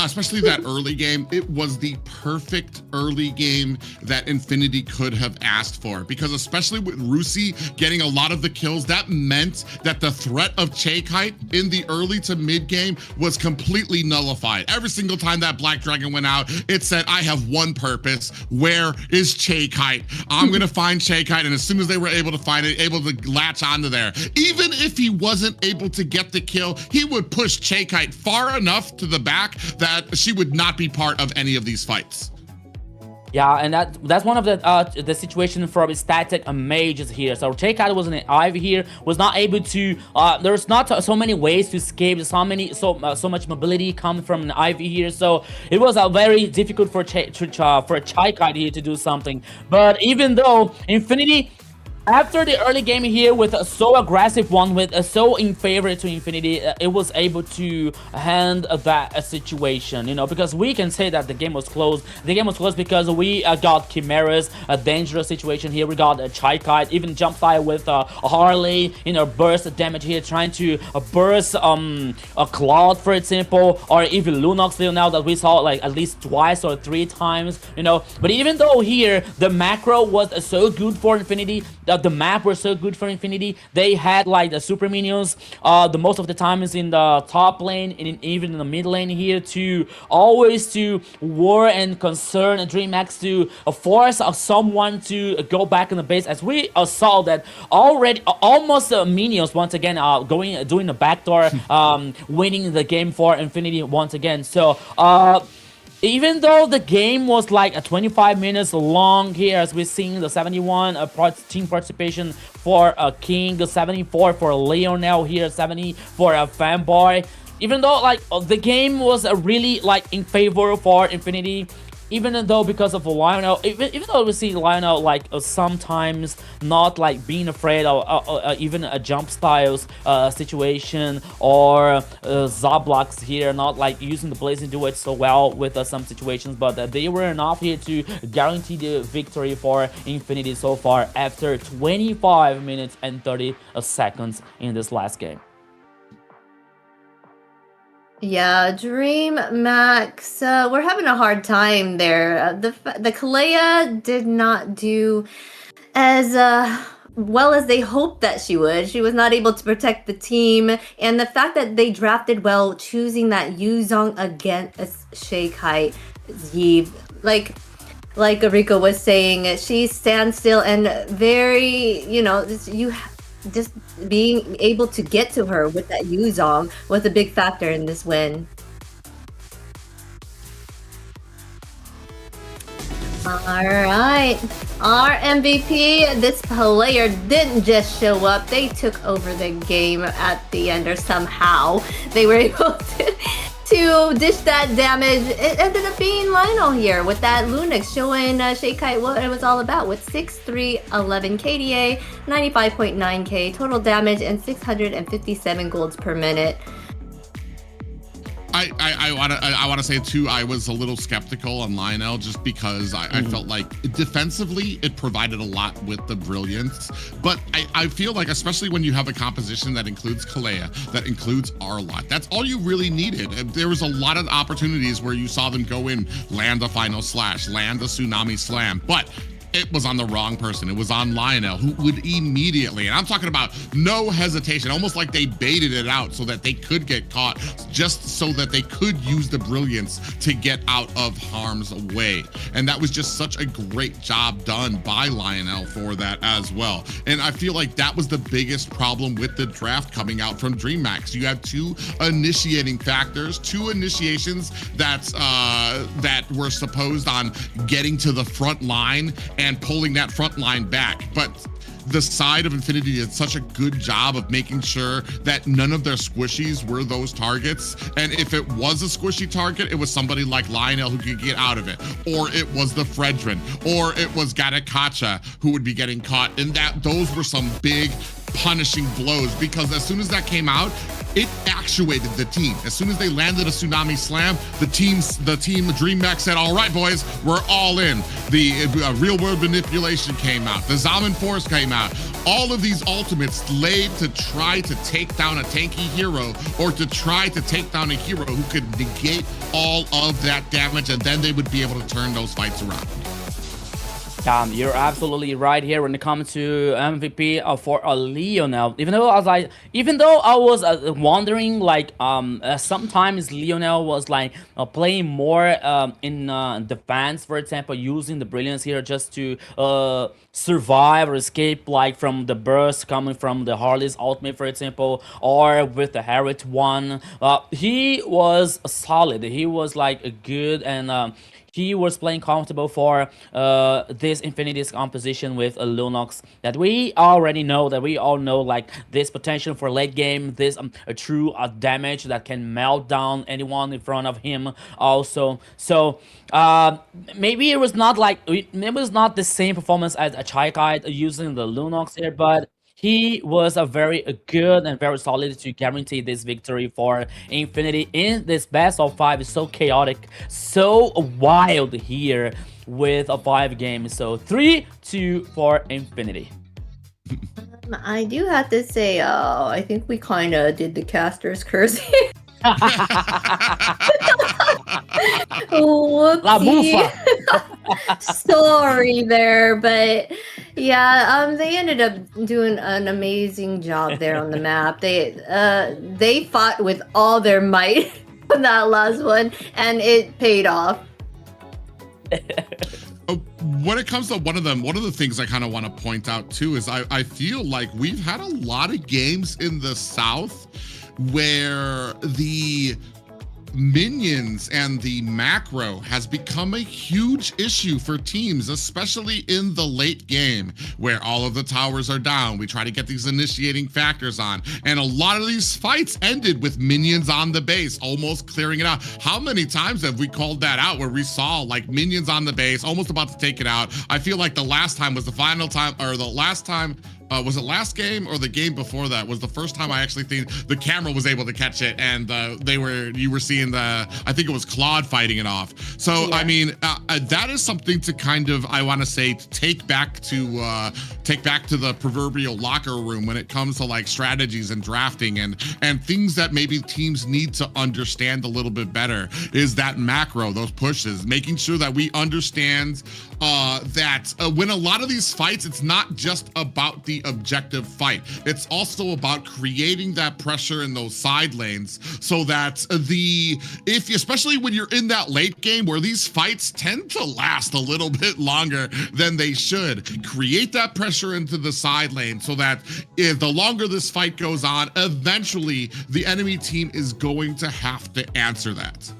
Especially that early game, it was the perfect early game that Infinity could have asked for, because especially with Rusi getting a lot of the kills, that meant that the threat of Kite in the early to mid game was completely nullified. Every single time that Black Dragon went out, it said, I have one purpose. Where is Kite? I'm gonna find Kite. And as soon as they were able to find it, able to latch onto there, even if he wasn't able to get the kill, he would push Kite far enough to the back that she would not be part of any of these fights. Yeah, and that's one of the situation for static mages here. So Takeout was an Ivy here, was not able to. There's not so many ways to escape. So much mobility coming from an Ivy here. So it was very difficult for for a Chai Kite here to do something. But even though Infinity, after the early game here with a so aggressive one, with so in favor to Infinity, it was able to hand that situation, you know, because we can say that the game was close. The game was close because we got Chimeras, a dangerous situation here. We got a Chai Kite, even jump fire with Harley, you know, burst damage here, trying to burst a Cloud, for example, or even Lunox now that we saw like at least twice or 3 times, you know. But even though here the macro was so good for Infinity, the map were so good for Infinity, they had like the super minions the most of the time is in the top lane and even in the mid lane here to always to war and concern DreamHack to force someone to go back in the base, as we saw that already almost minions once again doing the backdoor winning the game for Infinity once again. So even though the game was like 25 minutes long here, as we're seeing the 71 team participation for King, 74 for Lionel here, 70 for Fanboy. Even though like the game was really like in favor for Infinity, even though because of Lionel, even though we see Lionel like sometimes not like being afraid of even a jump styles situation, or Zablocks here not like using the blazing duet so well with some situations, but they were enough here to guarantee the victory for Infinity so far after 25 minutes and 30 seconds in this last game. Yeah, Dream Max, we're having a hard time there. The Kalea did not do as well as they hoped that she would. She was not able to protect the team, and the fact that they drafted well, choosing that Yuzong against Shay Kite, Yi, like Rico was saying, she stands still and very, you know, just being able to get to her with that Yuzong was a big factor in this win. All right, our MVP, this player didn't just show up, they took over the game at the end, or somehow they were able to dish that damage. It ended up being Lionel here with that Lunix, showing Shay Kite what it was all about, with 6-3, 11 KDA, 95.9k total damage, and 657 golds per minute. I want to say too, I was a little skeptical on Lionel just because I felt like defensively it provided a lot with the brilliance, but I feel like especially when you have a composition that includes Kalea, that includes Arlott, that's all you really needed. There was a lot of opportunities where you saw them go in, land a final slash, land a tsunami slam, but it was on the wrong person. It was on Lionel, who would immediately, and I'm talking about no hesitation, almost like they baited it out so that they could get caught, just so that they could use the brilliance to get out of harm's way. And that was just such a great job done by Lionel for that as well. And I feel like that was the biggest problem with the draft coming out from DreamHack. You had 2 initiating factors, 2 initiations that were supposed on getting to the front line and pulling that front line back. But the side of Infinity did such a good job of making sure that none of their squishies were those targets. And if it was a squishy target, it was somebody like Lionel who could get out of it. Or it was the Fredrin, or it was Gatakacha who would be getting caught. And those were some big punishing blows, because as soon as that came out, it actuated the team. As soon as they landed a tsunami slam, the team DreamHack said, all right, boys, we're all in. The real world manipulation came out. The Zaman Force came out. All of these ultimates laid to try to take down a tanky hero, or to try to take down a hero who could negate all of that damage, and then they would be able to turn those fights around. You're absolutely right here when it comes to MVP for Lionel. Even though I was wondering, like sometimes Lionel was like playing more in defense, for example, using the brilliance here just to survive or escape, like from the burst coming from the Harley's ultimate, for example, or with the Harriet one. He was solid. He was like good, and he was playing comfortable for this Infinity's composition with a Lunox that we already know, that we all know, like this potential for late game, this a true damage that can melt down anyone in front of him also. So maybe it was not like, maybe it was not the same performance as a Chikai using the Lunox here, but he was a very good and very solid to guarantee this victory for Infinity in this best of 5. It's so chaotic, so wild here with a 5 game. So 3-2 for Infinity. I do have to say, I think we kind of did the caster's curse here. La Whoopsie. Mufa. Sorry there, but yeah, they ended up doing an amazing job there on the map. They fought with all their might on that last one, and it paid off. When it comes to one of the things I kind of want to point out too is I feel like we've had a lot of games in the South where the minions and the macro has become a huge issue for teams, especially in the late game where all of the towers are down. We try to get these initiating factors on, and a lot of these fights ended with minions on the base almost clearing it out. How many times have we called that out where we saw like minions on the base almost about to take it out? I feel like the last time was the final time, or the last time, was it last game or the game before that was the first time I actually think the camera was able to catch it, and you were seeing I think it was Claude fighting it off. So yeah. I mean, that is something to kind of, I want to say, take back to the proverbial locker room when it comes to like strategies and drafting and things that maybe teams need to understand a little bit better, is that macro, those pushes, making sure that we understand that when a lot of these fights, it's not just about the objective fight. It's also about creating that pressure in those side lanes so that especially when you're in that late game where these fights tend to last a little bit longer than they should, create that pressure into the side lane so that if the longer this fight goes on, eventually the enemy team is going to have to answer that.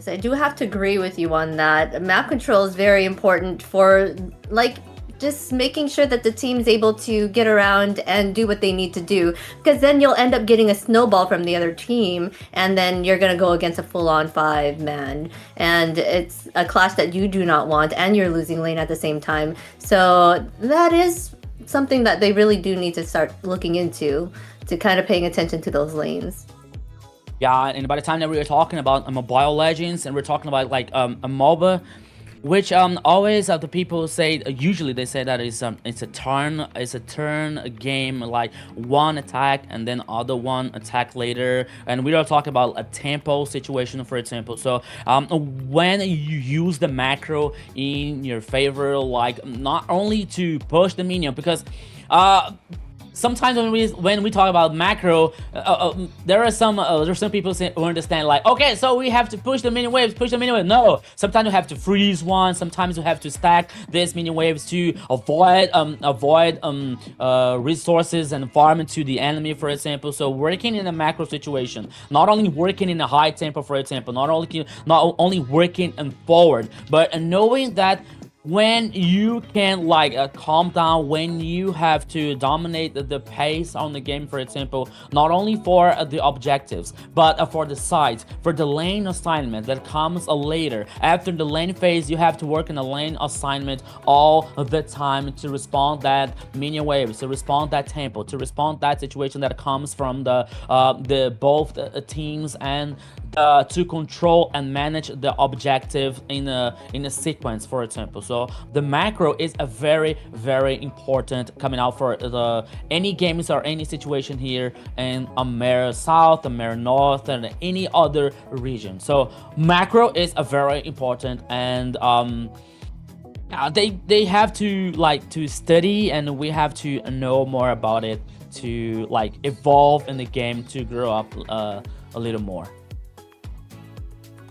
I do have to agree with you on that. Map control is very important for like just making sure that the team is able to get around and do what they need to do, because then you'll end up getting a snowball from the other team, and then you're going to go against a full-on 5-man, and it's a clash that you do not want, and you're losing lane at the same time. So that is something that they really do need to start looking into, to kind of paying attention to those lanes. Yeah, and by the time that we were talking about Mobile Legends, and we're talking about like a MOBA, which always the people say, usually they say that it's a turn game, like one attack and then other one attack later, and we are talking about a tempo situation, for example. So when you use the macro in your favor, like not only to push the minion, because sometimes when we talk about macro, there are some people who understand like, okay, so we have to push the minion waves, No, sometimes you have to freeze one. Sometimes you have to stack these minion waves to avoid resources and farm to the enemy, for example. So working in a macro situation, not only working in a high tempo, for example, not only working and forward, but knowing that when you can like calm down, when you have to dominate the pace on the game, for example, not only for the objectives, but for the sides, for the lane assignment that comes later. After the lane phase, you have to work in a lane assignment all the time to respond that minion waves, to respond that tempo, to respond that situation that comes from both teams, and to control and manage the objective in a sequence, for example. So the macro is a very, very important coming out for any games or any situation here in AMER South, AMER North, and any other region. So macro is a very important, and they have to study, and we have to know more about it to like evolve in the game, to grow up a little more.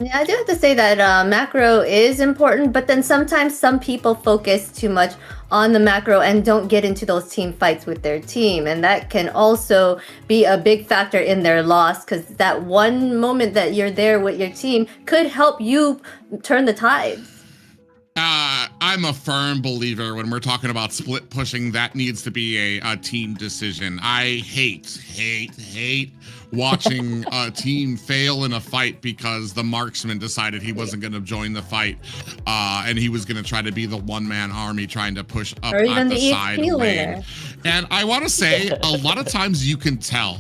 Yeah, I do have to say that macro is important, but then sometimes some people focus too much on the macro and don't get into those team fights with their team. And that can also be a big factor in their loss, because that one moment that you're there with your team could help you turn the tides. I'm a firm believer when we're talking about split pushing, that needs to be a team decision. I hate watching a team fail in a fight because the marksman decided he wasn't going to join the fight, and he was going to try to be the one-man army trying to push up at the side lane. And I want to say a lot of times you can tell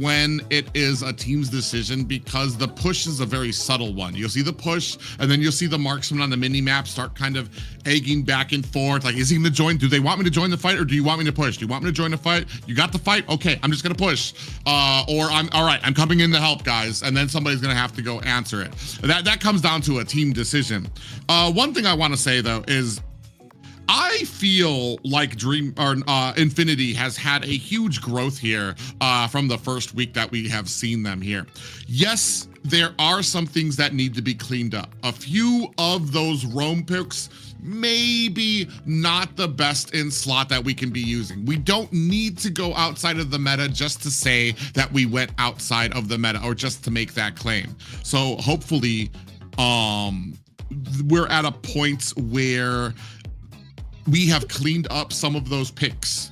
when it is a team's decision, because the push is a very subtle one. You'll see the push, and then you'll see the marksman on the mini map start kind of egging back and forth. Like, is he going to join? Do they want me to join the fight, or do you want me to push? Do you want me to join the fight? You got the fight? Okay, I'm just going to push. Or I'm all right, I'm coming in to help, guys. And then somebody's going to have to go answer it. That comes down to a team decision. One thing I want to say, though, is I feel like Infinity has had a huge growth here from the first week that we have seen them here. Yes, there are some things that need to be cleaned up. A few of those roam picks, maybe not the best in slot that we can be using. We don't need to go outside of the meta just to say that we went outside of the meta, or just to make that claim. So hopefully we're at a point where we have cleaned up some of those picks.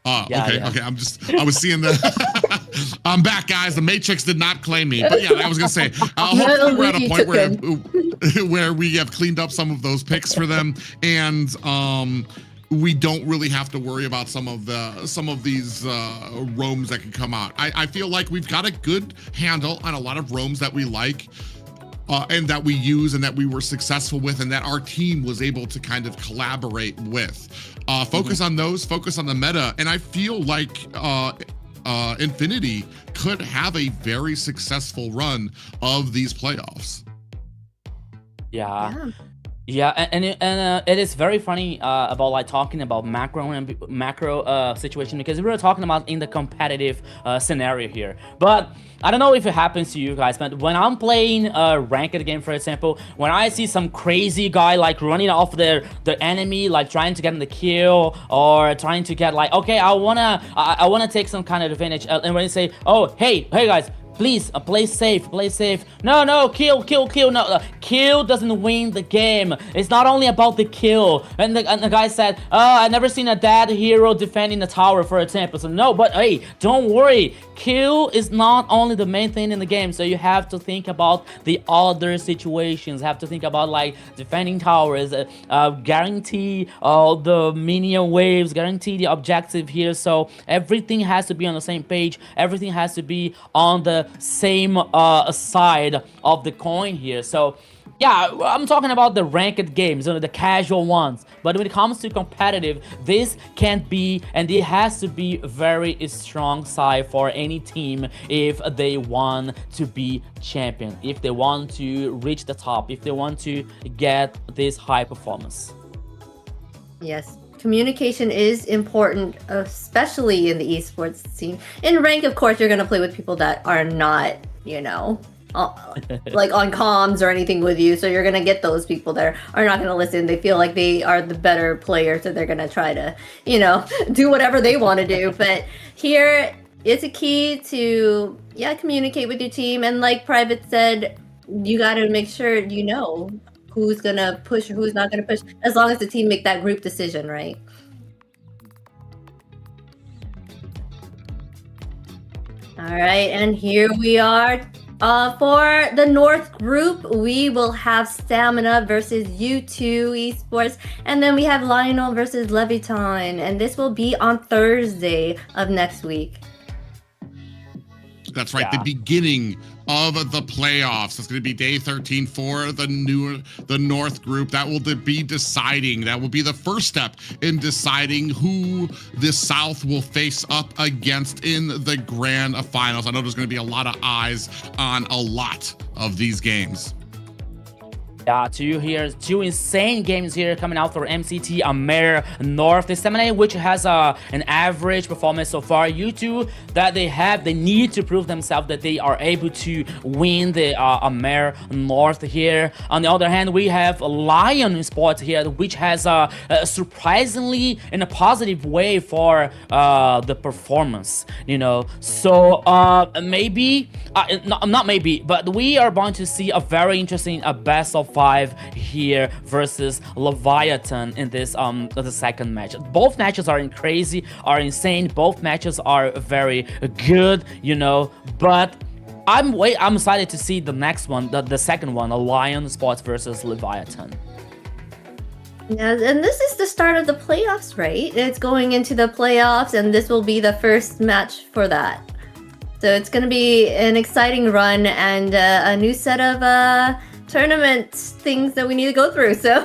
Okay. I was seeing the, I'm back, guys. The Matrix did not claim me, but yeah, I was gonna say, hopefully we're at a point where we have cleaned up some of those picks for them, and we don't really have to worry about some of these roams that can come out. I feel like we've got a good handle on a lot of roams that we like, and that we use, and that we were successful with, and that our team was able to kind of collaborate with. Focus on those, focus on the meta, and I feel like Infinity could have a very successful run of these playoffs. Yeah, and it is very funny about like talking about macro situation, because we were talking about in the competitive scenario here. But I don't know if it happens to you guys, but when I'm playing a ranked game, for example, when I see some crazy guy like running off the enemy, like trying to get the kill, or trying to get like, okay, I wanna take some kind of advantage, and when you say, oh, hey guys, please, play safe. No, kill. No, kill doesn't win the game. It's not only about the kill. And the guy said, oh, I never seen a dead hero defending the tower, for example. So no, but hey, don't worry. Kill is not only the main thing in the game. So you have to think about the other situations. Have to think about like defending towers, guarantee the minion waves, guarantee the objective here. So everything has to be on the same page. Everything has to be on the same side of the coin here. So yeah, I'm talking about the ranked games, the casual ones. But when it comes to competitive, this can't be, and it has to be very strong side for any team if they want to be champion, if they want to reach the top, if they want to get this high performance. Yes. Communication is important, especially in the esports scene. In rank, of course, you're going to play with people that are not, like on comms or anything with you. So you're going to get those people that are not going to listen. They feel like they are the better player, so they're going to try to, do whatever they want to do. But here, it's a key to, communicate with your team. And like Private said, you got to make sure who's gonna push or who's not gonna push, as long as the team make that group decision, right? All right, and here we are. For the North group, we will have Stamina versus U2 Esports, and then we have Lionel versus Leviton, and this will be on Thursday of next week. That's right, the beginning of the playoffs. It's going to be day 13 for the North group. That will be deciding. That will be the first step in deciding who the South will face up against in the grand finals. I know there's going to be a lot of eyes on a lot of these games. Yeah, two insane games here coming out for MCTAMER North. This 7A, which has an average performance so far. U2 that they need to prove themselves that they are able to win the AMER North here. On the other hand, we have Lion Esports here, which has surprisingly in a positive way for the performance. So maybe not maybe, but we are going to see a very interesting best of 5 here versus Leviathan in this the second match. Both matches are insane. Both matches are very good, but I'm excited to see the next one, the second one, Lion Sports versus Leviathan. Yeah, and this is the start of the playoffs, right? It's going into the playoffs, and this will be the first match for that. So it's going to be an exciting run and a new set of tournament things that we need to go through. So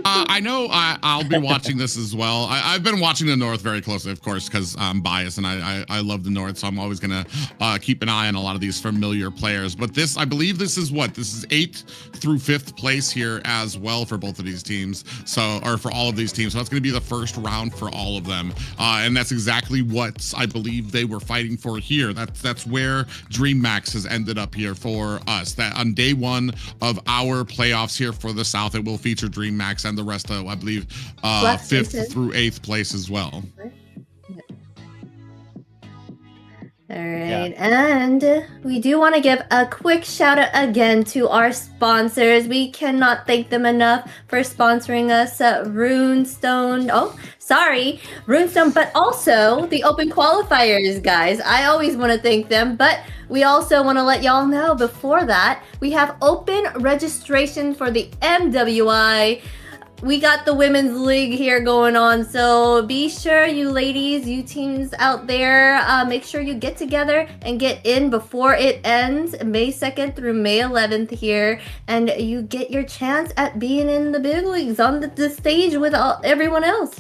I know I'll be watching this as well. I've been watching the North very closely, of course, because I'm biased and I love the North, so I'm always gonna keep an eye on a lot of these familiar players. But this, I believe, this is 8th through 5th place here as well for both of these teams. Or for all of these teams. So that's gonna be the first round for all of them, and that's exactly what I believe they were fighting for here. That's where DreamMax has ended up here for us. That on day 1 of our playoffs here for the South, it will feature DreamMax and the rest of, I believe, 5th through 8th place as well. All right, and we do want to give a quick shout out again to our sponsors. We cannot thank them enough for sponsoring us, Runestone. Runestone, but also the Open Qualifiers, guys. I always want to thank them, but we also want to let y'all know before that, we have open registration for the MWI. We got the women's league here going on, so be sure, you ladies, you teams out there, make sure you get together and get in before it ends, May 2nd through May 11th here, and you get your chance at being in the big leagues on the stage with everyone else,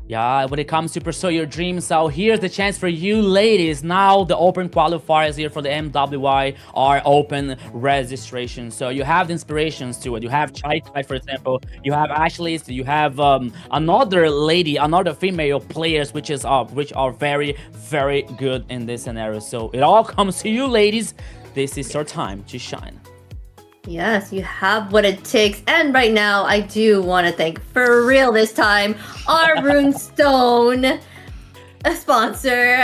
Yeah, when it comes to pursue your dreams, so here's the chance for you ladies. Now the open qualifiers here for the MWI are open registration. So you have the inspirations to it. You have Chai, for example. You have Ashley. You have another female players, which are very, very good in this scenario. So it all comes to you, ladies. This is your time to shine. Yes, you have what it takes. And right now, I do want to thank, for real this time, our Runestone sponsor,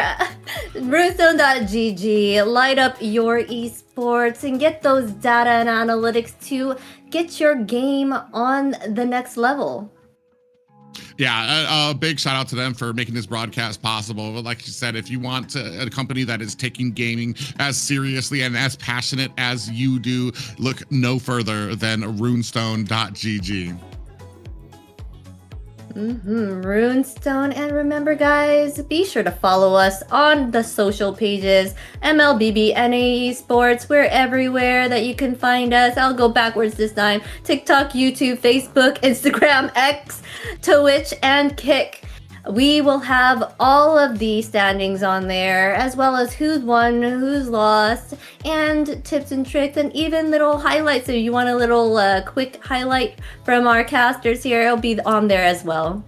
runestone.gg. Light up your esports and get those data and analytics to get your game on the next level. Yeah, a big shout out to them for making this broadcast possible. But like you said, if you want a company that is taking gaming as seriously and as passionate as you do, look no further than runestone.gg. Runestone. And remember, guys, be sure to follow us on the social pages, MLBB Esports. We're everywhere that you can find us. I'll go backwards this time. TikTok, YouTube, Facebook, Instagram, X, Twitch, and Kick. We will have all of the standings on there, as well as who's won, who's lost, and tips and tricks, and even little highlights. So you want a little quick highlight from our casters here, it'll be on there as well.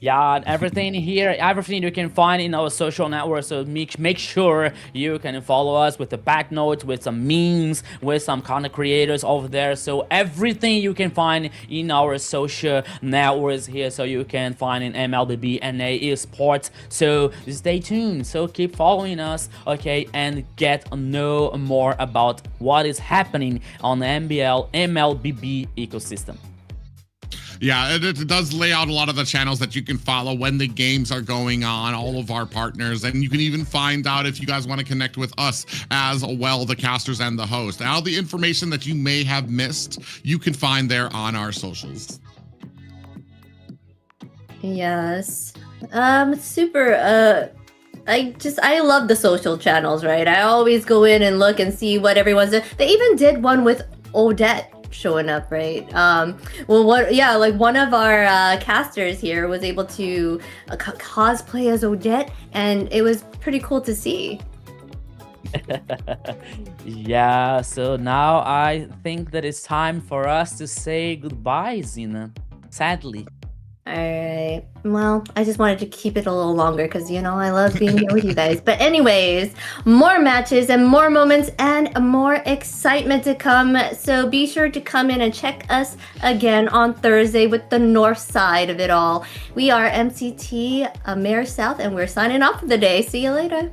Yeah, everything here, everything you can find in our social network. So make sure you can follow us with the back notes, with some memes, with some content creators over there. So everything you can find in our social networks here, so you can find in MLBB Esports. So stay tuned. So keep following us, okay, and get to know more about what is happening on the MLBB ecosystem. Yeah, it does lay out a lot of the channels that you can follow when the games are going on, all of our partners, and you can even find out if you guys want to connect with us as well, the casters and the host. All the information that you may have missed, you can find there on our socials. Yes. Super, I love the social channels, right? I always go in and look and see what everyone's doing. They even did one with Odette showing up, right? Like one of our casters here was able to cosplay as Odette, and it was pretty cool to see. Yeah, so now I think that it's time for us to say goodbye, Zina. Sadly. Alright. Well, I just wanted to keep it a little longer because, you know, I love being here with you guys. But anyways, more matches and more moments and more excitement to come. So be sure to come in and check us again on Thursday with the north side of it all. We are MCT AMER South, and we're signing off for the day. See you later.